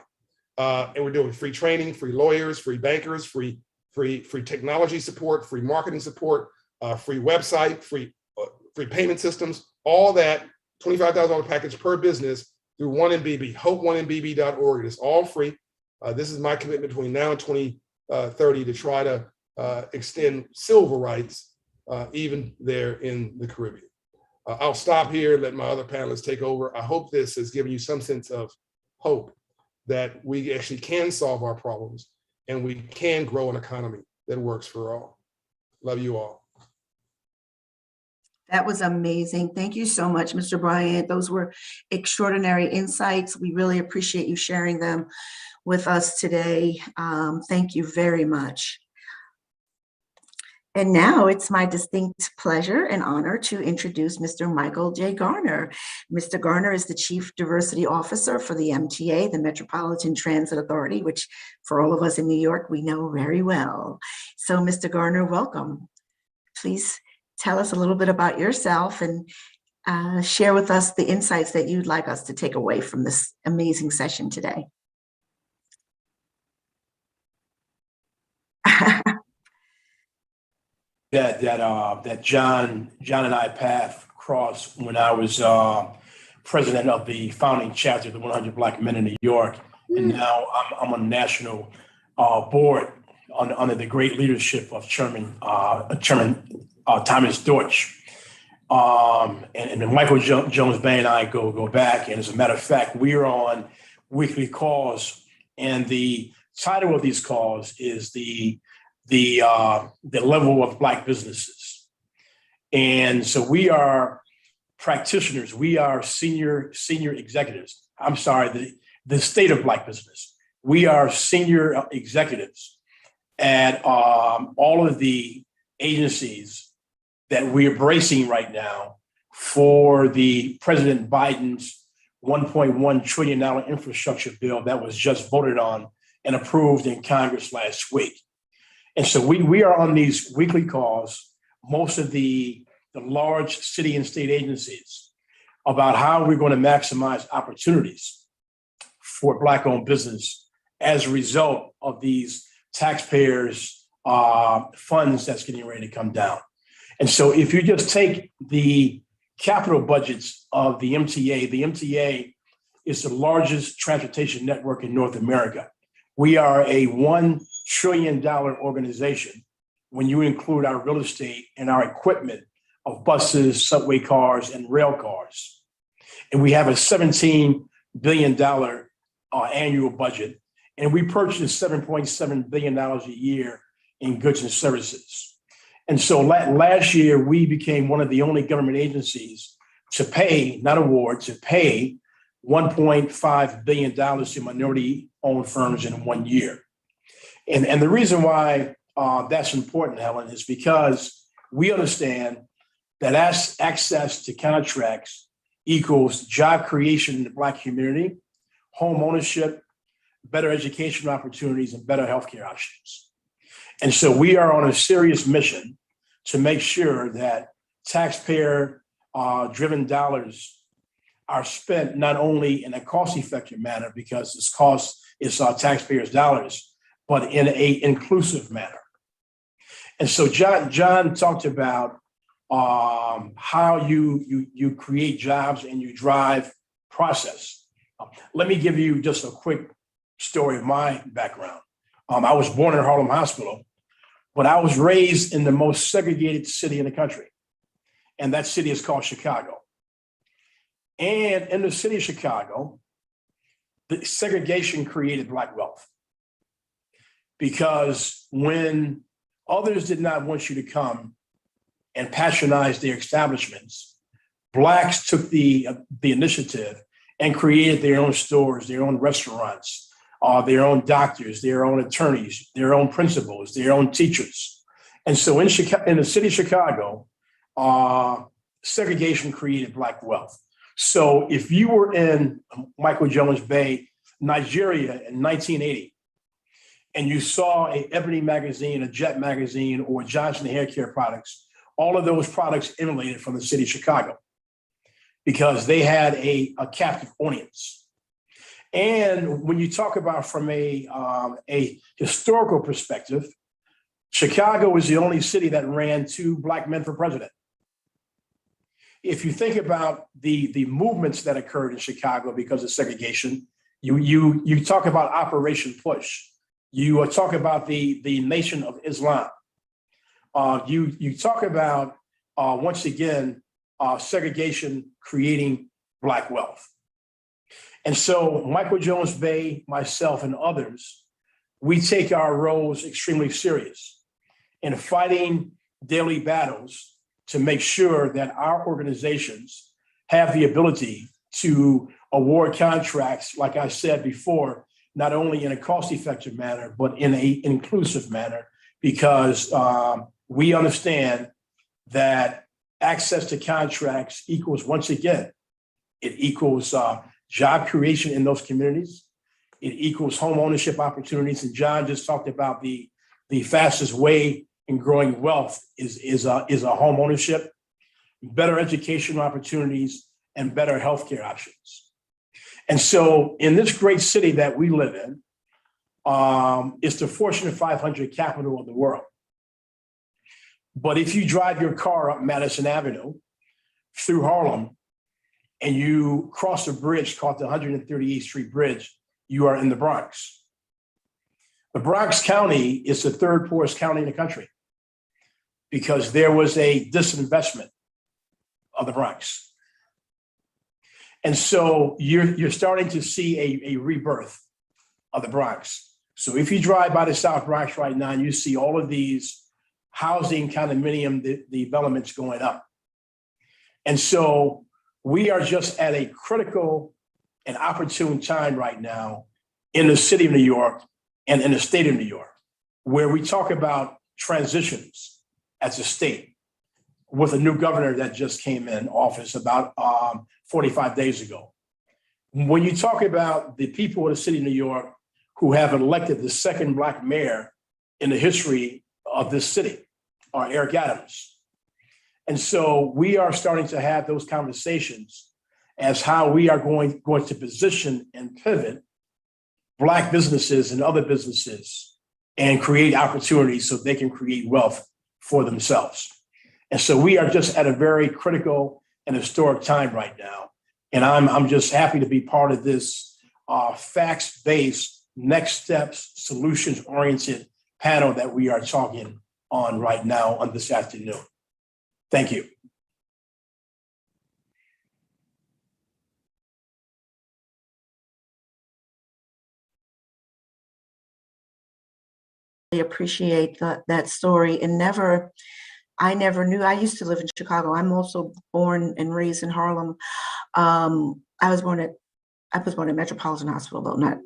And we're doing free training, free lawyers, free bankers, free technology support, free marketing support, free website, free payment systems, all that $25,000 package per business through 1MBB, hope1mbb.org. It's all free. This is my commitment between now and 2030 to try to extend civil rights even there in the Caribbean. I'll stop here and let my other panelists take over. I hope this has given you some sense of hope that we actually can solve our problems and we can grow an economy that works for all. Love you all. That was amazing. Thank you so much, Mr. Bryant. Those were extraordinary insights. We really appreciate you sharing them with us today. Thank you very much. And now it's my distinct pleasure and honor to introduce Mr. Michael J. Garner. Mr. Garner is the Chief Diversity Officer for the MTA, the Metropolitan Transit Authority, which for all of us in New York, we know very well. So Mr. Garner, welcome. Please tell us a little bit about yourself and share with us the insights that you'd like us to take away from this amazing session today. that John and I path crossed when I was president of the founding chapter of the 100 Black Men in New York, and now I'm on the national board under the great leadership of Chairman Thomas Deutsch. And Michael Jones Bay and I go back, and as a matter of fact, we are on weekly calls, and the title of these calls is the level of Black businesses. And so we are practitioners, we are senior executives. I'm sorry, the state of Black business. We are senior executives at all of the agencies that we're bracing right now for the President Biden's $1.1 trillion infrastructure bill that was just voted on and approved in Congress last week. And so we are on these weekly calls, most of the large city and state agencies, about how we're going to maximize opportunities for Black-owned business as a result of these taxpayers' funds that's getting ready to come down. And so if you just take the capital budgets of the MTA is the largest transportation network in North America. We are a $1 trillion-dollar organization when you include our real estate and our equipment of buses, subway cars, and rail cars. And we have a $17 billion annual budget, and we purchase $7.7 billion a year in goods and services. And so last year, we became one of the only government agencies to pay, not award, to pay $1.5 billion to minority-owned firms in 1 year. And the reason why that's important, Helen, is because we understand that access to contracts equals job creation in the Black community, home ownership, better education opportunities, and better healthcare options. And so we are on a serious mission to make sure that taxpayer-driven dollars are spent not only in a cost-effective manner, because it's our taxpayers' dollars, but in an inclusive manner. And so John talked about how you create jobs and you drive process. Let me give you just a quick story of my background. I was born in Harlem Hospital, but I was raised in the most segregated city in the country. And that city is called Chicago. And in the city of Chicago, the segregation created Black wealth. Because when others did not want you to come and patronize their establishments, Blacks took the initiative and created their own stores, their own restaurants, their own doctors, their own attorneys, their own principals, their own teachers. And so in the city of Chicago, segregation created Black wealth. So if you were in Michael Jones Bay, Nigeria in 1980, and you saw a Ebony magazine, a Jet magazine, or Johnson Hair Care products, all of those products emanated from the city of Chicago because they had a captive audience. And when you talk about from a historical perspective, Chicago was the only city that ran 2 Black men for president. If you think about the movements that occurred in Chicago because of segregation, you talk about Operation Push. You talk about the Nation of Islam. You talk about, once again, segregation creating Black wealth. And so Michael Jones Bay, myself, and others, we take our roles extremely serious in fighting daily battles to make sure that our organizations have the ability to award contracts, like I said before, not only in a cost-effective manner, but in an inclusive manner, because we understand that access to contracts equals, once again, it equals job creation in those communities. It equals home ownership opportunities. And John just talked about the fastest way in growing wealth is a home ownership, better educational opportunities, and better healthcare options. And so in this great city that we live in, it's the Fortune 500 capital of the world. But if you drive your car up Madison Avenue through Harlem and you cross a bridge called the 138th Street Bridge, you are in the Bronx. The Bronx County is the 3rd poorest county in the country because there was a disinvestment of the Bronx. And so you're starting to see a rebirth of the Bronx. So if you drive by the South Bronx right now, and you see all of these housing condominium developments going up. And so we are just at a critical and opportune time right now in the city of New York and in the state of New York, where we talk about transitions as a state with a new governor that just came in office about 45 days ago. When you talk about the people of the city of New York who have elected the 2nd Black mayor in the history of this city, are Eric Adams. And so we are starting to have those conversations as how we are going to position and pivot Black businesses and other businesses and create opportunities so they can create wealth for themselves. And so we are just at a very critical and historic time right now. And I'm just happy to be part of this facts-based, next steps, solutions-oriented panel that we are talking on right now on this afternoon. Thank you. Appreciate that story, and I never knew. I used to live in Chicago. I'm also born and raised in Harlem. I was born at Metropolitan Hospital, though not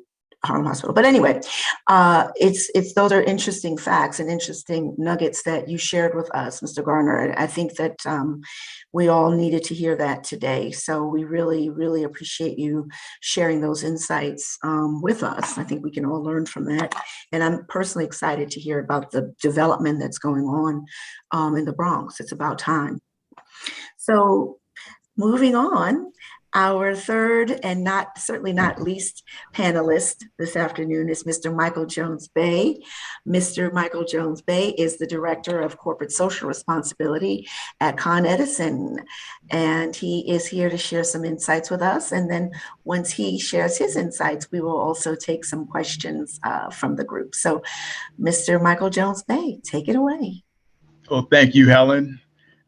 Harlem Hospital. But anyway, it's those are interesting facts and interesting nuggets that you shared with us, Mr. Garner. I think that we all needed to hear that today. So we really, really appreciate you sharing those insights with us. I think we can all learn from that. And I'm personally excited to hear about the development that's going on in the Bronx. It's about time. So moving on, our third and certainly not least panelist this afternoon is Mr. Michael Jones Bay. Mr. Michael Jones Bay is the Director of Corporate Social Responsibility at Con Edison, and he is here to share some insights with us. And then once he shares his insights, we will also take some questions from the group. So Mr. Michael Jones Bay, take it away. Well, thank you, Helen.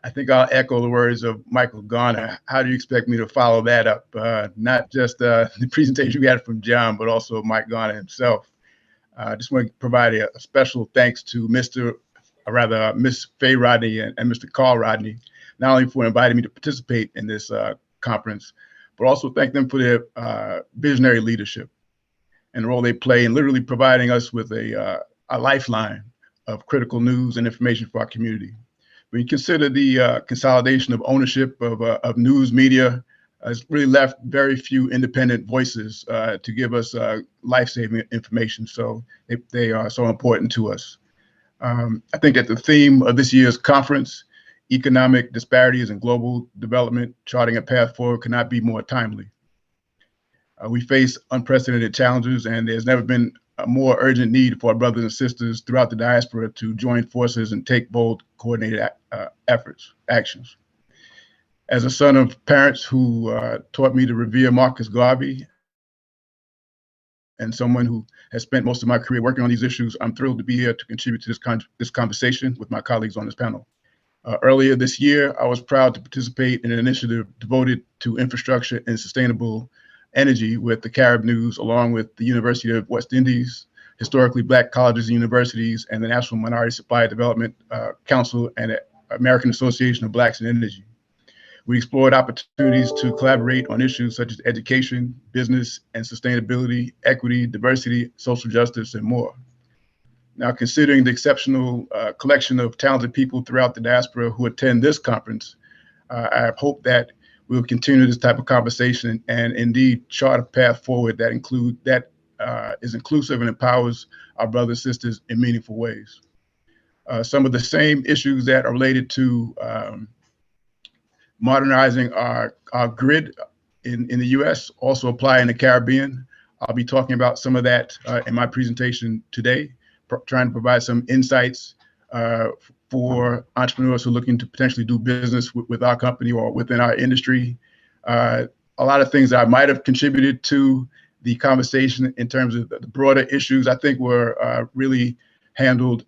I think I'll echo the words of Michael Garner. How do you expect me to follow that up? Not just the presentation we had from John, but also Mike Garner himself. I just want to provide a special thanks to Miss Faye Rodney and Mr. Carl Rodney, not only for inviting me to participate in this conference, but also thank them for their visionary leadership and the role they play in literally providing us with a lifeline of critical news and information for our community. When you consider the consolidation of ownership of news media, has really left very few independent voices to give us life-saving information. So they are so important to us. I think that the theme of this year's conference, economic disparities and global development, charting a path forward, cannot be more timely. We face unprecedented challenges, and there's never been a more urgent need for our brothers and sisters throughout the diaspora to join forces and take bold, coordinated actions. As a son of parents who taught me to revere Marcus Garvey, and someone who has spent most of my career working on these issues, I'm thrilled to be here to contribute to this conversation with my colleagues on this panel. Earlier this year, I was proud to participate in an initiative devoted to infrastructure and sustainable energy with the Carib News, along with the University of West Indies, historically Black colleges and universities, and the National Minority Supply Development Council and the American Association of Blacks in Energy. We explored opportunities to collaborate on issues such as education, business and sustainability, equity, diversity, social justice, and more. Now, considering the exceptional collection of talented people throughout the diaspora who attend this conference, I hope that we'll continue this type of conversation and indeed chart a path forward that is inclusive and empowers our brothers and sisters in meaningful ways. Some of the same issues that are related to modernizing our grid in the US also apply in the Caribbean. I'll be talking about some of that in my presentation today, trying to provide some insights for entrepreneurs who are looking to potentially do business with our company or within our industry. A lot of things that I might have contributed to the conversation in terms of the broader issues, I think were really handled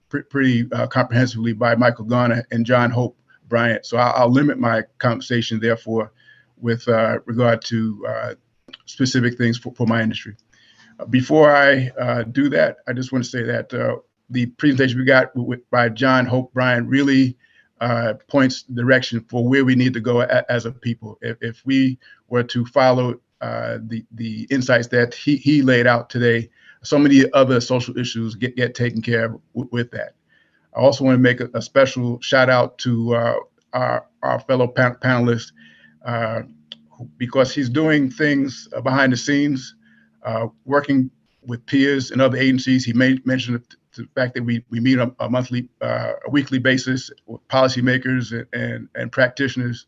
pretty comprehensively by Michael Garner and John Hope Bryant. So I'll limit my conversation, therefore, with regard to specific things for my industry. Before I do that, I just want to say that the presentation we got by John Hope Bryant really points direction for where we need to go as a people. If we were to follow the insights that he laid out today, so many other social issues get taken care of with that. I also want to make a special shout out to our fellow panelist because he's doing things behind the scenes, working with peers and other agencies. He mentioned the fact that we meet on a weekly basis with policymakers and practitioners,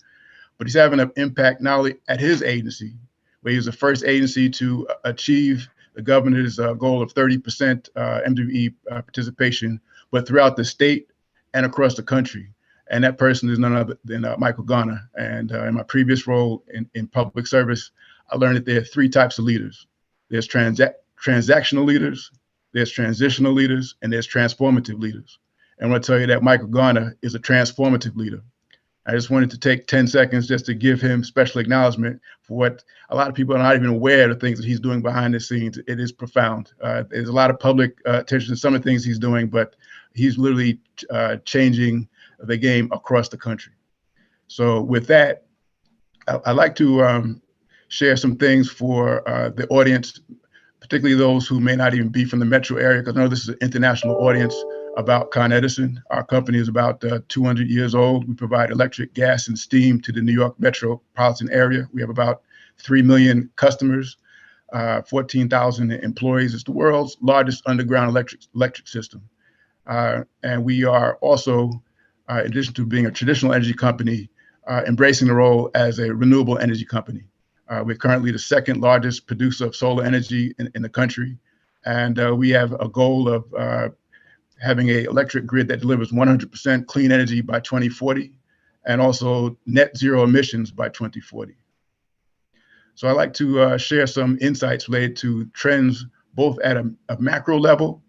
but he's having an impact not only at his agency, where he was the first agency to achieve the governor's goal of 30% MWE participation, but throughout the state and across the country. And that person is none other than Michael Garner. And in my previous role in public service, I learned that there are three types of leaders. There's transactional leaders, there's transitional leaders, and there's transformative leaders. And I want to tell you that Michael Garner is a transformative leader. I just wanted to take 10 seconds just to give him special acknowledgement for what a lot of people are not even aware of the things that he's doing behind the scenes. It is profound. There's a lot of public attention to some of the things he's doing, but he's literally changing the game across the country. So with that, I'd like to share some things for the audience, particularly those who may not even be from the metro area, because I know this is an international audience about Con Edison. Our company is about 200 years old. We provide electric, gas, and steam to the New York metropolitan area. We have about 3 million customers, 14,000 employees. It's the world's largest underground electric system. And we are also, in addition to being a traditional energy company, embracing the role as a renewable energy company. We're currently the second largest producer of solar energy in the country. And we have a goal of having an electric grid that delivers 100% clean energy by 2040, and also net zero emissions by 2040. So I'd like to share some insights related to trends, both at a macro level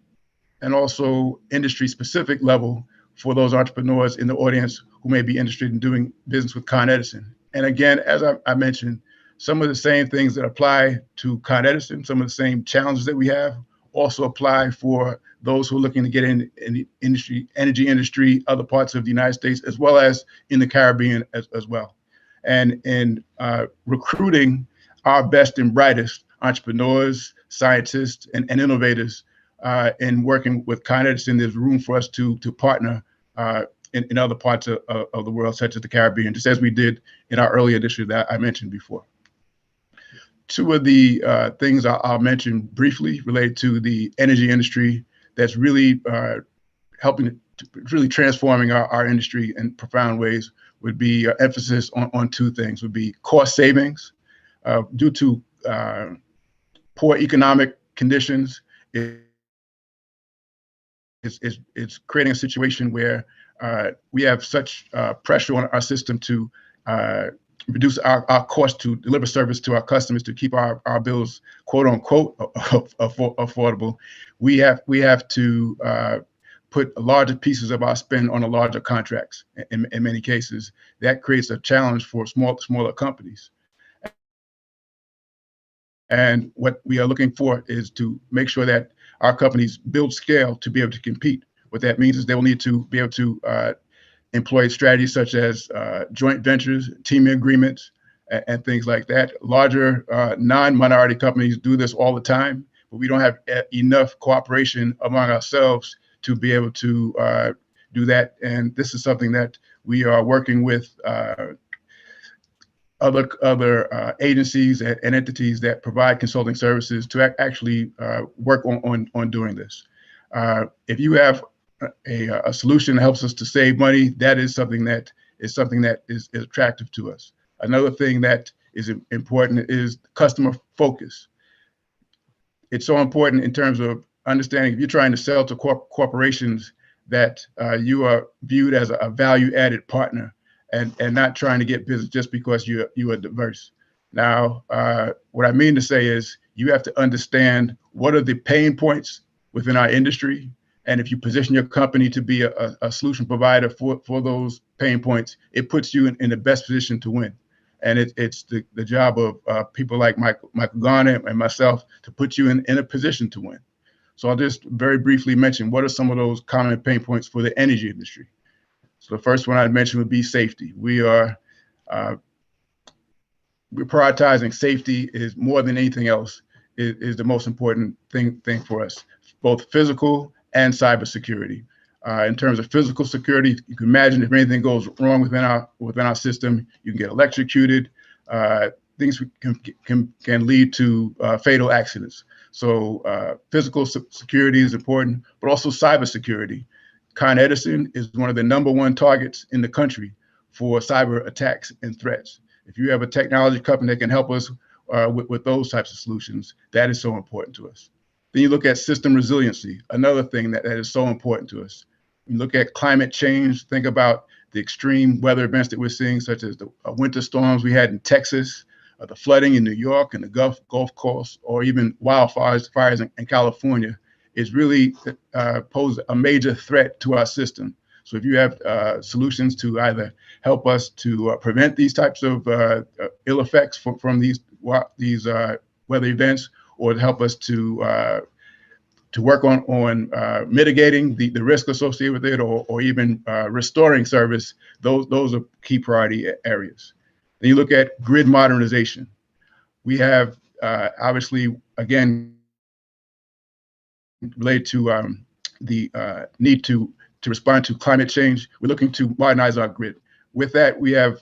and also industry specific level for those entrepreneurs in the audience who may be interested in doing business with Con Edison. And again, as I mentioned, some of the same things that apply to Con Edison, some of the same challenges that we have, also apply for those who are looking to get in the energy industry, other parts of the United States, as well as in the Caribbean as well. And in recruiting our best and brightest entrepreneurs, scientists, and innovators in working with Con Edison, there's room for us to partner in other parts of the world, such as the Caribbean, just as we did in our earlier initiative that I mentioned before. Two of the things I'll mention briefly related to the energy industry that's really helping, really transforming our industry in profound ways would be emphasis on two things, would be cost savings. Due to poor economic conditions, it's creating a situation where we have such pressure on our system to reduce our cost to deliver service to our customers, to keep our bills, quote unquote, affordable. We have to put larger pieces of our spend on the larger contracts in many cases. That creates a challenge for smaller companies. And what we are looking for is to make sure that our companies build scale to be able to compete. What that means is they will need to be able to employ strategies such as joint ventures, teaming agreements, and things like that. Larger non-minority companies do this all the time, but we don't have enough cooperation among ourselves to be able to do that. And this is something that we are working with other agencies and entities that provide consulting services to actually work on doing this. If you have a solution that helps us to save money, that is something that is attractive to us. Another thing that is important is customer focus. It's so important in terms of understanding if you're trying to sell to corporations that you are viewed as a value-added partner and not trying to get business just because you are diverse. Now, what I mean to say is you have to understand what are the pain points within our industry. And if you position your company to be a solution provider for those pain points, it puts you in the best position to win. And it's the job of people like Michael Garner and myself to put you in a position to win. So I'll just very briefly mention what are some of those common pain points for the energy industry. So the first one I'd mention would be safety. We're prioritizing safety is more than anything else is the most important thing for us, both physical and cybersecurity. In terms of physical security, you can imagine if anything goes wrong within our system, you can get electrocuted. Things can lead to fatal accidents. So physical security is important, but also cybersecurity. Con Edison is one of the #1 targets in the country for cyber attacks and threats. If you have a technology company that can help us with those types of solutions, that is so important to us. Then you look at system resiliency, another thing that is so important to us. You look at climate change, think about the extreme weather events that we're seeing, such as the winter storms we had in Texas, the flooding in New York and the Gulf Coast, or even wildfires in California. is really pose a major threat to our system. So if you have solutions to either help us to prevent these types of ill effects from these weather events, or to help us to work on mitigating the risk associated with it, or even restoring service, those are key priority areas. Then you look at grid modernization. We have obviously, again, related to the need to respond to climate change. We're looking to modernize our grid. With that, we have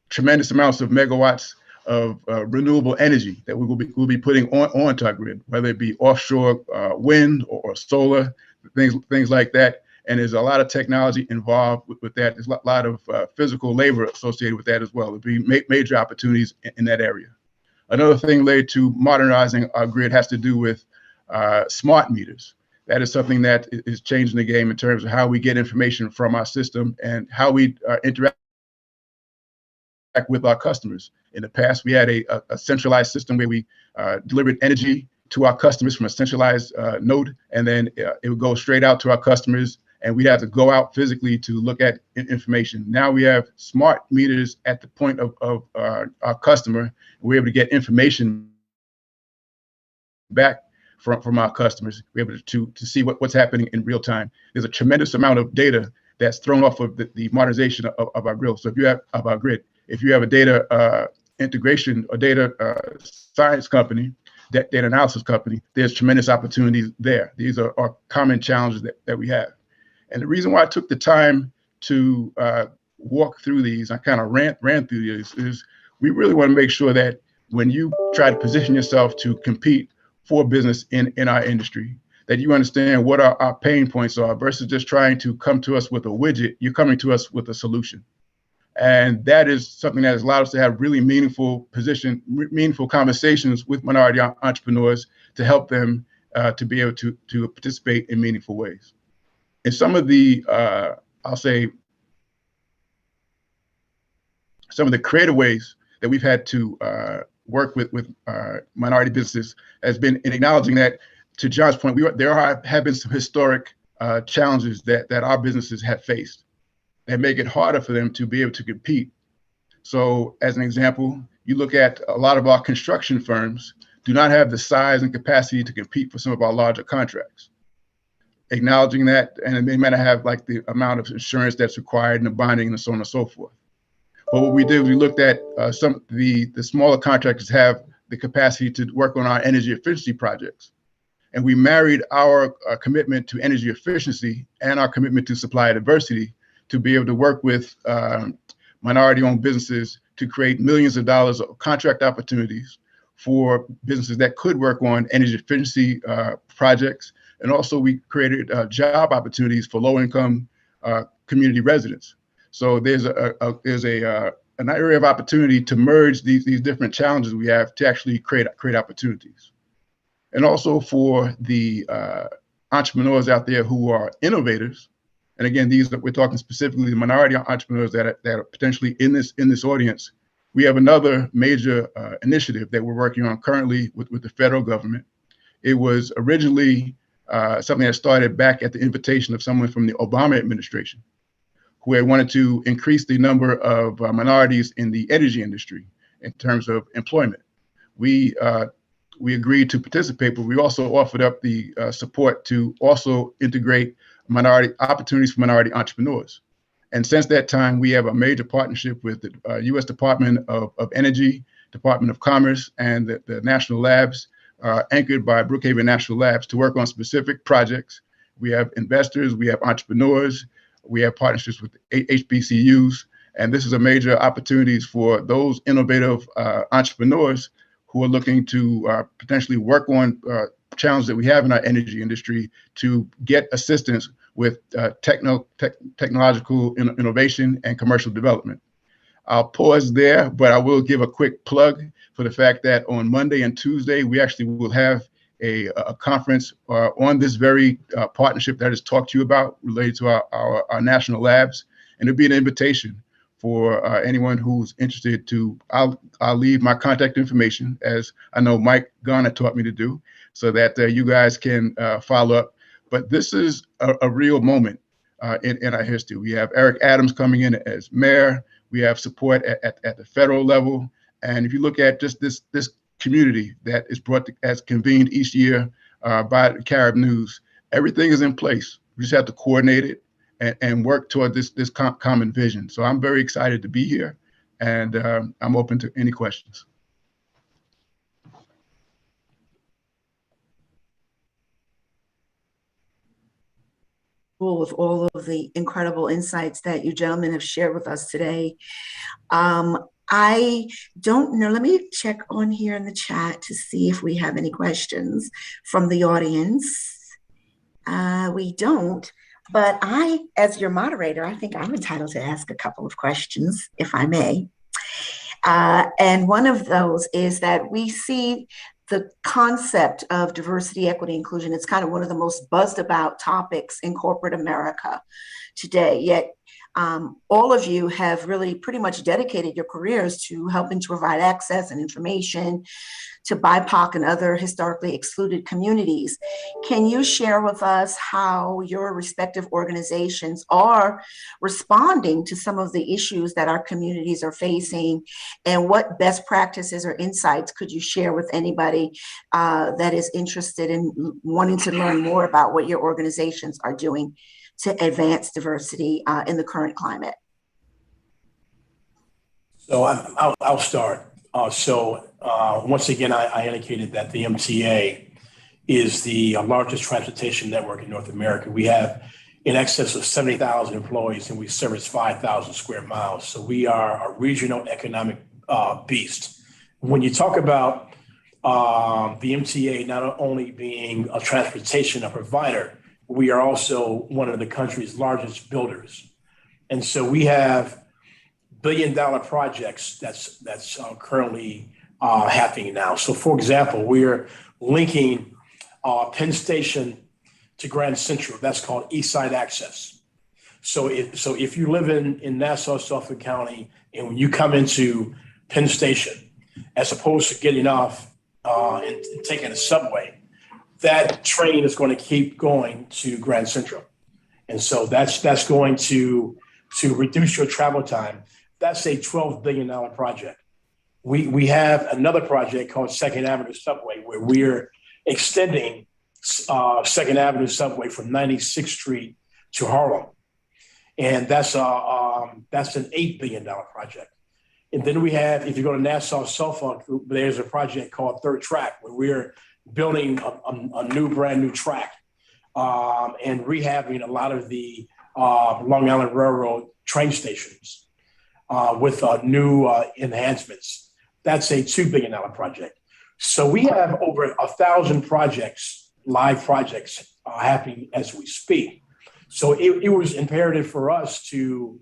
tremendous amounts of megawatts of renewable energy that we'll be putting onto our grid, whether it be offshore wind or solar, things like that. And there's a lot of technology involved with that. There's a lot of physical labor associated with that as well. There'll be major opportunities in that area. Another thing related to modernizing our grid has to do with smart meters. That is something that is changing the game in terms of how we get information from our system and how we interact with our customers. In the past, we had a centralized system where we delivered energy to our customers from a centralized node, and then it would go straight out to our customers, and we'd have to go out physically to look at information. Now we have smart meters at the point of our customer. We're able to get information back from our customers. We're able to see what's happening in real time. There's a tremendous amount of data that's thrown off of the modernization of our grid. So if you have our grid, if you have a data integration or data science company, data analysis company, there's tremendous opportunities there. These are common challenges that we have. And the reason why I took the time to walk through these, I kind of ran through these, is we really want to make sure that when you try to position yourself to compete for business in our industry, that you understand what our pain points are versus just trying to come to us with a widget. You're coming to us with a solution. And that is something that has allowed us to have really meaningful conversations with minority entrepreneurs to help them to be able to participate in meaningful ways. And some of the, I'll say, some of the creative ways that we've had to work with minority businesses has been in acknowledging that, to John's point, there have been some historic challenges that our businesses have faced that make it harder for them to be able to compete. So as an example, you look at a lot of our construction firms do not have the size and capacity to compete for some of our larger contracts. Acknowledging that, and they might have like the amount of insurance that's required and the bonding and so on and so forth. But what we did, we looked at some the smaller contractors have the capacity to work on our energy efficiency projects. And we married our commitment to energy efficiency and our commitment to supply diversity to be able to work with minority-owned businesses to create millions of dollars of contract opportunities for businesses that could work on energy efficiency projects. And also we created job opportunities for low-income community residents. So there's an area of opportunity to merge these different challenges we have to actually create opportunities. And also for the entrepreneurs out there who are innovators. And again, we're talking specifically the minority entrepreneurs that are potentially in this audience. We have another major initiative that we're working on currently with the federal government. It was originally something that started back at the invitation of someone from the Obama administration, who had wanted to increase the number of minorities in the energy industry in terms of employment. We agreed to participate, but we also offered up the support to also integrate minority opportunities for minority entrepreneurs. And since that time, we have a major partnership with the U.S. Department of Energy, Department of Commerce, and the national labs, anchored by Brookhaven National Labs, to work on specific projects. We have investors, we have entrepreneurs, we have partnerships with HBCUs, and this is a major opportunities for those innovative entrepreneurs who are looking to potentially work on challenges that we have in our energy industry to get assistance with technological innovation and commercial development. I'll pause there, but I will give a quick plug for the fact that on Monday and Tuesday, we actually will have a conference on this very partnership that I just talked to you about related to our national labs. And it'll be an invitation for anyone who's interested I'll leave my contact information, as I know Mike Garner taught me to do, so that you guys can follow up. But this is a real moment in our history. We have Eric Adams coming in as mayor. We have support at the federal level. And if you look at just this community that is as convened each year by the Carib News, everything is in place. We just have to coordinate it and work toward this common vision. So I'm very excited to be here, and I'm open to any questions. With all of the incredible insights that you gentlemen have shared with us today. I don't know, let me check on here in the chat to see if we have any questions from the audience. We don't, but I, as your moderator, I think I'm entitled to ask a couple of questions, if I may. And one of those is that we see the concept of diversity, equity, inclusion. It's kind of one of the most buzzed about topics in corporate America today. Yet all of you have really pretty much dedicated your careers to helping to provide access and information to BIPOC and other historically excluded communities. Can you share with us how your respective organizations are responding to some of the issues that our communities are facing, and what best practices or insights could you share with anybody that is interested in wanting to learn more about what your organizations are doing to advance diversity in the current climate? So I'll start. Once again, I indicated that the MTA is the largest transportation network in North America. We have in excess of 70,000 employees, and we service 5,000 square miles. So we are a regional economic beast. When you talk about the MTA not only being a transportation provider, we are also one of the country's largest builders. And so we have billion-dollar projects that's currently happening now. So for example, we're linking Penn Station to Grand Central. That's called East Side Access. So if you live in Nassau, Suffolk County, and when you come into Penn Station, as opposed to getting off and taking a subway, that train is going to keep going to Grand Central. And so that's going to reduce your travel time. That's a $12 billion project. We have another project called Second Avenue Subway, where we're extending Second Avenue Subway from 96th Street to Harlem. And that's an $8 billion project. And then we have, if you go to Nassau, Suffolk, there's a project called Third Track, where we're building a brand new track and rehabbing a lot of the Long Island Railroad train stations with new enhancements. That's a $2 billion project. So we have over 1,000 projects, live projects happening as we speak. So it was imperative for us to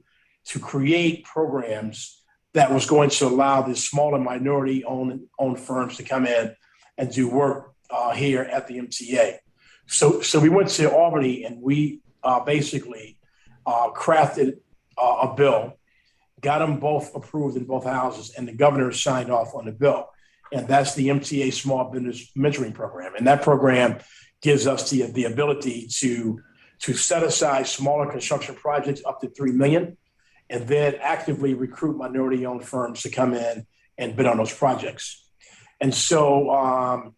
create programs that was going to allow the smaller minority-owned firms to come in and do work here at the MTA. So we went to Albany, and we basically crafted a bill, got them both approved in both houses, and the governor signed off on the bill. And that's the MTA Small Business Mentoring Program. And that program gives us the ability to set aside smaller construction projects up to $3 million, and then actively recruit minority-owned firms to come in and bid on those projects. And so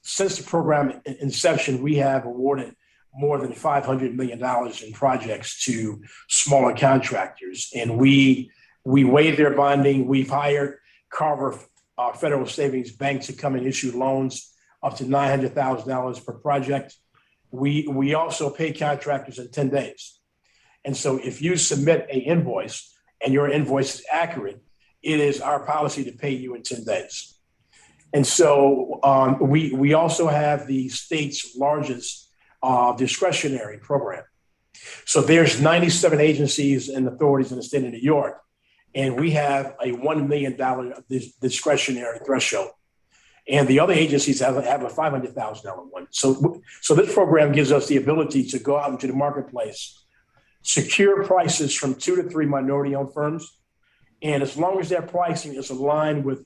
since the program inception, we have awarded more than $500 million in projects to smaller contractors. And we waive their bonding. We've hired Carver Federal Savings Bank to come and issue loans up to $900,000 per project. We also pay contractors in 10 days. And so if you submit an invoice and your invoice is accurate, it is our policy to pay you in 10 days. And so we also have the state's largest discretionary program. So there's 97 agencies and authorities in the state of New York, and we have a $1 million discretionary threshold. And the other agencies have a $500,000 one. So this program gives us the ability to go out into the marketplace, secure prices from 2 to 3 minority-owned firms, And as long as that pricing is aligned with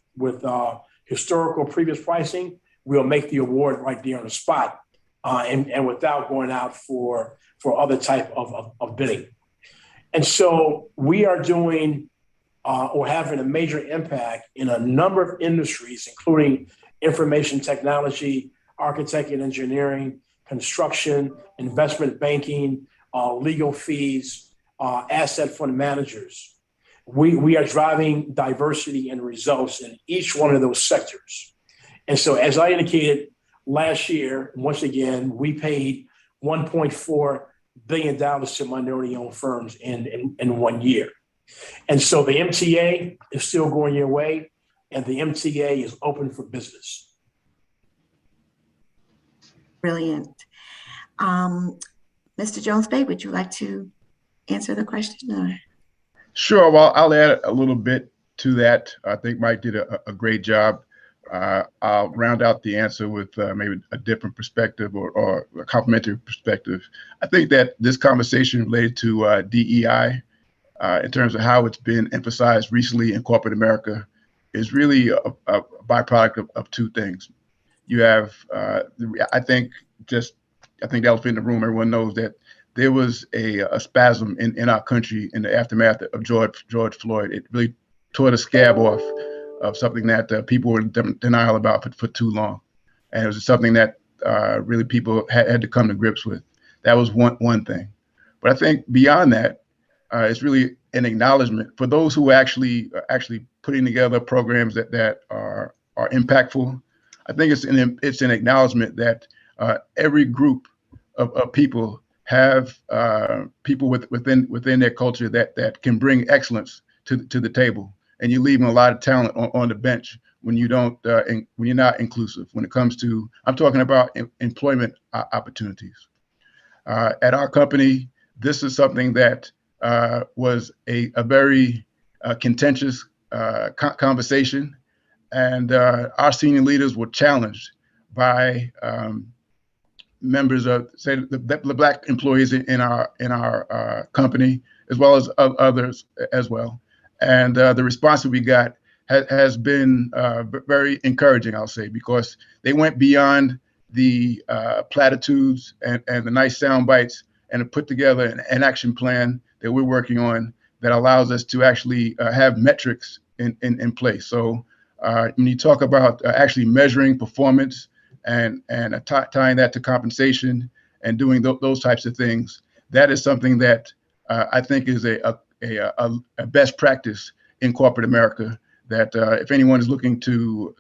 historical previous pricing, we'll make the award right there on the spot, and without going out for other type of bidding. And so we are doing or having a major impact in a number of industries, including information technology, architect and engineering, construction, investment banking, legal fees, asset fund managers. We are driving diversity and results in each one of those sectors. And so, as I indicated last year, once again, we paid $1.4 billion to minority-owned firms in 1 year. And so the MTA is still going your way, and the MTA is open for business. Brilliant. Mr. Jones-Bey, would you like to answer the question? Or? Sure. Well, I'll add a little bit to that. I think Mike did a great job. I'll round out the answer with maybe a different perspective or a complementary perspective. I think that this conversation related to DEI, in terms of how it's been emphasized recently in corporate America, is really a byproduct of two things. You have, I think the elephant in the room, everyone knows that there was a spasm in our country in the aftermath of George Floyd. It really tore the scab off of something that people were in denial about for too long. And it was something that really people had to come to grips with. That was one thing. But I think beyond that, it's really an acknowledgement for those who actually putting together programs that are impactful. I think it's an acknowledgement that every group of people have people within their culture that can bring excellence to the table, and you're leaving a lot of talent on the bench when you don't when you're not inclusive. When it comes to, I'm talking about employment opportunities. At our company, this is something that was a very contentious conversation, and our senior leaders were challenged by members of, say, the Black employees in our company, as well as others as well. And the response that we got has been very encouraging, I'll say, because they went beyond the platitudes and the nice sound bites and put together an action plan that we're working on that allows us to actually have metrics in place. So when you talk about actually measuring performance and tying that to compensation and doing those types of things, that is something that I think is a best practice in corporate America, that if anyone is looking to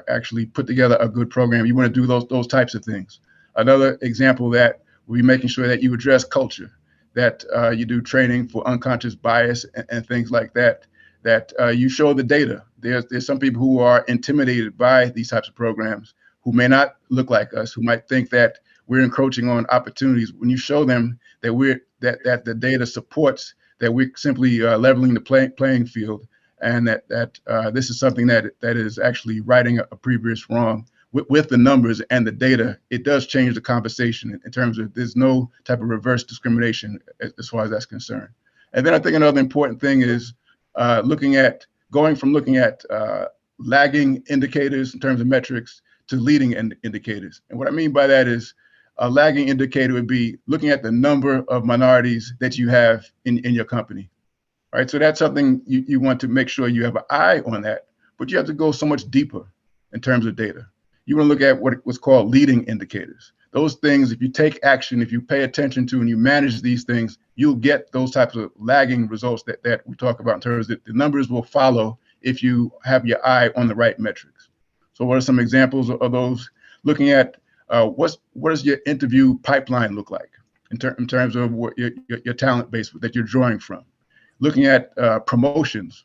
actually put together a good program, you want to do those types of things. Another example that we're making sure that you address culture, that you do training for unconscious bias and things like that, that you show the data. There's some people who are intimidated by these types of programs, who may not look like us, who might think that we're encroaching on opportunities. When you show them that that the data supports that we're simply leveling the playing field, and that this is something that is actually righting a previous wrong with the numbers and the data, it does change the conversation in terms of there's no type of reverse discrimination as far as that's concerned. And then I think another important thing is going from looking at lagging indicators in terms of metrics to leading indicators. And what I mean by that is a lagging indicator would be looking at the number of minorities that you have in your company. All right, so that's something you want to make sure you have an eye on that, but you have to go so much deeper in terms of data. You want to look at what's called leading indicators. Those things, if you take action, if you pay attention to and you manage these things, you'll get those types of lagging results that we talk about in terms of the numbers will follow if you have your eye on the right metrics. So what are some examples of those? Looking at what does your interview pipeline look like in terms of what your talent base that you're drawing from? Looking at promotions,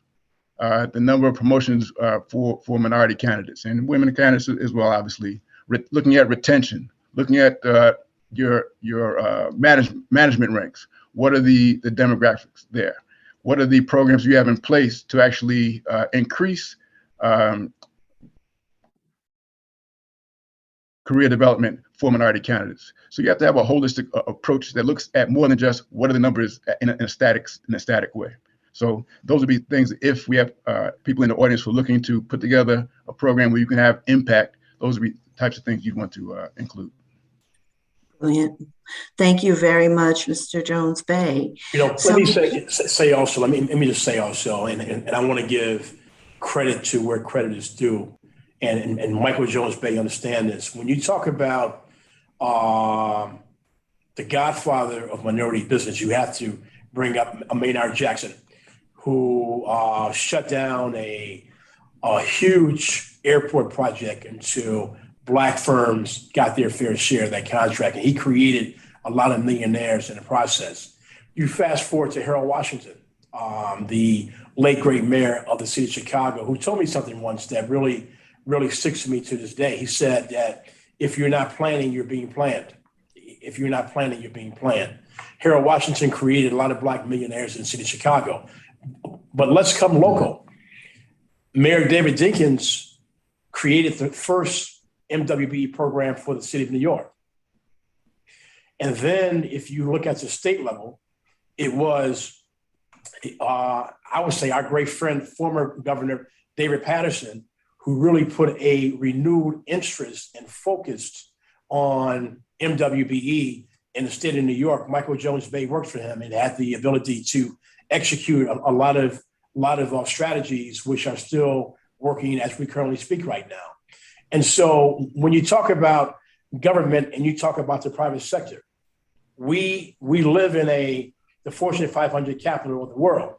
the number of promotions for minority candidates and women candidates as well, obviously. Looking at retention, looking at your management ranks. What are the demographics there? What are the programs you have in place to actually increase career development for minority candidates? So you have to have a holistic approach that looks at more than just what are the numbers in a static way. So those would be things, if we have people in the audience who are looking to put together a program where you can have impact, those would be types of things you'd want to include. Brilliant. Thank you very much, Mr. Jones Bay. Let me say also, let me just say also, and I want to give credit to where credit is due. And Michael Jones Bay understand this. When you talk about the godfather of minority business, you have to bring up Maynard Jackson, who shut down a huge airport project until Black firms got their fair share of that contract. And he created a lot of millionaires in the process. You fast forward to Harold Washington, the late great mayor of the city of Chicago, who told me something once that really, really sticks to me to this day. He said that if you're not planning, you're being planned. If you're not planning, you're being planned. Harold Washington created a lot of Black millionaires in the city of Chicago. But let's come local. Mayor David Dinkins created the first MWBE program for the city of New York. And then if you look at the state level, it was, I would say, our great friend, former Governor David Patterson, who really put a renewed interest and focused on MWBE in the state of New York. Michael Jones Bay worked for him and had the ability to execute a lot of strategies, which are still working as we currently speak right now. And so when you talk about government and you talk about the private sector, we live in the Fortune 500 capital of the world,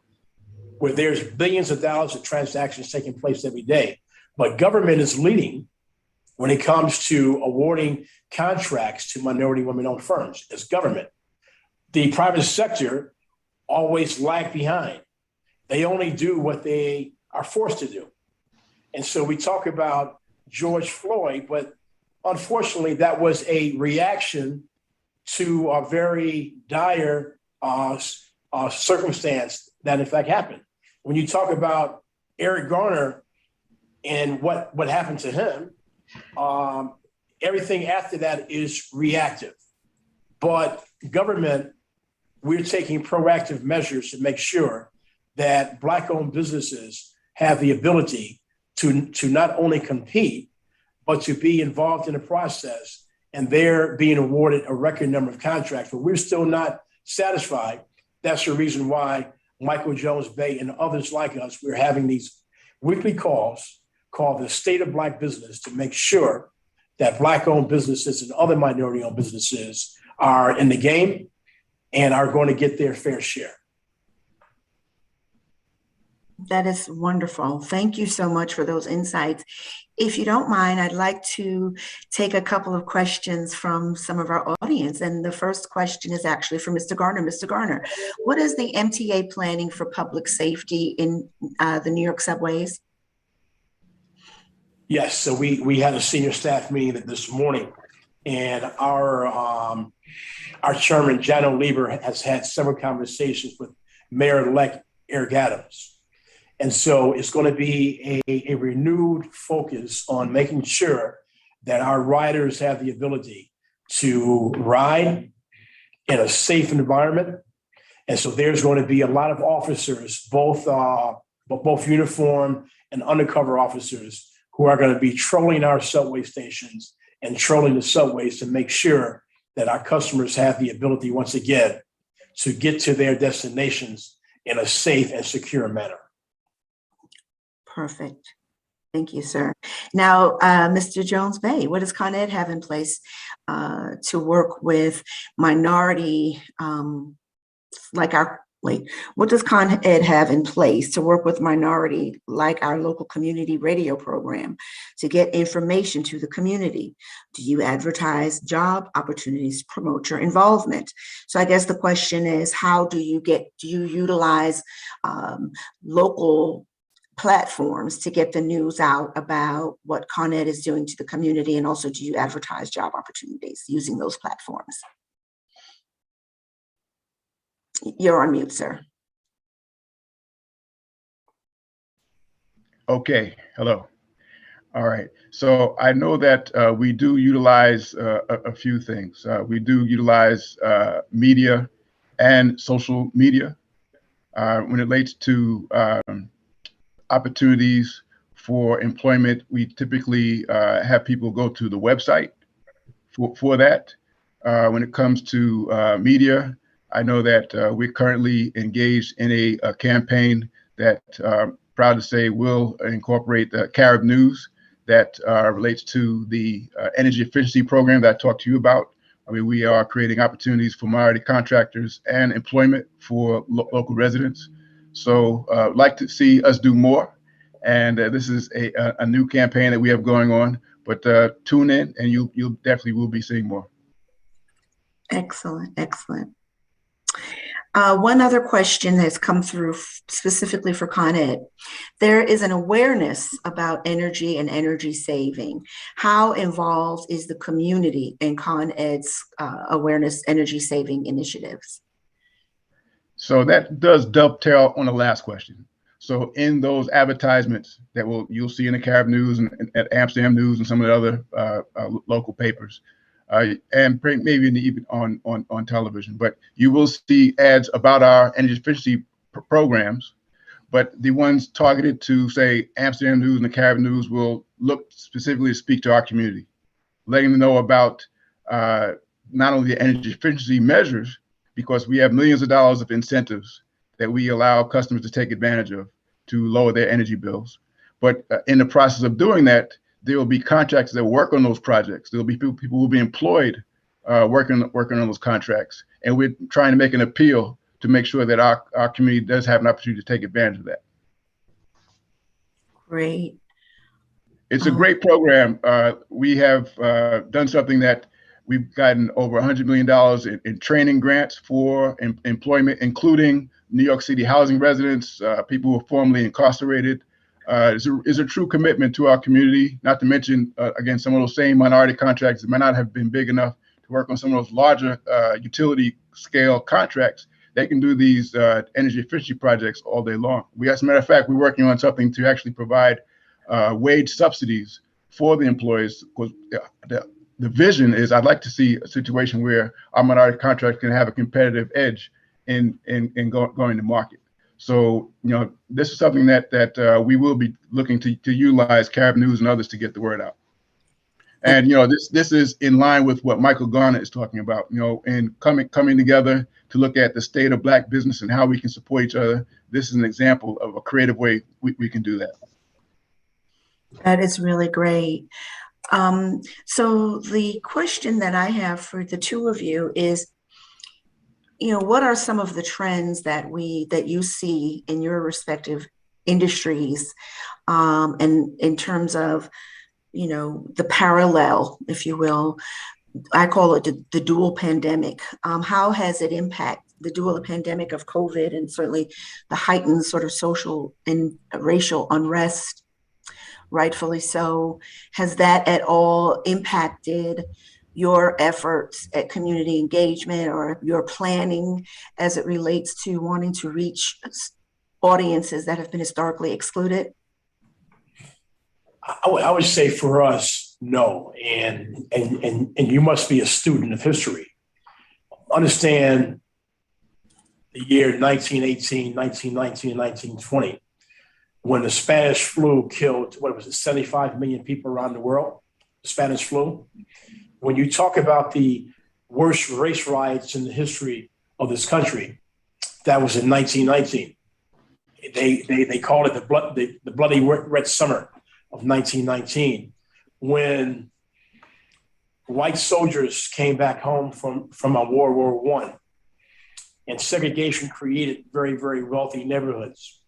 where there's billions of dollars of transactions taking place every day. But government is leading when it comes to awarding contracts to minority women-owned firms. It's government. The private sector always lag behind. They only do what they are forced to do. And so we talk about George Floyd, but unfortunately that was a reaction to a very dire circumstance that in fact happened. When you talk about Eric Garner and what happened to him, everything after that is reactive. But government, we're taking proactive measures to make sure that Black-owned businesses have the ability to not only compete, but to be involved in the process. And they're being awarded a record number of contracts, but we're still not satisfied. That's the reason why Michael Jones Bay and others like us, we're having these weekly calls called the State of Black Business to make sure that Black-owned businesses and other minority-owned businesses are in the game and are going to get their fair share. That is wonderful. Thank you so much for those insights. If you don't mind, I'd like to take a couple of questions from some of our audience. And the first question is actually for Mr. Garner. Mr. Garner, what is the MTA planning for public safety in the New York subways? Yes, so we had a senior staff meeting this morning, and our chairman, Jano Lieber, has had several conversations with Mayor-elect Eric Adams. And so it's going to be a renewed focus on making sure that our riders have the ability to ride in a safe environment. And so there's going to be a lot of officers, both uniform and undercover officers, who are going to be trolling our subway stations and trolling the subways to make sure that our customers have the ability, once again, to get to their destinations in a safe and secure manner. Perfect. Thank you, sir. Now, Mr. Jones Bay, what does Con Ed have in place to work with minority, what does Con Ed have in place to work with minority, like our local community radio program, to get information to the community? Do you advertise job opportunities to promote your involvement? So I guess the question is, how do you utilize local platforms to get the news out about what Con Ed is doing to the community, and also do you advertise job opportunities using those platforms? You're on mute, sir. Okay, hello. All right, so I know that we do utilize a few things. We do utilize media and social media. When it relates to opportunities for employment, we typically have people go to the website for that. When it comes to media, I know that we're currently engaged in a campaign that, proud to say, will incorporate the Carib News that relates to the energy efficiency program that I talked to you about. I mean, we are creating opportunities for minority contractors and employment for local residents. So like to see us do more. And this is a new campaign that we have going on, but tune in and you definitely will be seeing more. Excellent, excellent. One other question that's come through specifically for Con Ed. There is an awareness about energy and energy saving. How involved is the community in Con Ed's awareness energy saving initiatives? So that does dovetail on the last question. So in those advertisements that you'll see in the Carib News and at Amsterdam News and some of the other local papers, and maybe even on television, but you will see ads about our energy efficiency programs. But the ones targeted to, say, Amsterdam News and the Carib News will look specifically to speak to our community, letting them know about not only the energy efficiency measures, because we have millions of dollars of incentives that we allow customers to take advantage of to lower their energy bills. But in the process of doing that, there will be contractors that work on those projects. There will be people who will be employed working on those contracts. And we're trying to make an appeal to make sure that our community does have an opportunity to take advantage of that. Great. It's a great program. We have done something that we've gotten over $100 million in training grants for employment, including New York City housing residents, people who are formerly incarcerated. Is a true commitment to our community, not to mention, again, some of those same minority contracts that might not have been big enough to work on some of those larger utility scale contracts. They can do these energy efficiency projects all day long. As a matter of fact, we're working on something to actually provide wage subsidies for the employees. Because the vision is I'd like to see a situation where our minority contracts can have a competitive edge in going to market. So, this is something that we will be looking to utilize Carib News and others to get the word out. And, this is in line with what Michael Garner is talking about, and coming together to look at the state of Black business and how we can support each other. This is an example of a creative way we can do that. That is really great. So the question that I have for the two of you is, what are some of the trends that you see in your respective industries, and in terms of, the parallel, if you will, I call it the dual pandemic. How has it impacted the dual pandemic of COVID and certainly the heightened sort of social and racial unrest, rightfully so? Has that at all impacted your efforts at community engagement or your planning as it relates to wanting to reach audiences that have been historically excluded? I would say for us, no. And you must be a student of history. Understand the year 1918, 1919, and 1920, when the Spanish flu killed, 75 million people around the world, the Spanish flu. When you talk about the worst race riots in the history of this country, that was in 1919. They called it the Bloody Red Summer of 1919, when white soldiers came back home from World War I, and segregation created very, very wealthy neighborhoods.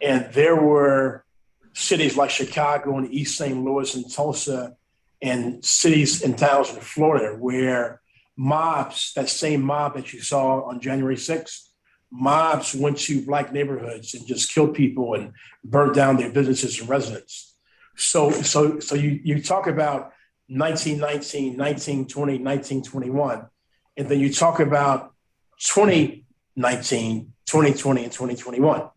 And there were cities like Chicago and East St. Louis and Tulsa, and cities and towns in Florida where mobs, that same mob that you saw on January 6th, mobs went to Black neighborhoods and just killed people and burnt down their businesses and residences. So you talk about 1919, 1920, 1921, and then you talk about 2019, 2020, and 2021,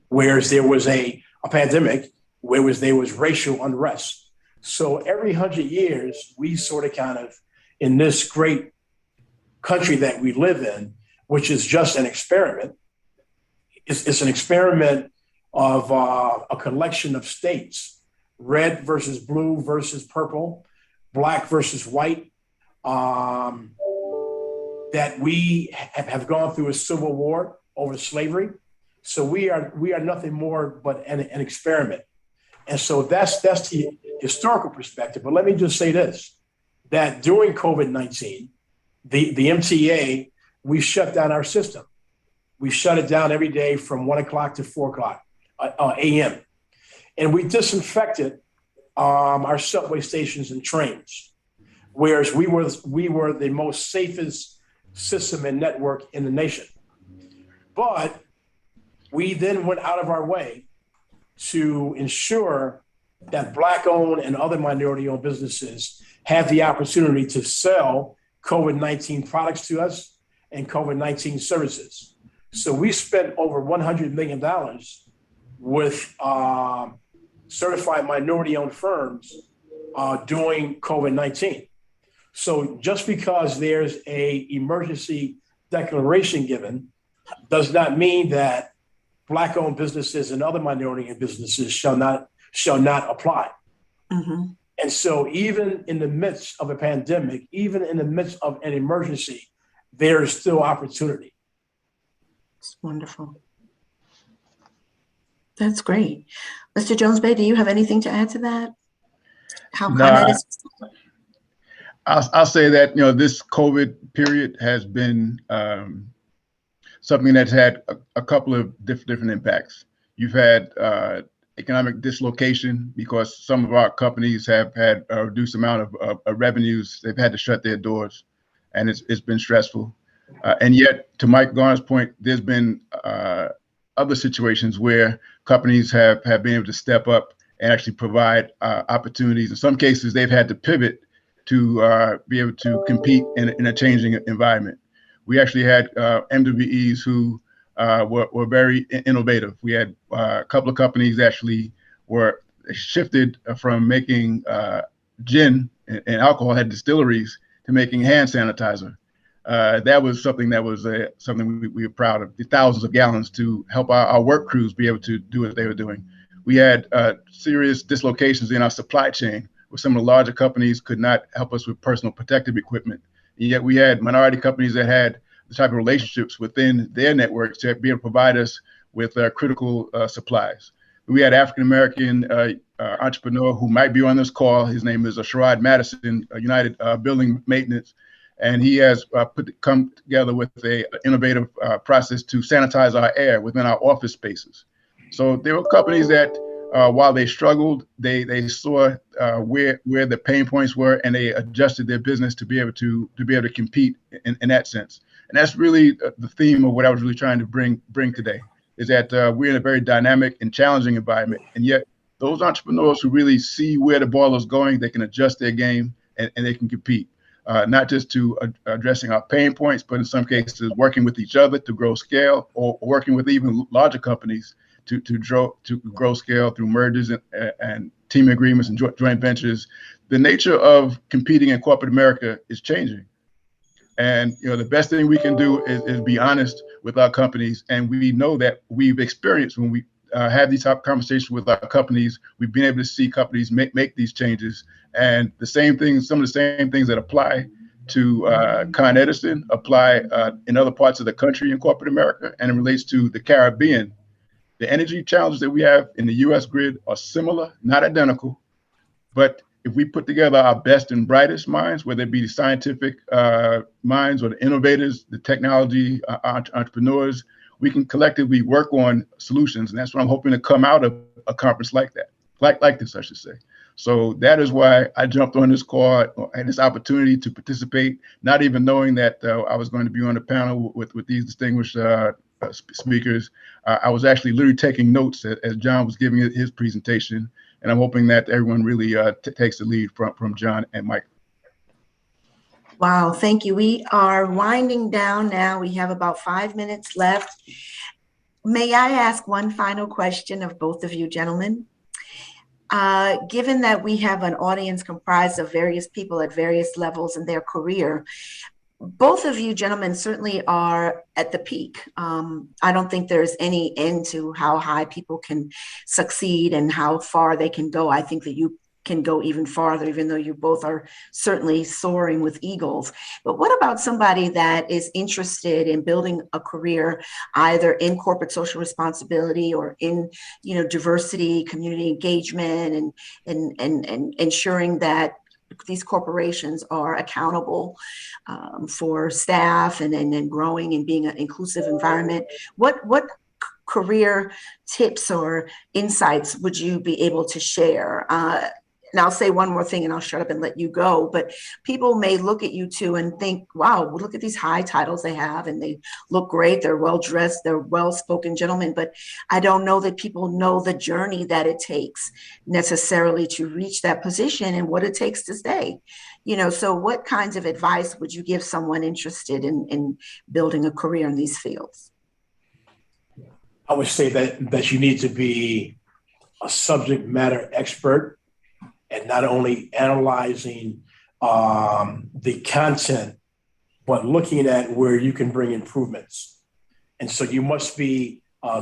whereas there was a pandemic, there was racial unrest. So every 100 years, we sort of kind of, in this great country that we live in, which is just an experiment, It's an experiment of a collection of states, red versus blue versus purple, black versus white, that we have gone through a civil war over slavery. So we are nothing more but an experiment. And so that's the historical perspective. But let me just say this, that during COVID-19, the MTA, we shut down our system. We shut it down every day from 1 o'clock to 4 o'clock a.m. And we disinfected our subway stations and trains, whereas we were the most safest system and network in the nation. But we then went out of our way to ensure that Black-owned and other minority-owned businesses have the opportunity to sell COVID-19 products to us and COVID-19 services. So we spent over $100 million with certified minority-owned firms during COVID-19. So just because there's a emergency declaration given does not mean that Black-owned businesses and other minority-owned businesses shall not apply. Mm-hmm. And so even in the midst of a pandemic, even in the midst of an emergency, there is still opportunity. It's wonderful. That's great. Mr. Jones-Bey, do you have anything to add to that? How ComEd is? I'll say that, this COVID period has been something that's had a couple of different impacts. You've had economic dislocation because some of our companies have had a reduced amount of revenues. They've had to shut their doors, and it's been stressful. And yet, to Mike Garner's point, there's been other situations where companies have been able to step up and actually provide opportunities. In some cases, they've had to pivot to be able to compete in a changing environment. We actually had MWEs who were very innovative. We had a couple of companies actually were shifted from making gin and alcohol, had distilleries, to making hand sanitizer. That was something that was something we were proud of. The thousands of gallons to help our work crews be able to do what they were doing. We had serious dislocations in our supply chain, where some of the larger companies could not help us with personal protective equipment. And yet we had minority companies that had the type of relationships within their networks to be able to provide us with critical supplies. We had African-American entrepreneur who might be on this call. His name is Sherrod Madison, United Building Maintenance. And he has come together with an innovative process to sanitize our air within our office spaces. So there were companies that, while they struggled, they saw where the pain points were, and they adjusted their business to be able to compete in that sense. And that's really the theme of what I was really trying to bring today, is that we're in a very dynamic and challenging environment, and yet those entrepreneurs who really see where the ball is going, they can adjust their game and they can compete. Not just to addressing our pain points, but in some cases working with each other to grow scale, or working with even larger companies to grow scale through mergers and team agreements and joint ventures. The nature of competing in corporate America is changing. And the best thing we can do is be honest with our companies. And we know that we've experienced when we have these type of conversations with our companies, we've been able to see companies make these changes. And some of the same things that apply to Con Edison apply in other parts of the country in corporate America, and it relates to the Caribbean. The energy challenges that we have in the U.S. grid are similar, not identical, but if we put together our best and brightest minds, whether it be the scientific minds or the innovators, the technology entrepreneurs, we can collectively work on solutions. And that's what I'm hoping to come out of a conference like that, like this, I should say. So that is why I jumped on this call and this opportunity to participate, not even knowing that I was going to be on the panel with these distinguished speakers. I was actually literally taking notes as John was giving his presentation. And I'm hoping that everyone really takes the lead from John and Mike. Wow, thank you. We are winding down now. We have about 5 minutes left. May I ask one final question of both of you gentlemen? Given that we have an audience comprised of various people at various levels in their career, both of you gentlemen certainly are at the peak. I don't think there's any end to how high people can succeed and how far they can go. I think that you can go even farther, even though you both are certainly soaring with eagles. But what about somebody that is interested in building a career either in corporate social responsibility or in, diversity, community engagement, and ensuring that these corporations are accountable for staff and growing and being an inclusive environment? What career tips or insights would you be able to share? And I'll say one more thing and I'll shut up and let you go. But people may look at you two and think, wow, look at these high titles they have and they look great. They're well dressed. They're well-spoken gentlemen. But I don't know that people know the journey that it takes necessarily to reach that position and what it takes to stay. So what kinds of advice would you give someone interested in building a career in these fields? I would say that you need to be a subject matter expert and not only analyzing the content, but looking at where you can bring improvements. And so you must be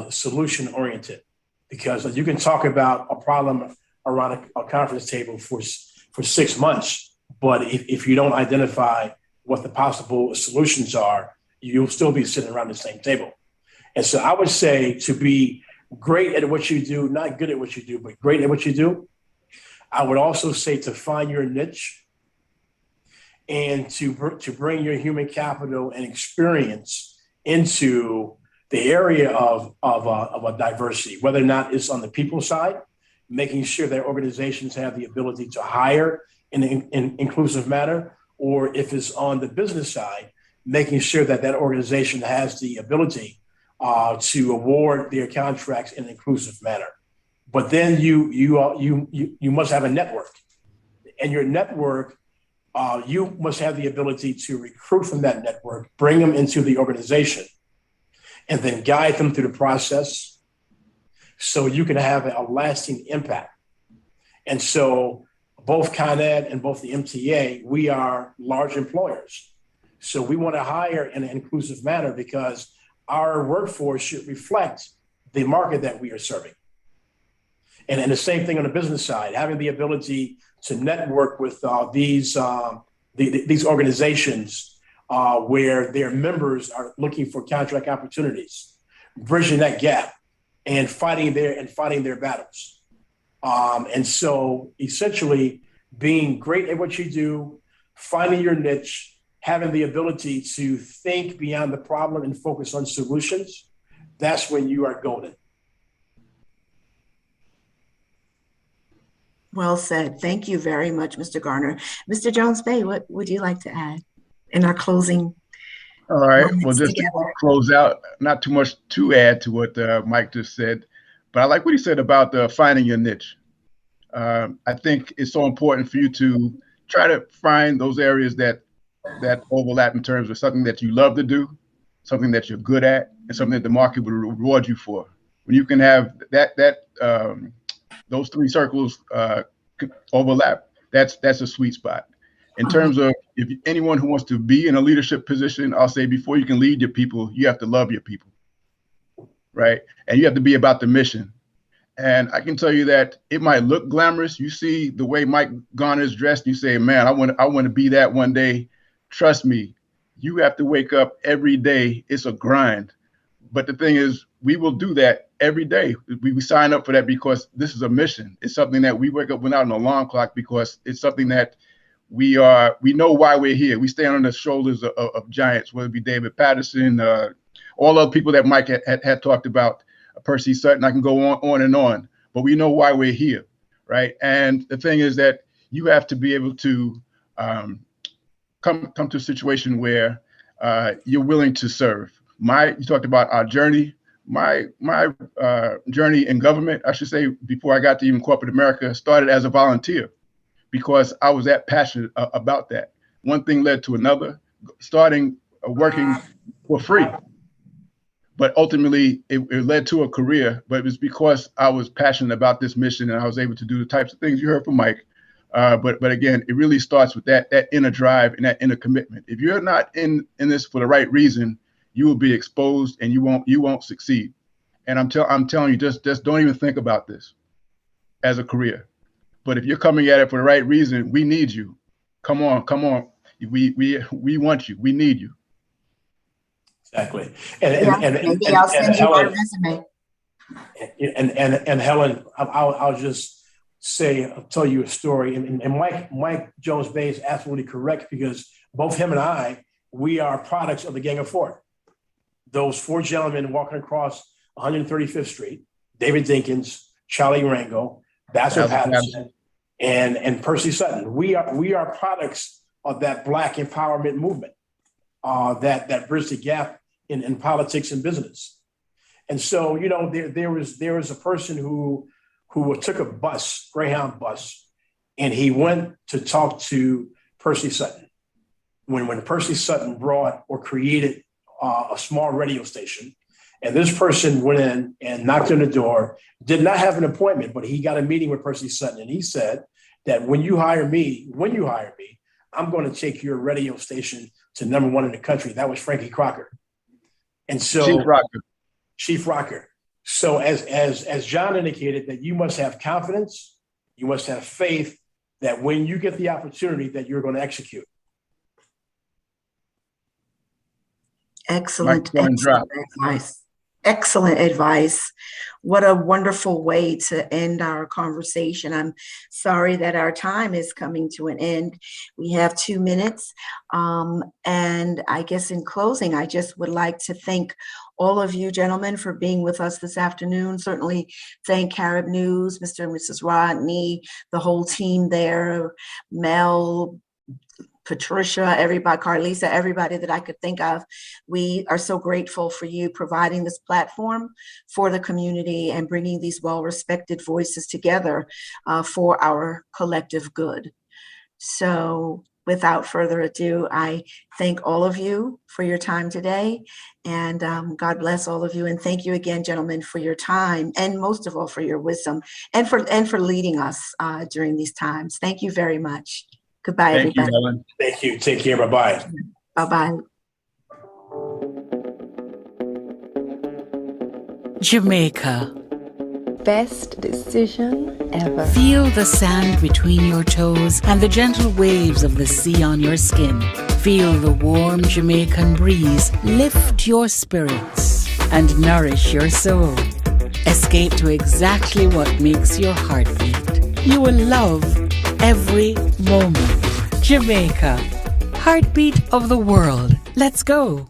solution oriented, because you can talk about a problem around a conference table for 6 months, but if you don't identify what the possible solutions are, you'll still be sitting around the same table. And so I would say to be great at what you do, not good at what you do, but great at what you do. I would also say to find your niche and to bring your human capital and experience into the area of a diversity, whether or not it's on the people side, making sure that organizations have the ability to hire in an inclusive manner, or if it's on the business side, making sure that that organization has the ability to award their contracts in an inclusive manner. But then you must have a network, and your network, you must have the ability to recruit from that network, bring them into the organization, and then guide them through the process so you can have a lasting impact. And so both Con Ed and both the MTA, we are large employers. So we want to hire in an inclusive manner because our workforce should reflect the market that we are serving. And the same thing on the business side, having the ability to network with these organizations where their members are looking for contract opportunities, bridging that gap and fighting their battles. And so essentially being great at what you do, finding your niche, having the ability to think beyond the problem and focus on solutions, that's when you are golden. Well said. Thank you very much, Mr. Garner. Mr. Jones-Bey, what would you like to add in our closing? All right. Well, just together? to close out, not too much to add to what Mike just said, but I like what he said about finding your niche. I think it's so important for you to try to find those areas that overlap in terms of something that you love to do, something that you're good at, and something that the market will reward you for. When you can have those three circles overlap, that's a sweet spot. In terms of anyone who wants to be in a leadership position, I'll say before you can lead your people, you have to love your people, right? And you have to be about the mission. And I can tell you that it might look glamorous. You see the way Mike Garner is dressed, you say, man, I want to be that one day. Trust me, you have to wake up every day. It's a grind. But the thing is, we will do that every day. We sign up for that because this is a mission. It's something that we wake up without an alarm clock because it's something that we know why we're here. We stand on the shoulders of giants, whether it be David Patterson, all other people that Mike had talked about, Percy Sutton. I can go on and on, but we know why we're here, right? And the thing is that you have to be able to come to a situation where you're willing to serve. You talked about our journey. My journey in government, I should say, before I got to even corporate America, started as a volunteer because I was that passionate about that. One thing led to another, starting working for free. But ultimately, it led to a career. But it was because I was passionate about this mission and I was able to do the types of things you heard from Mike But again, it really starts with that inner drive and that inner commitment. If you're not in this for the right reason, you will be exposed and you won't succeed. And I'm telling you, just don't even think about this as a career. But if you're coming at it for the right reason, we need you. Come on. We want you. We need you. Exactly. Maybe I'll send you my resume. And Helen, I'll just say, I'll tell you a story. And Mike Jones Bay is absolutely correct, because both him and I, we are products of the Gang of Four. Those four gentlemen walking across 135th Street, David Dinkins, Charlie Rango, Basil Patterson, and Percy Sutton. We are products of that Black empowerment movement that bridged the gap in politics and business. And so, you know, there was a person who took a bus, Greyhound bus, and he went to talk to Percy Sutton. When Percy Sutton brought or created a small radio station, and this person went in and knocked on the door, did not have an appointment, but he got a meeting with Percy Sutton, and he said that when you hire me, I'm going to take your radio station to #1 in the country. That was Frankie Crocker. And so Chief Rocker. So as John indicated, that you must have confidence, you must have faith that when you get the opportunity that you're going to execute. Excellent advice. Excellent advice. What a wonderful way to end our conversation. I'm sorry that our time is coming to an end. We have 2 minutes. And I guess in closing, I just would like to thank all of you gentlemen for being with us this afternoon. Certainly thank Carib News, Mr. and Mrs. Rodney, the whole team there, Mel, Patricia, everybody, Carlisa, everybody that I could think of. We are so grateful for you providing this platform for the community and bringing these well-respected voices together for our collective good. So without further ado, I thank all of you for your time today, and God bless all of you. And thank you again, gentlemen, for your time, and most of all for your wisdom, and for leading us during these times. Thank you very much. Goodbye, Thank everybody. you, Helen. Thank you. Take care. Bye-bye. Bye-bye. Jamaica. Best decision ever. Feel the sand between your toes and the gentle waves of the sea on your skin. Feel the warm Jamaican breeze lift your spirits and nourish your soul. Escape to exactly what makes your heart beat. You will love every moment. Jamaica, heartbeat of the world. Let's go.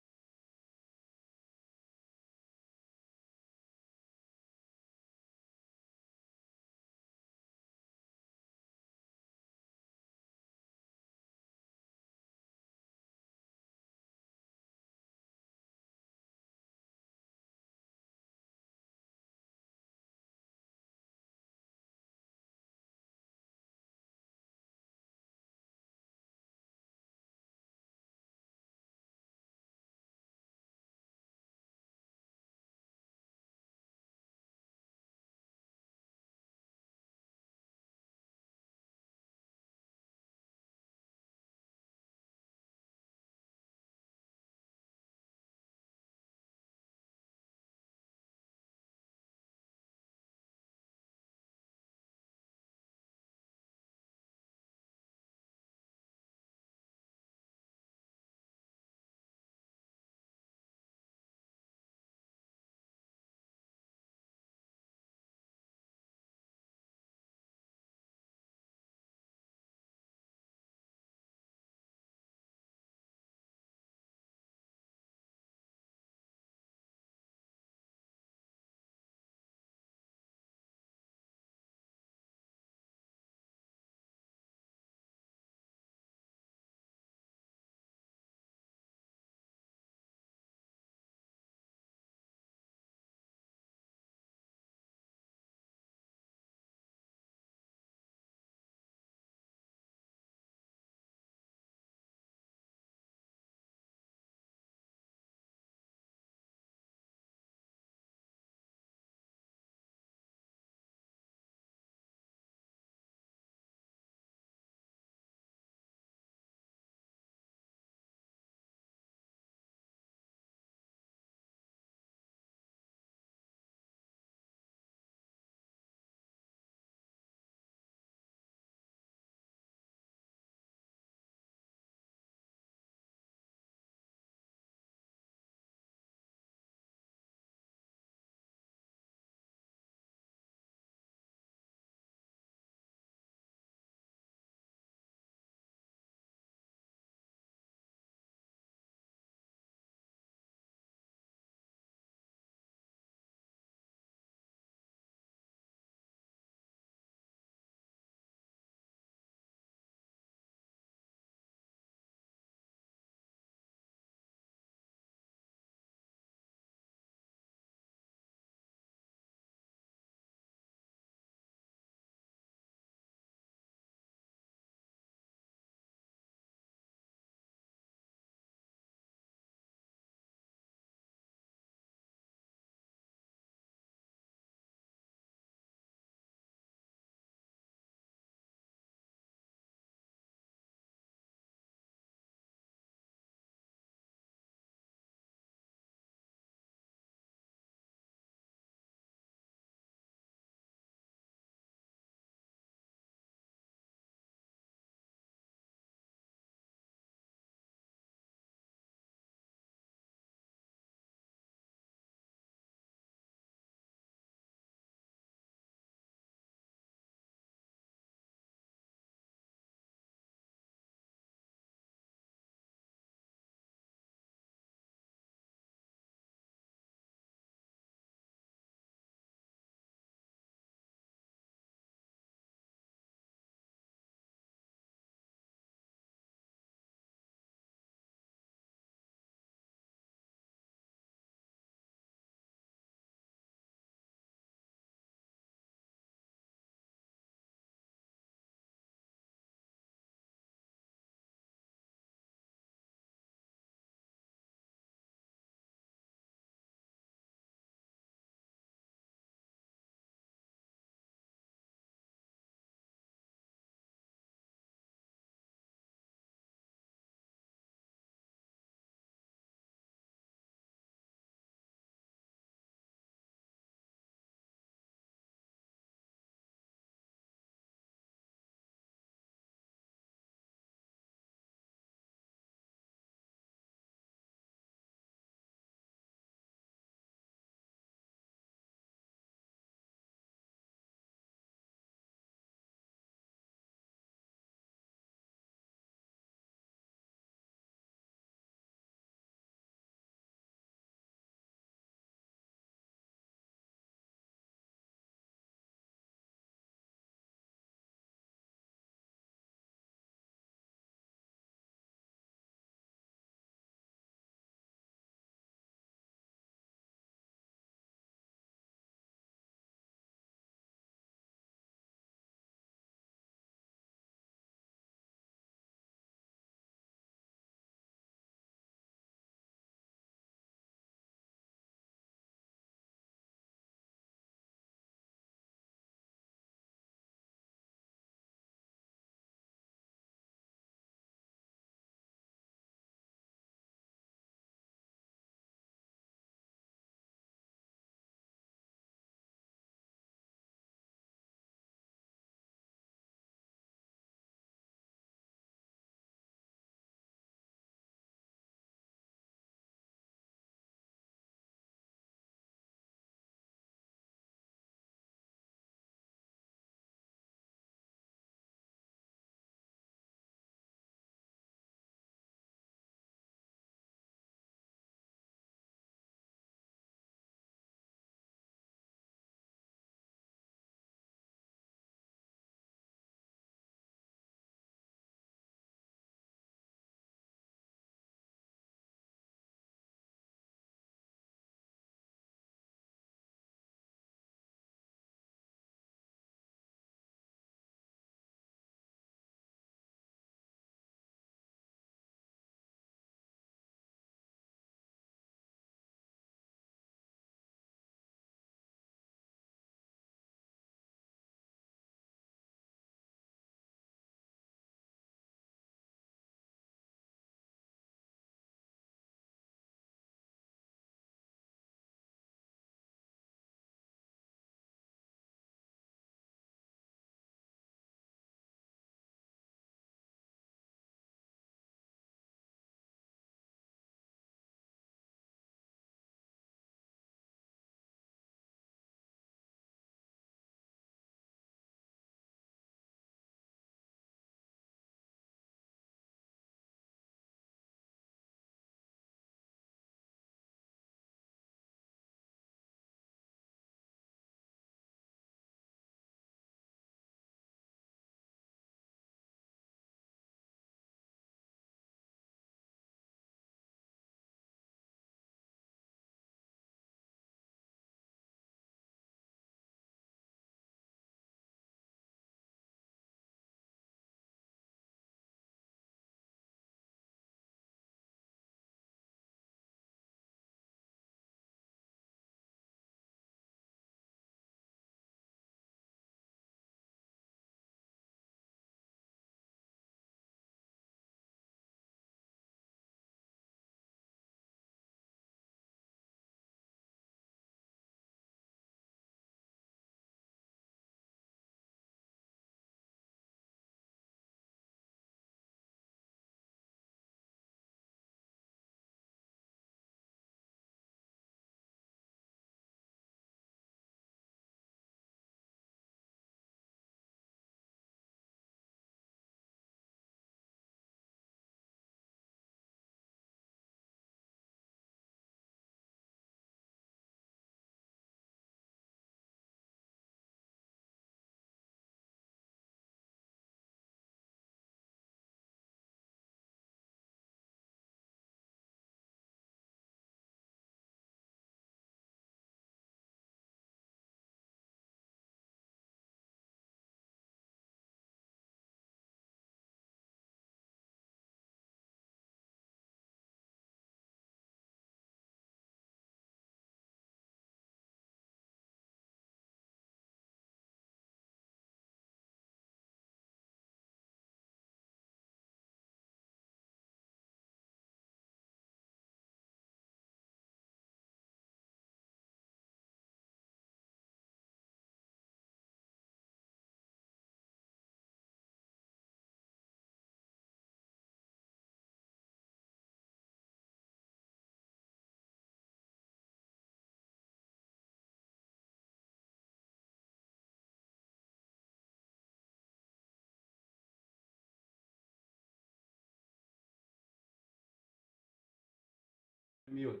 Mute.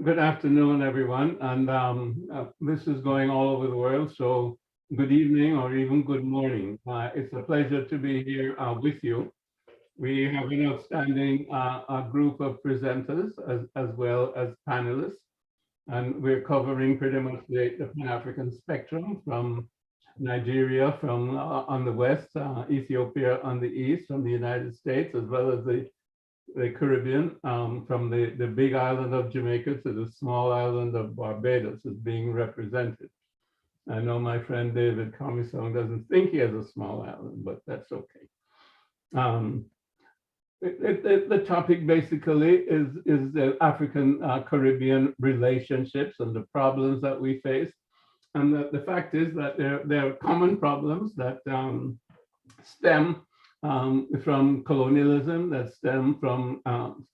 Good afternoon, everyone. And this is going all over the world. So good evening or even good morning. It's a pleasure to be here with you. We have an outstanding group of presenters as well as panelists. And we're covering pretty much the Pan-African spectrum from Nigeria from on the west, Ethiopia on the east, from the United States, as well as the Caribbean, from the big island of Jamaica to the small island of Barbados is being represented. I know my friend David Comisong doesn't think he has a small island, but that's okay. The topic basically is the African Caribbean relationships and the problems that we face. And the fact is that there are common problems that stem from colonialism, that stem from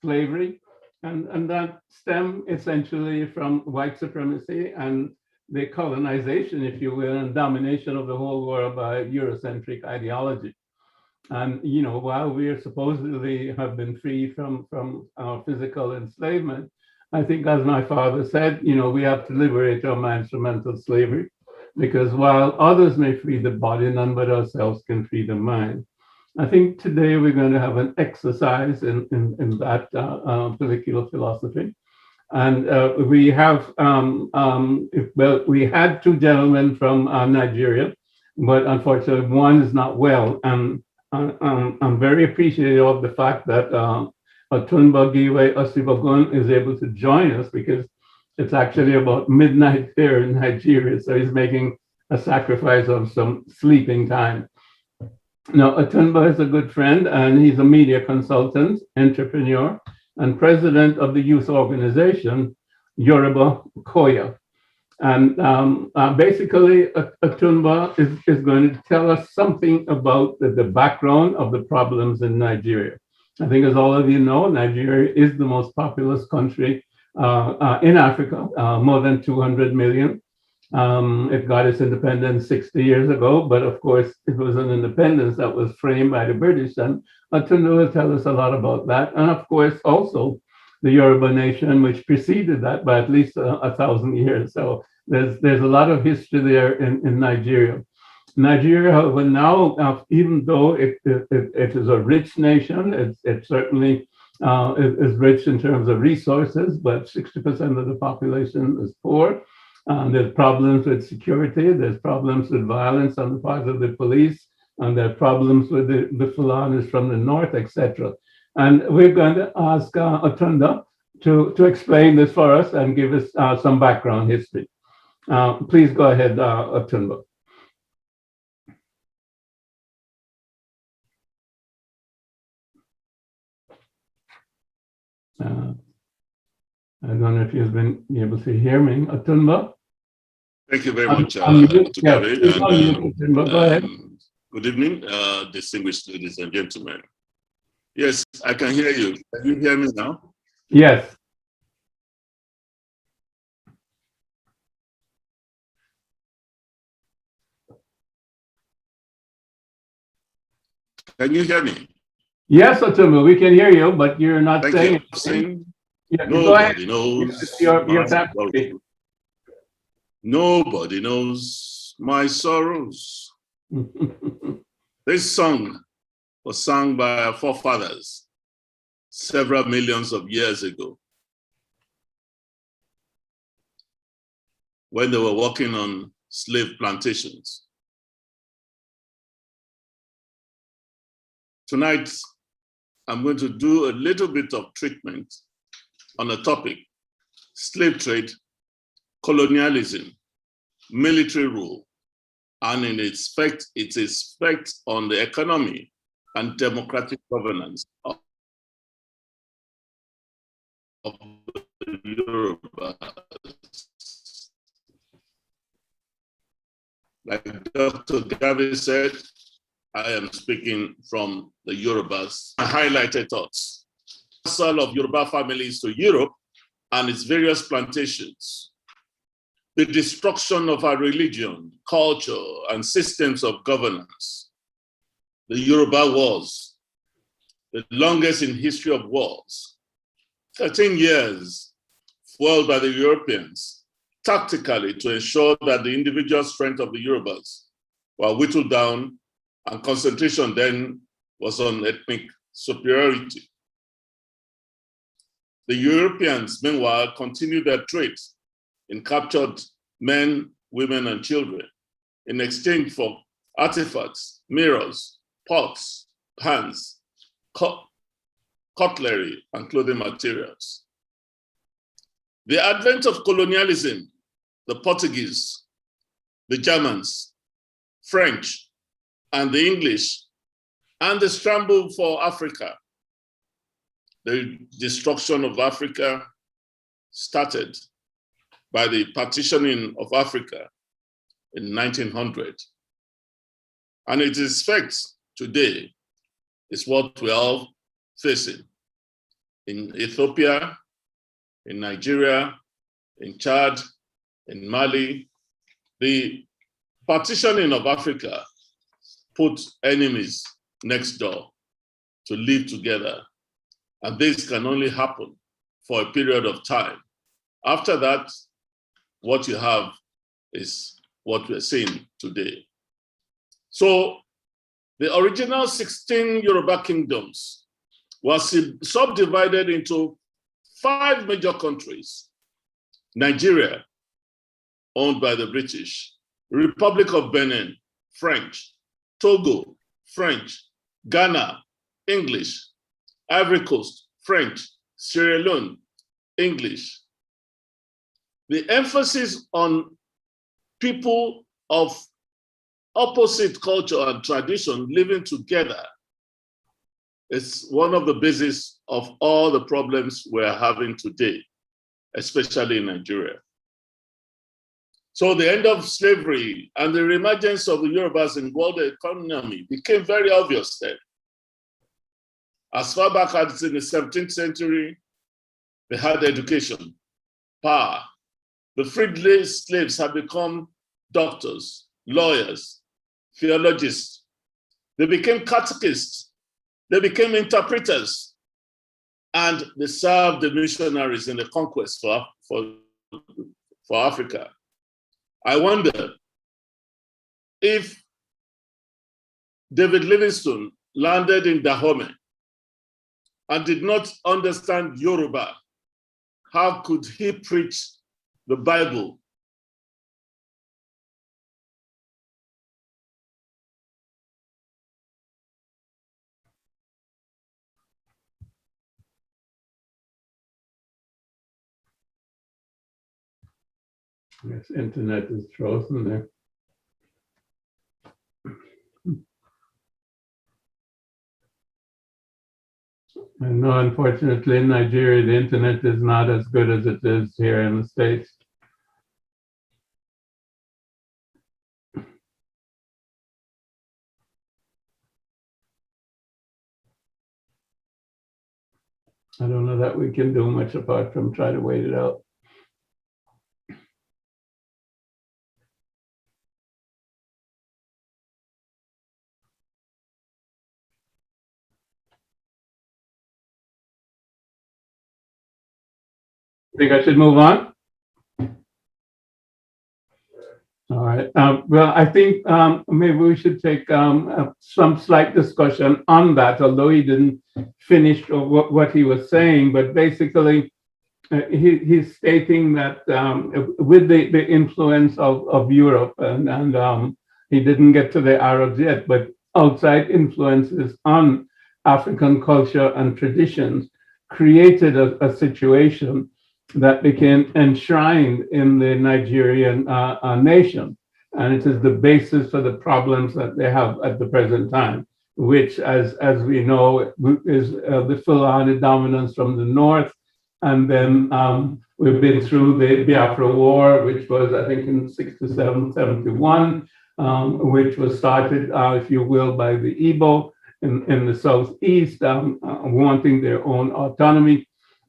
slavery, and that stem essentially from white supremacy and the colonization, if you will, and domination of the whole world by Eurocentric ideology. And while we are supposedly have been free from physical enslavement, I think, as my father said, we have to liberate our minds from mental slavery, because while others may free the body, none but ourselves can free the mind. I think today we're going to have an exercise in that particular philosophy. And we have, we had two gentlemen from Nigeria, but unfortunately one is not well. And I'm very appreciative of the fact that Otunba Giwe Osibagun is able to join us, because it's actually about midnight here in Nigeria. So he's making a sacrifice of some sleeping time. Now, Otunba is a good friend, and he's a media consultant, entrepreneur, and president of the youth organization, Yoruba Koya. And basically, Otunba is going to tell us something about the background of the problems in Nigeria. I think, as all of you know, Nigeria is the most populous country in Africa, more than 200 million. It got its independence 60 years ago, but of course, it was an independence that was framed by the British, and Otunba will tell us a lot about that. And of course, also the Yoruba nation, which preceded that by at least 1,000 years. So there's a lot of history there in Nigeria. Nigeria, however, now, even though it is a rich nation, it certainly is rich in terms of resources, but 60% of the population is poor. There's problems with security, there's problems with violence on the part of the police, and there are problems with the Fulanis from the north, etc. And we're going to ask Otunba to explain this for us and give us some background history. Please go ahead, Otunba. I don't know if you've been able to hear me, Otunba. Thank you very much, Dr. Gary. Go ahead. Good evening, distinguished ladies and gentlemen. Yes, I can hear you. Can you hear me now? Yes. Can you hear me? Yes, Otunba, we can hear you, but you're not saying anything. Yeah, Nobody knows. Your Nobody knows my sorrows. This song was sung by our forefathers several millions of years ago, when they were working on slave plantations. Tonight, I'm going to do a little bit of treatment on a topic: slave trade, colonialism, military rule, and in its effect on the economy and democratic governance of the Yorubas. Like Dr. Gavi said, I am speaking from the Yorubas. I highlighted thoughts. Sale of Yoruba families to Europe and its various plantations. The destruction of our religion, culture, and systems of governance. The Yoruba Wars. the longest in history of wars. 13 years fueled by the Europeans tactically to ensure that the individual strength of the Yorubas were whittled down, and concentration then was on ethnic superiority. The Europeans, meanwhile, continued their trade in captured men, women, and children in exchange for artifacts, mirrors, pots, pans, cutlery, and clothing materials. The advent of colonialism, the Portuguese, the Germans, French, and the English, and the scramble for Africa, the destruction of Africa started by the partitioning of Africa in 1900. And its effects today is what we are all facing in Ethiopia, in Nigeria, in Chad, in Mali. The partitioning of Africa put enemies next door to live together. And this can only happen for a period of time. After that, what you have is what we're seeing today. So the original 16 Yoruba kingdoms was subdivided into 5 major countries: Nigeria, owned by the British; Republic of Benin, French; Togo, French; Ghana, English; Ivory Coast, French; Sierra Leone, English. The emphasis on people of opposite culture and tradition living together is one of the bases of all the problems we're having today, especially in Nigeria. So the end of slavery and the reemergence of the Yorubas in world economy became very obvious then. As far back as in the 17th century, they had education, power. The freed slaves had become doctors, lawyers, theologists. They became catechists. They became interpreters. And they served the missionaries in the conquest for Africa. I wonder if David Livingstone landed in Dahomey and did not understand Yoruba, how could he preach the Bible? Yes, internet is frozen there. And no, unfortunately, in Nigeria, the internet is not as good as it is here in the States. I don't know that we can do much apart from try to wait it out. Think I should move on? All right. Well, I think maybe we should take some slight discussion on that, although he didn't finish what he was saying. But basically, he's stating that with the influence of Europe, and he didn't get to the Arabs yet, but outside influences on African culture and traditions created a situation that became enshrined in the Nigerian nation. And it is the basis for the problems that they have at the present time, which, as we know, is the Fulani dominance from the north. And then we've been through the Biafra War, which was, I think, in 67, 71, which was started, if you will, by the Igbo in the southeast, wanting their own autonomy.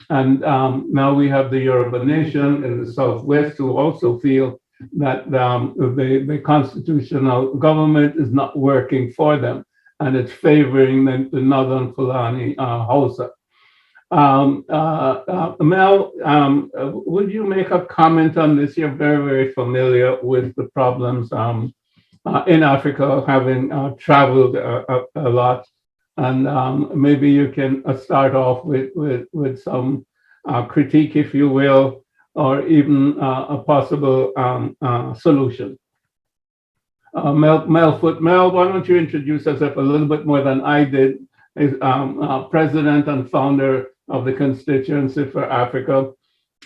And now we have the Yoruba nation in the southwest who also feel that the constitutional government is not working for them. and it's favoring the Northern Fulani Hausa. Mel, would you make a comment on this? You're very, very familiar with the problems in Africa, having traveled a lot. And maybe you can start off with some critique, if you will, or even a possible solution. Mel, why don't you introduce yourself a little bit more than I did? Is president and founder of the Constituency for Africa.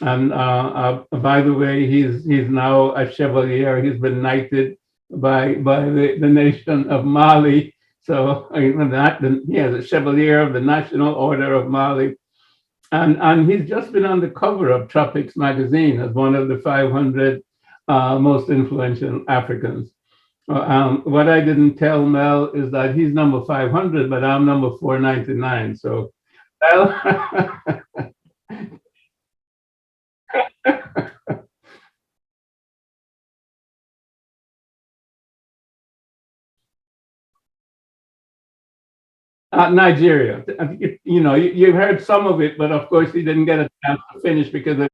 And by the way, he's now a Chevalier. He's been knighted by the nation of Mali. So he is a Chevalier of the National Order of Mali. And he's just been on the cover of Tropics magazine as one of the 500 most influential Africans. What I didn't tell Mel is that he's number 500, but I'm number 499. So, Mel. Nigeria. You know, you've heard some of it, but of course he didn't get a chance to finish because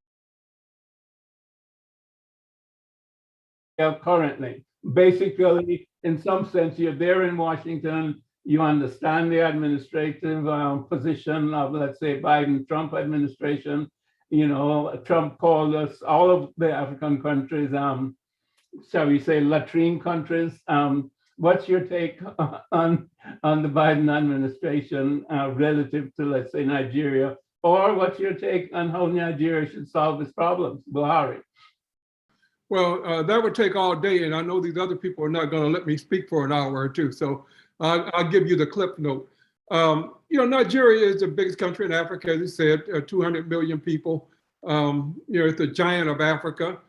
of currently. Basically, in some sense, you're there in Washington, you understand the administrative position of, let's say, Biden-Trump administration. You know, Trump called us, all of the African countries, shall we say, latrine countries. What's your take on the Biden administration relative to, let's say, Nigeria? Or what's your take on how Nigeria should solve its problems? Buhari. Well, that would take all day, and I know these other people are not going to let me speak for an hour or two, so I'll give you the clip note. You know, Nigeria is the biggest country in Africa, as you said, 200 million people. You know, it's the giant of Africa,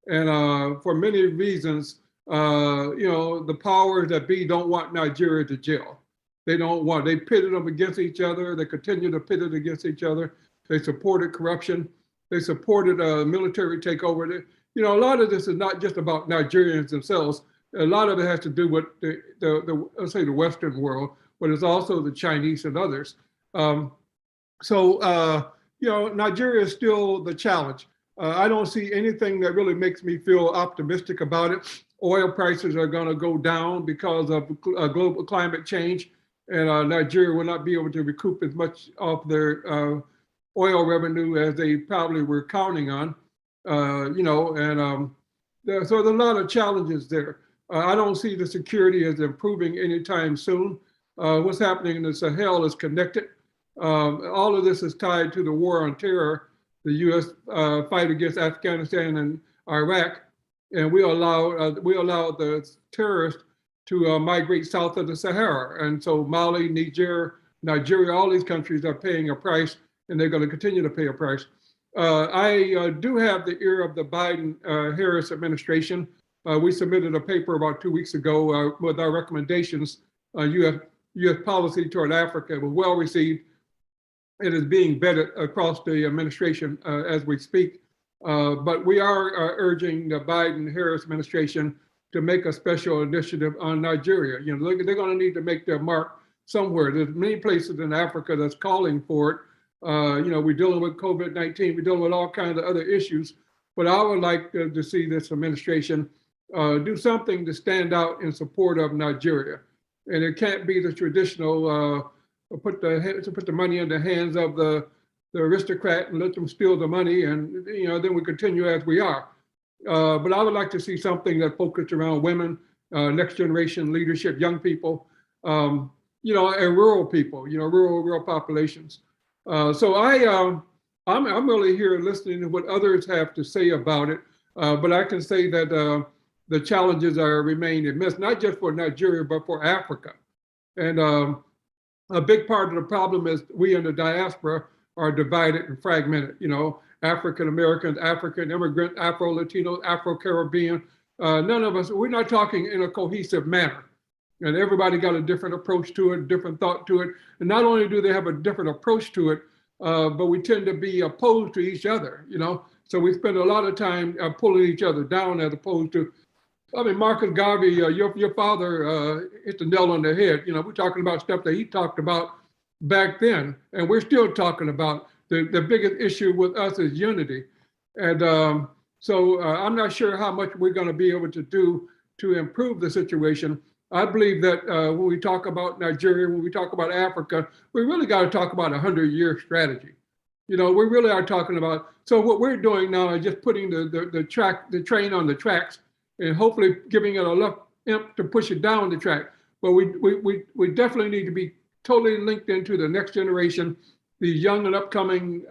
and for many reasons, you know, the powers that be don't want Nigeria to jail. They don't want, they pitted them against each other. They continue to pit it against each other. They supported corruption. They supported military takeover. You know, a lot of this is not just about Nigerians themselves. A lot of it has to do with let's say the Western world, but it's also the Chinese and others. You know, Nigeria is still the challenge. I don't see anything that really makes me feel optimistic about it. Oil prices are going to go down because of global climate change, and Nigeria will not be able to recoup as much of their oil revenue as they probably were counting on. You know, and so there's a lot of challenges there. I don't see the security as improving anytime soon. What's happening in the Sahel is connected. All of this is tied to the war on terror, the U.S. Fight against Afghanistan and Iraq, and we allow the terrorists to migrate south of the Sahara. And so Mali, Niger, Nigeria, all these countries are paying a price, and they're going to continue to pay a price. I do have the ear of the Biden-Harris administration. We submitted a paper about 2 weeks ago with our recommendations. U.S. policy toward Africa was well received. It is being vetted across the administration as we speak. But we are urging the Biden-Harris administration to make a special initiative on Nigeria. You know, they're going to need to make their mark somewhere. There's many places in Africa that's calling for it. You know, we're dealing with COVID-19, we're dealing with all kinds of other issues, but I would like to see this administration do something to stand out in support of Nigeria. And it can't be the traditional, put the money in the hands of the aristocrat and let them steal the money, and you know, then we continue as we are. But I would like to see something that focused around women, next generation leadership, young people, you know, and rural people, you know, rural populations. So I'm really here listening to what others have to say about it, but I can say that the challenges remain immense, not just for Nigeria, but for Africa. And a big part of the problem is we in the diaspora are divided and fragmented, you know, African Americans, African immigrant, Afro-Latino, Afro-Caribbean. None of us, we're not talking in a cohesive manner. And everybody got a different approach to it, different thought to it. And not only do they have a different approach to it, but we tend to be opposed to each other, you know? So we spend a lot of time pulling each other down as opposed to I mean, Marcus Garvey, your father hit the nail on the head. You know, we're talking about stuff that he talked about back then, and we're still talking about. The biggest issue with us is unity. And so I'm not sure how much we're going to be able to do to improve the situation. I believe that when we talk about Nigeria, when we talk about Africa, we really got to talk about a 100-year strategy. You know, we really are talking about, so what we're doing now is just putting the train on the tracks and hopefully giving it enough imp to push it down the track. But we definitely need to be totally linked into the next generation, the young and upcoming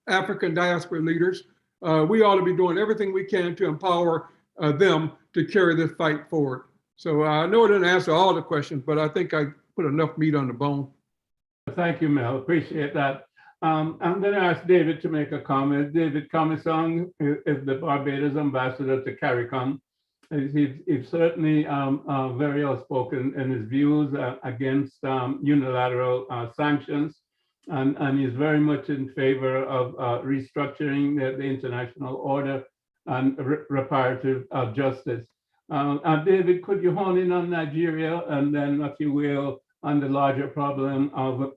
African diaspora leaders. We ought to be doing everything we can to empower them to carry this fight forward. So I know I didn't answer all the questions, but I think I put enough meat on the bone. Thank you, Mel. Appreciate that. I'm going to ask David to make a comment. David Comisong is the Barbados ambassador to CARICOM. He's certainly very outspoken in his views against unilateral sanctions, and he's very much in favor of restructuring the international order and reparative justice. David, could you hone in on Nigeria and then, if you will, on the larger problem of,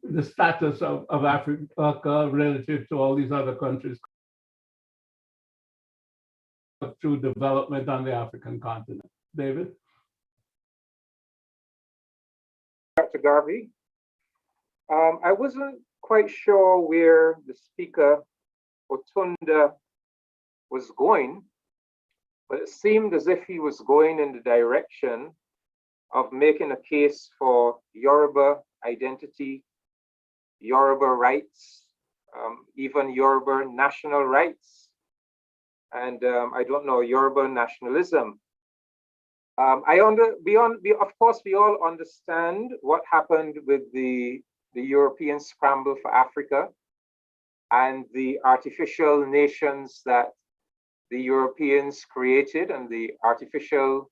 the status of Africa relative to all these other countries through development on the African continent. David? Dr. Garvey. I wasn't quite sure where the speaker, Otunda, was going, but it seemed as if he was going in the direction of making a case for Yoruba identity, Yoruba rights, even Yoruba national rights, and I don't know, Yoruba nationalism. Of course, we all understand what happened with the European scramble for Africa and the artificial nations that the Europeans created and the artificial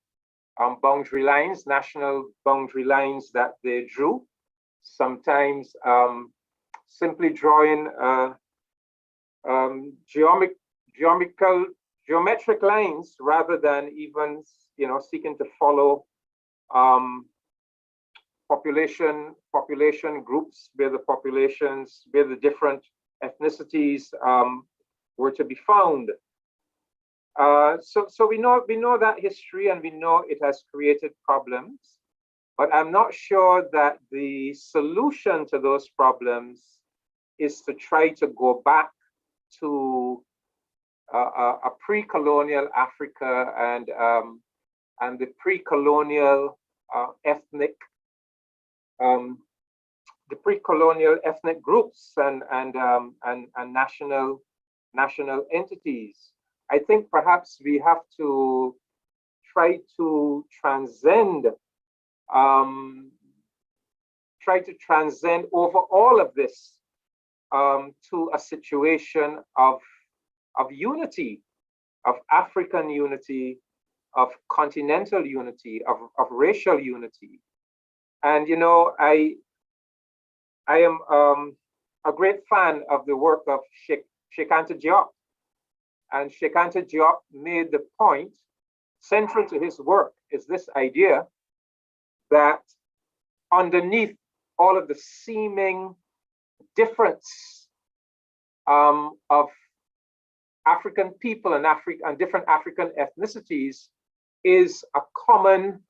boundary lines, national boundary lines that they drew, sometimes simply drawing geometric lines rather than even, seeking to follow population groups where the different ethnicities were to be found. So we know that history, and we know it has created problems, but I'm not sure that the solution to those problems is to try to go back to a pre-colonial Africa and the pre-colonial ethnic groups and national entities. I think perhaps we have to try to transcend over all of this to a situation of unity, of African unity, of continental unity, of racial unity. And I am a great fan of the work of Sheikh Anta Diop. And Sheikh Anta Diop made the point, central to his work is this idea that underneath all of the seeming difference of African people and different African ethnicities is a common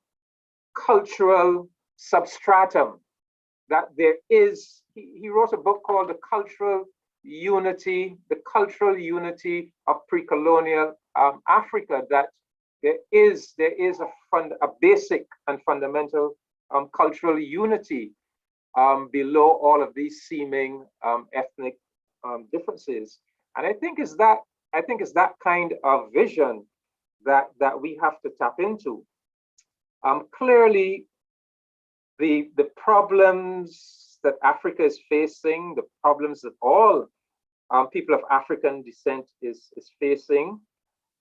cultural substratum, that there is, he wrote a book called The Cultural Unity of Pre-Colonial Africa, that there is a basic and fundamental cultural unity below all of these seeming ethnic differences. And I think it's that kind of vision that we have to tap into. Clearly, the problems that Africa is facing, the problems that all people of African descent is facing,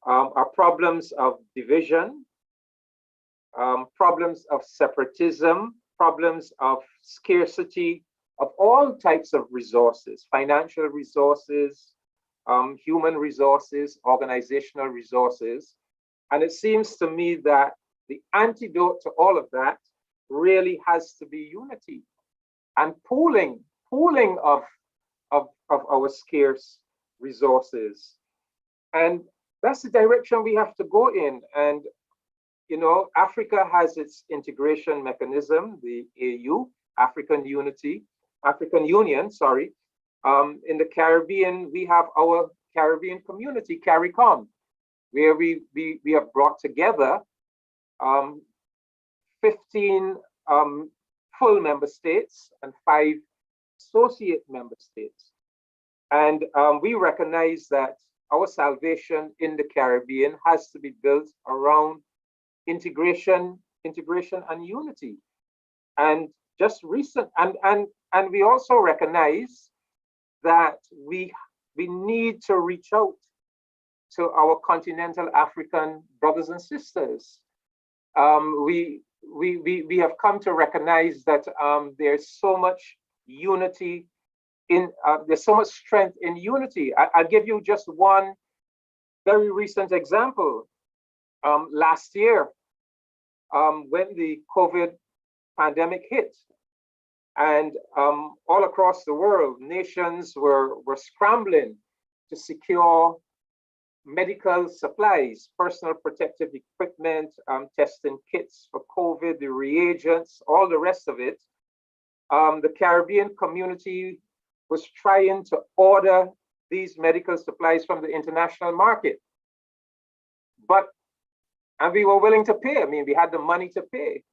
are problems of division, problems of separatism, problems of scarcity of all types of resources, financial resources, human resources, organizational resources. And it seems to me that the antidote to all of that really has to be unity and pooling of our scarce resources. And that's the direction we have to go in. And, you know, Africa has its integration mechanism, the AU, African Union, sorry. In the Caribbean, we have our Caribbean community, CARICOM, where we have brought together 15 full member states and 5 associate member states. And we recognize that our salvation in the Caribbean has to be built around integration and unity. And just recent, and we also recognize that we need to reach out to our continental African brothers and sisters. We have come to recognize that there's so much unity there's so much strength in unity. I'll give you just one very recent example. Last year, when the COVID pandemic hit, and all across the world, nations were scrambling to secure medical supplies, personal protective equipment, testing kits for COVID, the reagents, all the rest of it. The Caribbean community was trying to order these medical supplies from the international market. And we were willing to pay. I mean, we had the money to pay.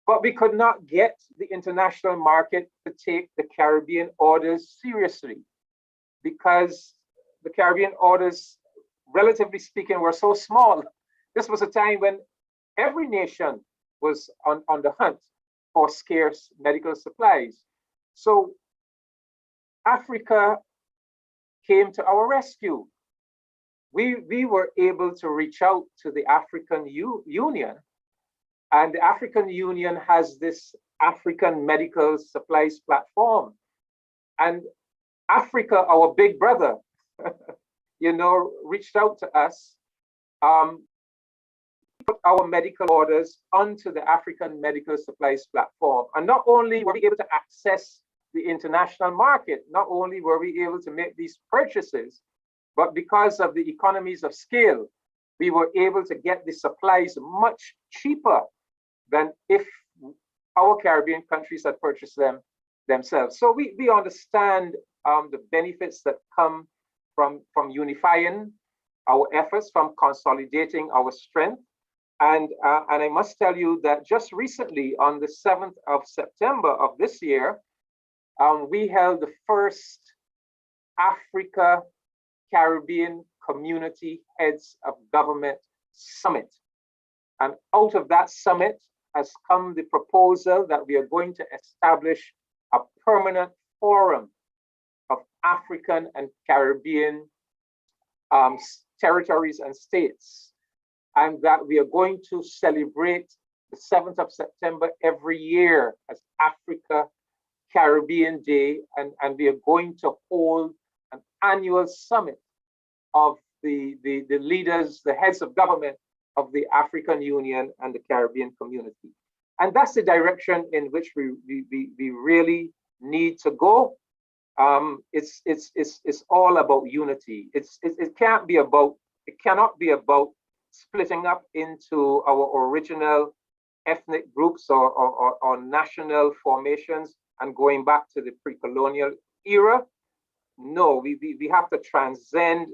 But we could not get the international market to take the Caribbean orders seriously, because the Caribbean orders, relatively speaking, were so small. This was a time when every nation was on the hunt for scarce medical supplies. So Africa came to our rescue. We were able to reach out to the African Union, and the African Union has this African medical supplies platform. And Africa, our big brother, you know, reached out to us, put our medical orders onto the African medical supplies platform. And not only were we able to access the international market, not only were we able to make these purchases, but because of the economies of scale, we were able to get the supplies much cheaper than if our Caribbean countries had purchased them themselves. So we understand the benefits that come from unifying our efforts, from consolidating our strength. And I must tell you that just recently, on the 7th of September of this year, we held the first Africa Caribbean Community Heads of Government Summit. And out of that summit has come the proposal that we are going to establish a permanent forum of African and Caribbean territories and states, and that we are going to celebrate the 7th of September every year as Africa Caribbean Day, and we are going to hold an annual summit of the leaders, the heads of government of the African Union and the Caribbean community. And that's the direction in which we really need to go. It's all about unity. It cannot be about splitting up into our original ethnic groups or national formations and going back to the pre-colonial era. No, we have to transcend.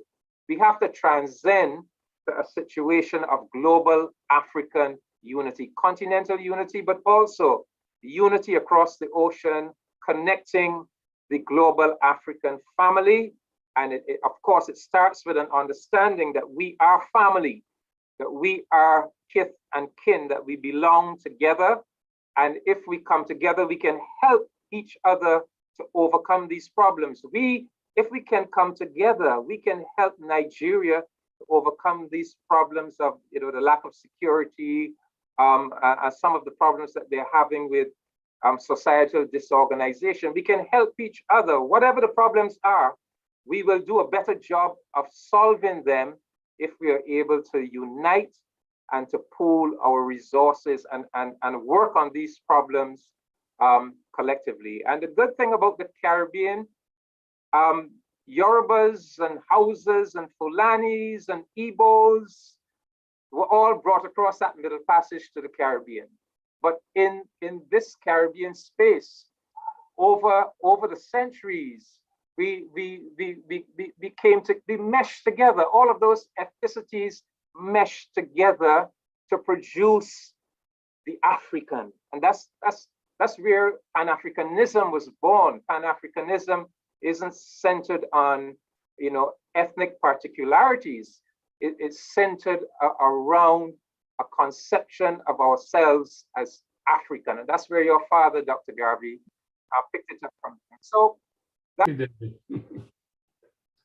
We have to transcend to a situation of global African unity, continental unity, but also unity across the ocean, connecting the global African family. And of course, it starts with an understanding that we are family, that we are kith and kin, that we belong together. And if we come together, we can help each other to overcome these problems. If we can come together, we can help Nigeria to overcome these problems of, you know, the lack of security, some of the problems that they're having with societal disorganization. We can help each other. Whatever the problems are, we will do a better job of solving them if we are able to unite and to pool our resources and work on these problems collectively. And the good thing about the Caribbean, Yorubas and Hausas and Fulanis and Igbos were all brought across that middle passage to the Caribbean. But in this Caribbean space, over the centuries, we meshed together. All of those ethnicities meshed together to produce the African, and that's where Pan-Africanism was born. Pan-Africanism isn't centered on, you know, ethnic particularities. It's centered around a conception of ourselves as African, and that's where your father, Dr. Garvey, picked it up from. So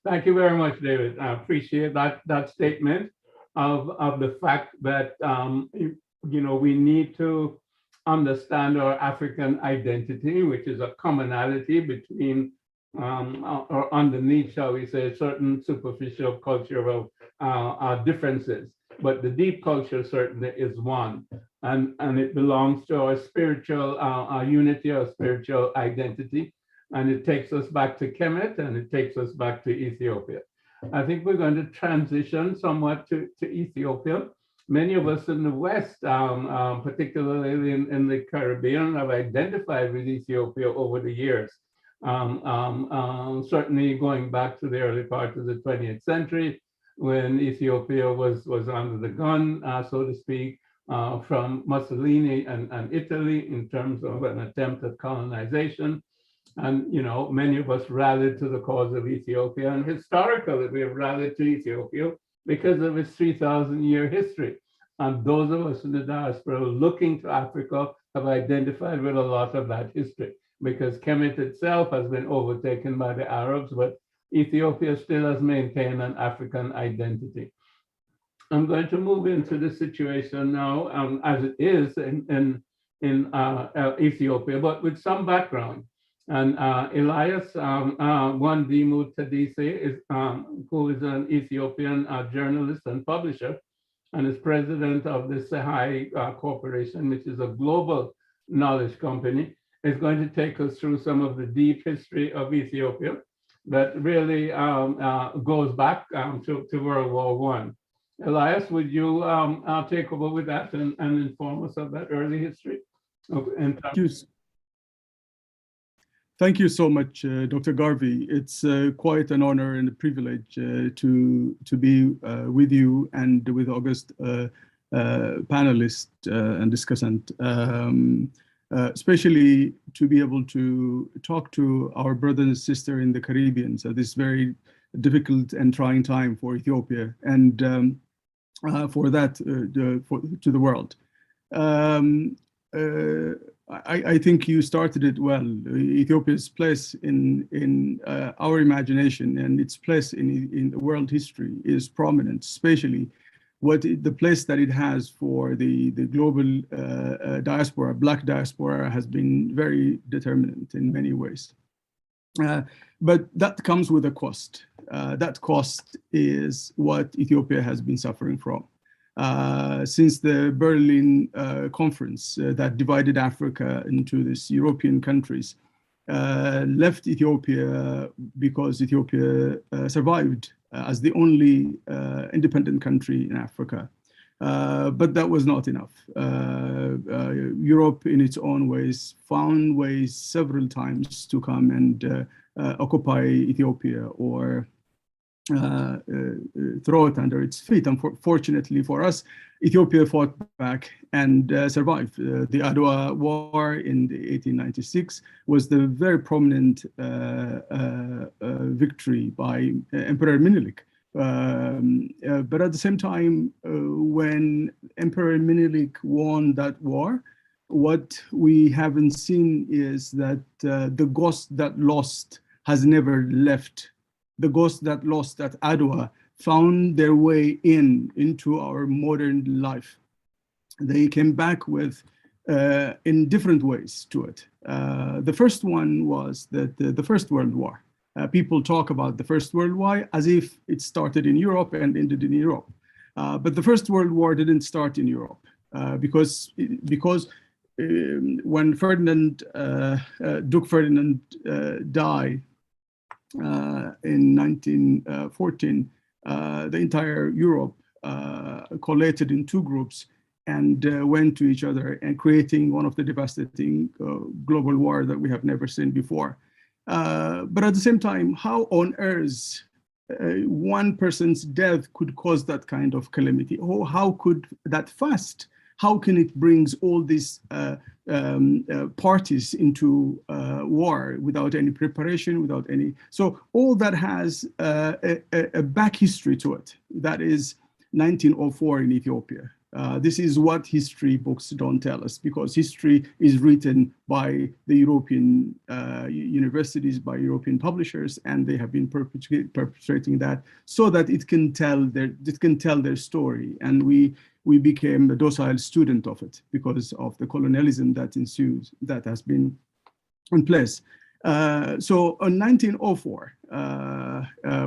thank you very much, David. I appreciate that statement of the fact that you know, we need to understand our African identity, which is a commonality between or underneath, shall we say, certain superficial cultural differences. But the deep culture certainly is one, and it belongs to our spiritual unity, our spiritual identity, and it takes us back to Kemet, and it takes us back to Ethiopia. I think we're going to transition somewhat to Ethiopia. Many of us in the West, particularly in the Caribbean, have identified with Ethiopia over the years. Certainly going back to the early part of the 20th century, when Ethiopia was under the gun, so to speak, from Mussolini and Italy in terms of an attempt at colonization. And, you know, many of us rallied to the cause of Ethiopia, and historically we have rallied to Ethiopia because of its 3,000-year history. And those of us in the diaspora looking to Africa have identified with a lot of that history, because Kemet itself has been overtaken by the Arabs, but Ethiopia still has maintained an African identity. I'm going to move into the situation now as it is in Ethiopia, but with some background. And Elias Wandimu Tadise, who is an Ethiopian journalist and publisher, and is president of the Sahai Corporation, which is a global knowledge company, is going to take us through some of the deep history of Ethiopia that really goes back to World War I. Elias, would you take over with that and inform us of that early history? Thank you so much, Dr. Garvey. It's quite an honor and a privilege to be with you and with August panelist and discussant, especially to be able to talk to our brother and sister in the Caribbean. So this very difficult and trying time for Ethiopia and for that to the world. I think you started it well. Ethiopia's place in our imagination and its place in the world history is prominent, especially the place that it has for the global diaspora, Black diaspora, has been very determinant in many ways. But that comes with a cost. That cost is what Ethiopia has been suffering from. Since the Berlin conference that divided Africa into these European countries, left Ethiopia because Ethiopia survived as the only independent country in Africa. But that was not enough. Europe, in its own ways, found ways several times to come and occupy Ethiopia or throw it under its feet. Unfortunately for us, Ethiopia fought back and survived. The Adwa War in 1896 was the very prominent victory by Emperor Menelik. But at the same time, when Emperor Menelik won that war, what we haven't seen is that the ghost that lost has never left. The ghosts that lost at Adwa found their way into our modern life. They came back with in different ways to it. The first one was that the First World War. People talk about the First World War as if it started in Europe and ended in Europe. But the First World War didn't start in Europe because when Duke Ferdinand died in 1914, the entire Europe collated in two groups and went to each other and creating one of the devastating global war that we have never seen before. But at the same time, how on earth one person's death could cause that kind of calamity? Or how could that fast? How can it brings all these parties into war without any preparation, without any? So all that has a back history to it. That is 1904 in Ethiopia. This is what history books don't tell us, because history is written by the European universities, by European publishers, and they have been perpetrating that so that it can tell their story. And we became a docile student of it because of the colonialism that ensues, that has been in place. So in 1904,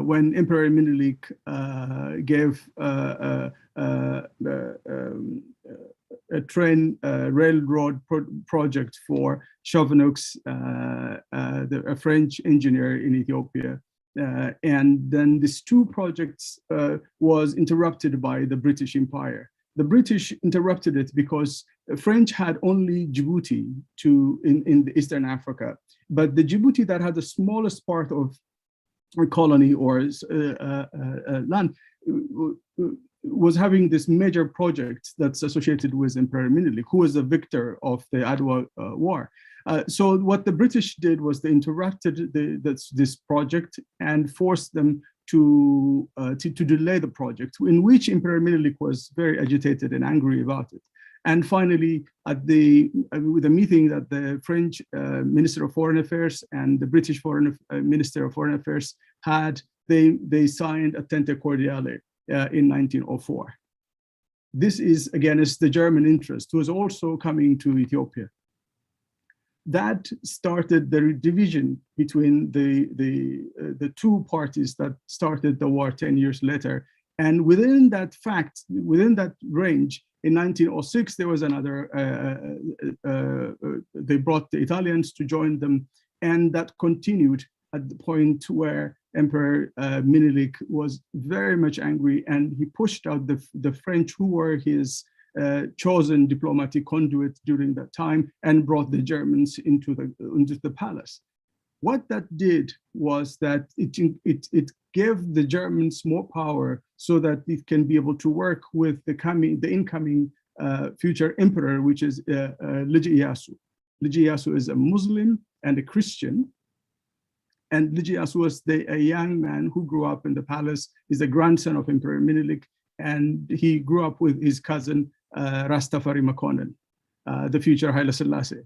when Emperor Menelik gave a railroad project for Chauvenux, a French engineer in Ethiopia, and then these two projects was interrupted by the British Empire. The British interrupted it because the French had only Djibouti in the Eastern Africa, but the Djibouti that had the smallest part of a colony or land was having this major project that's associated with Emperor Menelik, who was the victor of the Adwa War. So what the British did was they interrupted this project and forced them to delay the project, in which Emperor Menelik was very agitated and angry about it. And finally, with a meeting that the French Minister of Foreign Affairs and the British Minister of Foreign Affairs had, they signed a Tente Cordiale in 1904. This is against the German interest, who was also coming to Ethiopia. That started the division between the two parties that started the war 10 years later. And within that range, in 1906, there was another, they brought the Italians to join them, and that continued at the point where Emperor Menelik was very much angry, and he pushed out the French, who were his chosen diplomatic conduit during that time, and brought the Germans into the palace. What that did was that it gave the Germans more power so that it can be able to work with the incoming future emperor, which is Liji Iyasu. Liji Iyasu is a Muslim and a Christian. And Liji Iyasu was a young man who grew up in the palace. He's the grandson of Emperor Menelik, and he grew up with his cousin Rastafari Makonnen, the future Haile Selassie.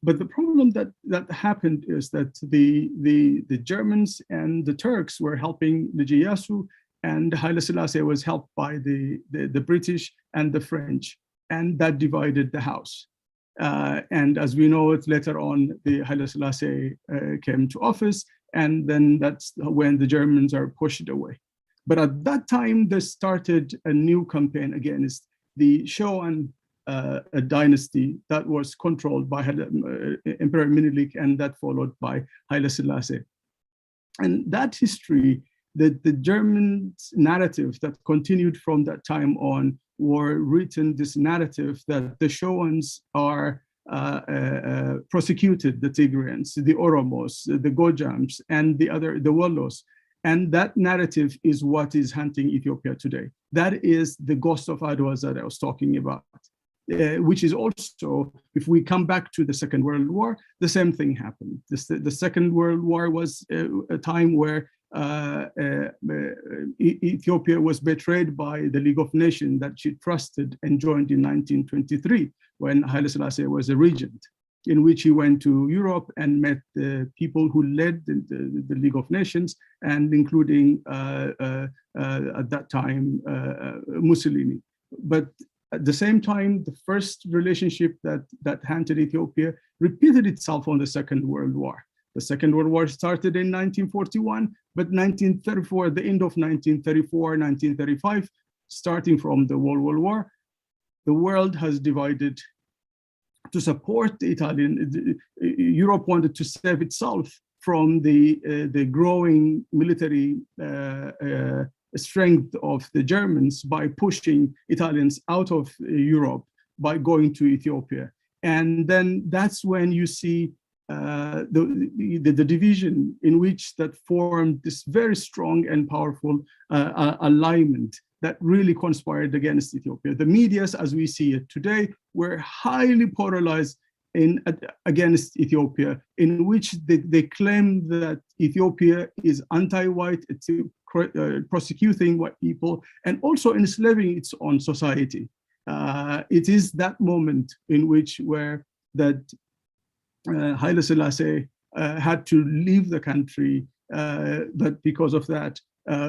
But the problem that happened is that the Germans and the Turks were helping Liji Iyasu, and Haile Selassie was helped by the British and the French, and that divided the house. And as we know it, later on, the Haile Selassie came to office, and then that's when the Germans are pushed away. But at that time, they started a new campaign against the Shoan dynasty that was controlled by Emperor Menelik, and that followed by Haile Selassie. And that history, the German narrative that continued from that time on, were written this narrative that the Shoans are prosecuted the Tigrayans, the Oromos, the Gojams, and the Wollos. And that narrative is what is hunting Ethiopia today. That is the ghost of Adwa that I was talking about, which is also, if we come back to the Second World War, the same thing happened. The Second World War was a time where Ethiopia was betrayed by the League of Nations that she trusted and joined in 1923 when Haile Selassie was a regent, in which he went to Europe and met the people who led the League of Nations, and including at that time Mussolini. But at the same time, the first relationship that hunted Ethiopia repeated itself on the Second World War. The Second World War started in 1941, but 1934, at the end of 1934, 1935, starting from the World War, the world has divided to support the Italian. Europe wanted to save itself from the growing military strength of the Germans by pushing Italians out of Europe by going to Ethiopia. And then that's when you see the division in which that formed this very strong and powerful alignment that really conspired against Ethiopia. The medias, as we see it today, were highly polarized against Ethiopia, in which they claim that Ethiopia is anti-white, it's prosecuting white people, and also enslaving its own society. It is that moment in which Haile Selassie had to leave the country, that because of that,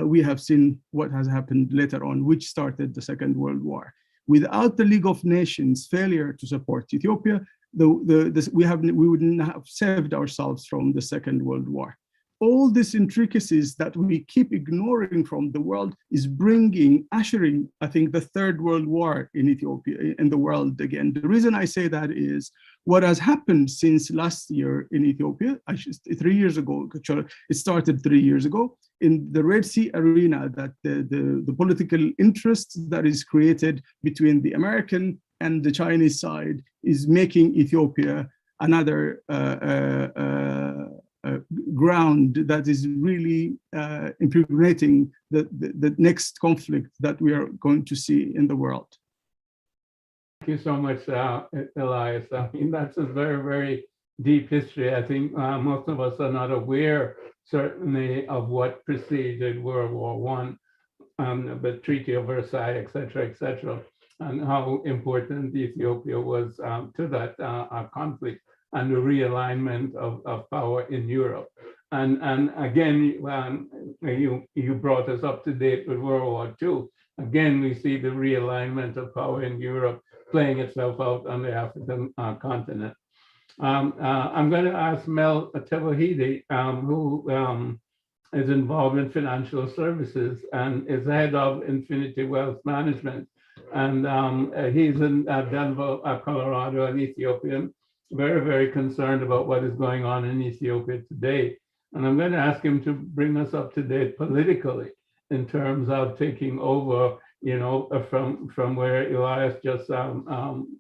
we have seen what has happened later on, which started the Second World War. Without the League of Nations' failure to support Ethiopia, we wouldn't have saved ourselves from the Second World War. All these intricacies that we keep ignoring from the world is ushering, I think, the Third World War in Ethiopia, in the world again. The reason I say that is what has happened since last year in Ethiopia, 3 years ago, it started 3 years ago, in the Red Sea arena, that the political interest that is created between the American and the Chinese side is making Ethiopia another ground that is really impregnating the next conflict that we are going to see in the world. Thank you so much, Elias. I mean, that's a very, very deep history. I think most of us are not aware, certainly, of what preceded World War I, the Treaty of Versailles, et cetera, and how important Ethiopia was to that conflict and the realignment of power in Europe. And again, you brought us up to date with World War II. Again, we see the realignment of power in Europe playing itself out on the African continent. I'm going to ask Mel Tewahidi, who is involved in financial services and is head of Infinity Wealth Management. And he's in Denver, Colorado, an Ethiopian, very, very concerned about what is going on in Ethiopia today. And I'm going to ask him to bring us up to date politically in terms of taking over, from where Elias just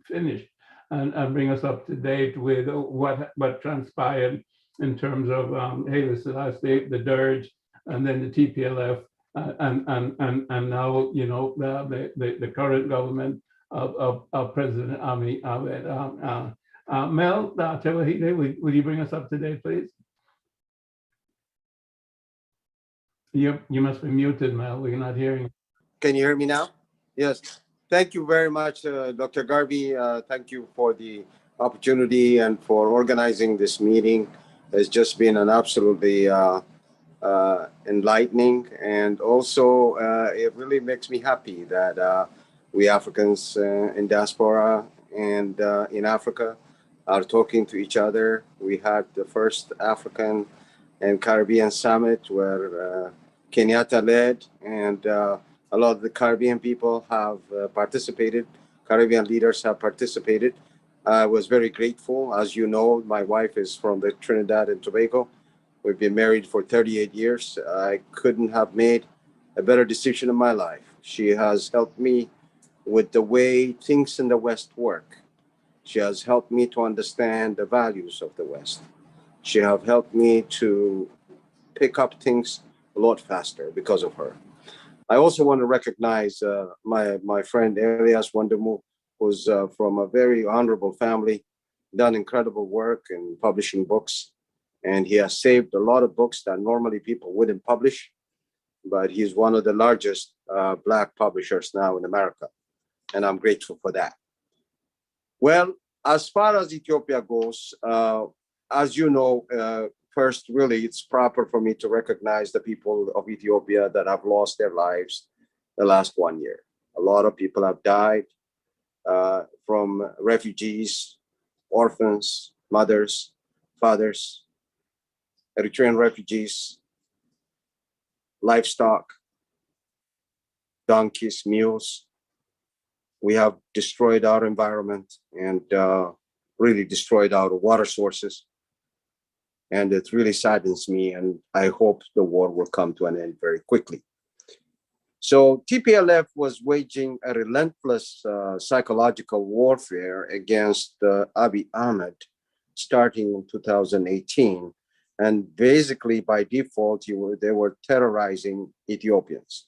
finished, and bring us up to date with what transpired in terms of Haile Selassie, the Dirge, and then the TPLF, and now the current government of President Abiy Ahmed. Mel Tewahidi, will you bring us up to date, please? You must be muted, Mel. We're not hearing. Can you hear me now? Yes. Thank you very much, Dr. Garvey. Thank you for the opportunity and for organizing this meeting. It's just been an absolutely enlightening, and also it really makes me happy that we Africans in diaspora and in Africa are talking to each other. We had the first African and Caribbean summit where Kenyatta led, and a lot of the Caribbean people have participated. Caribbean leaders have participated. I was very grateful. As you know, my wife is from the Trinidad and Tobago. We've been married for 38 years. I couldn't have made a better decision in my life. She has helped me with the way things in the West work. She has helped me to understand the values of the West. She has helped me to pick up things a lot faster because of her. I also want to recognize my friend Elias Wandamu, who's from a very honorable family, done incredible work in publishing books. And he has saved a lot of books that normally people wouldn't publish, but he's one of the largest Black publishers now in America. And I'm grateful for that. Well, as far as Ethiopia goes, as you know, first, really, it's proper for me to recognize the people of Ethiopia that have lost their lives the last 1 year. A lot of people have died from refugees, orphans, mothers, fathers. Eritrean refugees, livestock, donkeys, mules. We have destroyed our environment and really destroyed our water sources. And it really saddens me, and I hope the war will come to an end very quickly. So TPLF was waging a relentless psychological warfare against Abiy Ahmed starting in 2018. And basically, by default, they were terrorizing Ethiopians,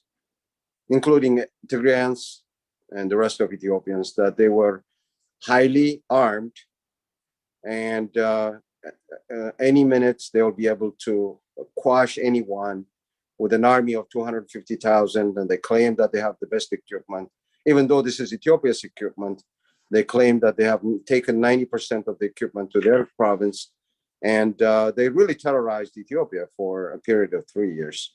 including Tigrayans and the rest of Ethiopians, that they were highly armed, and any minute they'll be able to quash anyone with an army of 250,000, and they claim that they have the best equipment. Even though this is Ethiopia's equipment, they claim that they have taken 90% of the equipment to their province, and they really terrorized Ethiopia for a period of 3 years.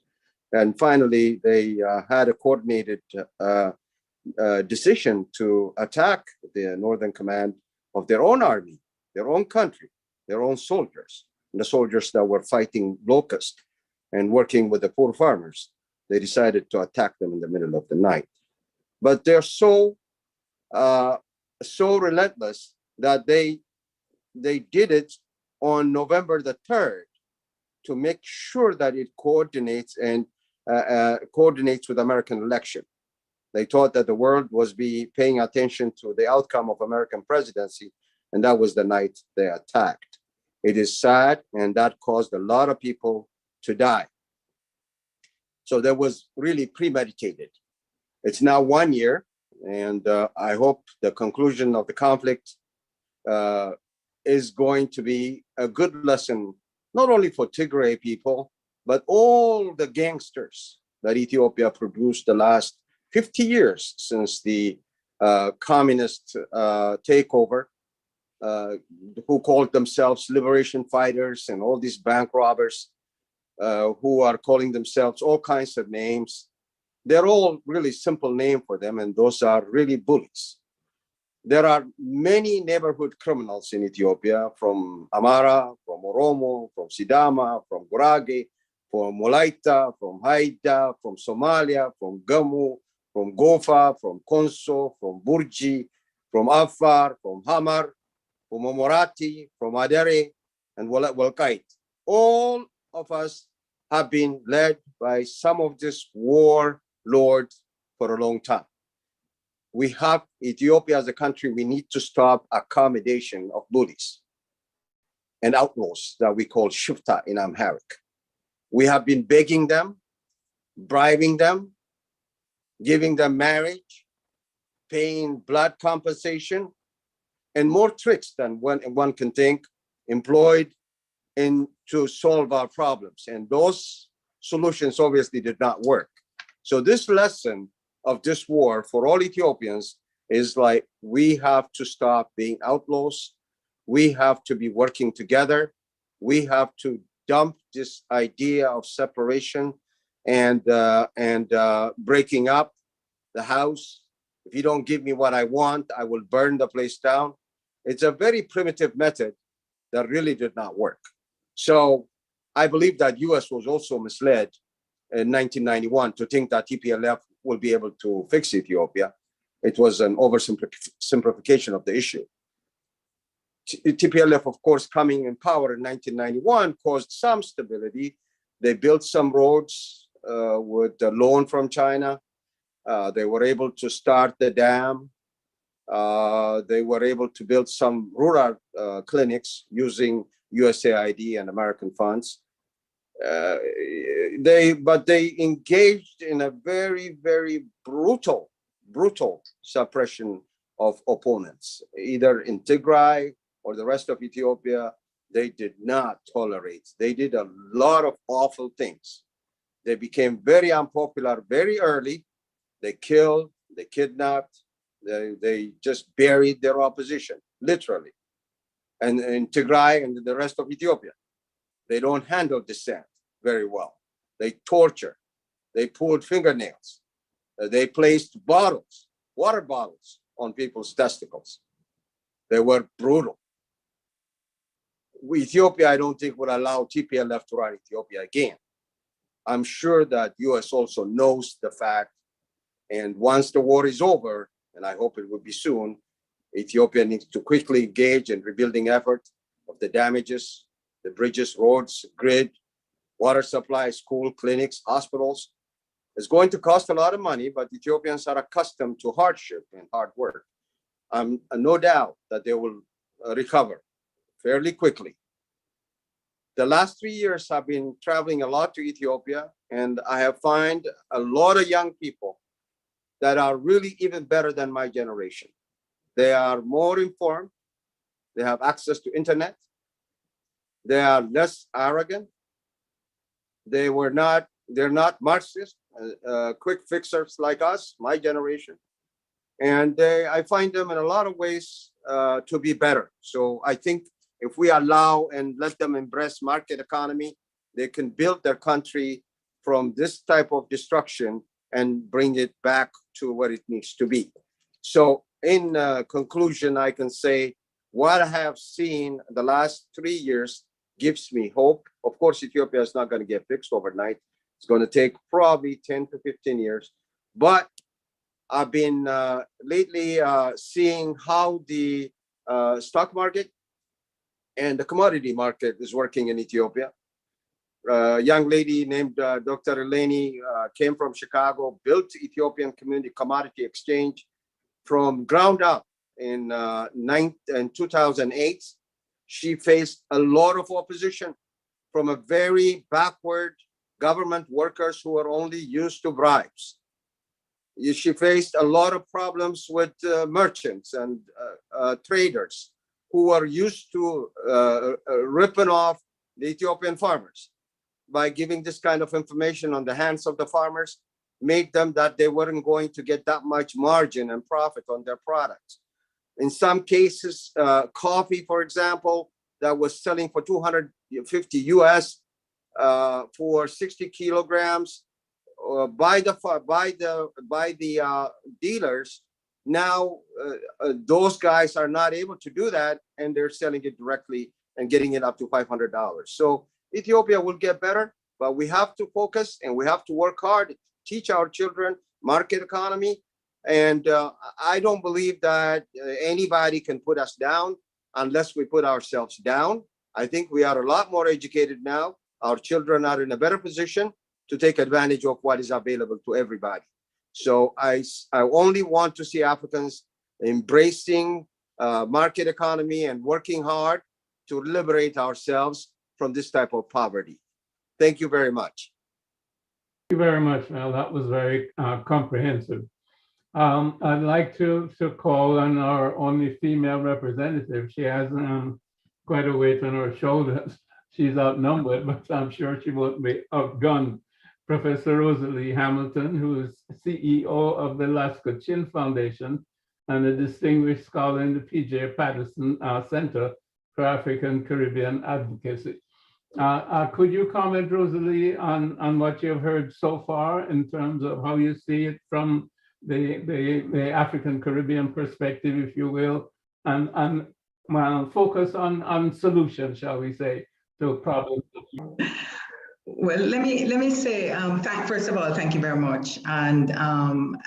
And finally, they had a coordinated decision to attack the northern command of their own army, their own country, their own soldiers, and the soldiers that were fighting locusts and working with the poor farmers. They decided to attack them in the middle of the night. But they're so relentless that they did it on November the 3rd to make sure that it coordinates and coordinates with American election. They thought that the world was paying attention to the outcome of American presidency, and that was the night they attacked. It is sad, and that caused a lot of people to die. So that was really premeditated. It's now 1 year, and I hope the conclusion of the conflict is going to be a good lesson, not only for Tigray people, but all the gangsters that Ethiopia produced the last 50 years since the communist takeover, who called themselves liberation fighters, and all these bank robbers who are calling themselves all kinds of names. They're all really simple names for them, and those are really bullies. There are many neighborhood criminals in Ethiopia, from Amara, from Oromo, from Sidama, from Gurage, from Wolaita, from Haida, from Somalia, from Gamu, from Gofa, from Konso, from Burji, from Afar, from Hamar, from Omorati, from Adere, and Walkait. All of us have been led by some of these warlords for a long time. We have Ethiopia as a country, we need to stop accommodation of bullies and outlaws that we call shufta in Amharic. We have been begging them, bribing them, giving them marriage, paying blood compensation, and more tricks than one can think, employed to solve our problems. And those solutions obviously did not work. So this lesson of this war for all Ethiopians is like, we have to stop being outlaws. We have to be working together. We have to dump this idea of separation and breaking up the house. If you don't give me what I want, I will burn the place down. It's a very primitive method that really did not work. So I believe that US was also misled in 1991 to think that TPLF will be able to fix Ethiopia. It was an oversimplification of the issue. TPLF, of course, coming in power in 1991 caused some stability. They built some roads with a loan from China. They were able to start the dam. They were able to build some rural clinics using USAID and American funds. But they engaged in a very, very brutal suppression of opponents, either in Tigray or the rest of Ethiopia. They did not tolerate. They did a lot of awful things. They became very unpopular very early. They killed, they kidnapped, they just buried their opposition, literally. And in Tigray and the rest of Ethiopia, they don't handle dissent very well. They torture, they pulled fingernails, they placed bottles, water bottles on people's testicles. They were brutal. Ethiopia, I don't think would allow TPLF to run Ethiopia again. I'm sure that US also knows the fact. And once the war is over, and I hope it will be soon, Ethiopia needs to quickly engage in rebuilding effort of the damages, the bridges, roads, grid, water supply, school, clinics, hospitals. It's going to cost a lot of money, but Ethiopians are accustomed to hardship and hard work. No doubt that they will recover fairly quickly. The last 3 years, I've been traveling a lot to Ethiopia, and I have found a lot of young people that are really even better than my generation. They are more informed. They have access to internet. They are less arrogant. They're not Marxist, quick fixers like us, my generation. And I find them in a lot of ways to be better. So I think if we allow and let them embrace market economy, they can build their country from this type of destruction and bring it back to what it needs to be. So in conclusion, I can say what I have seen the last 3 years gives me hope. Of course, Ethiopia is not going to get fixed overnight. It's going to take probably 10 to 15 years. But I've been lately seeing how the stock market and the commodity market is working in Ethiopia. A young lady named Dr. Eleni came from Chicago, built Ethiopian Community Commodity Exchange from ground up in 2008. She faced a lot of opposition from a very backward government workers who are only used to bribes. She faced a lot of problems with merchants and traders who are used to ripping off the Ethiopian farmers by giving this kind of information on the hands of the farmers, made them that they weren't going to get that much margin and profit on their products. In some cases, coffee, for example, that was selling for 250 US for 60 kilograms by the dealers. Now those guys are not able to do that, and they're selling it directly and getting it up to $500. So Ethiopia will get better, but we have to focus and we have to work hard, teach our children market economy. And I don't believe that anybody can put us down unless we put ourselves down. I think we are a lot more educated now. Our children are in a better position to take advantage of what is available to everybody. So I only want to see Africans embracing market economy and working hard to liberate ourselves from this type of poverty. Thank you very much. Thank you very much, Mel. That was very comprehensive. I'd like to call on our only female representative. She has quite a weight on her shoulders. She's outnumbered, but I'm sure she won't be outgunned. Professor Rosalie Hamilton, who is CEO of the Alaska Chin Foundation and a distinguished scholar in the P.J. Patterson Center for African Caribbean Advocacy. Could you comment, Rosalie, on what you've heard so far in terms of how you see it from the African Caribbean perspective, if you will, and focus on solutions, shall we say, to problems? Well, let me say, first of all, thank you very much. And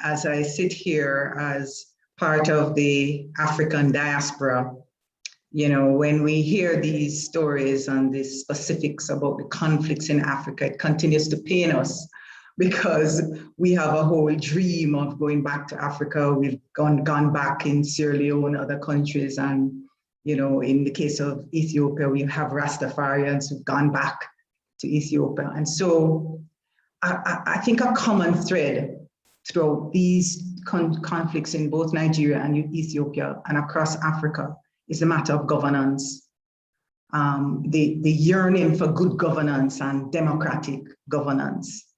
as I sit here as part of the African diaspora, you know, when we hear these stories and these specifics about the conflicts in Africa, it continues to pain us because we have a whole dream of going back to Africa. We've gone back in Sierra Leone, other countries, and, you know, in the case of Ethiopia, we have Rastafarians who've gone back to Ethiopia. And so I think a common thread throughout these conflicts in both Nigeria and Ethiopia and across Africa is a matter of governance, the yearning for good governance and democratic governance.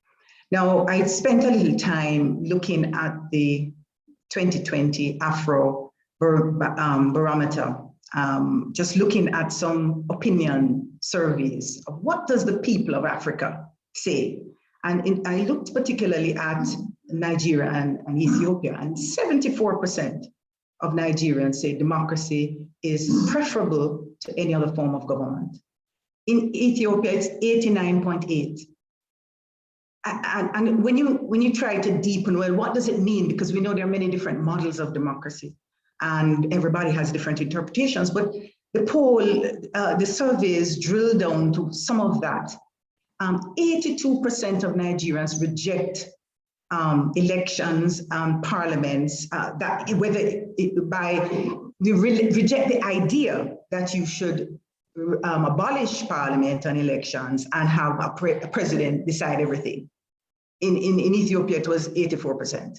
Now, I spent a little time looking at the 2020 Afro Barometer, just looking at some opinion surveys of what does the people of Africa say. And I looked particularly at Nigeria and Ethiopia, and 74% of Nigerians say democracy is preferable to any other form of government. In Ethiopia, it's 89.8. And when you try to deepen, well, what does it mean? Because we know there are many different models of democracy and everybody has different interpretations, but the poll, the surveys drill down to some of that. 82% of Nigerians reject elections, parliaments, that whether they reject the idea that you should abolish parliament and elections and have a president decide everything. In Ethiopia, it was 84%.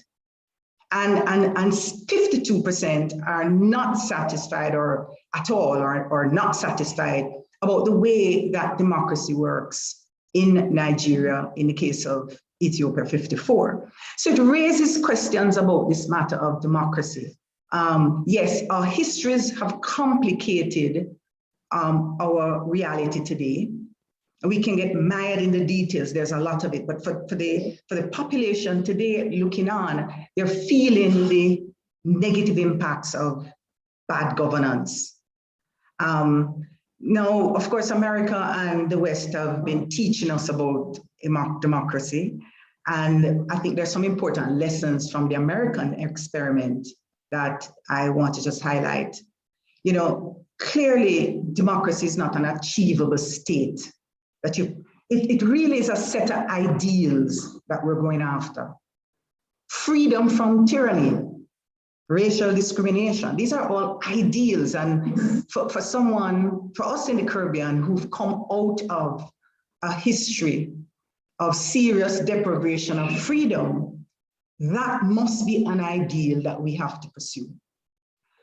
And 52% are not satisfied or at all or not satisfied about the way that democracy works in Nigeria, in the case of Ethiopia, 54. So it raises questions about this matter of democracy. Yes, our histories have complicated our reality today. We can get mired in the details, there's a lot of it, but for the population today looking on, they're feeling the negative impacts of bad governance. Now, of course, America and the West have been teaching us about democracy. And I think there's some important lessons from the American experiment that I want to just highlight. You know, clearly democracy is not an achievable state. That it really is a set of ideals that we're going after. Freedom from tyranny, racial discrimination, these are all ideals. And for us in the Caribbean who've come out of a history of serious deprivation of freedom, that must be an ideal that we have to pursue.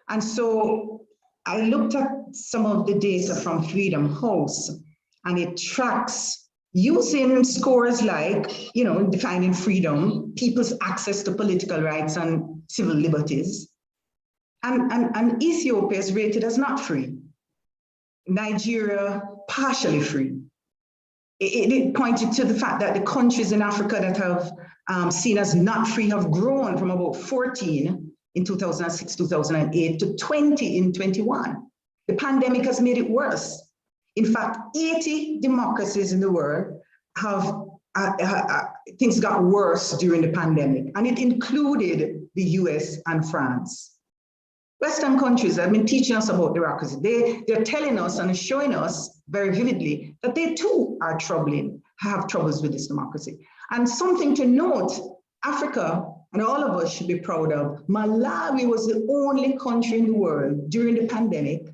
And so I looked at some of the data from Freedom House, and it tracks using scores like, you know, defining freedom, people's access to political rights and civil liberties. And Ethiopia is rated as not free. Nigeria, partially free. It pointed to the fact that the countries in Africa that have seen as not free have grown from about 14 in 2006, 2008 to 20 in 21. The pandemic has made it worse. In fact, 80 democracies in the world have, things got worse during the pandemic, and it included the US and France. Western countries have been teaching us about democracy. They're telling us and showing us very vividly that they too are have troubles with this democracy. And something to note, Africa, and all of us should be proud of, Malawi was the only country in the world during the pandemic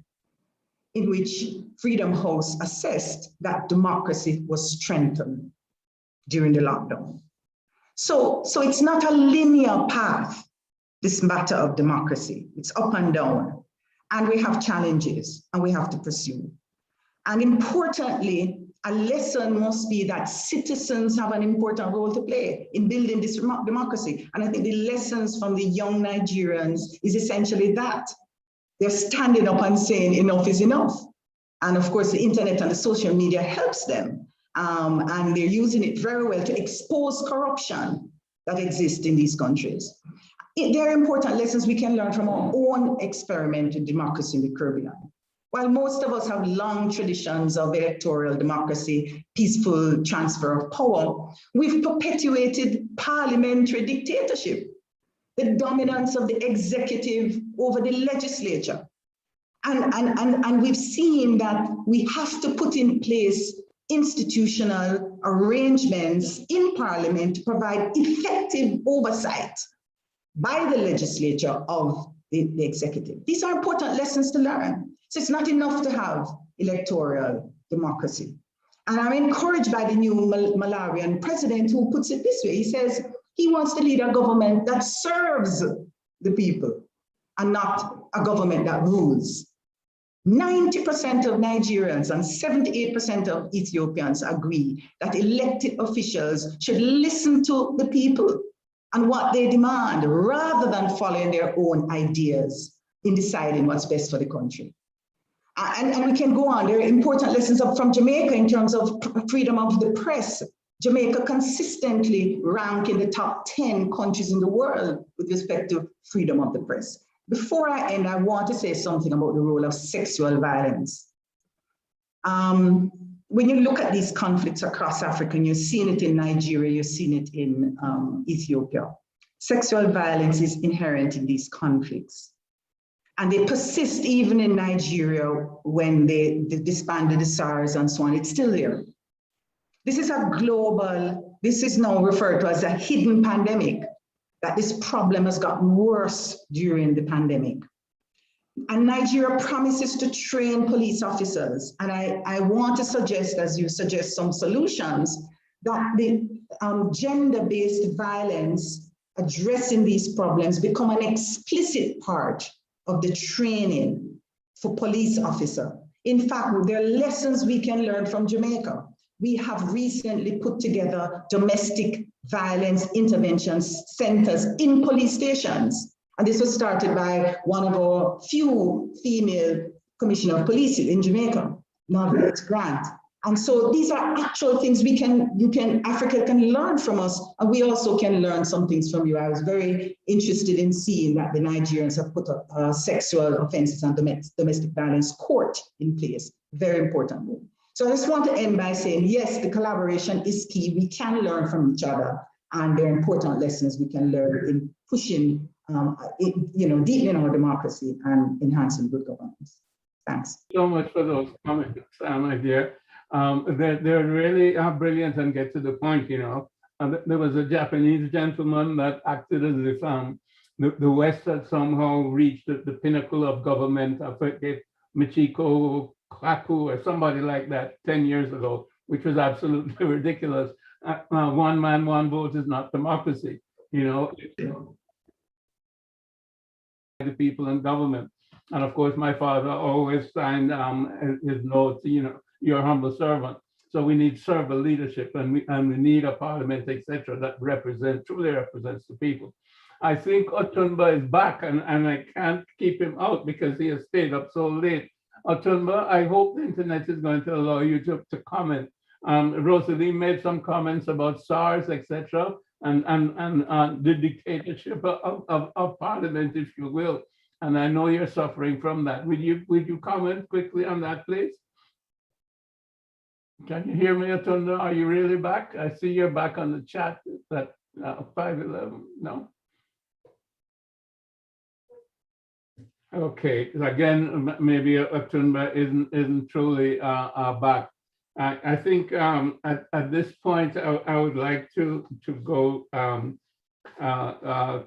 in which Freedom House assessed that democracy was strengthened during the lockdown. So it's not a linear path, this matter of democracy. It's up and down, and we have challenges and we have to pursue. And importantly, a lesson must be that citizens have an important role to play in building this democracy. And I think the lessons from the young Nigerians is essentially that. They're standing up and saying enough is enough. And of course, the internet and the social media helps them. And they're using it very well to expose corruption that exists in these countries. There are important lessons we can learn from our own experiment in democracy in the Caribbean. While most of us have long traditions of electoral democracy, peaceful transfer of power, we've perpetuated parliamentary dictatorship, the dominance of the executive over the legislature. And we've seen that we have to put in place institutional arrangements in Parliament to provide effective oversight by the legislature of the executive. These are important lessons to learn. So it's not enough to have electoral democracy. And I'm encouraged by the new Malawian president who puts it this way. He says he wants to lead a government that serves the people and not a government that rules. 90% of Nigerians and 78% of Ethiopians agree that elected officials should listen to the people and what they demand rather than following their own ideas in deciding what's best for the country. And we can go on. There are important lessons from Jamaica in terms of freedom of the press. Jamaica consistently ranked in the top 10 countries in the world with respect to freedom of the press. Before I end, I want to say something about the role of sexual violence When you look at these conflicts across Africa, and you're seeing it in Nigeria, you're seeing it in Ethiopia, sexual violence is inherent in these conflicts. And they persist even in Nigeria when they disbanded the SARS and so on, it's still there. This is a global, this is now referred to as a hidden pandemic, that this problem has gotten worse during the pandemic. And Nigeria promises to train police officers. And I want to suggest, as you suggest some solutions, that the gender-based violence addressing these problems become an explicit part of the training for police officer. In fact, there are lessons we can learn from Jamaica. We have recently put together domestic violence intervention centers in police stations. And this was started by one of our few female commissioner of police in Jamaica, Margaret Grant. And so these are actual things Africa can learn from us, and we also can learn some things from you. I was very interested in seeing that the Nigerians have put a sexual offenses and domestic violence court in place, very important move. So I just want to end by saying, yes, the collaboration is key. We can learn from each other, and there are important lessons we can learn in pushing, deepening our democracy and enhancing good governance. Thanks. So much for those comments, my dear. They're really brilliant and get to the point, And there was a Japanese gentleman that acted as if the West had somehow reached the pinnacle of government. I forget, Michiko Kaku or somebody like that 10 years ago, which was absolutely ridiculous. One man, one vote is not democracy, the people in government. And of course, my father always signed his notes, your humble servant. So we need servant leadership, and we need a parliament, etc., that truly represents the people. I think Otunba is back, and I can't keep him out because he has stayed up so late. Otunba, I hope the internet is going to allow you to comment. Rosalie made some comments about SARS, etc., and the dictatorship of parliament, if you will. And I know you're suffering from that. Would you comment quickly on that, please? Can you hear me, Atunda? Are you really back? I see you're back on the chat at 511. No? Okay. Again, maybe Atunda isn't truly back. I think at this point, I would like to go to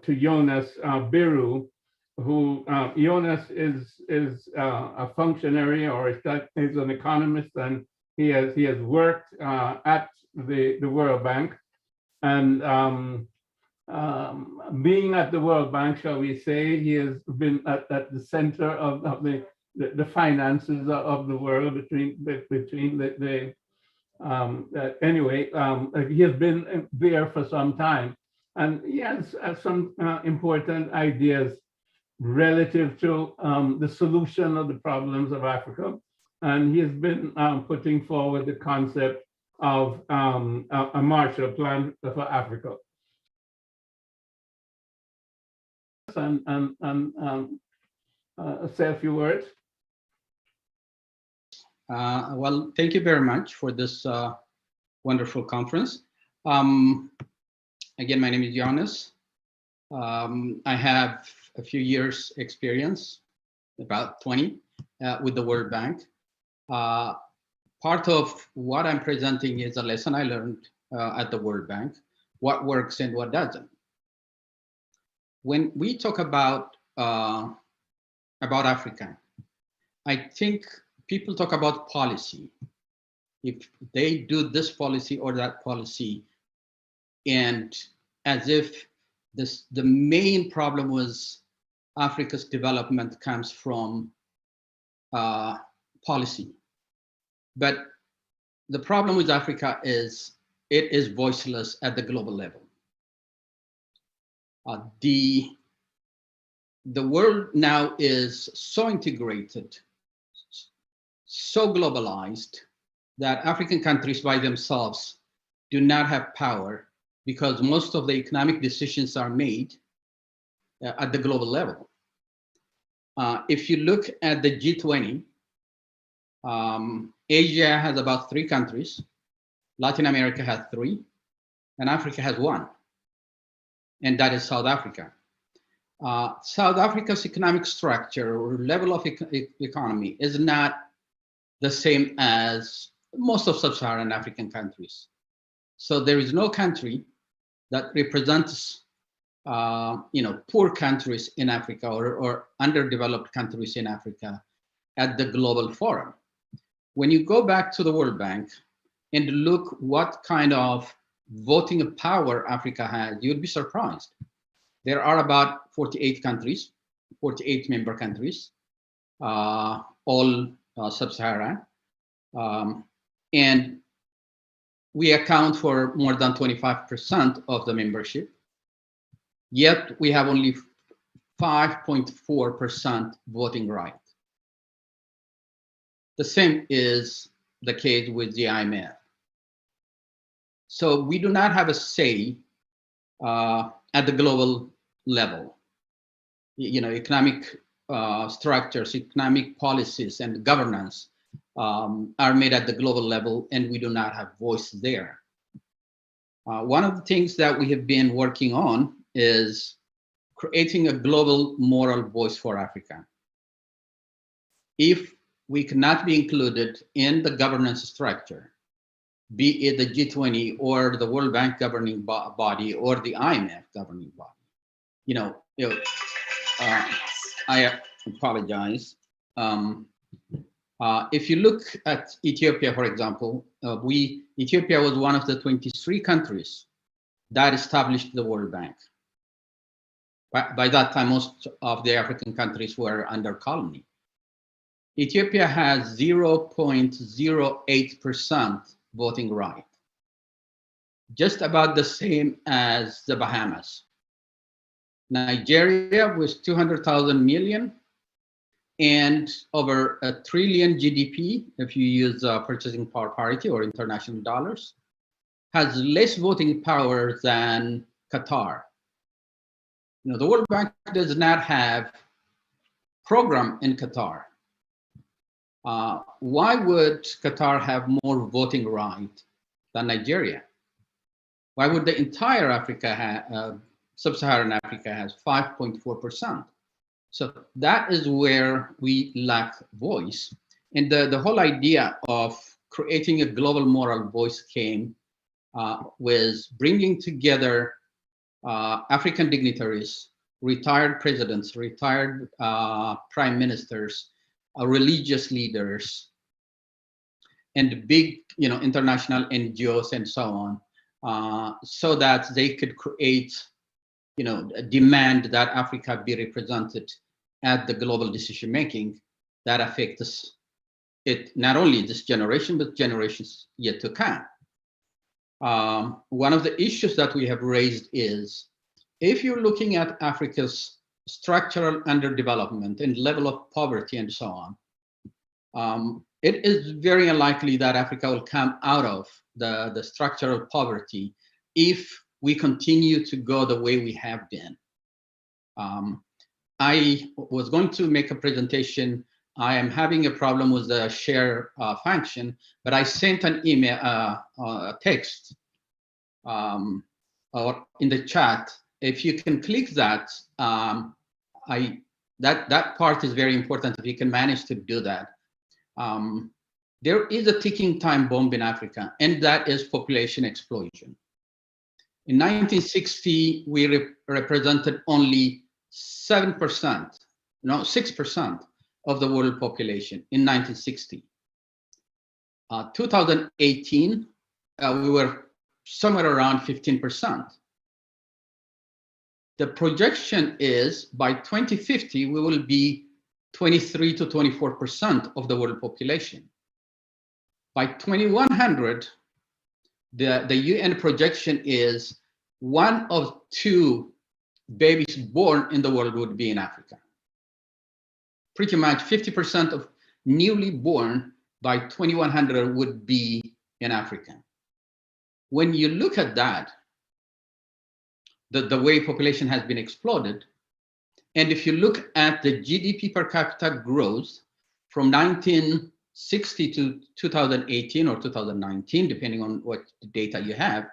Jonas Biru, who Jonas is a functionary, or is an economist, and he has worked at the World Bank, and being at the World Bank, shall we say, he has been at the center of the finances of the world anyway, he has been there for some time, and he has some important ideas relative to the solution of the problems of Africa. And he has been putting forward the concept of a Marshall Plan for Africa. And say a few words. Well, thank you very much for this wonderful conference. Again, my name is Jonas. I have a few years experience, about 20, with the World Bank. Part of what I'm presenting is a lesson I learned at the World Bank, what works and what doesn't. When we talk about Africa, I think people talk about policy. If they do this policy or that policy, and as if the main problem was Africa's development comes from policy. But the problem with Africa is it is voiceless at the global level. The world now is so integrated, so globalized, that African countries by themselves do not have power, because most of the economic decisions are made at the global level. If you look at the G20, Asia has about 3 countries, Latin America has 3, and Africa has 1, and that is South Africa. South Africa's economic structure or level of economy is not the same as most of sub-Saharan African countries. So there is no country that represents poor countries in Africa or underdeveloped countries in Africa at the global forum. When you go back to the World Bank and look what kind of voting power Africa has, you'd be surprised. There are about 48 countries, 48 member countries, all sub-Saharan. And we account for more than 25% of the membership. Yet we have only 5.4% voting right. The same is the case with the IMF. So we do not have a say at the global level. Economic structures, economic policies, and governance are made at the global level, and we do not have voice there. One of the things that we have been working on is creating a global moral voice for Africa. If we cannot be included in the governance structure, be it the G20 or the World Bank governing body or the IMF governing body, I apologize. If you look at Ethiopia, for example, Ethiopia was one of the 23 countries that established the World Bank. By that time, most of the African countries were under colony. Ethiopia has 0.08% voting right, just about the same as the Bahamas. Nigeria with 200,000 million and over $1 trillion GDP, if you use purchasing power parity or international dollars, has less voting power than Qatar. The World Bank does not have program in Qatar. Why would Qatar have more voting right than Nigeria? Why would the entire Africa, sub-Saharan Africa, has 5.4%? So that is where we lack voice. And the whole idea of creating a global moral voice came with bringing together African dignitaries, retired presidents, retired prime ministers, religious leaders, and big, international NGOs and so on, so that they could create, a demand that Africa be represented at the global decision making that affects it not only this generation but generations yet to come. One of the issues that we have raised is, if you're looking at Africa's structural underdevelopment and level of poverty and so on, it is very unlikely that Africa will come out of the structural poverty if we continue to go the way we have been. I was going to make a presentation. I am having a problem with the share function, but I sent an email, a text, or in the chat. If you can click that, that part is very important. If you can manage to do that, there is a ticking time bomb in Africa, and that is population explosion. In 1960, we represented only 6% of the world population in 1960. 2018, we were somewhere around 15%. The projection is by 2050, we will be 23 to 24% of the world population. By 2100, the UN projection is 1 of 2 babies born in the world would be in Africa. Pretty much 50% of newly born by 2100 would be in Africa. When you look at that, the way population has been exploded, and if you look at the GDP per capita growth from 19 2060 to 2018 or 2019, depending on what data you have,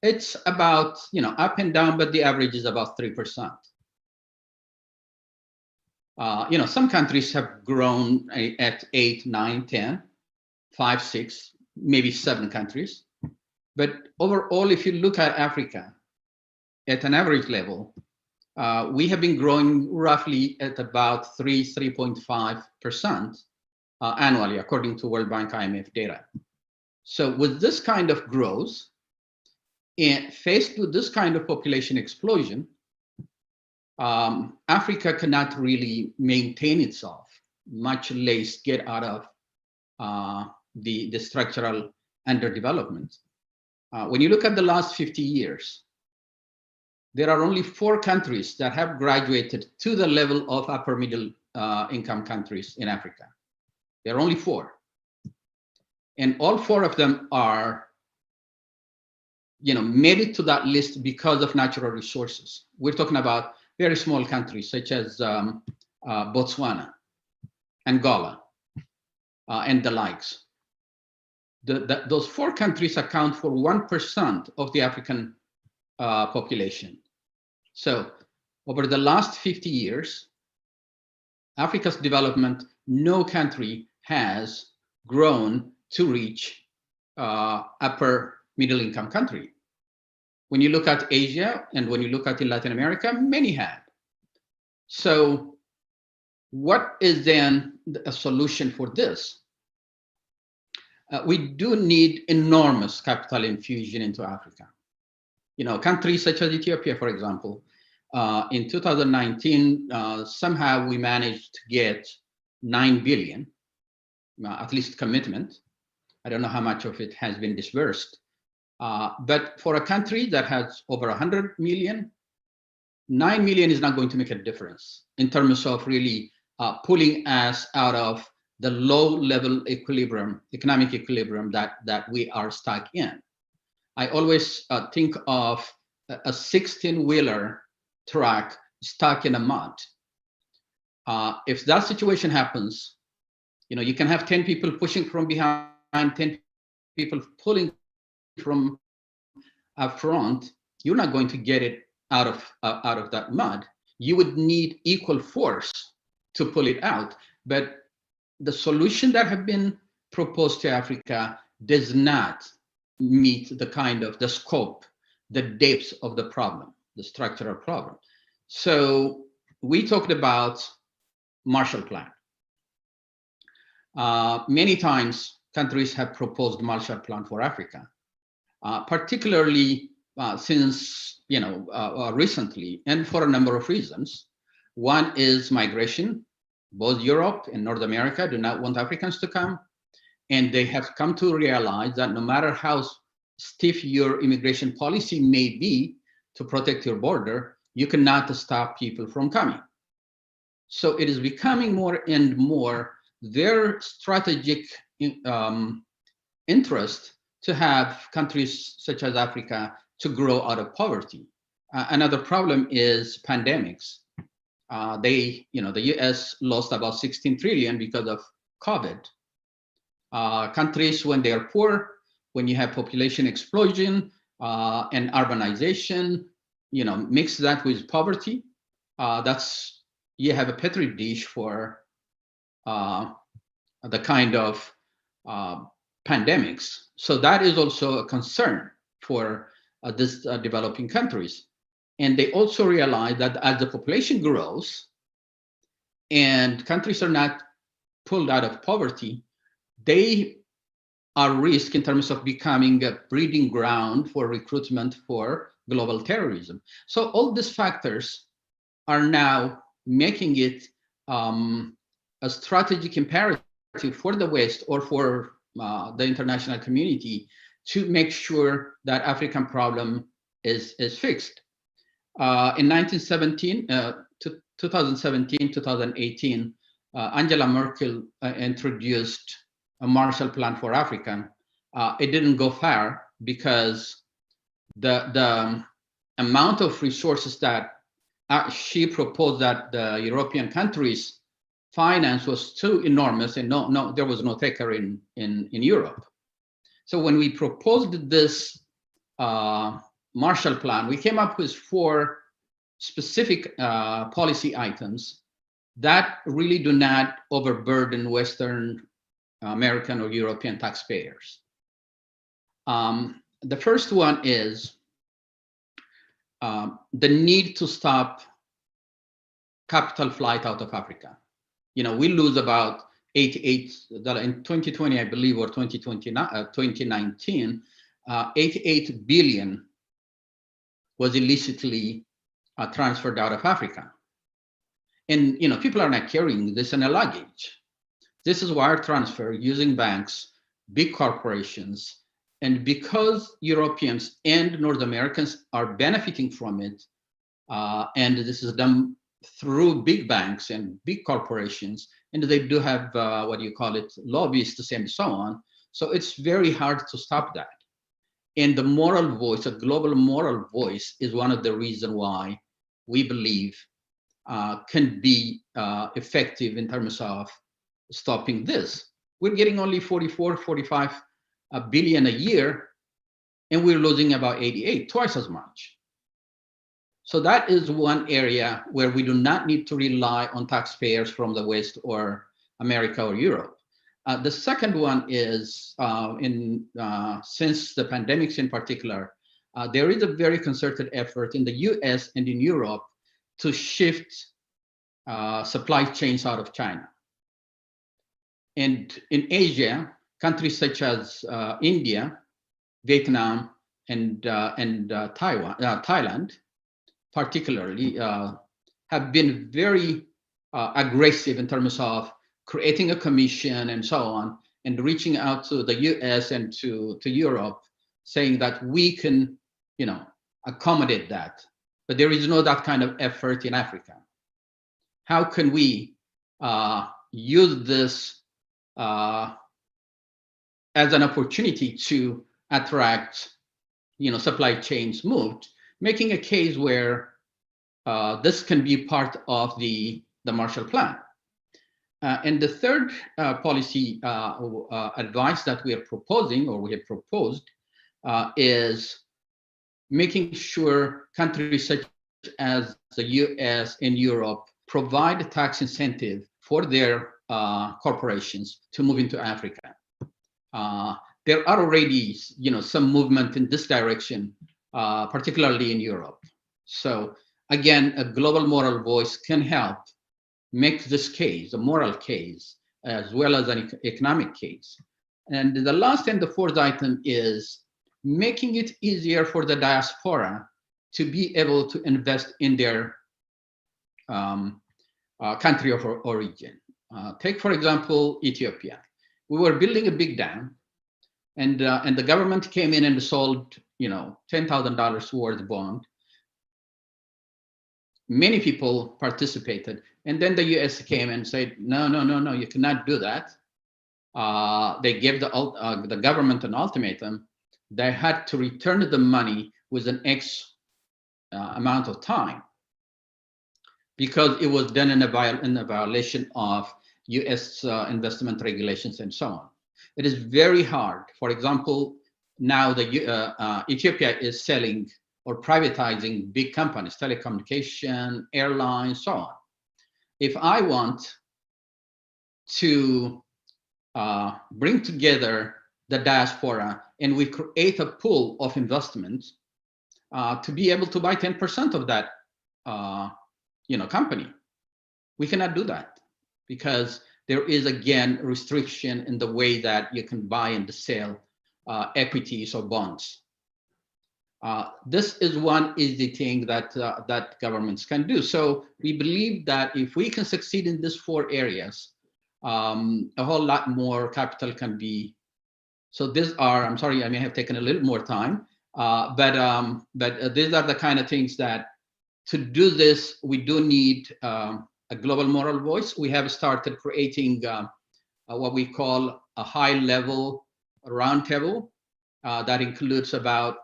it's about, up and down, but the average is about 3%. Some countries have grown at 8, 9, 10, 5, 6, maybe 7 countries. But overall, if you look at Africa at an average level, we have been growing roughly at about 3.5% annually, according to World Bank IMF data. So with this kind of growth, and faced with this kind of population explosion, Africa cannot really maintain itself, much less get out of the structural underdevelopment. When you look at the last 50 years, there are only 4 countries that have graduated to the level of upper middle income countries in Africa. There are only 4. And all 4 of them are made it to that list because of natural resources. We're talking about very small countries such as Botswana, Angola, and the likes. Those 4 countries account for 1% of the African population. So over the last 50 years, Africa's development, no country has grown to reach upper middle income country. When you look at Asia and when you look at in Latin America, many have. So what is then a solution for this? We do need enormous capital infusion into Africa. Countries such as Ethiopia, for example, in 2019, somehow we managed to get 9 billion, at least commitment. I don't know how much of it has been disbursed. But for a country that has over 100 million, 9 million is not going to make a difference in terms of really pulling us out of the low-level equilibrium, economic equilibrium that we are stuck in. I always think of a 16-wheeler truck stuck in a mud. If that situation happens, you can have 10 people pushing from behind, 10 people pulling from up front. You're not going to get it out of that mud. You would need equal force to pull it out. But the solution that have been proposed to Africa does not meet the scope, the depth of the problem, the structural problem. So we talked about Marshall Plan. Many times countries have proposed Marshall Plan for Africa, particularly since recently, and for a number of reasons. One is migration. Both Europe and North America do not want Africans to come. And they have come to realize that no matter how stiff your immigration policy may be to protect your border, you cannot stop people from coming. So it is becoming more and more their strategic interest to have countries such as Africa to grow out of poverty. Another problem is pandemics. The US lost about 16 trillion because of COVID. Countries, when they are poor, when you have population explosion and urbanization, mix that with poverty, you have a petri dish for the kind of pandemics. So that is also a concern for these developing countries. And they also realize that as the population grows and countries are not pulled out of poverty, they are risk in terms of becoming a breeding ground for recruitment for global terrorism. So all these factors are now making it a strategic imperative for the West or for the international community to make sure that African problem is fixed. In 2017, 2018, Angela Merkel introduced a Marshall Plan for Africa. It didn't go far because the amount of resources that she proposed that the European countries finance was too enormous, and there was no taker in Europe. So when we proposed this Marshall Plan, we came up with 4 specific policy items that really do not overburden Western American or European taxpayers. The first one is the need to stop capital flight out of Africa. You know, we lose about $88 in 2020, I believe, or 2019, 88 billion was illicitly transferred out of Africa. And, you know, people are not carrying this in a luggage. This is wire transfer using banks, big corporations. And because Europeans and North Americans are benefiting from it, and this is done through big banks and big corporations, and they do have, lobbyists and so on. So it's very hard to stop that. And the moral voice, a global moral voice, is one of the reasons why we believe can be effective in terms of stopping this. We're getting only 45 billion a year, and we're losing about 88, twice as much. So that is one area where we do not need to rely on taxpayers from the West or America or Europe. The second one is, since the pandemics in particular, there is a very concerted effort in the US and in Europe to shift supply chains out of China. And in Asia, countries such as India, Vietnam, and Thailand, particularly, have been very aggressive in terms of creating a commission and so on, and reaching out to the US and to Europe, saying that we can, you know, accommodate that. But there is no that kind of effort in Africa. How can we use this as an opportunity to attract, you know, supply chains moved, making a case where this can be part of the Marshall Plan. And the third policy advice that we are proposing, or we have proposed, is making sure countries such as the US and Europe provide tax incentive for their corporations to move into Africa. There are already, you know, some movement in this direction, particularly in Europe. So again, a global moral voice can help make this case, a moral case, as well as an economic case. And the last and the fourth item is making it easier for the diaspora to be able to invest in their country of origin. Take, for example, Ethiopia. We were building a big dam, and the government came in and sold, you know, $10,000 worth of bond. Many people participated, and then the US came and said, no, you cannot do that. They gave the government an ultimatum. They had to return the money within X amount of time, because it was done in a violation of US investment regulations and so on. It is very hard. For example, now Ethiopia is selling or privatizing big companies, telecommunication, airlines, so on. If I want to bring together the diaspora and we create a pool of investment to be able to buy 10% of that company, we cannot do that, because there is, again, restriction in the way that you can buy and sell equities or bonds. This is one easy thing that that governments can do. So we believe that if we can succeed in these four areas, a whole lot more capital can be. So these are, I'm sorry, I may have taken a little more time, but these are the kind of things that, to do this, we do need a global moral voice. We have started creating what we call a high-level roundtable that includes about,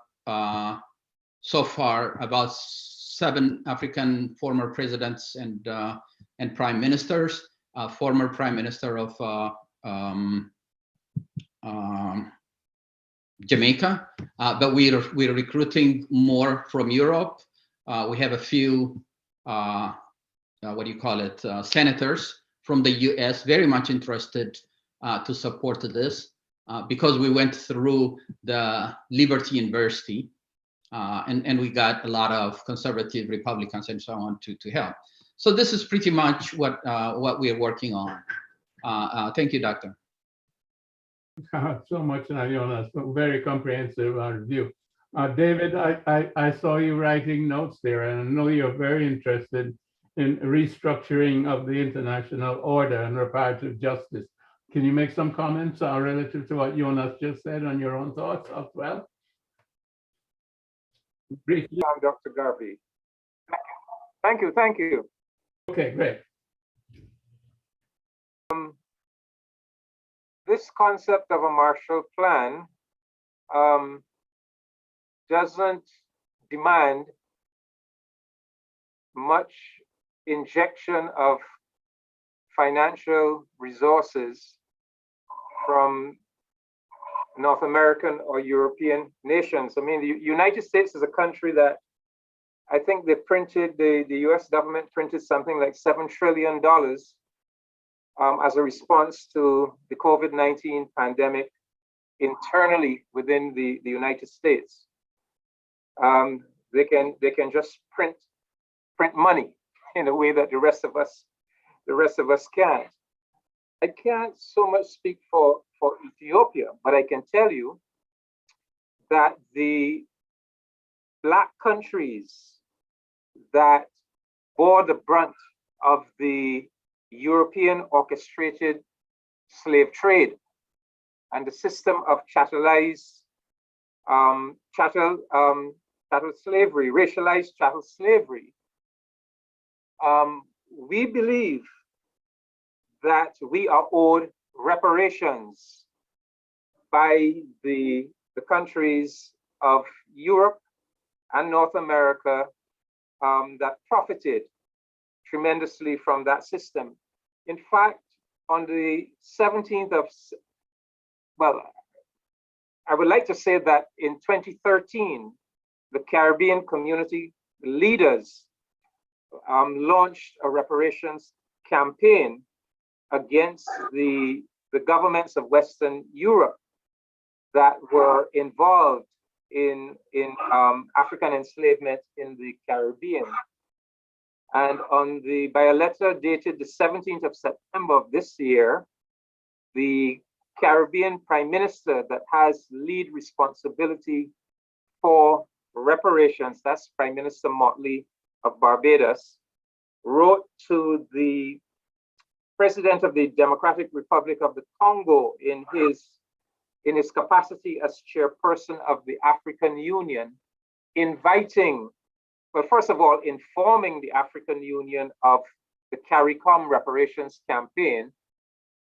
so far, about 7 African former presidents and prime ministers, former Prime Minister of Jamaica, but we're recruiting more from Europe. We have a few, what do you call it, senators from the US very much interested to support this because we went through the Liberty University and we got a lot of conservative Republicans and so on to help. So this is pretty much what we're working on. Thank you, Doctor. So much, Jonas. Very comprehensive review. David, I saw you writing notes there, and I know you're very interested in restructuring of the international order and reparative justice. Can you make some comments relative to what Jonas just said on your own thoughts as well? Briefly. Dr. Garvey. Thank you. Okay, great. This concept of a Marshall Plan doesn't demand much injection of financial resources from North American or European nations. I mean, the United States is a country that I think they printed, the US government printed something like $7 trillion as a response to the COVID-19 pandemic internally within the United States. They can just print money in a way that the rest of us can't. I can't so much speak for Ethiopia, but I can tell you that the Black countries that bore the brunt of the European orchestrated slave trade and the system of chattel slavery, racialized chattel slavery, we believe that we are owed reparations by the countries of Europe and North America that profited tremendously from that system. In fact, on the 17th of, well, I would like to say that in 2013, the Caribbean community leaders launched a reparations campaign against the governments of Western Europe that were involved in African enslavement in the Caribbean. And by a letter dated the 17th of September of this year, the Caribbean Prime Minister that has lead responsibility for reparations, that's Prime Minister Motley of Barbados, wrote to the President of the Democratic Republic of the Congo in his capacity as chairperson of the African Union, inviting, well, first of all, informing the African Union of the CARICOM reparations campaign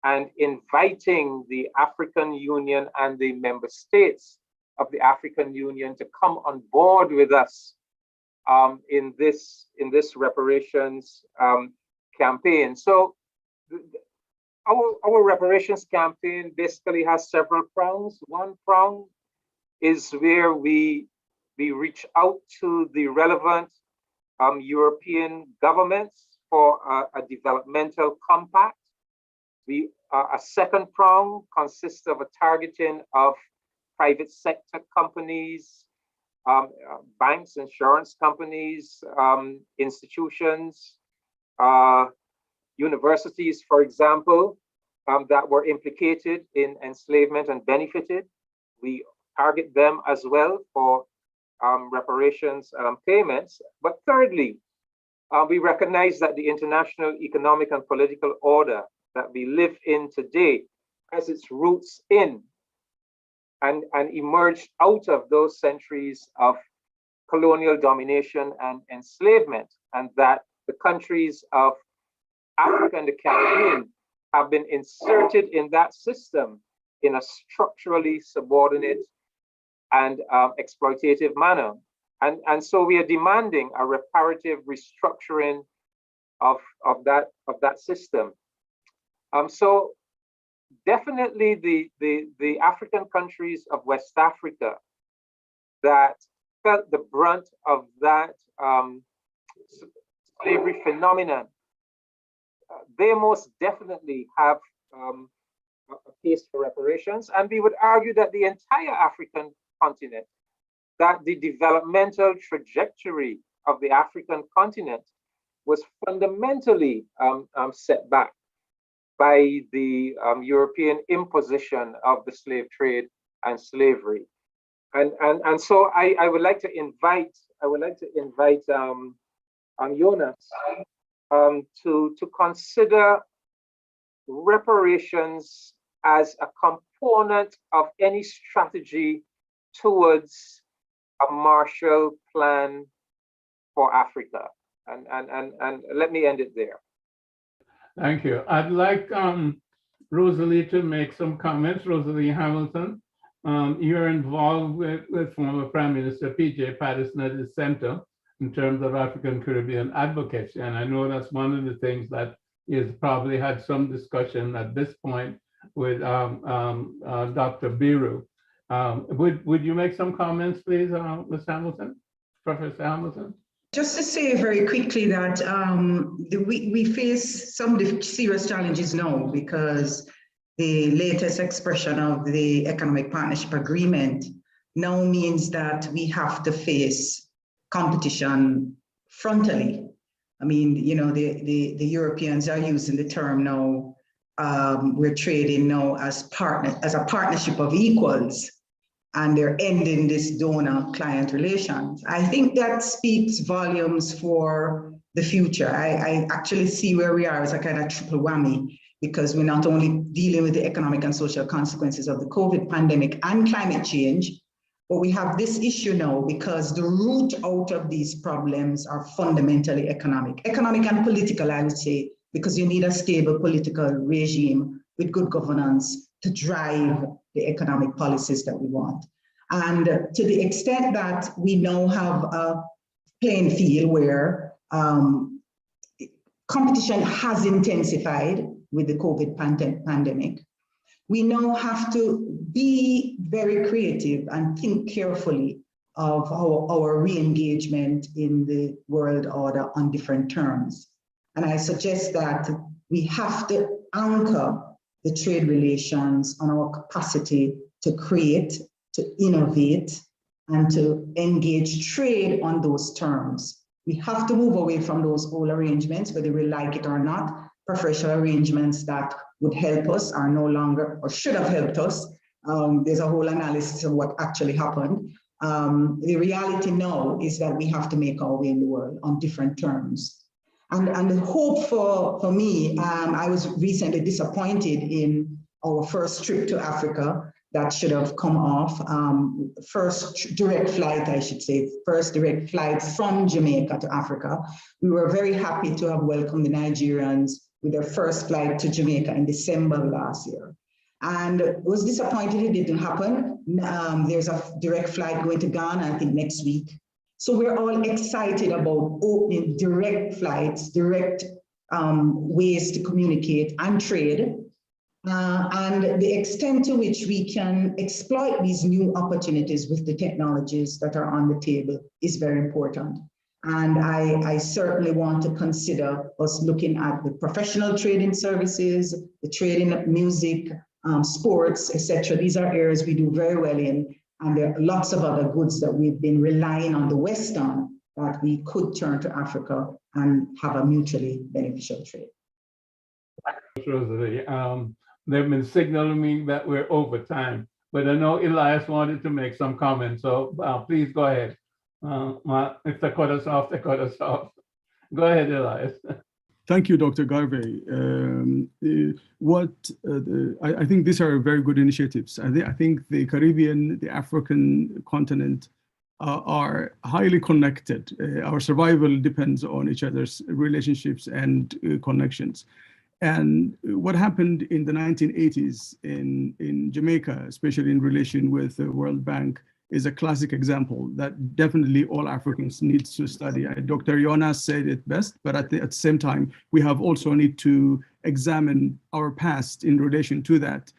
and inviting the African Union and the member states of the African Union to come on board with us in this reparations campaign. So our reparations campaign basically has several prongs. One prong is where we reach out to the relevant European governments for a developmental compact. A second prong consists of a targeting of private sector companies, banks, insurance companies, institutions, universities, for example, that were implicated in enslavement and benefited. We target them as well for reparations payments. But thirdly, we recognize that the international economic and political order that we live in today has its roots in and emerged out of those centuries of colonial domination and enslavement, and that the countries of Africa and the Caribbean have been inserted in that system in a structurally subordinate and exploitative manner. And so we are demanding a reparative restructuring of that system. So definitely the African countries of West Africa that felt the brunt of that slavery phenomenon, they most definitely have a case for reparations. And we would argue that the entire African continent, that the developmental trajectory of the African continent was fundamentally set back by the European imposition of the slave trade and slavery. And so I would like to invite Jonas to consider reparations as a component of any strategy towards a Marshall Plan for Africa. And let me end it there. Thank you. I'd like Rosalie to make some comments. Rosalie Hamilton, you're involved with former Prime Minister P.J. Patterson at the Center in terms of African Caribbean advocacy. And I know that's one of the things that is probably had some discussion at this point with Dr. Biru. Would you make some comments, please, Ms. Hamilton, Professor Hamilton? Just to say very quickly that we face some serious challenges now because the latest expression of the Economic Partnership Agreement now means that we have to face competition frontally. I mean, you know, the Europeans are using the term now, we're trading now as a partnership of equals, and they're ending this donor-client relations. I think that speaks volumes for the future. I actually see where we are as a kind of triple whammy, because we're not only dealing with the economic and social consequences of the COVID pandemic and climate change, but we have this issue now because the root out of these problems are fundamentally economic and political, I would say, because you need a stable political regime with good governance to drive the economic policies that we want. And to the extent that we now have a playing field where competition has intensified with the COVID pandemic, we now have to be very creative and think carefully of our re-engagement in the world order on different terms. And I suggest that we have to anchor the trade relations on our capacity to create, to innovate, and to engage trade on those terms. We have to move away from those old arrangements, whether we like it or not. Preferential arrangements that would help us are no longer, or should have helped us. There's a whole analysis of what actually happened. The reality now is that we have to make our way in the world on different terms. And the hope for me, I was recently disappointed in our first trip to Africa that should have come off. First direct flight, I should say, first direct flight from Jamaica to Africa. We were very happy to have welcomed the Nigerians with their first flight to Jamaica in December last year. And was disappointed it didn't happen. There's a direct flight going to Ghana, I think next week. So we're all excited about opening direct flights, direct ways to communicate and trade. And the extent to which we can exploit these new opportunities with the technologies that are on the table is very important. And I certainly want to consider us looking at the professional trading services, the trading of music, sports, etc. These are areas we do very well in. And there are lots of other goods that we've been relying on the West on that we could turn to Africa and have a mutually beneficial trade. Rosalie, they've been signaling me that we're over time, but I know Elias wanted to make some comments, so please go ahead. If they cut us off, they cut us off. Go ahead, Elias. Thank you, Dr. Garvey. I think these are very good initiatives. I think the Caribbean, the African continent are highly connected. Our survival depends on each other's relationships and connections. And what happened in the 1980s in Jamaica, especially in relation with the World Bank, is a classic example that definitely all Africans need to study. Dr. Jonas said it best, but at the same time, we have also need to examine our past in relation to that.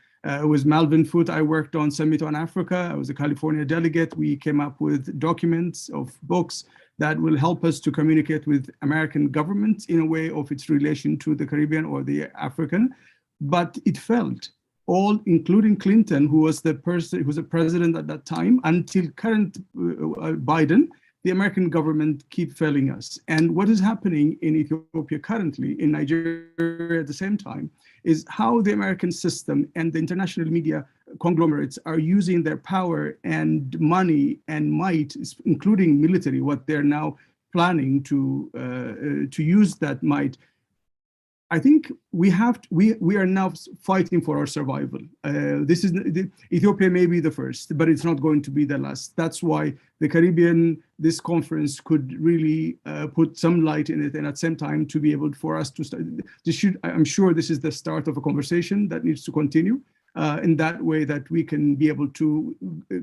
With Melvin Foote, I worked on Summit on Africa. I was a California delegate. We came up with documents of books that will help us to communicate with American government in a way of its relation to the Caribbean or the African, but it failed. All, including Clinton, who was the president at that time, until current Biden, the American government keep failing us. And what is happening in Ethiopia currently, in Nigeria at the same time, is how the American system and the international media conglomerates are using their power and money and might, including military, what they're now planning to use that might. I think we are now fighting for our survival. Ethiopia may be the first, but it's not going to be the last. That's why the Caribbean, this conference could really put some light in it, and at the same time to be able for us to start. I'm sure this is the start of a conversation that needs to continue. In that way that we can be able to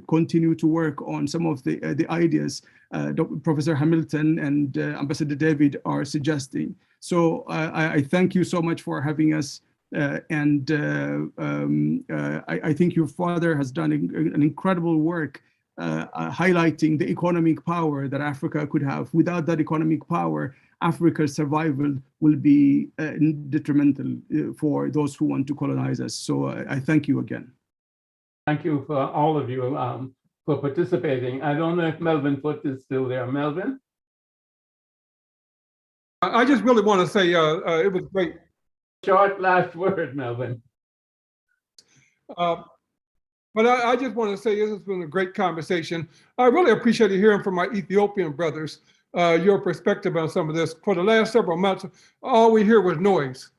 continue to work on some of the ideas Professor Hamilton and Ambassador David are suggesting. So I thank you so much for having us. And I think your father has done an incredible work highlighting the economic power that Africa could have. Without that economic power, Africa's survival will be detrimental for those who want to colonize us. So I thank you again. Thank you for all of you for participating. I don't know if Melvin Foote is still there. Melvin? I just really want to say it was great. Short last word, Melvin. But I just want to say this has been a great conversation. I really appreciate hearing from my Ethiopian brothers, your perspective on some of this. For the last several months, all we hear was noise.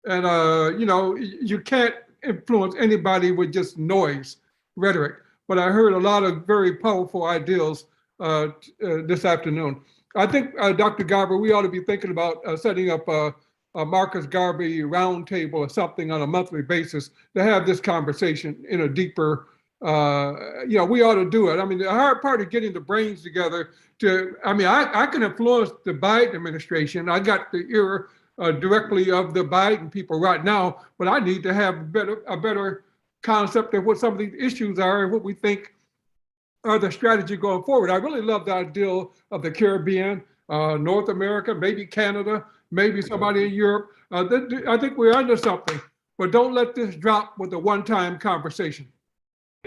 And, you know, you can't influence anybody with just noise, rhetoric. But I heard a lot of very powerful ideals this afternoon. I think, Dr. Garber, we ought to be thinking about setting up a Marcus Garvey roundtable or something on a monthly basis to have this conversation in a deeper, you know, we ought to do it. I mean, the hard part of getting the brains together to, I mean, I can influence the Biden administration. I got the ear directly of the Biden people right now, but I need to have a better concept of what some of these issues are and what we think are the strategy going forward. I really love the idea of the Caribbean, North America, maybe Canada, maybe somebody in Europe. I think we're under something, but don't let this drop with a one-time conversation.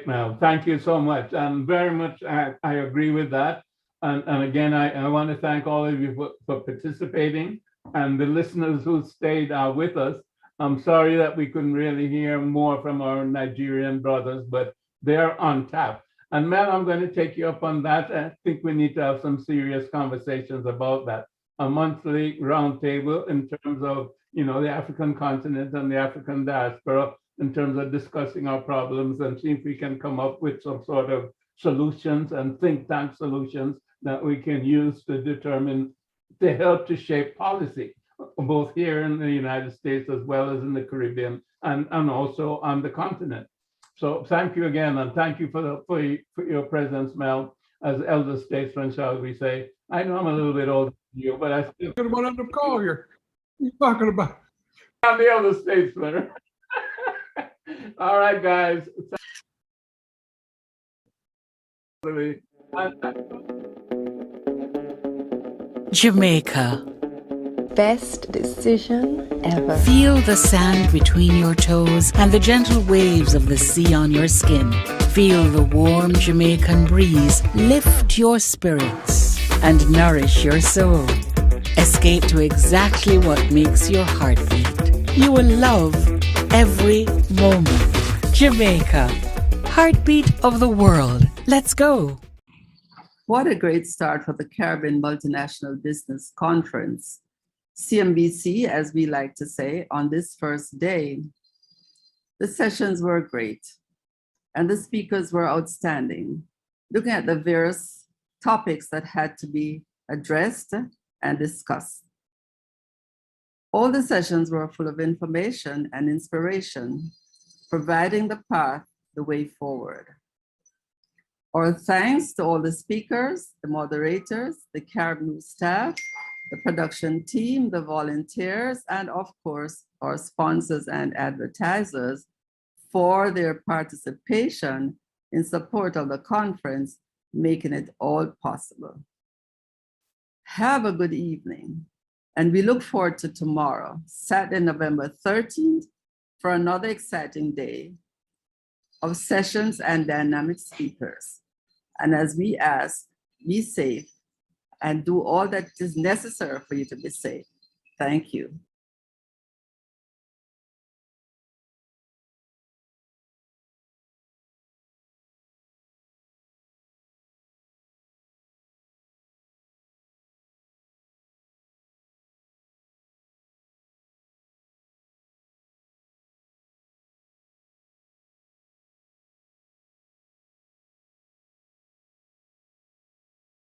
Well, thank you so much. And very much, I agree with that. And again, I want to thank all of you for participating and the listeners who stayed with us. I'm sorry that we couldn't really hear more from our Nigerian brothers, but they're on tap. And Mel, I'm going to take you up on that. I think we need to have some serious conversations about that. A monthly roundtable in terms of, you know, the African continent and the African diaspora, in terms of discussing our problems and see if we can come up with some sort of solutions and think tank solutions that we can use to determine, to help to shape policy, both here in the United States as well as in the Caribbean and also on the continent. So thank you again, and thank you for your presence, Mel, as elder statesman, shall we say. I know I'm a little bit older than you, but I still. You're going to call here. What are you talking about? I'm the elder statesman. All right, guys. Jamaica. Best decision ever. Feel the sand between your toes and the gentle waves of the sea on your skin. Feel the warm Jamaican breeze lift your spirits and nourish your soul. Escape to exactly what makes your heart beat. You will love every moment. Jamaica, heartbeat of the world. Let's go. What a great start for the Caribbean Multinational Business Conference. CMBC, as we like to say, on this first day. The sessions were great, and the speakers were outstanding, looking at the various topics that had to be addressed and discussed. All the sessions were full of information and inspiration, providing the path, the way forward. Our thanks to all the speakers, the moderators, the Carib News staff, the production team, the volunteers, and of course, our sponsors and advertisers for their participation in support of the conference, making it all possible. Have a good evening, and we look forward to tomorrow, Saturday, November 13th, for another exciting day of sessions and dynamic speakers. And as we ask, be safe and do all that is necessary for you to be safe. Thank you.